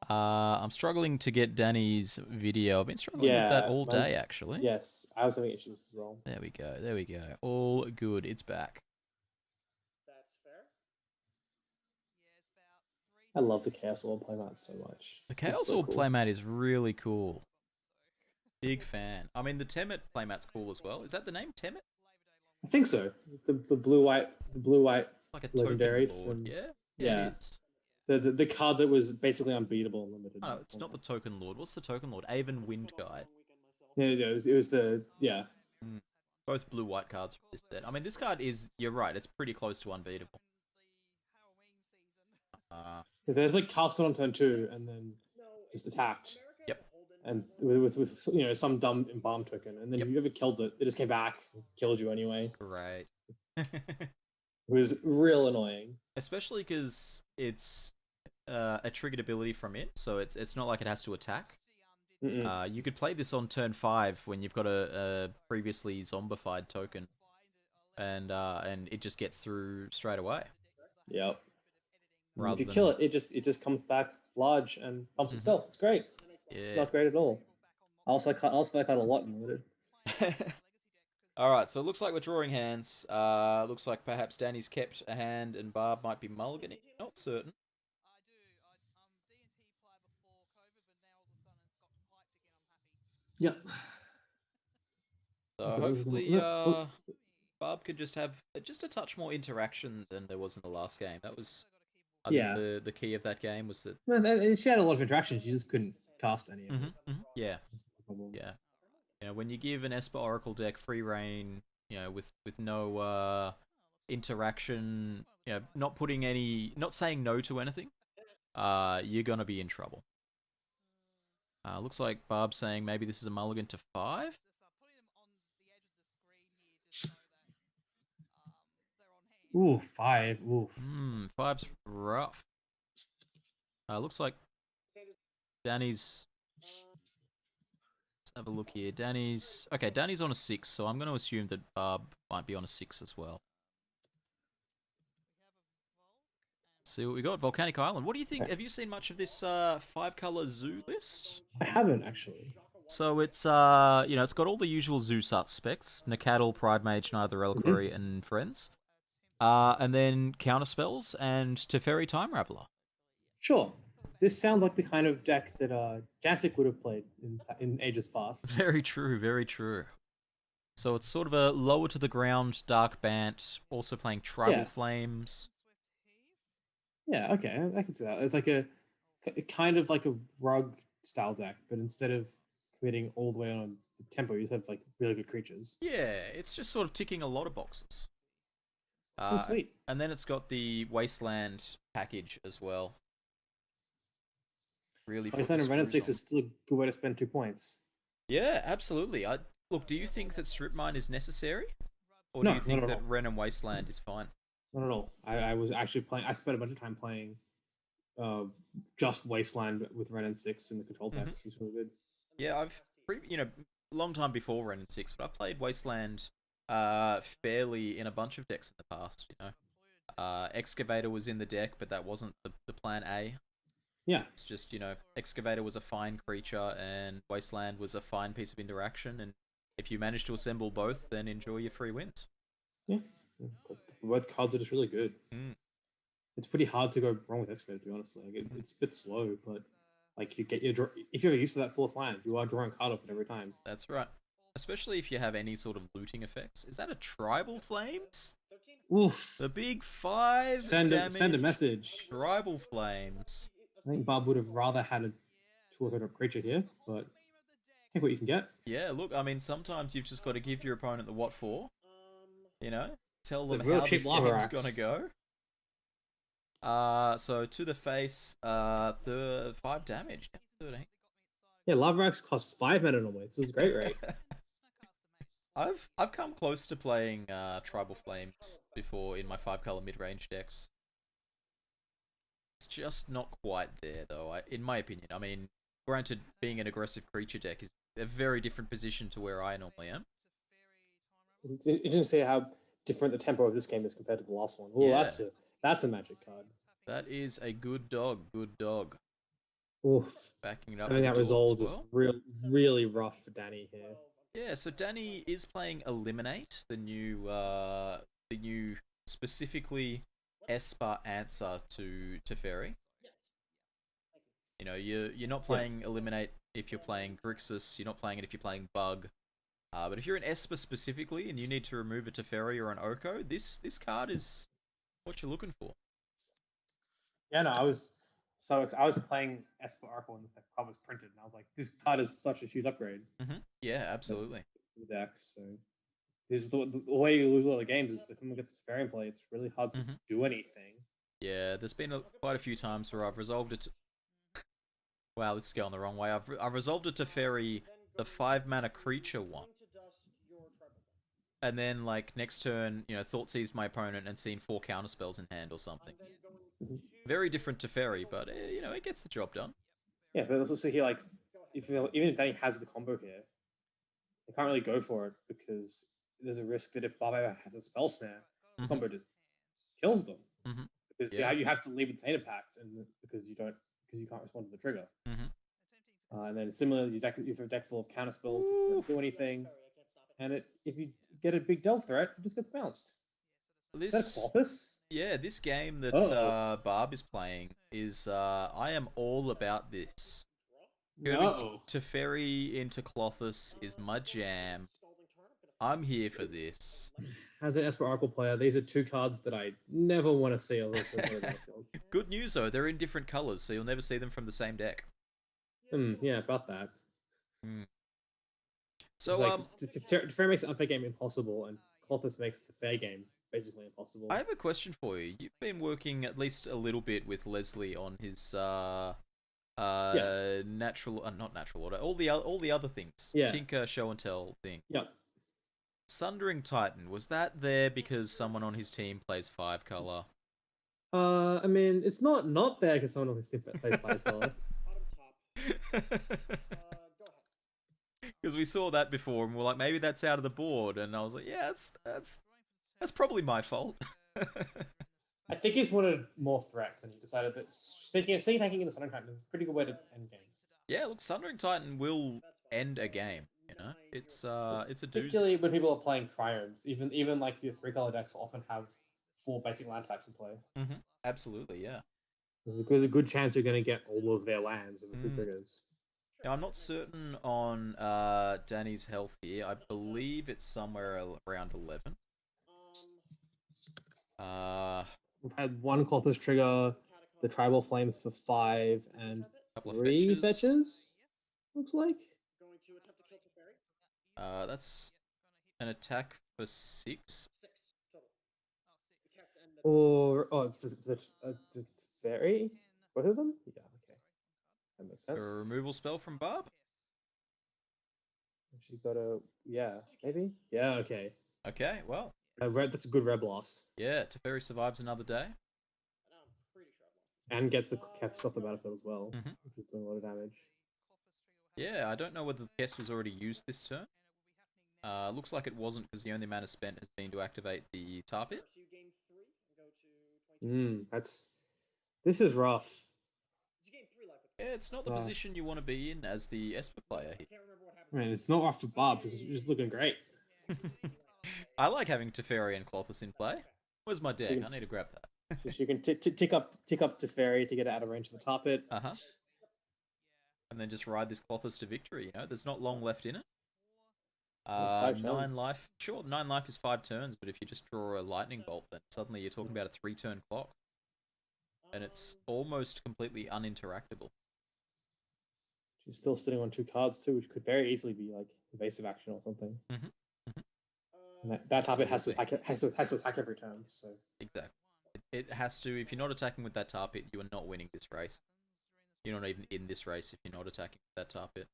I'm struggling to get Danny's video. I've been struggling with that all day, actually. Yes, I was having issues as well. There we go. All good. It's back. That's fair. I love the Chaos Orb playmat so much. The Chaos Orb playmat is really cool. Big fan. I mean, the Temet playmat's cool as well. Is that the name, Temet? I think so. The blue white like a legendary token lord. from Yeah. It is. The card that was basically unbeatable and limited. Oh, it's not the Token Lord. What's the Token Lord? Avon Wind Guide. Yeah, it was the Both blue-white cards from this set. I mean, this card is, you're right, it's pretty close to unbeatable. There's like castle on turn 2 and then just attacked. Yep. And with you know, some dumb embalm token, and then if you ever killed it, it just came back and killed you anyway. Great. It was real annoying. Especially because it's a triggered ability from it, so it's not like it has to attack. You could play this on turn 5 when you've got a previously zombified token, and it just gets through straight away. Yep. Rather if you kill it, it just comes back large and bumps itself. It's great. Yeah. It's not great at all. I also like that card a lot in limited. Alright, so it looks like we're drawing hands. Looks like perhaps Danny's kept a hand and Barb might be mulliganing. Not certain. Yep. So hopefully Barb could just have just a touch more interaction than there was in the last game. That was, I think, the key of that game was that... Well, she had a lot of interaction. She just couldn't cast any of it. Yeah. Yeah. You know, when you give an Esper Oracle deck free reign, you know, with no interaction, you know, not saying no to anything, you're gonna be in trouble. Looks like Barb's saying maybe this is a mulligan to 5. Ooh, 5. Oof. 5's rough. Looks like Danny's... Let's have a look here. Danny's on a 6, so I'm going to assume that Barb might be on a 6 as well. Let's see what we got. Volcanic Island. What do you think? Have you seen much of this 5-color zoo list? I haven't, actually. So it's you know, it's got all the usual zoo suspects: Nacatl, Pride Mage, Neither Reliquary, and Friends. And then counter spells and Teferi Time Raveler. Sure. This sounds like the kind of deck that Jancic would have played in ages past. Very true, very true. So it's sort of a lower to the ground Dark Bant, also playing Tribal Flames. Yeah, okay, I can see that. It's like a kind of like a rug style deck, but instead of committing all the way on the tempo, you just have like really good creatures. Yeah, it's just sort of ticking a lot of boxes. So sweet. And then it's got the Wasteland package as well. Really put the Wasteland and Wrenn screws 6 on. is still a good way to spend 2 points. Yeah, absolutely. Look, do you think that Strip Mine is necessary? Or No, do you think not at that all. Wrenn and Wasteland is fine? Not at all. I was actually playing. I spent a bunch of time playing just Wasteland with Wrenn and 6 in the control decks. It's really good. Yeah, long time before Wrenn and 6, but I've played Wasteland fairly in a bunch of decks in the past, you know. Excavator was in the deck, but that wasn't the plan A. Yeah. It's just, Excavator was a fine creature and Wasteland was a fine piece of interaction, and if you manage to assemble both, then enjoy your free wins. Yeah. Both cards are just really good. It's pretty hard to go wrong with Excavator, to be honest. Like, it's a bit slow, but like you get if you're used to that 4th land, you are drawing a card off it every time. That's right. Especially if you have any sort of looting effects. Is that a Tribal Flames? Oof. The big 5 Send damage a message. Tribal Flames. I think Bob would have rather had a 2-1 creature here, but take what you can get. Yeah, look, I mean, sometimes you've just got to give your opponent the what for. You know? Tell them real how cheap this lava game's axe. gonna go. So to the face, 5 damage. 13. Yeah, Lava Axe costs 5 mana normally. This is a great rate. I've come close to playing Tribal Flames before in my 5-color mid-range decks. It's just not quite there, though, in my opinion. I mean, granted, being an aggressive creature deck is a very different position to where I normally am. It's interesting to see how different the tempo of this game is compared to the last one. Oh, Yeah. that's a magic card. That is a good dog. Good dog. Oof. Backing it up. Having with that the dwarves resolved as is well. really rough for Danny here. Yeah, so Danny is playing Eliminate, the new specifically Esper answer to Teferi. You know, you're not playing Eliminate if you're playing Grixis, you're not playing it if you're playing Bug. But if you're an Esper specifically and you need to remove a Teferi or an Oko, this card is what you're looking for. Yeah, no, I was playing Esper Oracle when the card was printed, and I was like, this card is such a huge upgrade. Yeah, absolutely. The deck, so this is the way you lose a lot of games is if someone gets a Teferi in play, it's really hard to do anything. Yeah, there's been quite a few times where I've resolved it. Wow, this is going the wrong way. I've resolved it to Teferi, the 5-mana creature one. And then, like, next turn, Thoughtseize my opponent and seen 4 counterspells in hand or something. Very different to Fairy, but, it gets the job done. Yeah, but also here, like, even if Danny has the combo here, they can't really go for it because there's a risk that if Barbara has a spell snare, the combo just kills them. Because you have to leave it Theta Pact, and because you can't respond to the trigger. And then similarly, you have a deck full of counterspells, you don't do anything. And if you get a big delve threat, it just gets bounced. Is that Clothis? Yeah, this game that Barb is playing is I am all about this. Teferi into Clothis is my jam. I'm here for this. As an Esper Oracle player, these are 2 cards that I never want to see. Good news though, they're in different colors, so you'll never see them from the same deck. Yeah, about that. So, Teferi makes the unfair game impossible, and Clothis makes the fair game basically impossible. I have a question for you. You've been working at least a little bit with Leslie on his not natural order, all the other things. Yeah. Tinker, show and tell thing. Yep. Sundering Titan, was that there because someone on his team plays 5-color? I mean, it's not there because someone on his team plays 5-color. Because we saw that before, and we're like, maybe that's out of the board, and I was like, yeah, that's probably my fault. I think he's wanted more threats, and he decided that sneaking attacking in the Sundering Titan is a pretty good way to end games. Yeah, look, Sundering Titan will end a game. It's a doozy. Particularly when people are playing triomes, even like your 3-color decks will often have 4 basic land types in play. Absolutely, yeah. There's a good chance you're going to get all of their lands with the 3 triggers. Now, I'm not certain on Danny's health here. I believe it's somewhere around 11. We've had 1 Clothis trigger, the Tribal Flames for 5, and 3 fetches. Looks like. That's an attack for 6. Or it's the fairy? Both of them? Yeah, okay. That makes A sense. removal spell from Barb? She got a maybe? Yeah, okay. Okay, well, That's a good red blast. yeah, Teferi survives another day. And gets the cast off the battlefield as well, Mhm. which is doing a lot of damage. Yeah, I don't know whether the Kess was already used this turn. Looks like it wasn't because the only mana spent has been to activate the tar pit. This is rough. Yeah, it's not the position you want to be in as the Esper player here. I mean, it's not rough for Bob because he's just looking great. I like having Teferi and Clothis in play. Where's my deck? I need to grab that. So you can tick up Teferi to get it out of range of the tar pit. Uh-huh. And then just ride this Clothis to victory, you know? There's not long left in it. 5 9 turns. life. Sure, 9 life is 5 turns, but if you just draw a lightning bolt, then suddenly you're talking about a 3-turn clock. And it's almost completely uninteractable. She's still sitting on 2 cards too, which could very easily be like evasive action or something. Mhm. And that tar pit has to attack every turn. So Exactly. It has to. If you're not attacking with that tar pit, you are not winning this race. You're not even in this race if you're not attacking with that tar pit.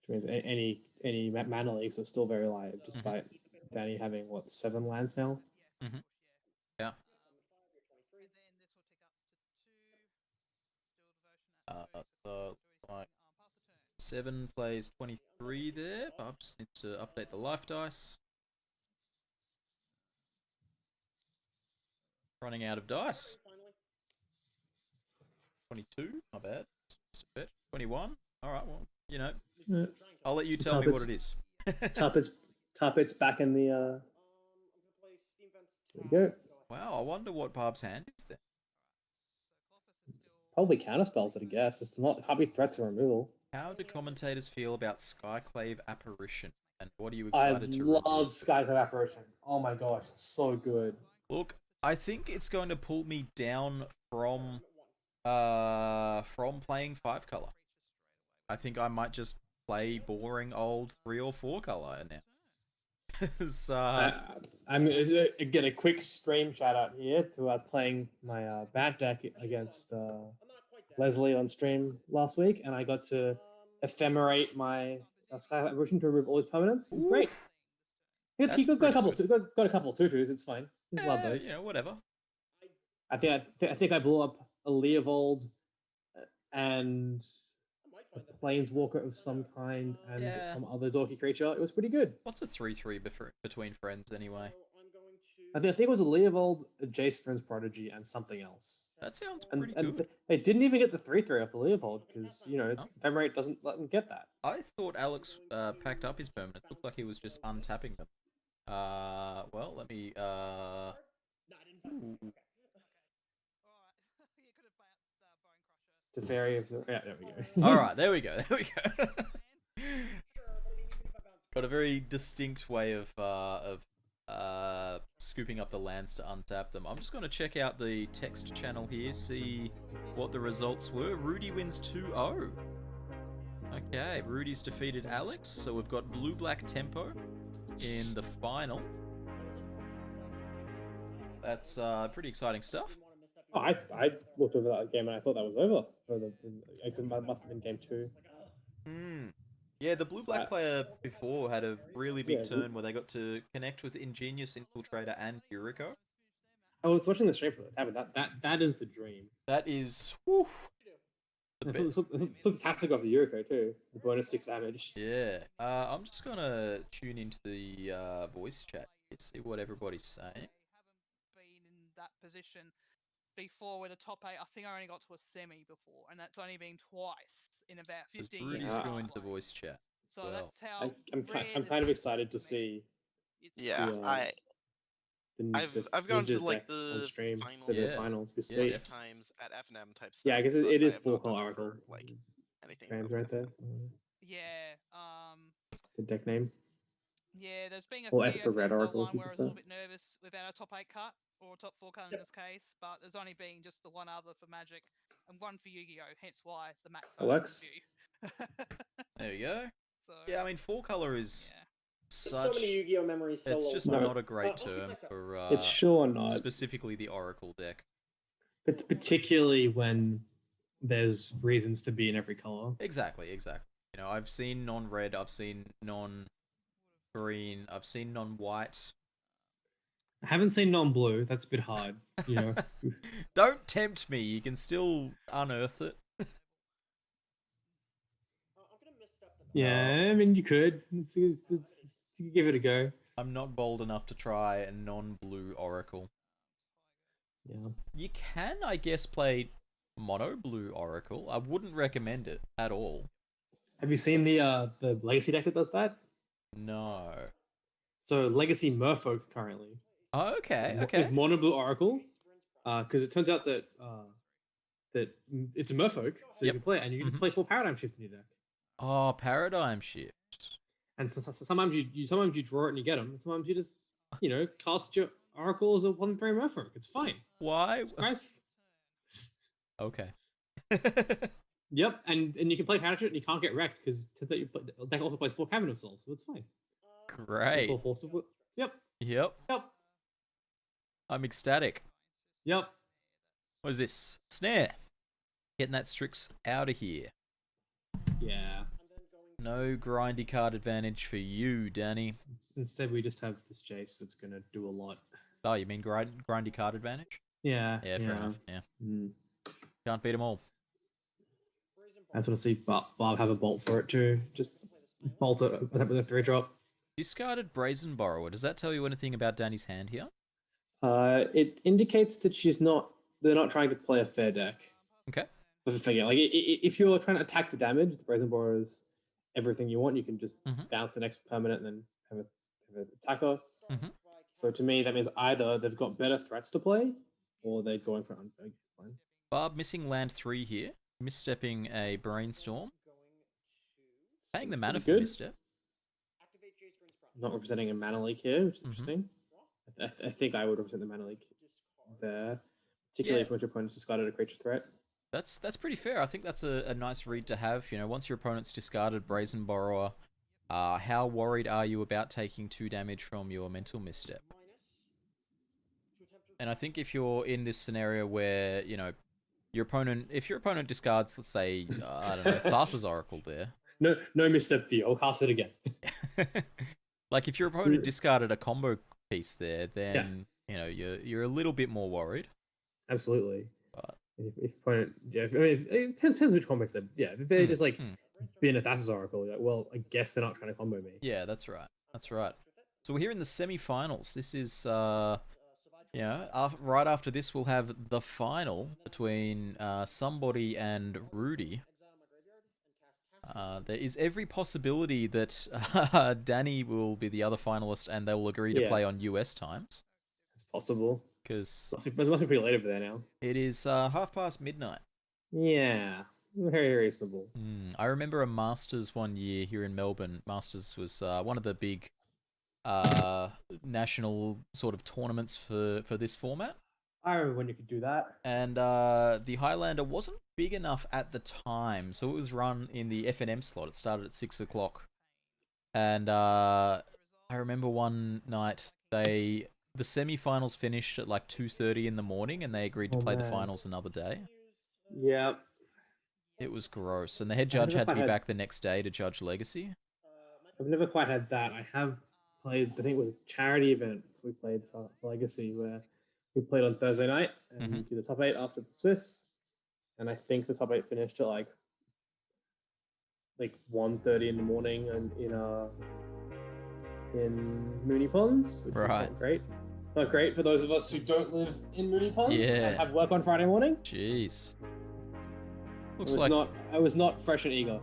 which means any mana leagues are still very live, despite Danny having what 7 lands now. Yeah. So like 7 plays 23 there. But I just need to update the life dice. Running out of dice. 22, not bad. Just a bit. 21. All right, well, you know, I'll let you tell me what it is. Tar pit's back in the. There you go. Wow, I wonder what Barb's hand is then. Probably counterspells it, I guess. It's not. Can't be threats or removal. How do commentators feel about Skyclave Apparition? And what are you I excited to love review? Skyclave Apparition. Oh my gosh, it's so good. Look, I think it's going to pull me down from playing 5 color. I think I might just play boring old 3 or 4 color now. I'm gonna get a quick stream shout out here to us playing my bat deck against Leslie on stream last week, and I got to ephemerate my Skyclave Apparition to remove all his permanents. It was great. He got a couple of 2/2s. It's fine. Just love those. Yeah, whatever. I think I blew up a Leovold and a Planeswalker of some kind and some other dorky creature. It was pretty good. What's a 3/3 between friends anyway? I think it was a Leovold, a Jace Friends Prodigy, and something else. That sounds pretty good. They didn't even get the 3/3 off the Leovold because Ephemerate doesn't let them get that. I thought Alex packed up his permanents. Looked like he was just untapping them. Well, let me ooh. Teferi, yeah, there we go. All right, there we go. There we go. Got a very distinct way of scooping up the lands to untap them. I'm just going to check out the text channel here, see what the results were. Rudy wins 2-0. Okay, Rudy's defeated Alex, so we've got blue-black tempo in the final. That's pretty exciting stuff. Oh, I looked over that game and I thought that was over. It must have been game 2. Yeah, the blue-black player before had a really big turn where they got to connect with Ingenious Infiltrator and Yuriko. I was watching the stream for that is the dream. That is, whew, fantastic off the Yuriko too. The bonus 6 damage. Yeah, I'm just gonna tune into the voice chat to see what everybody's saying. Been in that position before with a top 8. I think I only got to a semi before, and that's only been twice in about 15 years. Rudy's joined the voice chat. So that's how I'm kind of excited to see. I've gone to like the stream finals times at FNM type stuff. Yeah, I guess it is full call Oracle. Like anything right there. Yeah. The deck name. Yeah, there's been a or Esper Red Oracle. One where I was a little bit nervous without a top 8 cut or a top 4 cut in this case, but there's only been just the one other for Magic and one for Yu-Gi-Oh. Hence why the max. Alex. There you go. So, yeah, I mean 4 color is So many Yu-Gi-Oh memories. So It's long just ago. not a great I'll keep term myself. for It's sure not. specifically the Oracle deck. But particularly when there's reasons to be in every color. Exactly. You know, I've seen non-red, I've seen non-green, I've seen non-white. I haven't seen non-blue. That's a bit hard, you know. Don't tempt me. You can still unearth it. I'm gonna misstep the Yeah, I mean, you could. You could give it a go. I'm not bold enough to try a non-blue Oracle. Yeah. You can, I guess, play mono blue Oracle. I wouldn't recommend it at all. Have you seen the Legacy deck that does that? No. So Legacy Merfolk currently Oh, okay. is mono blue Oracle, because it turns out that it's a Merfolk, so you Yep. can play it, and you can just play 4 Paradigm Shift in your deck. Oh, Paradigm Shift. And sometimes you draw it and you get them. Sometimes you just cast your Oracle as a 1/3 Merfolk. It's fine. Why? It's nice. Okay. Yep, and you can play Paradigm Shift and you can't get wrecked because the deck also plays 4 Cabinet of Souls, so it's fine. Great. Yep. Yep. I'm ecstatic. Yep. What is this? Snare. Getting that Strix out of here. Yeah. No grindy card advantage for you, Danny. Instead, we just have this Jace that's going to do a lot. Oh, you mean grindy card advantage? Yeah. Yeah, fair enough. Yeah. Mm. Can't beat them all. I just want to see Bob have a bolt for it too. Just bolt it with a 3-drop. Discarded Brazen Borrower. Does that tell you anything about Danny's hand here? It indicates that they're not trying to play a fair deck. Okay. For the figure, like if you're trying to attack the damage, the Brazen Borrower is everything you want. You can just bounce the next permanent and then have an attacker. Mm-hmm. So to me, that means either they've got better threats to play, or they're going for unbig. Barb missing land 3 here. Misstepping a Brainstorm. Paying the mana for misstep. Not representing a mana leak here, which is interesting. I think I would represent the mana leak there, particularly if your opponent's discarded a creature threat. That's pretty fair. I think that's a nice read to have. You know, once your opponent's discarded Brazen Borrower, how worried are you about taking 2 damage from your mental misstep? And I think if you're in this scenario where, you know, if your opponent discards, let's say, I don't know, Thassa's Oracle there. No misstep for you. I'll cast it again. Like if your opponent discarded a combo piece there, then you know you're a little bit more worried. Absolutely. But if opponent, I mean, it depends which combos they're. Yeah, if they're just like being a Thassa's Oracle, like, well, I guess they're not trying to combo me. Yeah, that's right. So we're here in the semi-finals. This is right after this we'll have the final between somebody and Rudy. There is every possibility that Danny will be the other finalist and they will agree to play on US times. It's possible. Because it must be pretty late over there now. It is midnight. Yeah, very reasonable. I remember a Masters one year here in Melbourne. Masters was one of the big national sort of tournaments for this format. I remember when you could do that. And the Highlander wasn't big enough at the time, so it was run in the FNM slot. It started at 6 o'clock. And I remember one night the semi-finals finished at like 2:30 in the morning, and they agreed to play the finals another day. Yeah. It was gross, and the head judge had to be back the next day to judge Legacy. I've never quite had that. I have played, I think it was a charity event we played for Legacy, where we played on Thursday night and we did the top 8 after the Swiss, and I think the top 8 finished at like 1:30 in the morning and in Mooney Ponds, which was not great. Not great for those of us who don't live in Mooney Ponds and have work on Friday morning. Jeez. I was not fresh and eager.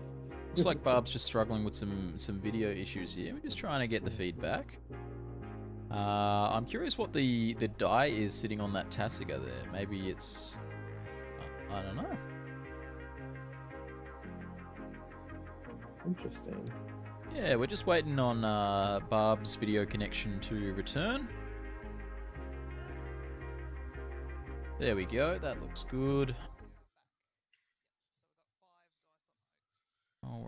Looks like Barb's just struggling with some video issues here. We're just trying to get the feedback. I'm curious what the die is sitting on that Tassiga there. Maybe it's... I don't know. Interesting. Yeah, we're just waiting on Barb's video connection to return. There we go. That looks good.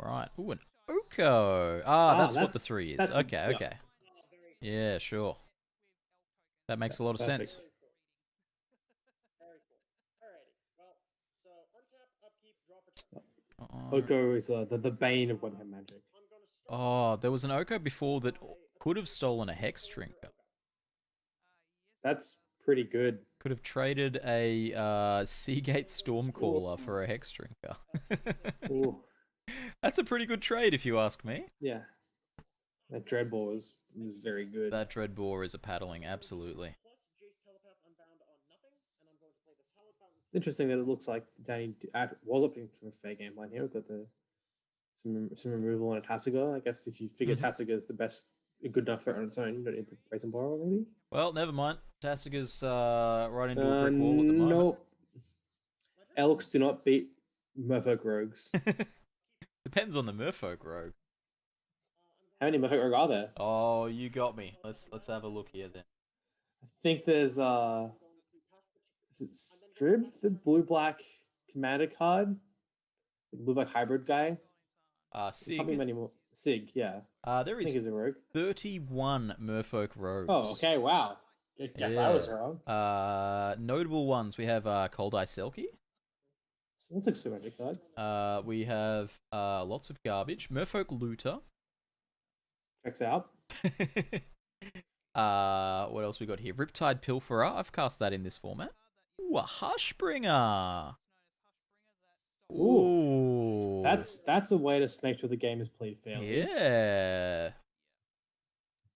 All right. Ooh, an Oko. Ah, that's what the that's- 3 is. that's a- Okay, yeah. okay. Yeah, sure. That makes a lot of Perfect. sense. Very cool. Alrighty. Well, so untap, upkeep, draw for turn. Oko is the bane of one-hand magic. I'm gonna start. Oh, there was an Oko before that could have stolen a Hex Drinker. That's pretty good. Could have traded a Seagate Stormcaller for a Hex Drinker. Ooh, That's a pretty good trade, if you ask me. yeah. That Dreadball was very good. That Dreadbore is a paddling, absolutely. Plus Jace Telepath Unbound on nothing, and I'm going to play this Hallowed Fountain. Interesting that it looks like Danny was opting for a fair game plan here. We've got some removal on a Tasiga. I guess if you figure Tasiga is the best, good enough for it on its own, you don't need to raise and borrow, maybe? Well, never mind. Tassiga's right into a brick wall at the moment. Nope. Elks do not beat Merfolk Rogues. Depends on the Merfolk Rogue. How many Merfolk Rogue are there? Oh, you got me. Let's have a look here then. I think there's is it Strib, the blue-black commander card? The blue-black hybrid guy? Sig. Can't be many more. Sig, yeah. There I think is he's a rogue. 31 Merfolk Rogues. Oh, okay, wow. Guess I was wrong. Notable ones, we have Cold Eye Selkie. So that's a super magic card. We have lots of garbage. Merfolk Looter. Checks out. What else we got here? Riptide Pilferer. I've cast that in this format. Ooh, a Hushbringer. Ooh. That's a way to make sure the game is played fairly. Yeah.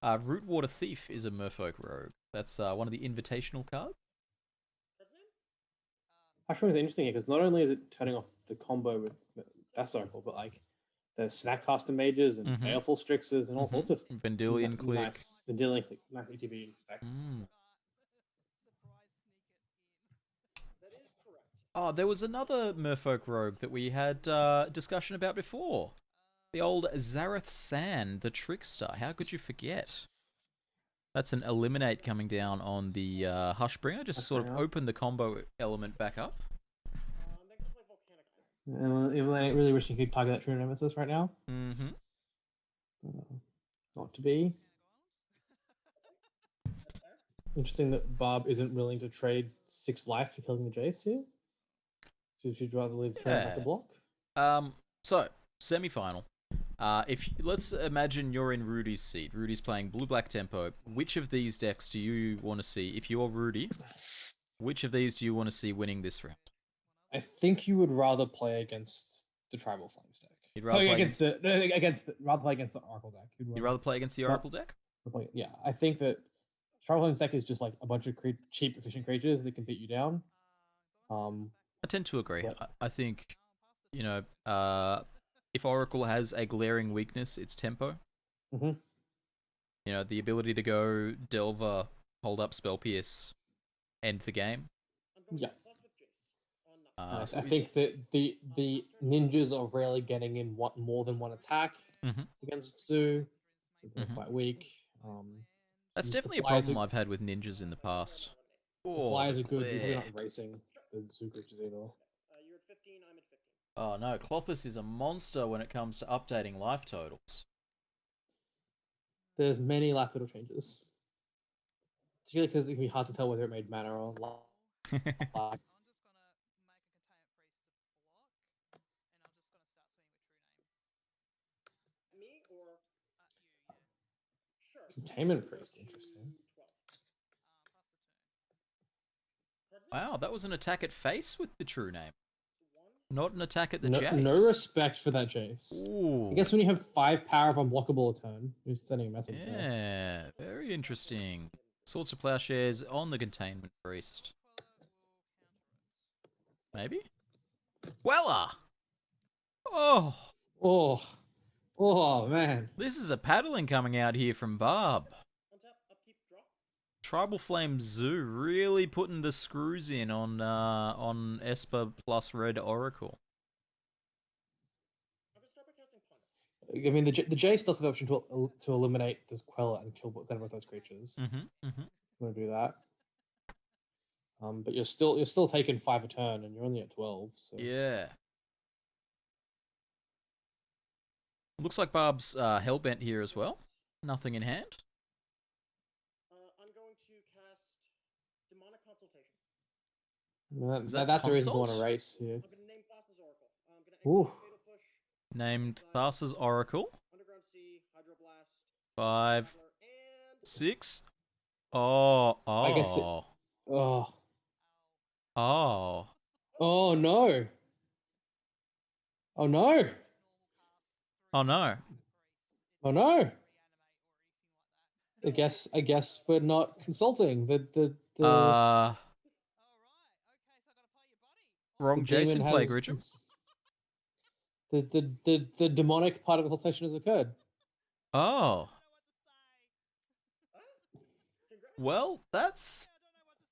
Rootwater Thief is a Merfolk Rogue. That's one of the invitational cards. Hushbringer is interesting here because not only is it turning off the combo with that circle, but like the Snackcaster Mages and Baleful Strixes and all sorts of Vendilion Click. Nice Vendilion Click, nice ETB specs. Oh, there was another Merfolk Rogue that we had discussion about before. The old Zareth San, the Trickster. How could you forget? That's an Eliminate coming down on the Hushbringer. Just sort of open the combo element back up. I really wish you could target that True Nemesis right now. Mm-hmm. Not to be. Interesting that Barb isn't willing to trade 6 life for killing the Jace here. So she'd rather leave the turn back to block. So semi-final. Let's imagine you're in Rudy's seat. Rudy's playing blue-black tempo. Which of these decks do you want to see? If you're Rudy, which of these do you want to see winning this round? I think you would rather play against the Tribal Flames deck. You'd rather play rather play against the Oracle deck. You'd rather play against the Oracle deck? Yeah, I think that Tribal Flames deck is just like a bunch of cheap, efficient creatures that can beat you down. I tend to agree. I think, if Oracle has a glaring weakness, it's tempo. The ability to go Delver, hold up Spell Pierce, end the game. Yeah. I think that the ninjas are rarely getting in more than one attack against Zoo. They're quite weak. That's definitely a problem I've had with ninjas in the past. Flyers are good. You're not racing the Zoo creatures either. You're at 15, I'm at 15. Oh no, Clothis is a monster when it comes to updating life totals. There's many life total changes. Particularly because it can be hard to tell whether it made mana or life. Me or sure. Containment Priest, interesting. Wow, that was an attack at face with the true name. Not an attack at the Jace. No respect for that Jace. Ooh. I guess when you have 5 power of unblockable a turn, you're sending a message. Yeah, very interesting. Swords to Plowshares on the Containment Priest. Maybe? Weller! Oh, man. This is a paddling coming out here from Barb. Tribal Flame Zoo really putting the screws in on Esper plus Red Oracle. I mean, the Jace does have the option to eliminate this Queller and kill both those creatures. I'm gonna do that. But you're still taking 5 a turn, and you're only at 12. So. Yeah. Looks like Barb's hellbent here as well. Nothing in hand. I'm going to cast Demonic Consultation. Is that That's the reason to want to consult? race here. I'm going to name Thassa's Oracle. I'm going to Ooh. execute Fatal Push. Named Thassa's Oracle. Underground Sea, Hydroblast. 5, Traveler, and 6. Oh, I guess it- oh, Oh. oh. Oh no. Oh no. Oh no. Oh no. I guess we're not consulting. The Wrong the Jason demon play, has Gridgem. the demonic part of the consultation has occurred. Oh. Well, that's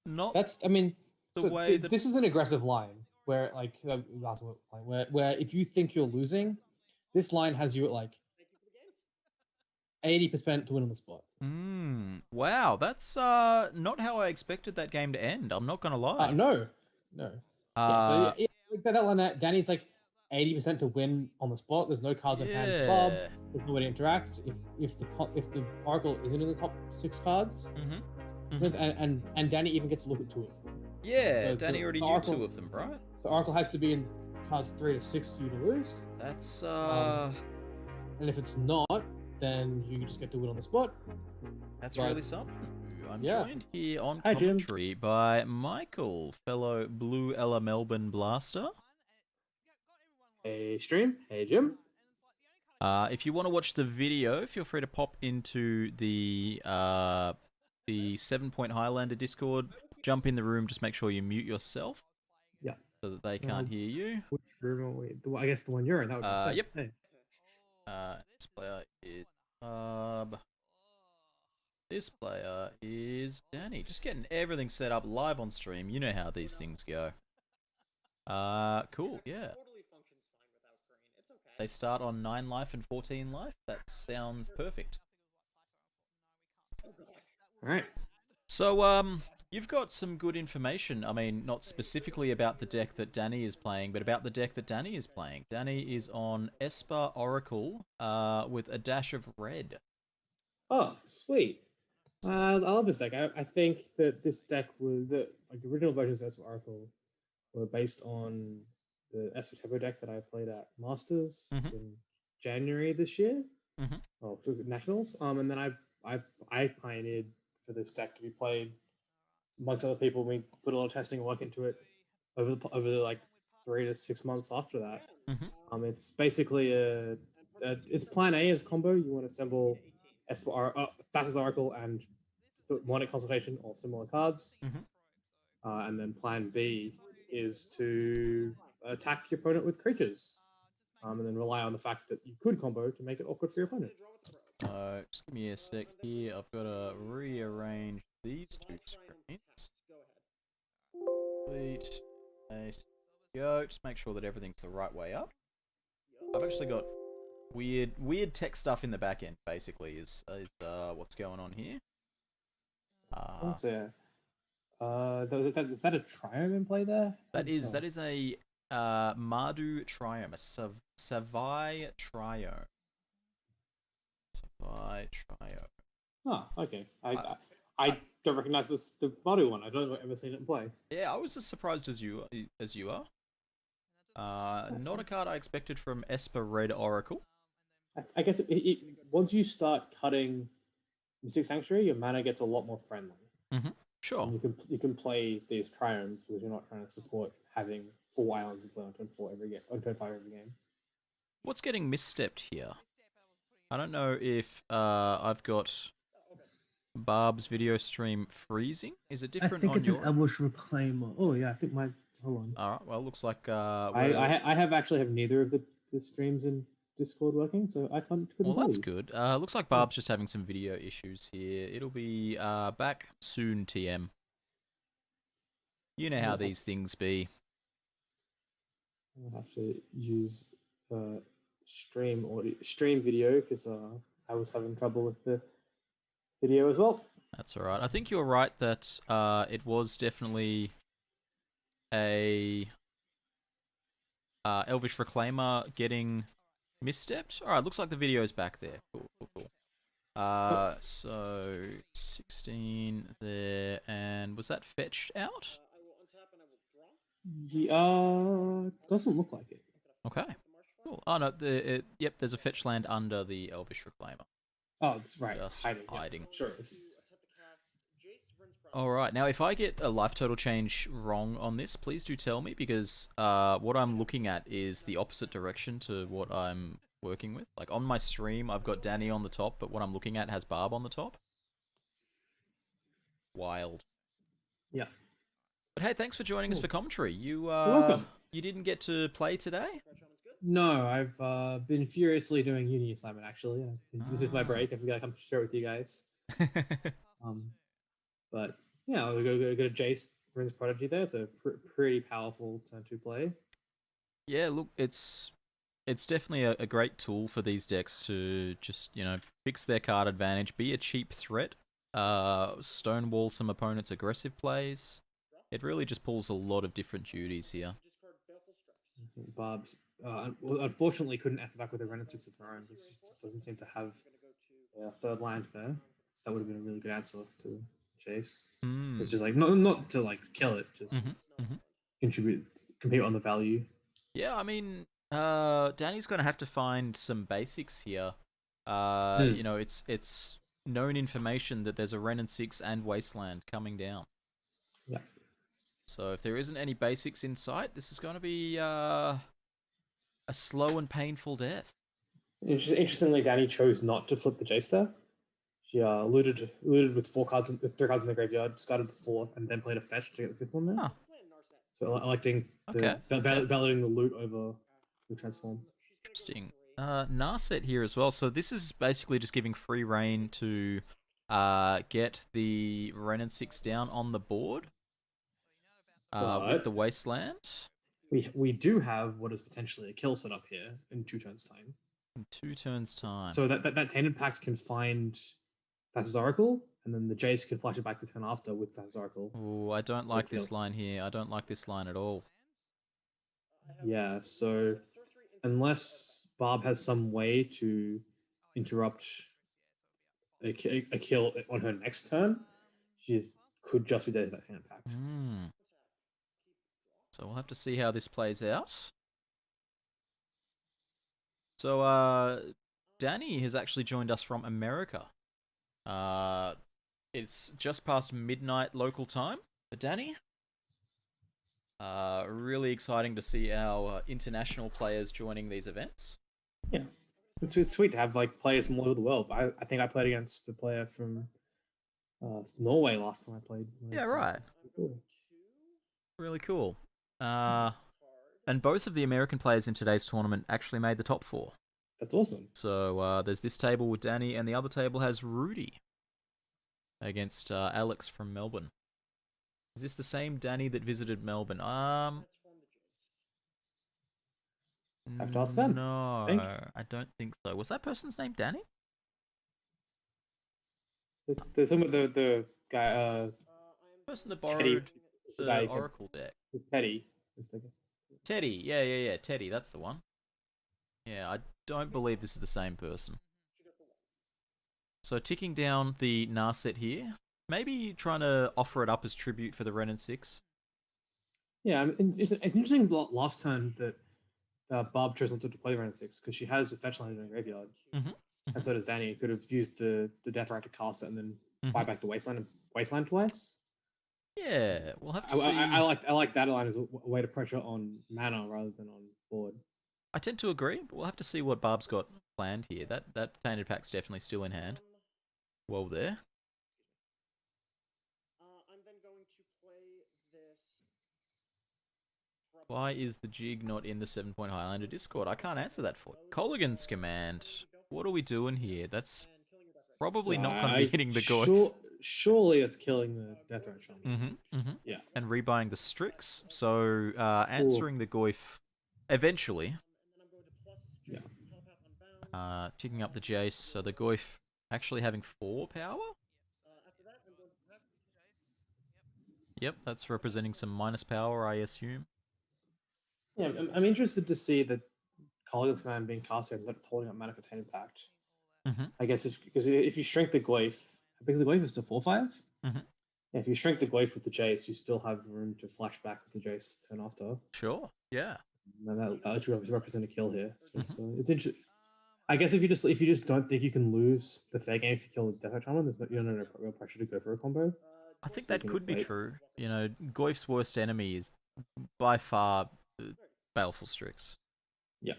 not That's I mean the so way that... this is an aggressive line where like that's what where if you think you're losing, this line has you at like 80% to win on the spot. Wow, that's not how I expected that game to end. I'm not gonna lie. No. Yeah, so that line that Danny's like 80% to win on the spot. There's no cards in hand for Bob. Yeah. There's no way to interact. If the Oracle isn't in the top 6 cards, and Danny even gets to look at 2 of them. Yeah, So Danny the already knew Oracle- 2 of them, right? The Oracle has to be in cards 3 to 6 for you to lose. That's And if it's not, then you just get to win on the spot. that's but- really something. I'm Yeah. joined here on Hi, Jim. commentary by Michael, fellow Blue Ella Melbourne Blaster. Hey, stream. Hey, Jim. If you want to watch the video, feel free to pop into the 7-Point Highlander Discord. Jump in the room. Just make sure you mute yourself. Yeah. So that they can't hear you. Which room are we? I guess the one you're in. That would make sense. Yep. Hey. This player is This player is Danny. Just getting everything set up live on stream. You know how these things go. Cool. Yeah. They start on 9 life and 14 life. That sounds perfect. All right. So, you've got some good information. I mean, not specifically about the deck that Danny is playing, but about the deck that Danny is playing. Danny is on Esper Oracle, with a dash of red. Oh, sweet. I love this deck. I think that this deck was the original versions of Esper Oracle were based on the Esper Tempo deck that I played at Masters in January this year. Oh, Nationals. And then I pioneered for this deck to be played amongst other people. We put a lot of testing and work into it over the like 3 to 6 months after that. It's basically it's plan A as combo. You want to assemble Thassa's Oracle and Demonic Consultation or similar cards. And then plan B is to attack your opponent with creatures. And then rely on the fact that you could combo to make it awkward for your opponent. Just give me a sec here. I've got to rearrange these 2 screens. Complete. Go. Just make sure that everything's the right way up. I've actually got weird tech stuff in the back end. Basically, is what's going on here. Is that a Triome in play there? That is a Mardu Triome, a Savai Triome. Savai Triome. Oh, okay. I don't recognize the Mardu one. I don't know if I've ever seen it in play. Yeah, I was as surprised as you are. Not a card I expected from Esper Red Oracle. I guess once you start cutting Mystic Sanctuary, your mana gets a lot more friendly. Sure. And you can play these Triomes because you're not trying to support having 4 islands in play on turn 4 every game, on turn 5 every game. What's getting misstepped here? I don't know if I've got Barb's video stream freezing. Is it different? I think on it's your... an Elvish Reclaimer. Oh yeah, I think my hold on. All right. Well, looks like I have neither of the streams in Discord working, so I couldn't. Well, that's good. Looks like Barb's just having some video issues here. It'll be back soon, TM. You know how these things be. I'll have to use stream video because I was having trouble with the video as well. That's all right. I think you're right that it was definitely a Elvish Reclaimer getting misstepped. All right, looks like the video's back there. Cool, cool, cool. So 16 there, and was that fetched out? I will untap and I will draw. Yeah, doesn't look like it. Okay, cool. Oh no, yep, there's a fetch land under the Elvish Reclaimer. Oh, that's right. Just Hiding. Yeah. hiding. Sure. It's... To attempt to cast Jace, Wrenn's Pride. All right, now if I get a life total change wrong on this, please do tell me, because what I'm looking at is the opposite direction to what I'm working with. Like on my stream, I've got Danny on the top, but what I'm looking at has Barb on the top. Wild. Yeah. But hey, thanks for joining us for commentary. You welcome. You didn't get to play today? No, I've been furiously doing uni assignment actually. This is my break. I figured I'd come share it with you guys. But yeah, I'll go Jace Wrenn's Prodigy there. It's a pretty powerful turn 2 play. Yeah, look, it's definitely a great tool for these decks to just, you know, fix their card advantage, be a cheap threat, stonewall some opponents' aggressive plays. It really just pulls a lot of different duties here. Barb's unfortunately couldn't enter back with a Wrenn and 6 of her own. Just doesn't seem to have a third land there. So that would have been a really good answer to Chase. It's just like not to like kill it, just compete on the value. Yeah, I mean, Danny's going to have to find some basics here. You know, it's known information that there's a Wrenn and 6 and Wasteland coming down. Yeah. So if there isn't any basics in sight, this is going to be a slow and painful death. Interestingly, Danny chose not to flip the Jace there. She looted with 3 cards in the graveyard, discarded the 4th, and then played a fetch to get the 5th one there. Huh. So electing validating the loot over the transform. Interesting. Narset here as well. So this is basically just giving free reign to get the Wrenn and 6 down on the board with the Wasteland. We do have what is potentially a kill set up here in 2 turns time. In 2 turns time. So that Tainted Pact can find Thassa's Oracle, and then the Jace can flash it back the turn after with Thassa's Oracle. Oh, I don't like this line here. I don't like this line at all. Yeah, so unless Barb has some way to interrupt a kill on her next turn, she could just be dead to that Tainted Pact. So we'll have to see how this plays out. So, Danny has actually joined us from America. It's just past midnight local time for Danny. Really exciting to see our international players joining these events. Yeah, it's sweet to have like players from all over the world. I think I played against a player from Norway last time I played. Yeah, right. Cool. Really cool. And both of the American players in today's tournament actually made the top 4. That's awesome. So there's this table with Danny, and the other table has Rudy against Alex from Melbourne. Is this the same Danny that visited Melbourne? Have to ask them. No, I don't think so. Was that person's name Danny? The thing with the guy, person that borrowed the Oracle deck. Teddy. Teddy, yeah, Teddy, that's the one. Yeah, I don't believe this is the same person. So ticking down the Narset here, maybe trying to offer it up as tribute for the Wrenn and 6. Yeah, it's interesting last turn that Barb chose not to play Wrenn and 6 because she has a fetch land in her graveyard. And so does Danny. Could have used the Death Right to cast it and then buy back the Wasteland twice. Yeah, we'll have to see. I like that line as a way to pressure on mana rather than on board. I tend to agree, but we'll have to see what Barb's got planned here. That Tainted Pact's definitely still in hand. Well there. I'm then going to play this. Why is the jig not in the 7-point Highlander Discord? I can't answer that for you. Colligan's command. What are we doing here? That's probably not going to be hitting the Goyf. Surely it's killing the Death Right Shaman. Yeah. And rebuying the Strix. So answering the Goyf eventually. Yeah. Ticking up the Jace. So the Goyf actually having 4 power? Yep, that's representing some minus power, I assume. Yeah, I'm interested to see the holding this command being cast here instead of holding up mana for Tainted Pact. Mhm. I guess it's because if you shrink the Glyph, because the Glyph is to 4/5. Mhm. If you shrink the Glyph with the Jace, you still have room to flash back with the Jace turn after. Sure. Yeah. And that actually represent a kill here. So it's interesting. I guess if you just don't think you can lose the fair game if you kill the Death Shaman, there's no real pressure to go for a combo. I think So you that can could be wait. true. You know, Goyf's worst enemy is by far Baleful Strix. Yeah.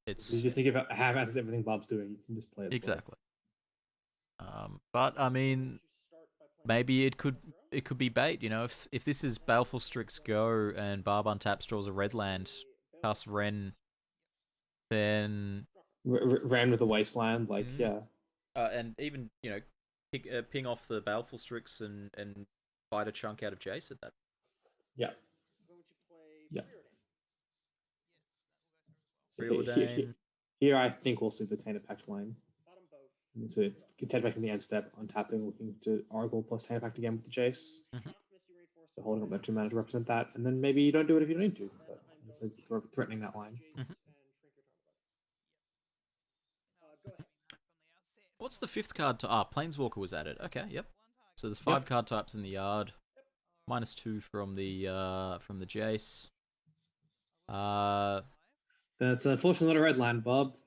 It's You just think about have access to everything Bob's doing, you can just play it slow. exactly. But I mean, maybe it could be bait. You know, if this is Baleful Strix go and Barb untaps, draws a red land, casts Wrenn, then Ran with the Wasteland, like yeah. And even ping off the Baleful Strix and bite a chunk out of Jace at that. Yeah. Yeah. So Preordain. here I think we'll see the Tainted Pact line. So Tainted Pact in the end step, untapping, looking to Oracle plus Tainted Pact again with the Jace. So holding up that 2 mana to represent that, and then maybe you don't do it if you don't need to. But it's like threatening that line. What's the 5th card? Planeswalker was added. Okay, yep. So there's 5 card types in the yard. -2 from the Jace. That's unfortunately not a red land, Bob.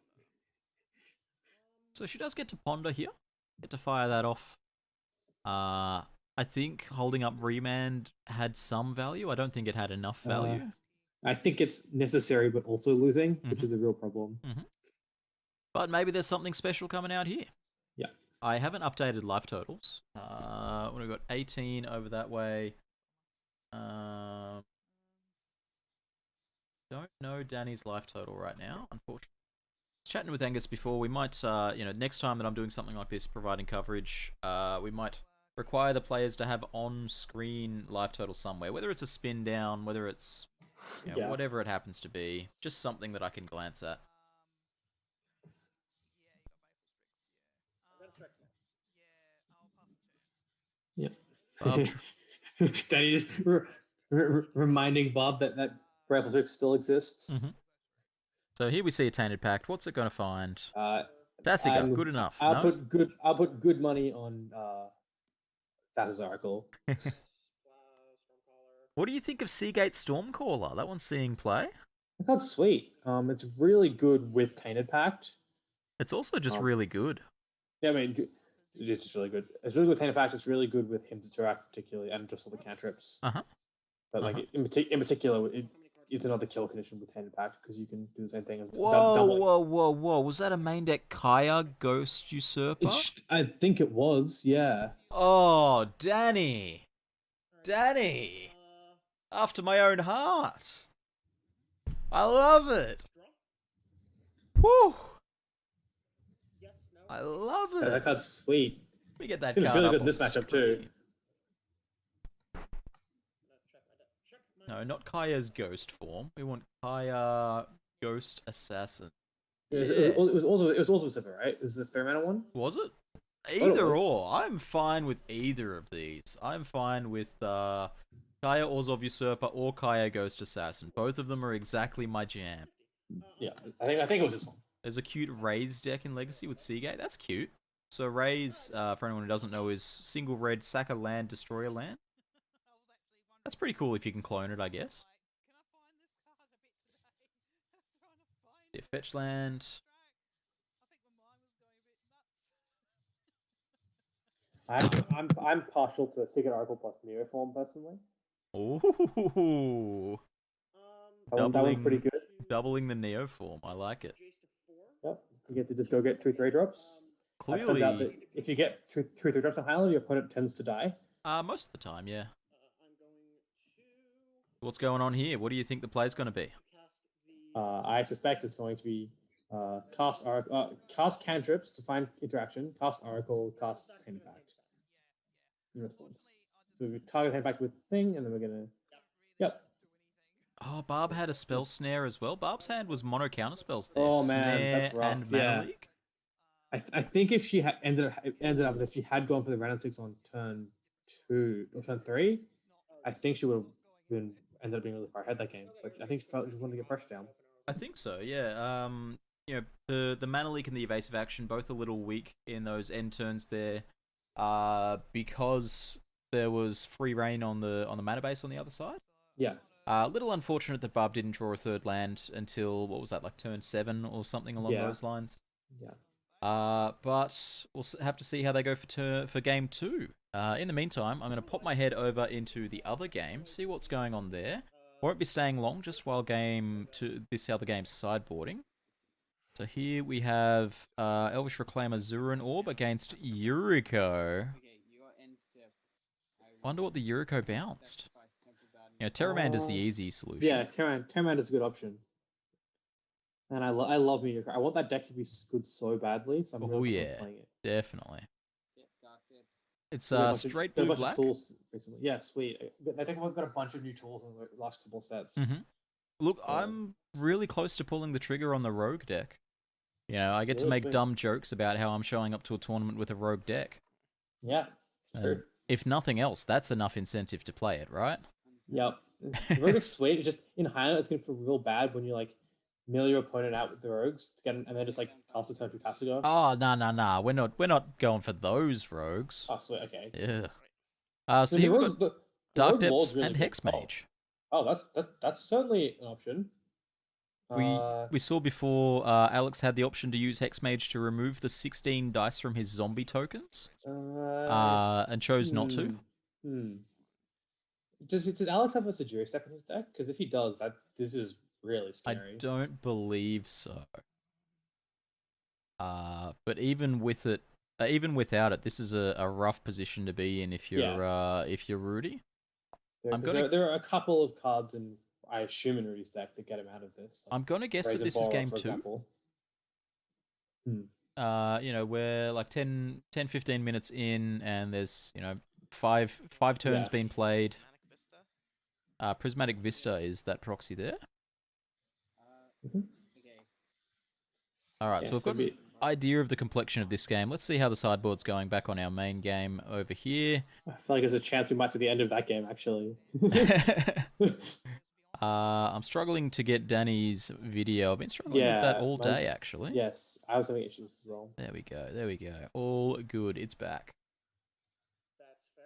So she does get to ponder here. Get to fire that off. I think holding up Remand had some value. I don't think it had enough value. I think it's necessary, but also losing, which is a real problem. But maybe there's something special coming out here. Yeah. I haven't updated life totals. We've got 18 over that way. Don't know Danny's life total right now, unfortunately. I was chatting with Angus before. We might, next time that I'm doing something like this, providing coverage, we might require the players to have on-screen life total somewhere. Whether it's a spin down, whether it's whatever it happens to be, just something that I can glance at. Yeah. Danny just reminding Bob that Breath of still exists. So here we see a Tainted Pact. What's it going to find? Tassica, good enough. I'll put good money on Thassa's Oracle. What do you think of Seagate Stormcaller? That one's seeing play. That's sweet. It's really good with Tainted Pact. It's also just really good. Yeah, I mean, it's just really good. It's really good with Tainted Pact. It's really good with him to interact particularly, and just all the cantrips. But like in particular, it's another kill condition with Tainted Pact because you can do the same thing. Whoa! Was that a main deck Kaya Ghost Usurper? I think it was. Yeah. Oh, Danny, after my own heart. I love it. Woo! I love it. Yeah, that card's sweet. Let me get that Seems card really up good in on this matchup too. screen. No, not Kaya's ghost form. We want Kaya Ghost Assassin. It was also Pacific, right? It was the fair mana one. Was it? Either or. I'm fine with either of these. I'm fine with Kaya Orzhov Usurper or Kaya Ghost Assassin. Both of them are exactly my jam. Yeah, I think it was this one. There's a cute Raise deck in Legacy with Seagate. That's cute. So Raise, for anyone who doesn't know, is single red, sack a land, destroy a land. That's pretty cool if you can clone it, I guess. Yeah, fetch land. I'm partial to Secret Oracle plus Neo form personally. Ooh. That one's pretty good. Doubling the Neo form. I like it. Yep. You get to just go get 2/3 drops. Clearly, turns out that if you get 2/3 drops on Highlander, your opponent tends to die. Most of the time, yeah. What's going on here? What do you think the play's going to be? I suspect it's going to be cast cantrips to find interaction, cast Oracle, cast Tainted Pact in response. So we target Tainted Pact with thing, and then we're gonna. Yep. Oh, Barb had a spell snare as well. Barb's hand was mono counter spells there. Oh man, snare that's rough. and Mana Leak. I think if she had ended up if she had gone for the Wrenn 6 on turn 2 or turn 3, I think she would have ended up being really far ahead that game. But I think she wanted to get pressure down. I think so. Yeah. You know, the mana leak and the evasive action both a little weak in those end turns there. Because there was free reign on the mana base on the other side. Yeah. A little unfortunate that Barb didn't draw a third land until, what was that, like turn 7 or something along Yeah. those lines. Yeah. But we'll have to see how they go for game 2. In the meantime, I'm going to pop my head over into the other game, see what's going on there. Won't be staying long, just while this other game's sideboarding. So here we have Elvish Reclaimer Zuran Orb against Yuriko. Okay, your end step. Wonder what the Yuriko bounced. You know, Terramander's the easy solution. Yeah, Terramander's a good option. And I love Meteor. I want that deck to be good so badly, so I'm really yeah, playing it. Definitely. Yeah, Dark Depths. It's straight blue black. Tools recently. Yeah, sweet. I think we've got a bunch of new tools in the last couple of sets. Look, I'm really close to pulling the trigger on the rogue deck. You know, I get to make dumb jokes about how I'm showing up to a tournament with a rogue deck. Yeah, it's true. If nothing else, that's enough incentive to play it, right? Yep. The rogue deck's sweet. It's just in Highlander, it's gonna feel real bad when you like mill your opponent out with the rogues to get and then just like cast a turn through Castigar. Oh, nah. We're not going for those rogues. Oh, sweet. Okay. Yeah. So here we've got Dark Depths really and Hex Mage. Oh, that's certainly an option. We saw before Alex had the option to use Hexmage to remove the 16 dice from his zombie tokens, and chose not to. Does Alex have a Sajiri step in his deck? Because if he does, this is really scary. I don't believe so. But even without it, this is a rough position to be in if you're Rudy. There are a couple of cards in, I assume, in Rudy's deck that get him out of this. I'm gonna guess that this is game 2. You know, we're like 10, 15 minutes in, and there's, you know, five turns being played. Prismatic Vista is that proxy there. Alright, so we've got an idea of the complexion of this game. Let's see how the sideboard's going back on our main game over here. I feel like there's a chance we might see the end of that game, actually. I'm struggling to get Danny's video. I've been struggling with that all day, actually. Yes, I was having issues as well. There we go. All good. It's back. That's fair.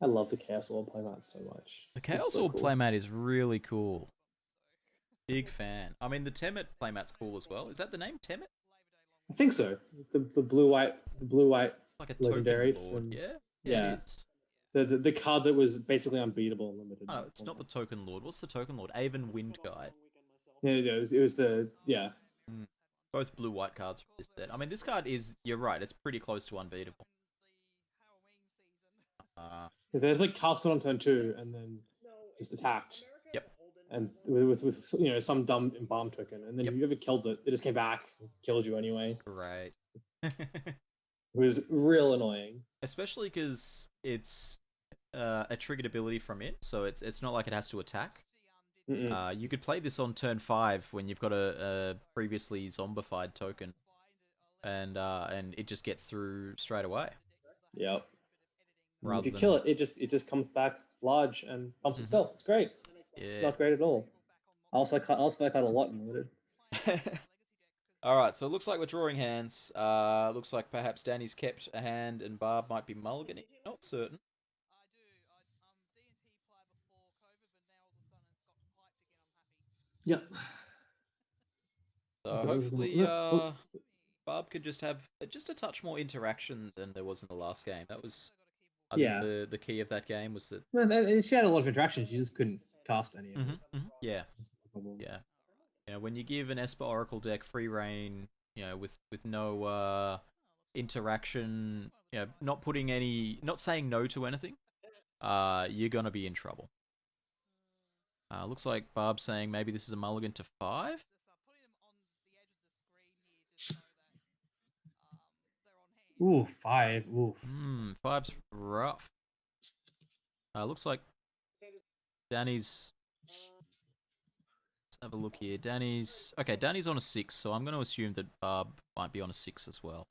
I love the Chaos Orb playmat so much. The Chaos Orb playmat is really cool. Big fan. I mean, the Temet playmat's cool as well. Is that the name, Temet? I think so. The blue white like a legendary token lord. from Yeah. It is. The card that was basically unbeatable and limited. Oh, it's not the Token Lord. What's the Token Lord? Avon Wind Guide. Yeah, it was the Both blue-white cards from this set. I mean, this card is, you're right, it's pretty close to unbeatable. There's like castle on turn 2 and then just attacked. Yep. And with you know, some dumb embalm token, and then if you ever killed it, it just came back and killed you anyway. Great. It was real annoying. Especially because it's a triggered ability from it, so it's not like it has to attack. You could play this on turn 5 when you've got a previously zombified token, and it just gets through straight away. Yep. If you kill it, it just comes back large and bumps itself. It's great. Yeah. It's not great at all. I also like that card a lot in limited. Alright, so it looks like we're drawing hands. Looks like perhaps Danny's kept a hand and Barb might be mulliganing. Not certain. Yep. So hopefully Barb could just have just a touch more interaction than there was in the last game. That was, I think, the key of that game was that... Well, she had a lot of interaction, she just couldn't cast any of it. Yeah. Yeah. You know, when you give an Esper Oracle deck free reign, you know, with no interaction, you know, not saying no to anything, you're gonna be in trouble. Looks like Barb's saying maybe this is a mulligan to 5. Ooh, 5. Oof. 5's rough. Looks like Danny's... Let's have a look here. Danny's on a 6, so I'm going to assume that Barb might be on a 6 as well.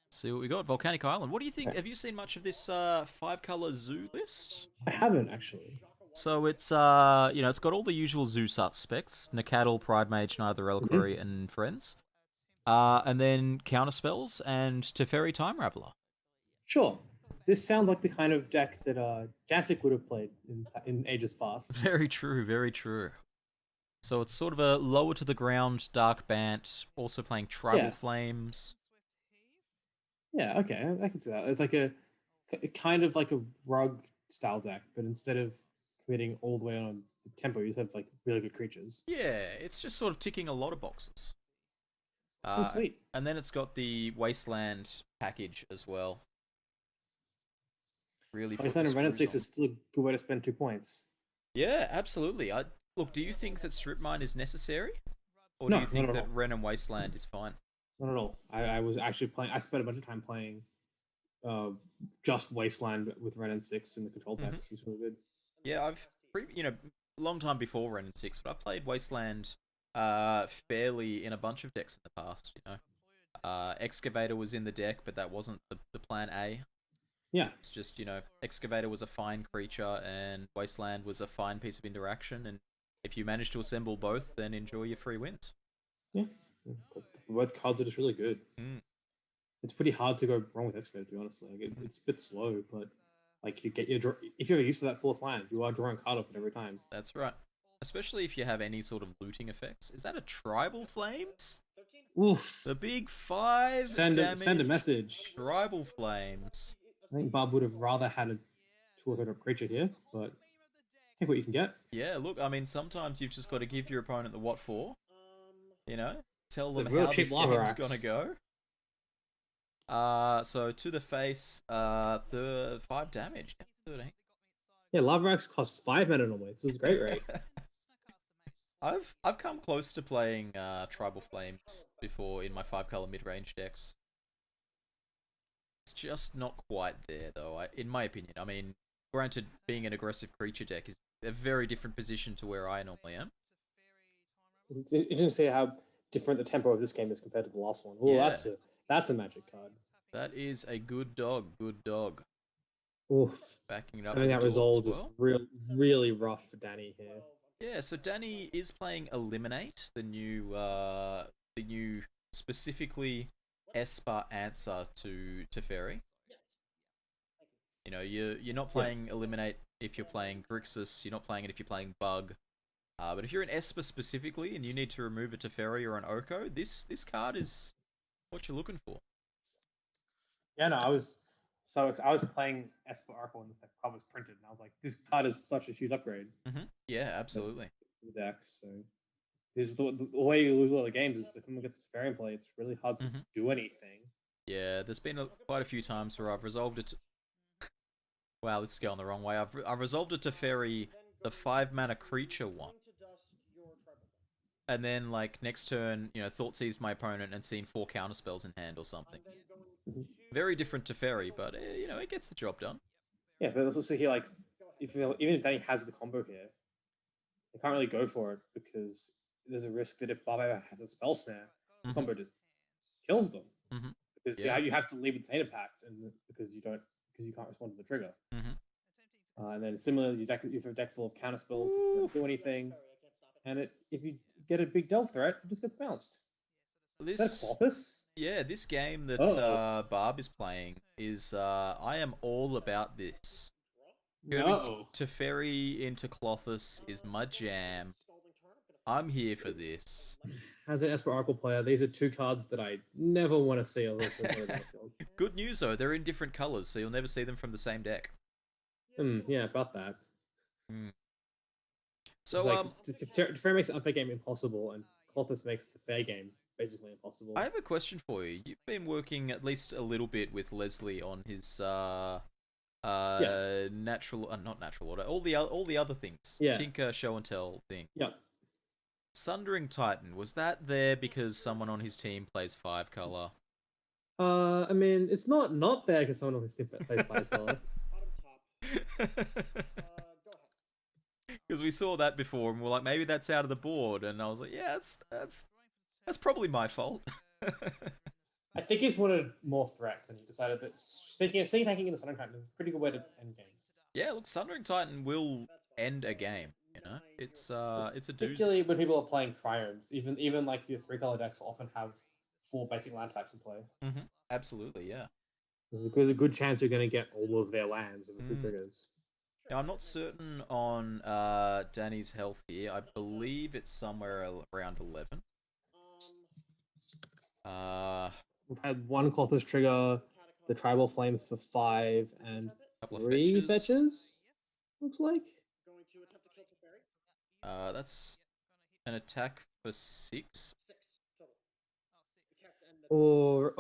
Let's see what we got. Volcanic Island. What do you think? Have you seen much of this 5-color zoo list? I haven't actually. So it's it's got all the usual zoo suspects: Nacatl, Pride Mage, Neither Reliquary, and friends. And then counter spells and Teferi Time Raveler. Sure. This sounds like the kind of deck that Jancic would have played in ages past. Very true, very true. So it's sort of a lower to the ground Dark Bant, also playing Tribal Flames. Yeah, okay, I can see that. It's like a kind of like a rug style deck, but instead of committing all the way on the tempo, you just have like really good creatures. Yeah, it's just sort of ticking a lot of boxes. So sweet. And then it's got the Wasteland package as well. Really, Wasteland and Wrenn 6 is still a good way to spend 2 points. Yeah, absolutely. Look, do you think that Strip Mine is necessary? Or No, do you think not at that all. Wrenn and Wasteland is fine? Not at all. I was actually playing. I spent a bunch of time playing just Wasteland with Wrenn and 6 in the control decks. It's really good. Yeah, I've long time before Wrenn and 6, but I've played Wasteland fairly in a bunch of decks in the past. Excavator was in the deck, but that wasn't the plan A. Yeah. It's just, Excavator was a fine creature and Wasteland was a fine piece of interaction, and if you manage to assemble both, then enjoy your free wins. Yeah. Both cards are just really good. It's pretty hard to go wrong with Excavator, to be honest. Like, it's a bit slow, but like you get if you're used to that 4th land, you are drawing a card off it every time. That's right. Especially if you have any sort of looting effects. Is that a Tribal Flames? Oof. The big 5 Send damage a message. Tribal Flames. I think Bob would have rather had a 2-1 creature here, but take what you can get. Yeah, look, I mean, sometimes you've just got to give your opponent the what for. Tell them real how cheap this lava game's axe. gonna go. So to the face, 5 damage. 13. Yeah, Lava Axe costs 5 mana normally. This is a great rate. I've come close to playing Tribal Flames before in my 5-color mid-range decks. It's just not quite there, though, in my opinion. I mean, granted, being an aggressive creature deck is a very different position to where I normally am. It's interesting to see how different the tempo of this game is compared to the last one. Oh, Yeah. that's a magic card. That is a good dog, good dog. Oof. Backing it up. I think with that the duel result as is well. really rough for Danny here. Yeah, so Danny is playing Eliminate, the new specifically Esper answer to Teferi. You're not playing Eliminate if you're playing Grixis, you're not playing it if you're playing Bug. But if you're an Esper specifically and you need to remove a Teferi or an Oko, this card is what you're looking for. Yeah, no, I was playing Esper Oracle when the card was printed, and I was like, this card is such a huge upgrade. Yeah, absolutely. The deck, so this is the way you lose a lot of games is if someone gets a Teferi in play, it's really hard to do anything. Yeah, there's been quite a few times where I've resolved it. Wow, this is going the wrong way. I've resolved it to Teferi, the 5-mana creature one. And then, like, next turn, Thoughtseize my opponent and seen 4 counterspells in hand or something. Very different to Fairy, but, it gets the job done. Yeah, but also here, like, even if Danny has the combo here, they can't really go for it because there's a risk that if Barbara has a spell snare, the combo just kills them. Because you have to leave it Theta Pact, and because you can't respond to the trigger. And then similarly, you have a deck full of counterspells, you don't do anything, and if you get a big delve threat, it just gets bounced. Is that Clothis? Yeah, this game that Barb is playing is I am all about this. Teferi into Clothis is my jam. I'm here for this. As an Esper Oracle player, these are 2 cards that I never want to see. Good news though, they're in different colors, so you'll never see them from the same deck. Yeah, about that. So, Teferi makes the unfair game impossible, and Clothis makes the fair game basically impossible. I have a question for you. You've been working at least a little bit with Leslie on his not natural order, all the other things. Yeah. Tinker, show and tell thing. Yep. Sundering Titan, was that there because someone on his team plays 5-color? I mean, it's not there because someone on his team plays 5-color. Because we saw that before, and we're like, maybe that's out of the board, and I was like, yeah, that's probably my fault. I think he's wanted more threats, and he decided that sneaking attacking in the Sundering Titan is a pretty good way to end games. Yeah, look, Sundering Titan will end a game. You know, it's a doozy. Particularly when people are playing triomes. Even like your 3-color decks will often have 4 basic land types in play. Mm-hmm. Absolutely, yeah. There's a good chance you're going to get all of their lands with the 3 triggers. Now, I'm not certain on Danny's health here. I believe it's somewhere around 11. We've had 1 Clothis trigger, the Tribal Flames for 5, and Couple of 3 fetches. fetches. Looks like. Going to attempt to kill Teferi. That's an attack for 6. 6 total. The cast and the Or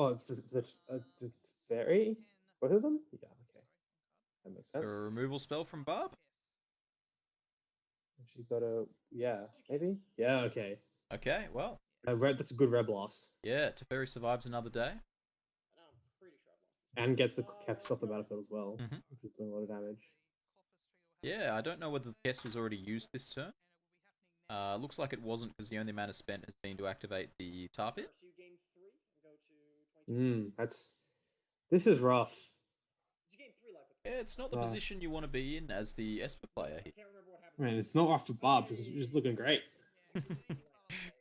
the fairy? Both of them? Yeah, okay. That makes A sense. removal spell from Barb? She got a maybe? Yeah, okay. Okay, well, That's a good red blast. yeah, Teferi survives another day. and I'm pretty sure I've lost this. And gets the cast off the battlefield as well, Mhm. which is doing a lot of damage. Yeah, I don't know whether the Kest was already used this turn. Looks like it wasn't because the only mana spent has been to activate the tar pit. First, you gain 3 and go to 22. This is rough. You gain 3 life. Yeah, it's not the position you want to be in as the Esper player I here. can't remember what happened. Man, it's not rough for Bob because he's just looking great.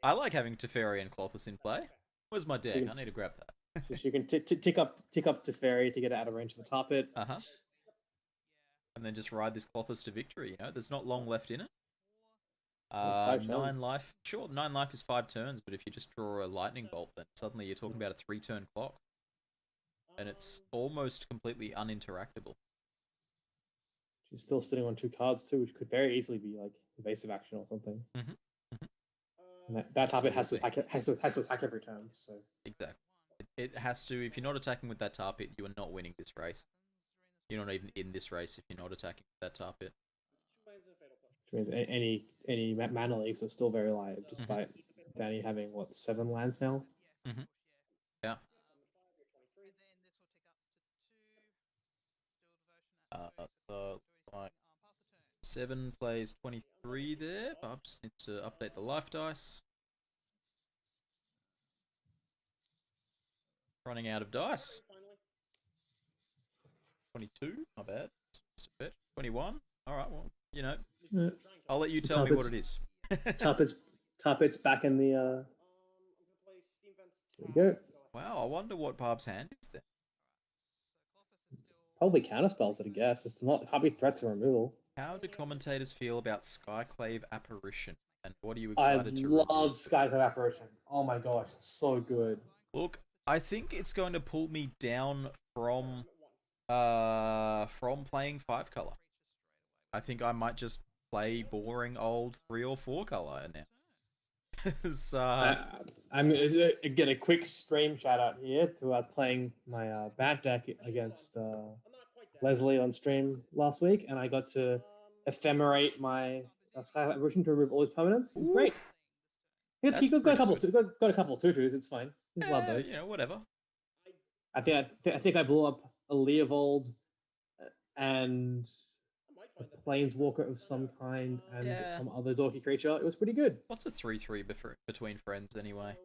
I like having Teferi and Clothis in play. Where's my deck? I need to grab that. So you can tick up Teferi to get it out of range of the top it. Uh-huh. And then just ride this Clothis to victory, you know? There's not long left in it. 5 9 turns. life. Sure, 9 life is 5 turns, but if you just draw a lightning bolt, then suddenly you're talking about a 3-turn clock. And it's almost completely uninteractable. She's still sitting on 2 cards too, which could very easily be like evasive action or something. And that top it has to attack every turn. So Exactly. It has to. If you're not attacking with that tar pit, you are not winning this race. You're not even in this race if you're not attacking with that tar pit. 2 lands and a fatal push. which means any mana leagues are still very live, despite Danny having what 7 lands now. Yeah. So like 7 plays 23 there. But I just need to update the life dice. Running out of dice. 22, not bad. Just a bit. 21. All right, well, you know, I'll let you tell me what it is. Top it's back in the. I'm gonna play Steam Vents. There you go. Wow, I wonder what Barb's hand is then. Probably counterspells it, I guess. It's not. Can't be threats or removal. How do commentators feel about Skyclave Apparition? And what are you I excited to love review? Skyclave Apparition. Oh my gosh, it's so good. Look, I think it's going to pull me down from playing 5 color. I think I might just play boring old 3 or 4 color now. I'm gonna get a quick stream shout out here to us playing my bat deck against Leslie on stream last week, and I got to ephemerate my Skyclave Apparition to remove all his permanents. It was great. He got a couple got a couple 2/2s. It's fine. Just love those. You know, whatever. I think I blew up a Leovold and a Planeswalker of some kind and some other dorky creature. It was pretty good. What's a 3/3 between friends anyway?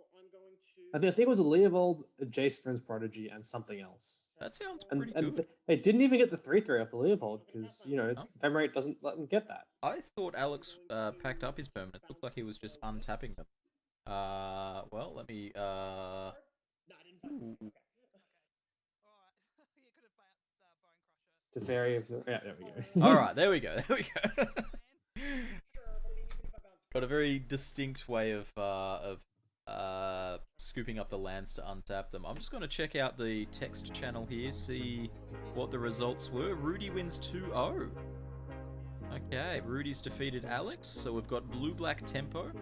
I think it was a Leovold, a Jace Friends Prodigy, and something else. That sounds And, pretty and good. they didn't even get the 3/3 off the Leovold because Ephemerate doesn't let them get that. I thought Alex packed up his permanents. Looked like he was just untapping them. Well, let me. Ooh. Teferi of the... Yeah, there we go. All right, there we go. There we go. Got a very distinct way of scooping up the lands to untap them. I'm just going to check out the text channel here, see what the results were. Rudy wins 2-0. Okay, Rudy's defeated Alex, so we've got blue-black tempo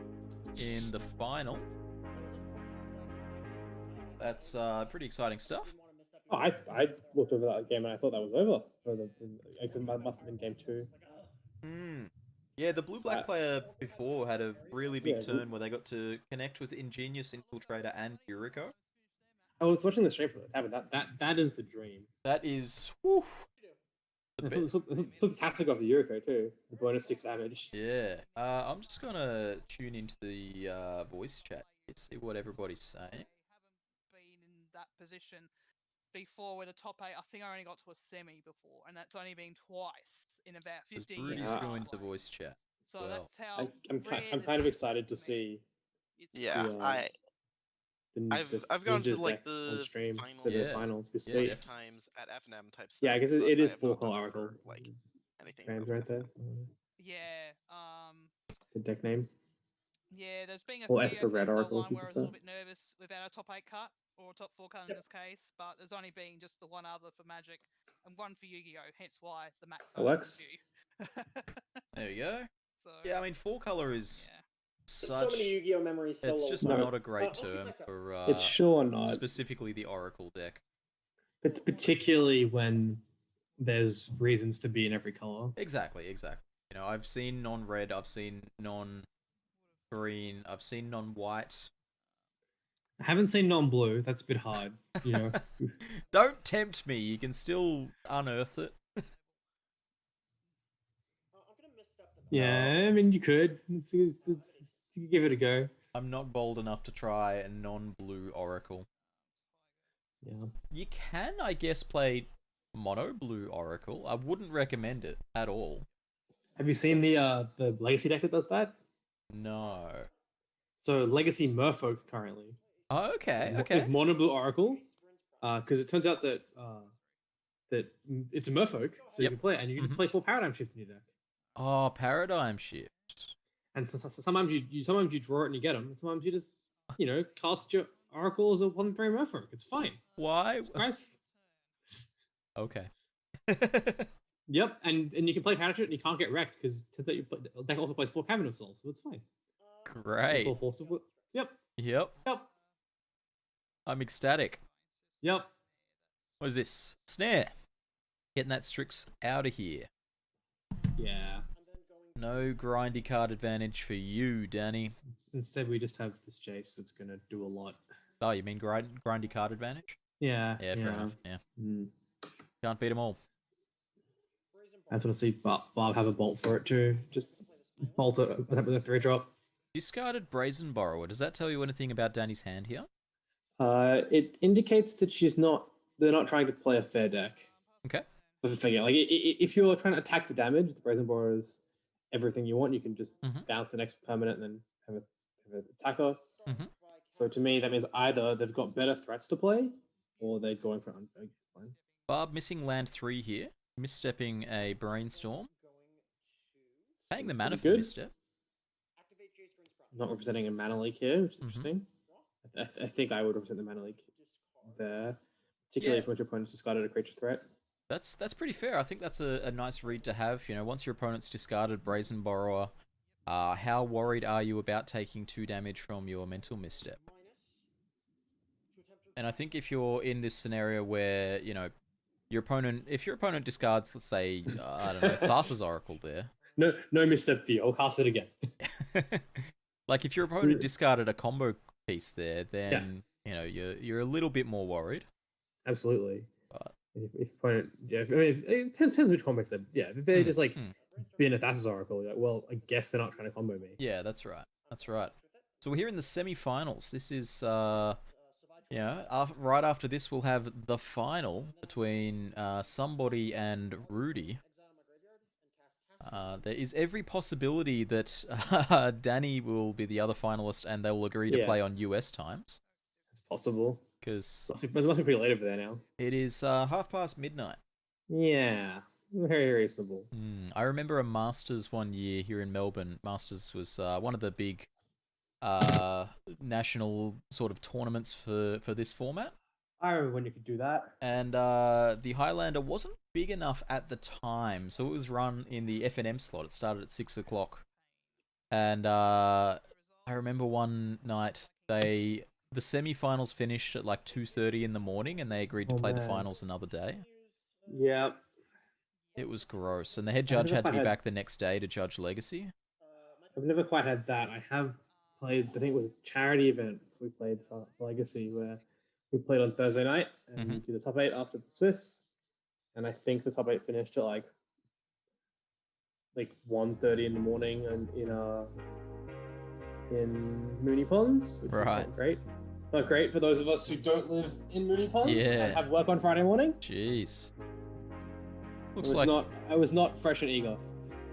in the final. That's pretty exciting stuff. Oh, I looked over that game and I thought that was over. It must have been game 2. Yeah, the blue-black player before had a really big turn where they got to connect with Ingenious Infiltrator and Yuriko. I was watching the stream for that is the dream. That is... Whew, It's fantastic off the Yuriko too. The bonus 6 damage. Yeah. I'm just going to tune into the voice chat to see what everybody's saying. Been in that position before with a top 8. I think I only got to a semi before, and that's only been twice in about 15 years. Rudy's Yeah. joined the voice chat. So well. that's how I'm rare kind this of is excited to me. see It's Yeah, the, I've gone to Ninjas like deck on the stream finals, for the Yeah. finals. Be Yeah, sweet. few times at FNM type stuff. Yeah, I guess but it is I have full not done call it Oracle. for, like anything Fans above right there. FNM. yeah. The deck name. Yeah, there's been a Or few Esper Red FNMs Oracle, online if you where I was a little prefer. bit nervous without a top 8 cut or a top 4 cut in this case, but there's only been just the one other for Magic and one for Yu-Gi-Oh! Hence why the max size Alex? is due. There you go. So Yeah, I mean, four color is yeah. such. So many Yu-Gi-Oh memories. So It's long just ago. not a great I'll keep term myself. for It's sure not. specifically the Oracle deck. But particularly when there's reasons to be in every color. Exactly. You know, I've seen non-red, I've seen non-green, I've seen non-white. I haven't seen non-blue. That's a bit hard, you know. Don't tempt me. You can still unearth it. I'm gonna misstep the Yeah, I mean you could. You could give it a go. I'm not bold enough to try a non-blue Oracle. Yeah. You can, I guess, play mono blue Oracle. I wouldn't recommend it at all. Have you seen the Legacy deck that does that? No. So Legacy Merfolk currently. Oh, okay. Is mono blue Oracle. Because it turns out that it's a Merfolk, so you Yep. can play it, and you can just play 4 Paradigm Shift in your deck. Oh, Paradigm Shift. And sometimes you draw it and you get them. Sometimes you just cast your Oracle as a 1/3 Merfolk. It's fine. Why? It's nice. Okay. Yep, and you can play Paradigm Shift and you can't get wrecked because the deck also plays 4 Cavern of Souls, so it's fine. Great. Yep. Yep. I'm ecstatic. Yep. What is this? Snare. Getting that Strix out of here. Yeah. No grindy card advantage for you, Danny. Instead, we just have this Jace that's going to do a lot. Oh, you mean grindy card advantage? Yeah. Yeah, fair enough. Yeah. Mm. Can't beat them all. I just want to see Bob have a bolt for it too. Just bolt it with a 3-drop. Discarded Brazen Borrower. Does that tell you anything about Danny's hand here? It indicates that they're not trying to play a fair deck. Okay. For the figure. Like, if you're trying to attack for damage, the Brazen Borrower is everything you want. You can just bounce the next permanent and then have an attacker. Mm-hmm. So to me, that means either they've got better threats to play, or they're going for an unbig. Barb missing land 3 here. Misstepping a Brainstorm. Paying the mana for misstep. Not representing a mana leak here, which is interesting. I think I would represent the mana leak there, particularly if your opponent's discarded a creature threat. That's pretty fair. I think that's a nice read to have. You know, once your opponent's discarded Brazen Borrower, how worried are you about taking 2 damage from your mental misstep? And I think if you're in this scenario where, you know, if your opponent discards, let's say, I don't know, Thassa's Oracle there. No misstep for you. I'll cast it again. Like if your opponent discarded a combo piece there, then you know you're a little bit more worried. Absolutely. But if opponent, I mean, it depends which combos they're. Yeah, if they're just like being a Thassa's Oracle, like, well, I guess they're not trying to combo me. Yeah, that's right. So we're here in the semi-finals. This is right after this we'll have the final between somebody and Rudy. There is every possibility that Danny will be the other finalist and they will agree to play on US times. It's possible. Because it must be pretty late over there now. It is midnight. Yeah, very reasonable. I remember a Masters one year here in Melbourne. Masters was one of the big national sort of tournaments for this format. I remember when you could do that. And the Highlander wasn't big enough at the time, so it was run in the FNM slot. It started at 6 o'clock. And I remember one night the semi-finals finished at like 2:30 in the morning, and they agreed to play the finals another day. Yeah. It was gross, and the head judge had to be back the next day to judge Legacy. I've never quite had that. I have played, I think it was a charity event we played for Legacy, where we played on Thursday night and we did the top 8 after the Swiss, and I think the top 8 finished at like 1:30 in the morning and in Mooney Ponds, which was great. Not great for those of us who don't live in Mooney Ponds Yeah. and have work on Friday morning. Jeez. Looks I was not fresh and eager.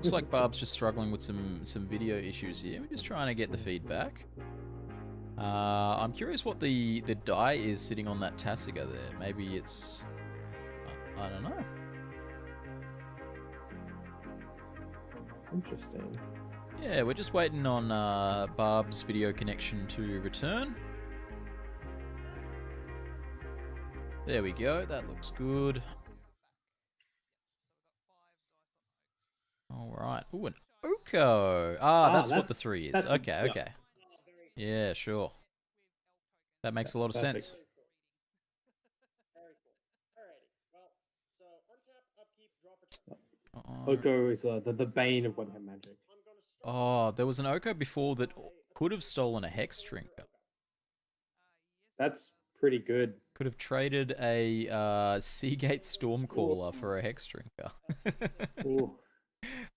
looks like Barb's just struggling with some video issues here. We're just trying to get the feedback. I'm curious what the die is sitting on that Tasiga there. Maybe it's... I don't know. Interesting. Yeah, we're just waiting on Barb's video connection to return. There we go, that looks good. Alright. Ooh, an Oko! That's what the 3 is. Okay, okay. Yeah, sure. That makes a lot of sense. Very cool. Alrighty. Well, so untap, upkeep, draw for turn. Oko is the bane of one-hand magic. Oh, there was an Oko before that could have stolen a Hex Drinker. That's pretty good. Could have traded a Seagate Stormcaller for a Hex Drinker. Ooh.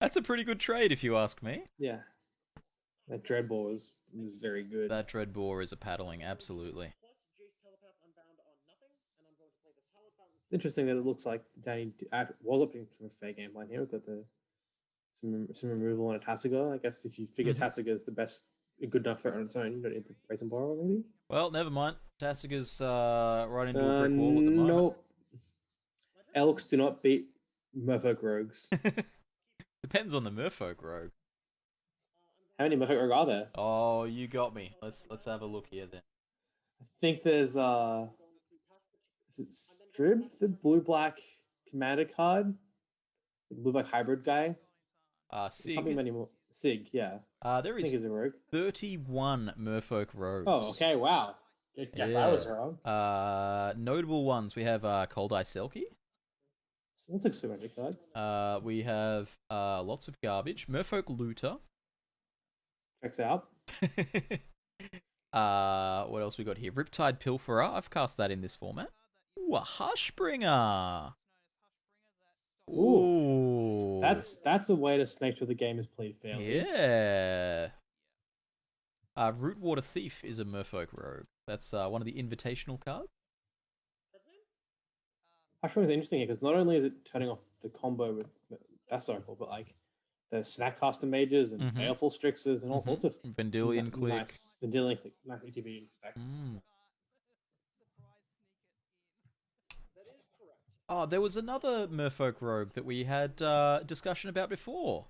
That's a pretty good trade, if you ask me. Yeah. That Dreadball was very good. That Dreadbore is a paddling, absolutely. Interesting that it looks like Danny was opting for a fair game plan here. We've got some removal on a Tasiga. I guess if you figure Tasiga is good enough for it on its own, you don't need to raise and borrow, maybe? Well, never mind. Tasiga's right into a brick wall at the moment. Nope. Elks do not beat Merfolk Rogues. Depends on the Merfolk Rogue. How many Merfolk Rogue are there? Oh, you got me. Let's have a look here then. I think there's is it Strib, the blue-black commander card? The blue-black hybrid guy? Sig. Can't be many more. Sig, yeah. There I think is he's a rogue. 31 Merfolk Rogues. Oh, okay, wow. Guess I was wrong. Notable ones, we have Cold Eye Selkie. So that's a super magic card. We have lots of garbage. Merfolk Looter. Checks out. What else we got here? Riptide Pilferer. I've cast that in this format. Ooh, a Hushbringer. Ooh. That's a way to make sure the game is played fairly. Yeah. Rootwater Thief is a Merfolk Rogue. That's one of the invitational cards. Hushbringer is interesting here because not only is it turning off the combo with that circle, but like the Snackcaster Mages and Baleful Strixes and all sorts of Vendilion Click. Nice Vendilion Click, nice ETB specs. Oh, there was another Merfolk Rogue that we had discussion about before.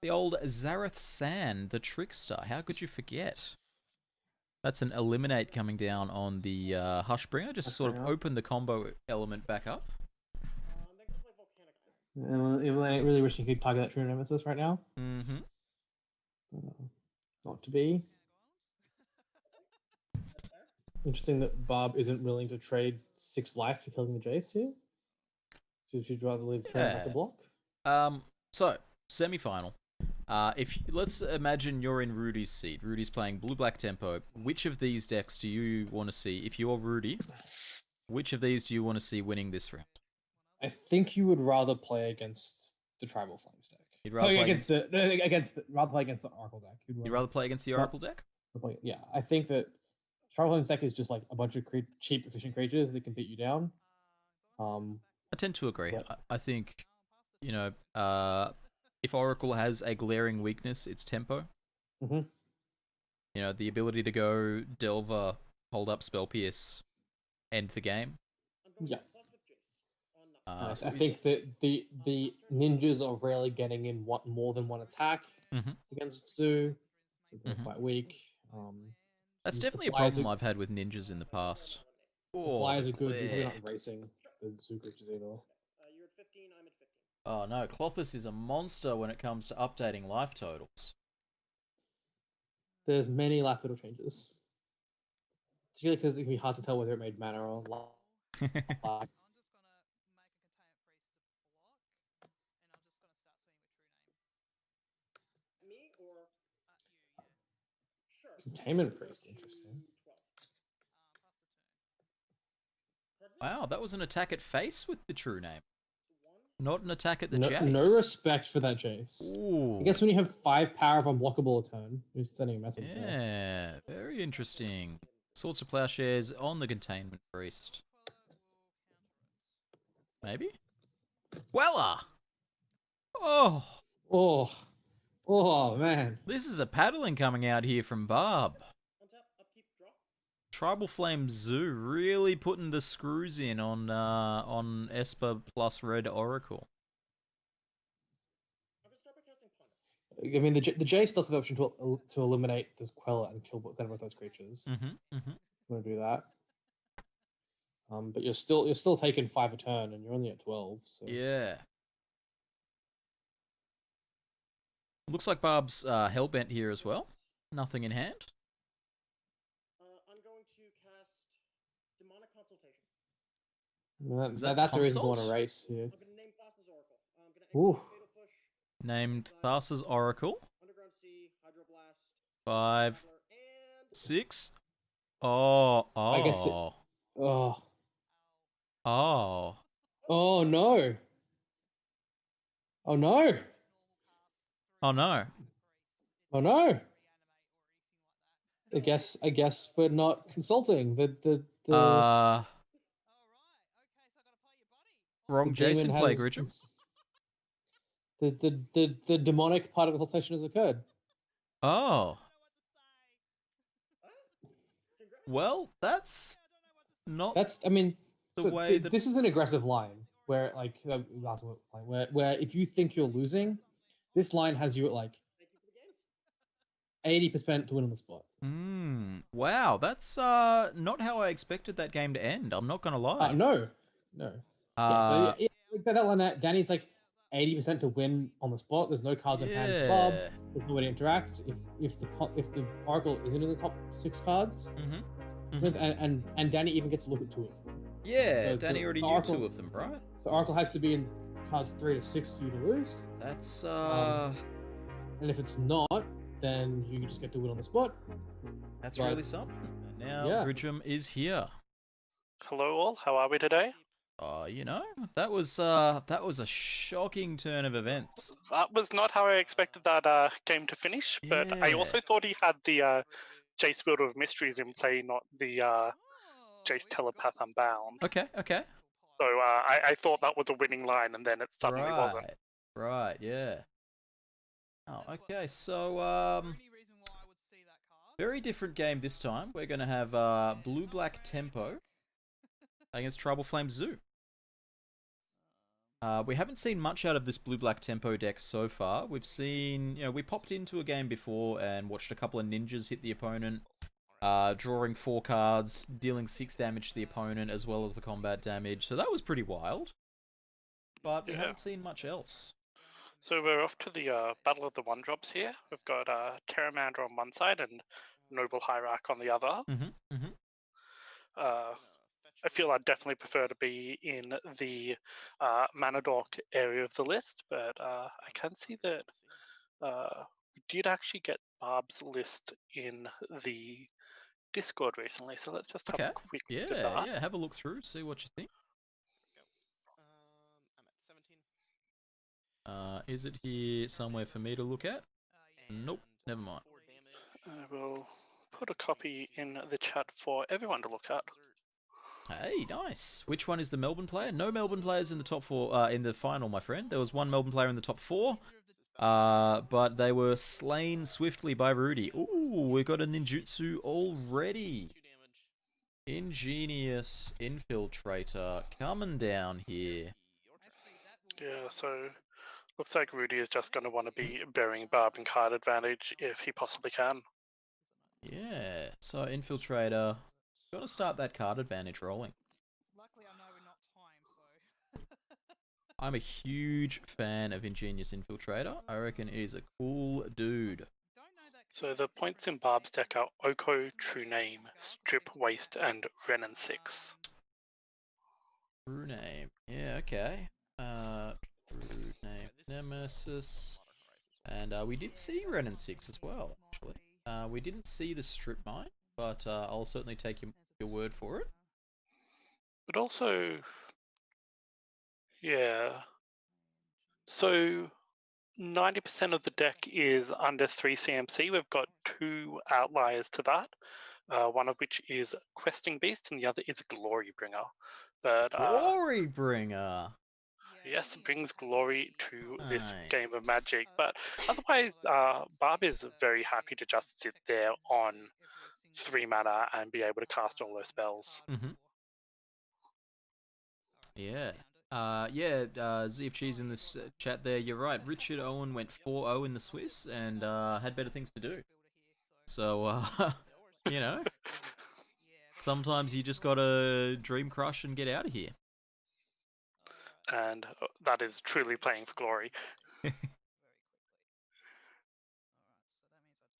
The old Zareth San, the Trickster. How could you forget? That's an Eliminate coming down on the Hushbringer. Just sort of open the combo element back up. I really wish you could target that True Nemesis right now. Not to be. Interesting that Barb isn't willing to trade 6 life for killing the Jace here. So she'd rather leave the turn back to block. So semi-final. Let's imagine you're in Rudy's seat. Rudy's playing blue-black tempo. Which of these decks do you want to see? If you're Rudy, which of these do you want to see winning this round? I think you would rather play against the Tribal Flames deck. You'd rather play against the Oracle deck. You'd rather play against the Oracle deck? Yeah, I think that Tribal Flames deck is just like a bunch of cheap, efficient creatures that can beat you down. I tend to agree. I think, if Oracle has a glaring weakness, it's tempo. The ability to go Delver, hold up Spell Pierce, end the game. Yeah. I think that the ninjas are rarely getting in more than one attack against Zoo. They're quite weak. That's definitely a problem I've had with ninjas in the past. Flyers are good. You're not racing the Zoo creatures either. You're at 15, I'm at 15. Oh no, Clothis is a monster when it comes to updating life totals. There's many life total changes. Particularly because it can be hard to tell whether it made mana or life. Me or sure. Containment Priest, interesting. Wow, that was an attack at face with the true name. Not an attack at the Jace. No respect for that Jace. Ooh. I guess when you have 5 power of unblockable a turn, you're sending a message. Yeah, very interesting. Swords to Plowshares on the Containment Priest. Maybe? Weller! Oh! Oh man. This is a paddling coming out here from Barb. Untap, upkeep, draw. Tribal Flame Zoo really putting the screws in on Esper plus Red Oracle. I'm gonna start by casting Ponder. I mean, the Jace does have the option to eliminate this Queller and kill both those creatures. Mm-hmm. Mm-hmm. I'm gonna do that. But you're still taking 5 a turn, and you're only at 12. So. Yeah. Looks like Barb's hellbent here as well. Nothing in hand. I'm going to cast Demonic Consultation. That, Is that that's the reason to want consult? to race here. I'm gonna name Thassa's Oracle. I'm gonna Ooh. execute Fatal Push. Named Thassa's Oracle. Underground Sea, Hydroblast. 5, Traveler, and 6. Oh, I guess oh. Oh. Oh. Oh no. Oh no. Oh no. Oh no. I guess we're not consulting. The Wrong the Jason demon play, has Gridgem. the demonic part of the consultation has occurred. Oh. Well, that's not That's I mean the so way that this is an aggressive line where like last line where if you think you're losing, this line has you at like 80% to win on the spot. Wow, that's not how I expected that game to end. I'm not gonna lie. No. Yeah, so that line that Danny's like 80% to win on the spot. There's no cards in hand for Bob. There's no way to interact. If the Oracle isn't in the top 6 cards, and Danny even gets to look at 2 of them. Yeah, So Danny already knew Oracle, 2 of them, right? The Oracle has to be in cards 3 to 6 for you to lose. That's and if it's not, then you just get to win on the spot. That's really something. And now Gridgem is here. Hello all, how are we today? You know, that was a shocking turn of events. That was not how I expected that game to finish, but I also thought he had the Jace Builder of Mysteries in play, not the Jace Telepath Unbound. Okay. So I thought that was a winning line, and then it suddenly wasn't. Right, yeah. Oh, okay, so very different game this time. We're going to have Blue-Black Tempo against Tribal Flame Zoo. We haven't seen much out of this Blue-Black Tempo deck so far. We've seen, we popped into a game before and watched a couple of ninjas hit the opponent, drawing 4 cards, dealing 6 damage to the opponent as well as the combat damage. So that was pretty wild. But we haven't seen much else. So we're off to the Battle of the One-Drops here. We've got Terramander on one side and Noble Hierarch on the other. I feel I'd definitely prefer to be in the Mana Dork area of the list, but I can see that we did actually get Barb's list in the Discord recently, so let's just have a quick look at that. Yeah, have a look through, see what you think. I'm at 17. Is it here somewhere for me to look at? Nope, never mind. I will put a copy in the chat for everyone to look at. Hey, nice. Which one is the Melbourne player? No Melbourne players in the top 4, in the final, my friend. There was one Melbourne player in the top 4, but they were slain swiftly by Rudy. Ooh, we've got a ninjutsu already. Ingenious Infiltrator coming down here. Yeah, so looks like Rudy is just going to want to be burying Barb in card advantage if he possibly can. Yeah, so Infiltrator, got to start that card advantage rolling. Luckily, I know we're not timed, so. I'm a huge fan of Ingenious Infiltrator. I reckon it is a cool dude. So the points in Barb's deck are Oko, True Name, Strip, Waste, and Wrenn and 6. True Name, yeah, okay. True Name, Nemesis, and we did see Wrenn and 6 as well, actually. We didn't see the Strip Mine, but I'll certainly take your word for it. But also, yeah. So 90% of the deck is under 3 CMC. We've got 2 outliers to that. one of which is Questing Beast and the other is Glory Bringer. But Glory bringer. yes, it brings glory to this Nice. game of Magic. But otherwise, Barb is very happy to just sit there on 3 mana and be able to cast all those spells. Yeah. ZFG's in this chat there. You're right. Richard Owen went 4-0 in the Swiss and had better things to do. So, you know, sometimes you just gotta dream crush and get out of here. And that is truly playing for glory.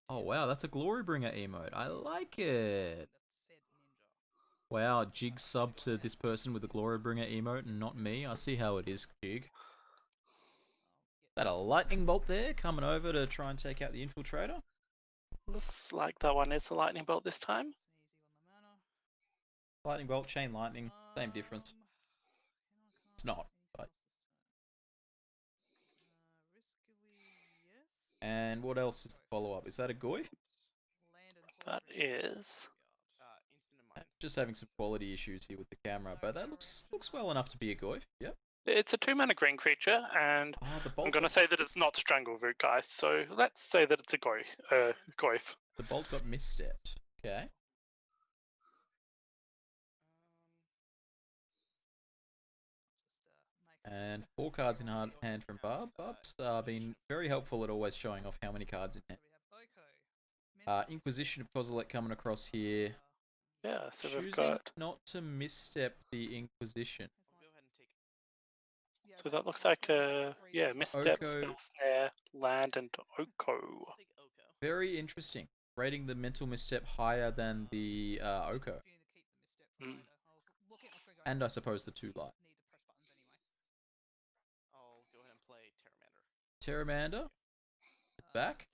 Oh wow, that's a Glory Bringer emote. I like it. Wow, Jig sub to this person with a Glory Bringer emote and not me. I see how it is, Jig. That a lightning bolt there coming over to try and take out the infiltrator. Looks like that one is the lightning bolt this time. Lightning bolt, chain lightning, same difference. It's not, but. And what else is the follow up? Is that a Goy? That is. Just having some quality issues here with the camera, but that looks well enough to be a Goy. Yep. It's a 2-mana green creature, and I'm going to say that it's not Strangleroot, guys. So let's say that it's a Goyf. The bolt got misstepped. Okay. And 4 cards in hand from Barb. Barb's been very helpful at always showing off how many cards in hand. Inquisition of Kozilek coming across here. Yeah, so Choosing we've got. not to misstep the Inquisition. So that looks like a misstep, Oko. spell snare, land, and Oko. Very interesting. Rating the mental misstep higher than the Oko. And I suppose the 2 light. I'll go ahead and play Terramander. Terramander? Back?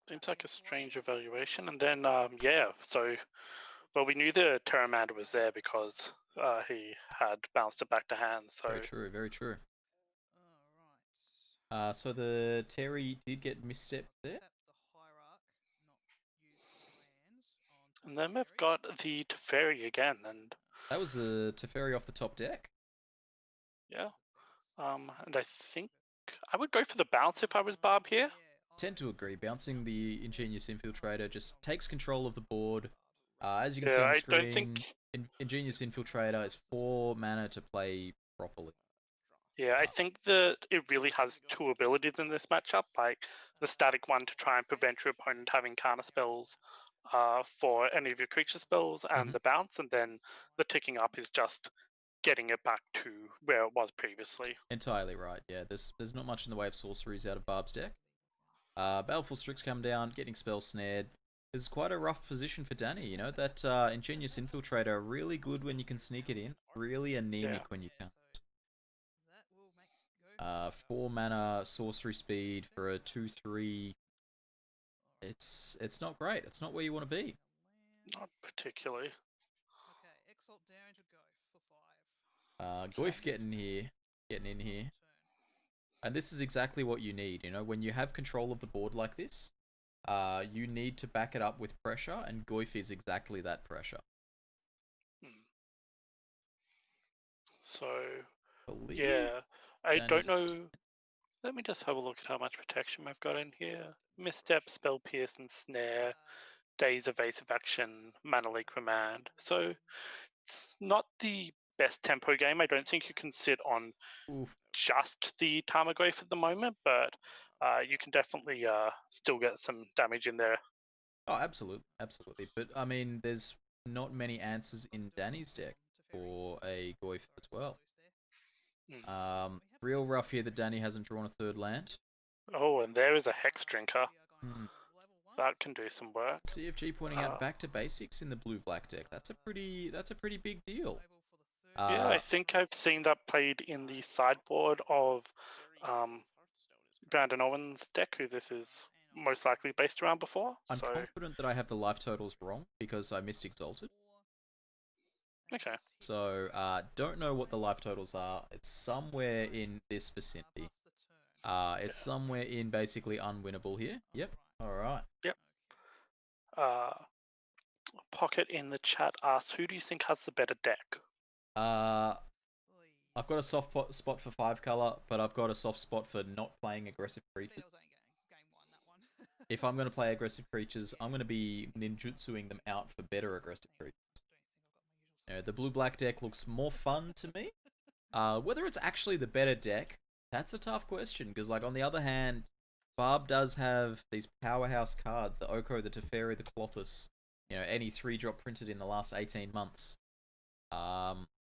Seems like a strange evaluation. And then, we knew the Terramander was there because he had bounced it back to hand. So Very true, very true. So the Terry did get misstepped there. And then we've got the Teferi again, and that was the Teferi off the top deck. Yeah. And I think I would go for the bounce if I was Barb here. Tend to agree. Bouncing the Ingenious Infiltrator just takes control of the board. As you can see on the screen, don't think... Ingenious Infiltrator is 4 mana to play properly. Yeah, I think that it really has 2 abilities in this matchup, like the static one to try and prevent your opponent having counter spells for any of your creature spells, and the bounce, and then the ticking up is just getting it back to where it was previously. Entirely right, yeah. There's not much in the way of sorceries out of Barb's deck. Baleful Strix come down, getting spell snared. This is quite a rough position for Danny, you know, that Ingenious Infiltrator, really good when you can sneak it in, really anemic when you can't. 4 mana sorcery speed for a 2/3. It's not great. It's not where you want to be. Not particularly. Goyf getting in here. And this is exactly what you need, you know, when you have control of the board like this, you need to back it up with pressure, and Goyf is exactly that pressure. So, I don't know. Let me just have a look at how much protection we've got in here. Misstep, Spell Pierce, and Snare, Days Evasive Action, Mana Leak Remand. So, it's not the best tempo game. I don't think you can sit on just the Tarmogoyf at the moment, but you can definitely still get some damage in there. Oh, absolutely. But, I mean, there's not many answers in Danny's deck for a Goyf as well. Real rough here that Danny hasn't drawn a 3rd land. Oh, and there is a Hex Drinker. That can do some work. CFG pointing out back to basics in the blue-black deck. That's a pretty big deal. Yeah, I think I've seen that played in the sideboard of Brandon Owen's deck, who this is most likely based around before. I'm confident that I have the life totals wrong because I missed Exalted. Okay. So, don't know what the life totals are. It's somewhere in this vicinity. It's somewhere in basically unwinnable here. Yep. Alright. Yep. Pocket in the chat asks, who do you think has the better deck? I've got a soft spot for 5-color, but I've got a soft spot for not playing aggressive creatures. If I'm going to play aggressive creatures, I'm going to be ninjutsuing them out for better aggressive creatures. You know, the blue-black deck looks more fun to me. Whether it's actually the better deck, that's a tough question, because like on the other hand, Barb does have these powerhouse cards, the Oko, the Teferi, the Colossus, you know, any 3-drop printed in the last 18 months.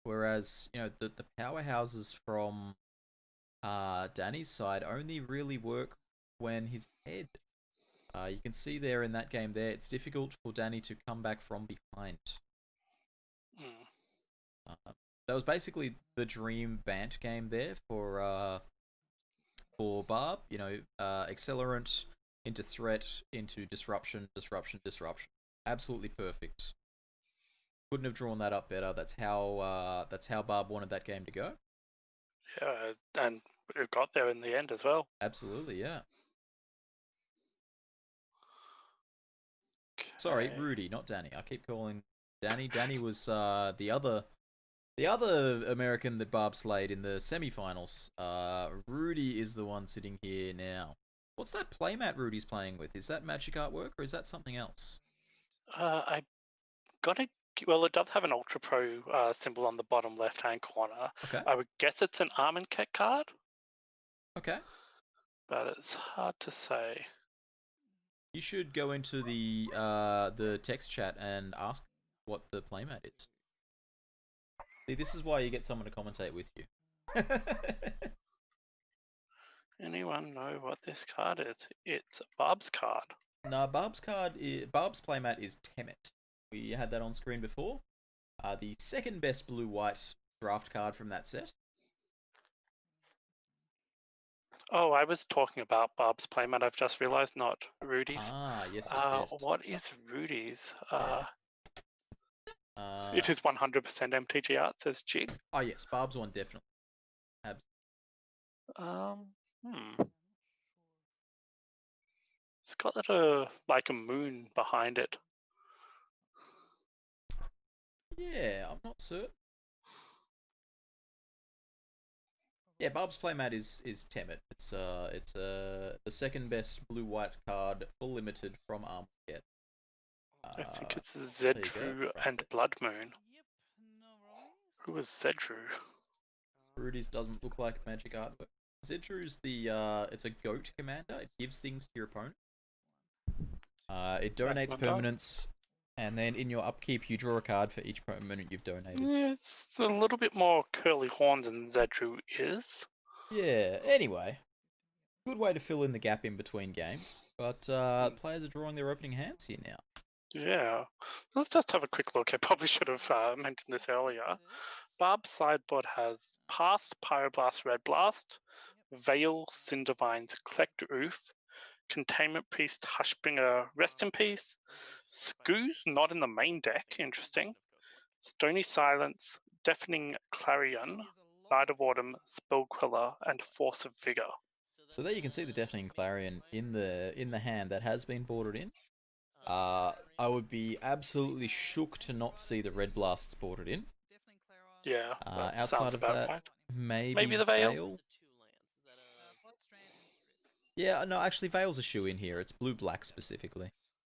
Whereas, you know, the powerhouses from Danny's side only really work when he's ahead. You can see there in that game there, it's difficult for Danny to come back from behind. That was basically the dream Bant game there for Barb. You know, accelerant into threat into disruption. Absolutely perfect. Couldn't have drawn that up better. That's how Barb wanted that game to go. Yeah, and it got there in the end as well. Absolutely, yeah. Sorry, Rudy, not Danny. I keep calling Danny. Danny was the other American that Barb slayed in the semi-finals. Rudy is the one sitting here now. What's that playmat Rudy's playing with? Is that magic artwork or is that something else? Well, it does have an Ultra Pro symbol on the bottom left-hand corner. Okay. I would guess it's an Armenket card. Okay. But it's hard to say. You should go into the text chat and ask what the playmat is. See, this is why you get someone to commentate with you. Anyone know what this card is? It's Barb's card. No, Barb's playmat is Temet. We had that on screen before. The second best blue-white draft card from that set. Oh, I was talking about Barb's playmat. I've just realised, not Rudy's. Ah, yes. What is Rudy's? Yeah. It is 100% MTG art, says Jig. Oh yes, Barb's one definitely. It's got like a moon behind it. Yeah, I'm not certain. Yeah, Barb's playmat is Temet. It's the second best blue-white card, full limited from Armageddon. I think it's Zedru and Blood Moon. Who was Zedru? Rudy's doesn't look like magic artwork. Zedru's it's a goat commander. It gives things to your opponent. It donates permanents, and then in your upkeep you draw a card for each permanent you've donated. Yeah, it's a little bit more curly horns than Zedru is. Yeah, anyway. Good way to fill in the gap in between games, but players are drawing their opening hands here now. Yeah, let's just have a quick look. I probably should have mentioned this earlier. Barb's sideboard has Path, Pyroblast, Red Blast, Veil, Cindervines, Collect Oof, Containment Priest, Hushbringer, Rest in Peace, Skoo's not in the main deck, interesting, Stony Silence, Deafening Clarion, Night of Autumn, Spellqueller, and Force of Vigor. So there you can see the Deafening Clarion in the hand that has been bordered in. I would be absolutely shook to not see the Red Blasts bordered in. Yeah, outside of that, right. maybe the Veil. Yeah, no, actually, Veil's a shoe in here. It's blue-black specifically.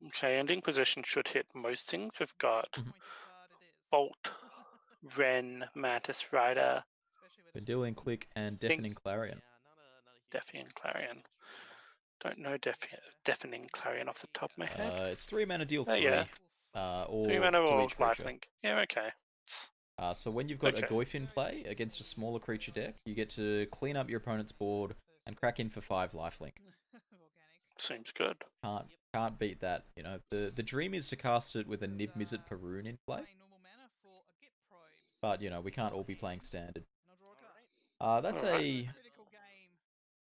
Okay, Ending Position should hit most things. We've got Bolt, Wrenn, Mantis Rider, Vendilion Click, and Deafening Clarion. Deafening Clarion. Don't know Deafening Clarion off the top of my head. It's 3 mana, deal 3. Yeah. Or 3 mana to or each creature. lifelink. Yeah, okay. So when you've got a Goyf in play against a smaller creature deck, you get to clean up your opponent's board and crack in for 5 lifelink. Seems good. Can't beat that. You know, the dream is to cast it with a Niv Mizzet Perun in play. But you know, we can't all be playing standard. That's a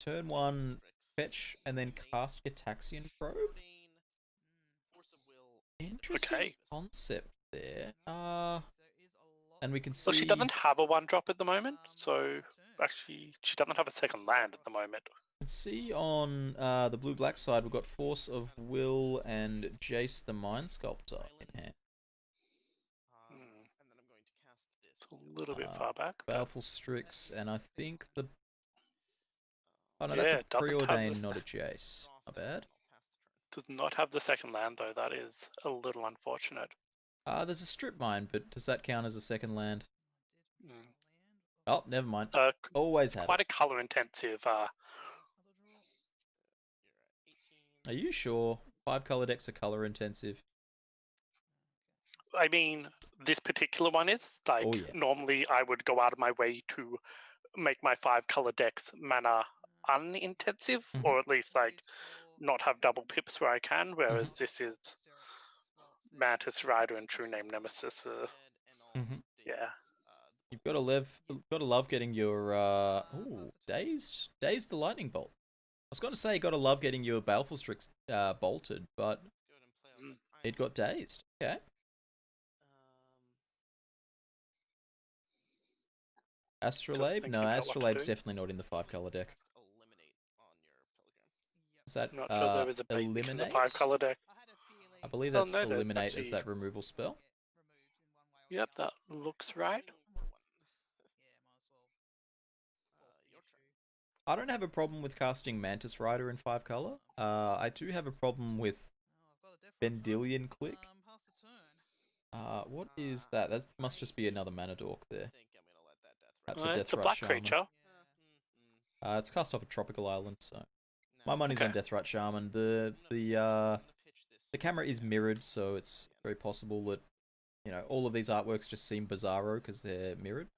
turn 1 fetch and then cast Gitaxian Probe. Interesting concept there. And we can see. Well, she doesn't have a 1-drop at the moment, so actually she doesn't have a second land at the moment. can see on the blue-black side, we've got Force of Will and Jace the Mind Sculptor in hand. And then I'm going to cast this. It's a little bit far back. Baleful Strix, and I think the... Oh no, Yeah, that's it a doesn't have preordained, this- not a Jace. Not bad. Does not have the second land though. That is a little unfortunate. There's a Strip Mine, but does that count as a second land? Mm. Oh, never mind. Uh, Always it's had quite it. a color intensive. Are you sure? 5 color decks are color intensive. I mean, this particular one is like Oh, yeah. normally I would go out of my way to make my 5 color decks mana unintensive, or at least like not have double pips where I can. Whereas this is Mantis Rider and True Name Nemesis. Yeah. You've got to love getting your dazed the lightning bolt. I was going to say got to love getting your Baleful Strix bolted, but it got dazed. Okay. Astrolabe? No, Astrolabe's definitely not in the 5 color deck. Is that Not sure there is a basic in the eliminate? 5 color deck. I believe Oh, that's no, there's eliminate as actually- that removal spell. Yep, that looks right. I don't have a problem with casting Mantis Rider in 5 color. I do have a problem with Vendilion Click. What is that? That must just be another mana dork there. Perhaps a It's a Deathrite black Shaman. creature. It's cast off a tropical island, so my money's on Deathrite Shaman. The camera is mirrored, so it's very possible that all of these artworks just seem bizarro because they're mirrored.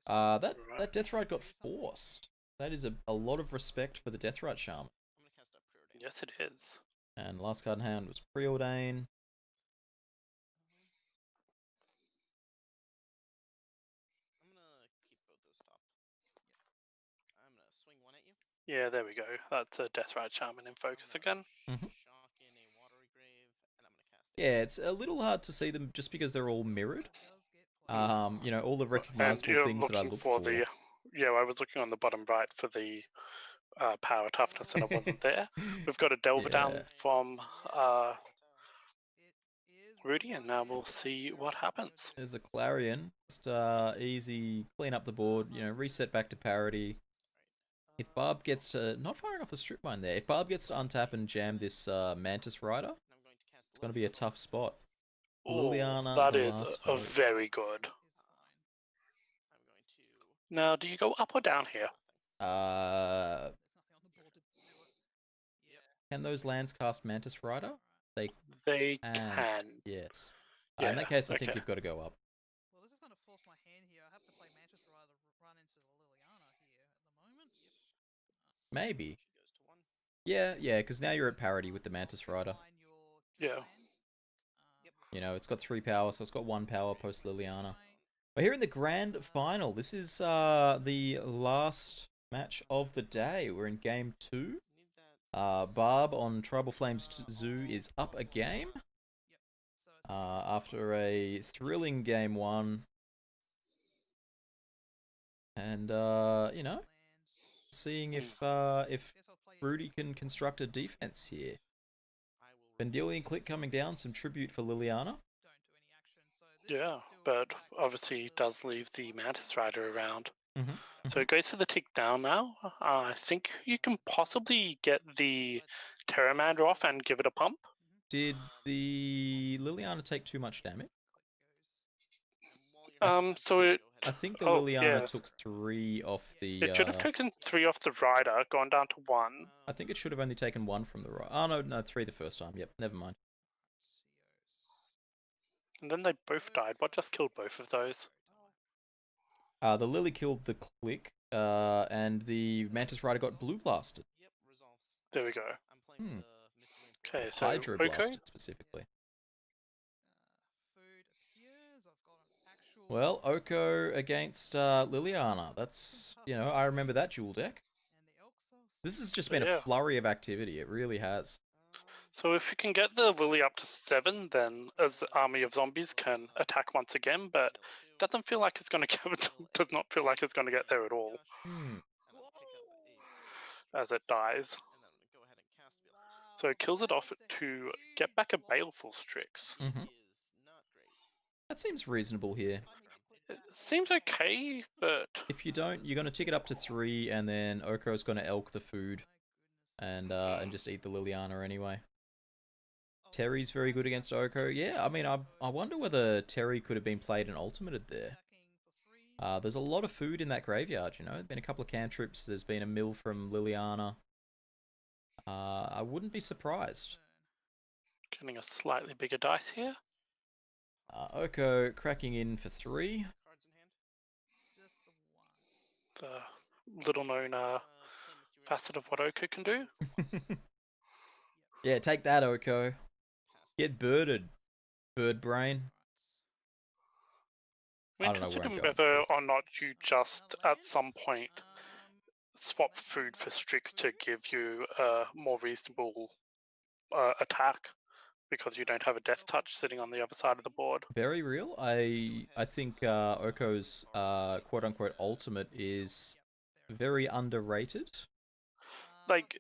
That Deathrite got forced. That is a lot of respect for the Deathrite Shaman. Yes, it is. And last card in hand was Preordain. Yeah, there we go. That's a Deathrite Shaman in focus again. Yeah, it's a little hard to see them just because they're all mirrored. All the And recognizable you're things that I looking look for for. the. Yeah, I was looking on the bottom right for the power toughness, and it wasn't there. We've got a Delver down from Rudy, and now we'll see what happens. There's a Clarion. Just easy, clean up the board, reset back to parity. If Barb gets to... Not firing off the Strip Mine there. If Barb gets to untap and jam this Mantis Rider, it's going to be a tough spot. Liliana, That the is last a hope. very good. Now, do you go up or down here? Can those lands cast Mantis Rider? They can. Yes. Yeah, In that case, I think okay. you've got to go up. Well, this is going to force my hand here. I have to play Mantis Rider run into the Liliana here at the moment. Maybe. Yeah, because now you're at parity with the Mantis Rider. Yeah. It's got 3 power, so it's got 1 power post Liliana. We're here in the grand final. This is the last match of the day. We're in game 2. Barb on Tribal Flames Zoo is up a game. After a thrilling game 1. And, seeing if Rudy can construct a defense here. Vendilion Click coming down, some tribute for Liliana. Yeah, but obviously does leave the Mantis Rider around. Mm-hmm. So it goes for the tick down now. I think you can possibly get the Terramander off and give it a pump. Did the Liliana take too much damage? So it. I think the Oh, Liliana yeah. took 3 off the... It should have taken 3 off the Rider, gone down to 1. I think it should have only taken 1 from the right. Oh, no, 3 the first time. Yep, never mind. And then they both died. What just killed both of those? The Lily killed the Click, and the Mantis Rider got blue blasted. There we go. Okay, so Hydro okay. blasted specifically. Well, Oko against Liliana. That's, I remember that dual deck. This has just been a flurry of activity. It really has. So if you can get the Lily up to 7, then as the army of zombies can attack once again, but it doesn't feel like it's going to get. Does not feel like it's going to get there at all. as it dies. So it kills it off to get back a Baleful Strix. Mhm. That seems reasonable here. It seems okay, but If you don't, you're going to tick it up to 3, and then Oko's going to elk the food and just eat the Liliana anyway. Terry's very good against Oko. Yeah, I mean, I wonder whether Terry could have been played and ultimated there. There's a lot of food in that graveyard, you know. There's been a couple of cantrips. There's been a mill from Liliana. I wouldn't be surprised. getting a slightly bigger dice here. Oko cracking in for 3. The little known facet of what Oko can do. Yeah, take that, Oko. Get birded, bird brain. I'm I don't know interested where I'm in going. whether or not you just at some point swap food for Strix to give you a more reasonable attack because you don't have a death touch sitting on the other side of the board. Very real. I think Oko's quote unquote ultimate is very underrated. Like,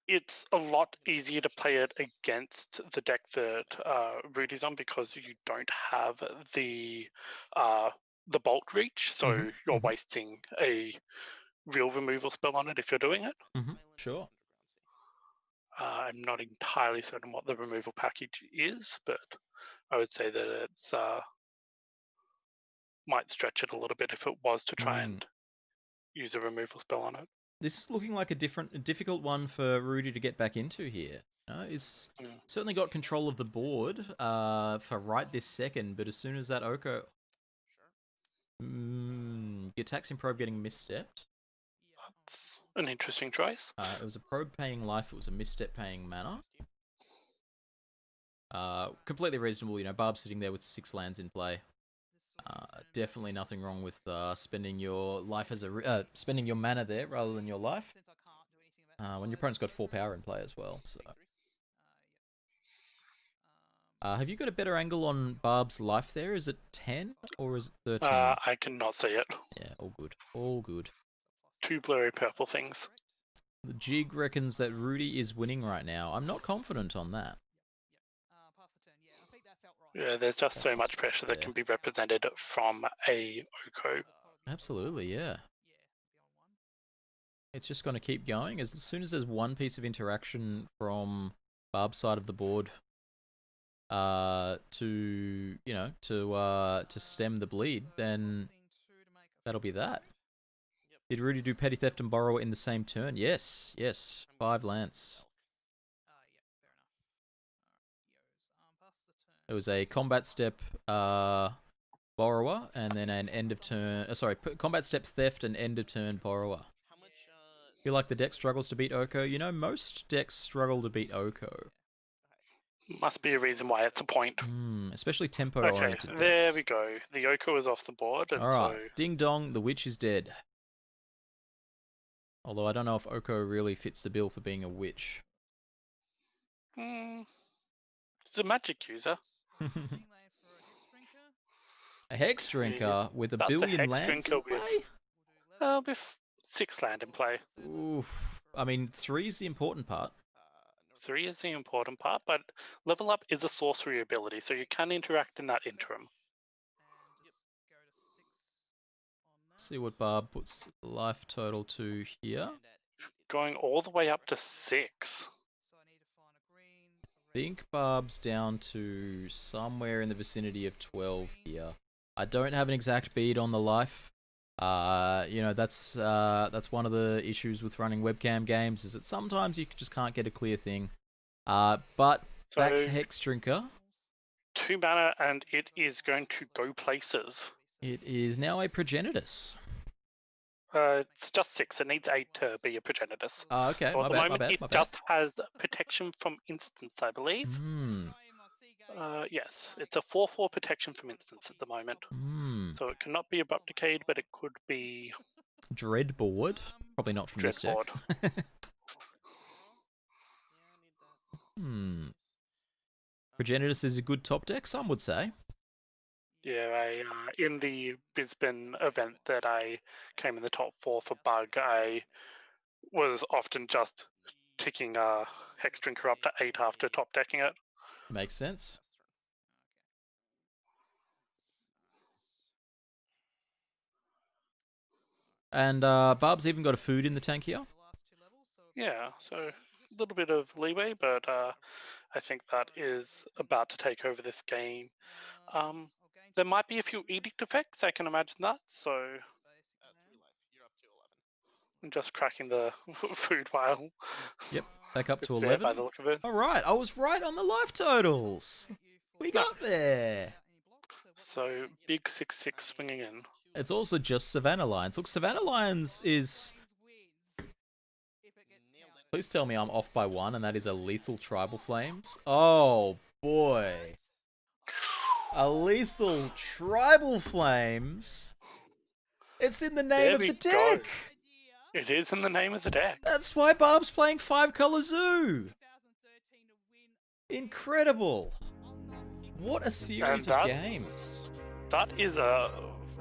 it's a lot easier to play it against the deck that Rudy's on because you don't have the bolt reach, so you're wasting a real removal spell on it if you're doing it. Sure. I'm not entirely certain what the removal package is, but I would say that it's might stretch it a little bit if it was to try and use a removal spell on it. This is looking like a difficult one for Rudy to get back into here. He's certainly got control of the board for right this second, but as soon as that Oko... the attacks in probe getting misstepped. That's an interesting choice. It was a probe paying life, it was a misstep paying mana. Completely reasonable, you know, Barb sitting there with 6 lands in play. Definitely nothing wrong with spending your life as a spending your mana there rather than your life. When your opponent's got 4 power in play as well. So, have you got a better angle on Barb's life there? Is it 10 or is it 13? I cannot see it. Yeah, all good, all good. 2 blurry purple things. The Jig reckons that Rudy is winning right now. I'm not confident on that. Yeah, there's just so much pressure that can be represented from a Oko. Absolutely, yeah. It's just going to keep going. As soon as there's one piece of interaction from Barb's side of the board to stem the bleed, then that'll be that. Did Rudy do Petty Theft and Borrower in the same turn? Yes, yes. 5 lands. It was a combat step borrower and then an end of turn. Combat step theft and end of turn borrower. Feel like the deck struggles to beat Oko? You know, most decks struggle to beat Oko. Must be a reason why it's a point. Especially tempo-oriented decks. There we go. The Oko is off the board. Alright, ding dong, the witch is dead. Although I don't know if Oko really fits the bill for being a witch. It's a magic user. A Hex Drinker with a billion lands in play? With 6 land in play. Oof. I mean, 3 is the important part. 3 is the important part, but level up is a sorcery ability, so you can interact in that interim. Let's see what Barb puts life total to here. Going all the way up to 6. I think Barb's down to somewhere in the vicinity of 12 here. I don't have an exact bead on the life. That's one of the issues with running webcam games, is that sometimes you just can't get a clear thing. But back to Hex Drinker. 2 mana and it is going to go places. It is now a Progenitus. It's just 6. It needs 8 to be a Progenitus. Okay, so at the moment, it just has protection from instance, I believe. Yes, it's a 4/4 protection from instance at the moment. So it cannot be Abrupt Decade, but it could be... Dreadboard? Probably not from this deck. Progenitus is a good top deck, some would say. Yeah, in the Brisbane event that I came in the top 4 for Bug, I was often just ticking Hex Drinker up to 8 after top decking it. Makes sense. And Barb's even got a food in the tank here. Yeah, so a little bit of leeway, but I think that is about to take over this game. There might be a few edict effects, I can imagine that, so 3 life. You're up to 11. I'm just cracking the food vial. Yep, back up to It's there 11. by the look of it. All right, I was right on the life totals. We got Nice. there. So big 6-6 swinging in. It's also just Savannah Lions. Look, Savannah Lions is... Please tell me I'm off by 1, and that is a lethal Tribal Flames. Oh, boy. A lethal Tribal Flames? It's in the name There of we the deck! go. It is in the name of the deck. That's why Barb's playing 5-color Zoo! Incredible! What a series of games. That is a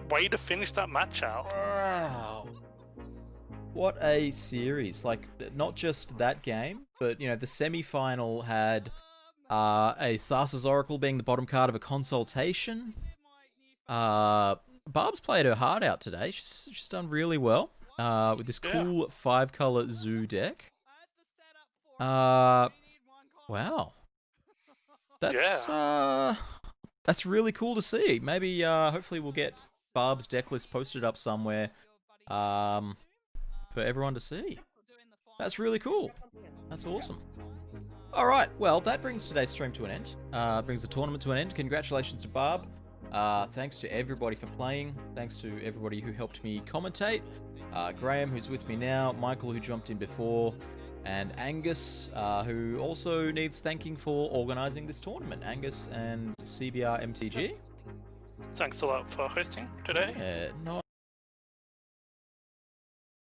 way to finish that match out. Wow. What a series. Like, not just that game, but, you know, the semi-final had a Thassa's Oracle being the bottom card of a consultation. Barb's played her heart out today. She's done really well with this cool 5-color Zoo deck. Wow. That's really cool to see. Maybe, hopefully we'll get Barb's deck list posted up somewhere for everyone to see. That's really cool. That's awesome. Alright, well, that brings today's stream to an end. Brings the tournament to an end. Congratulations to Barb. Thanks to everybody for playing. Thanks to everybody who helped me commentate. Graham, who's with me now. Michael, who jumped in before. And Angus, who also needs thanking for organising this tournament. Angus and CBR MTG. Thanks a lot for hosting today. Yeah,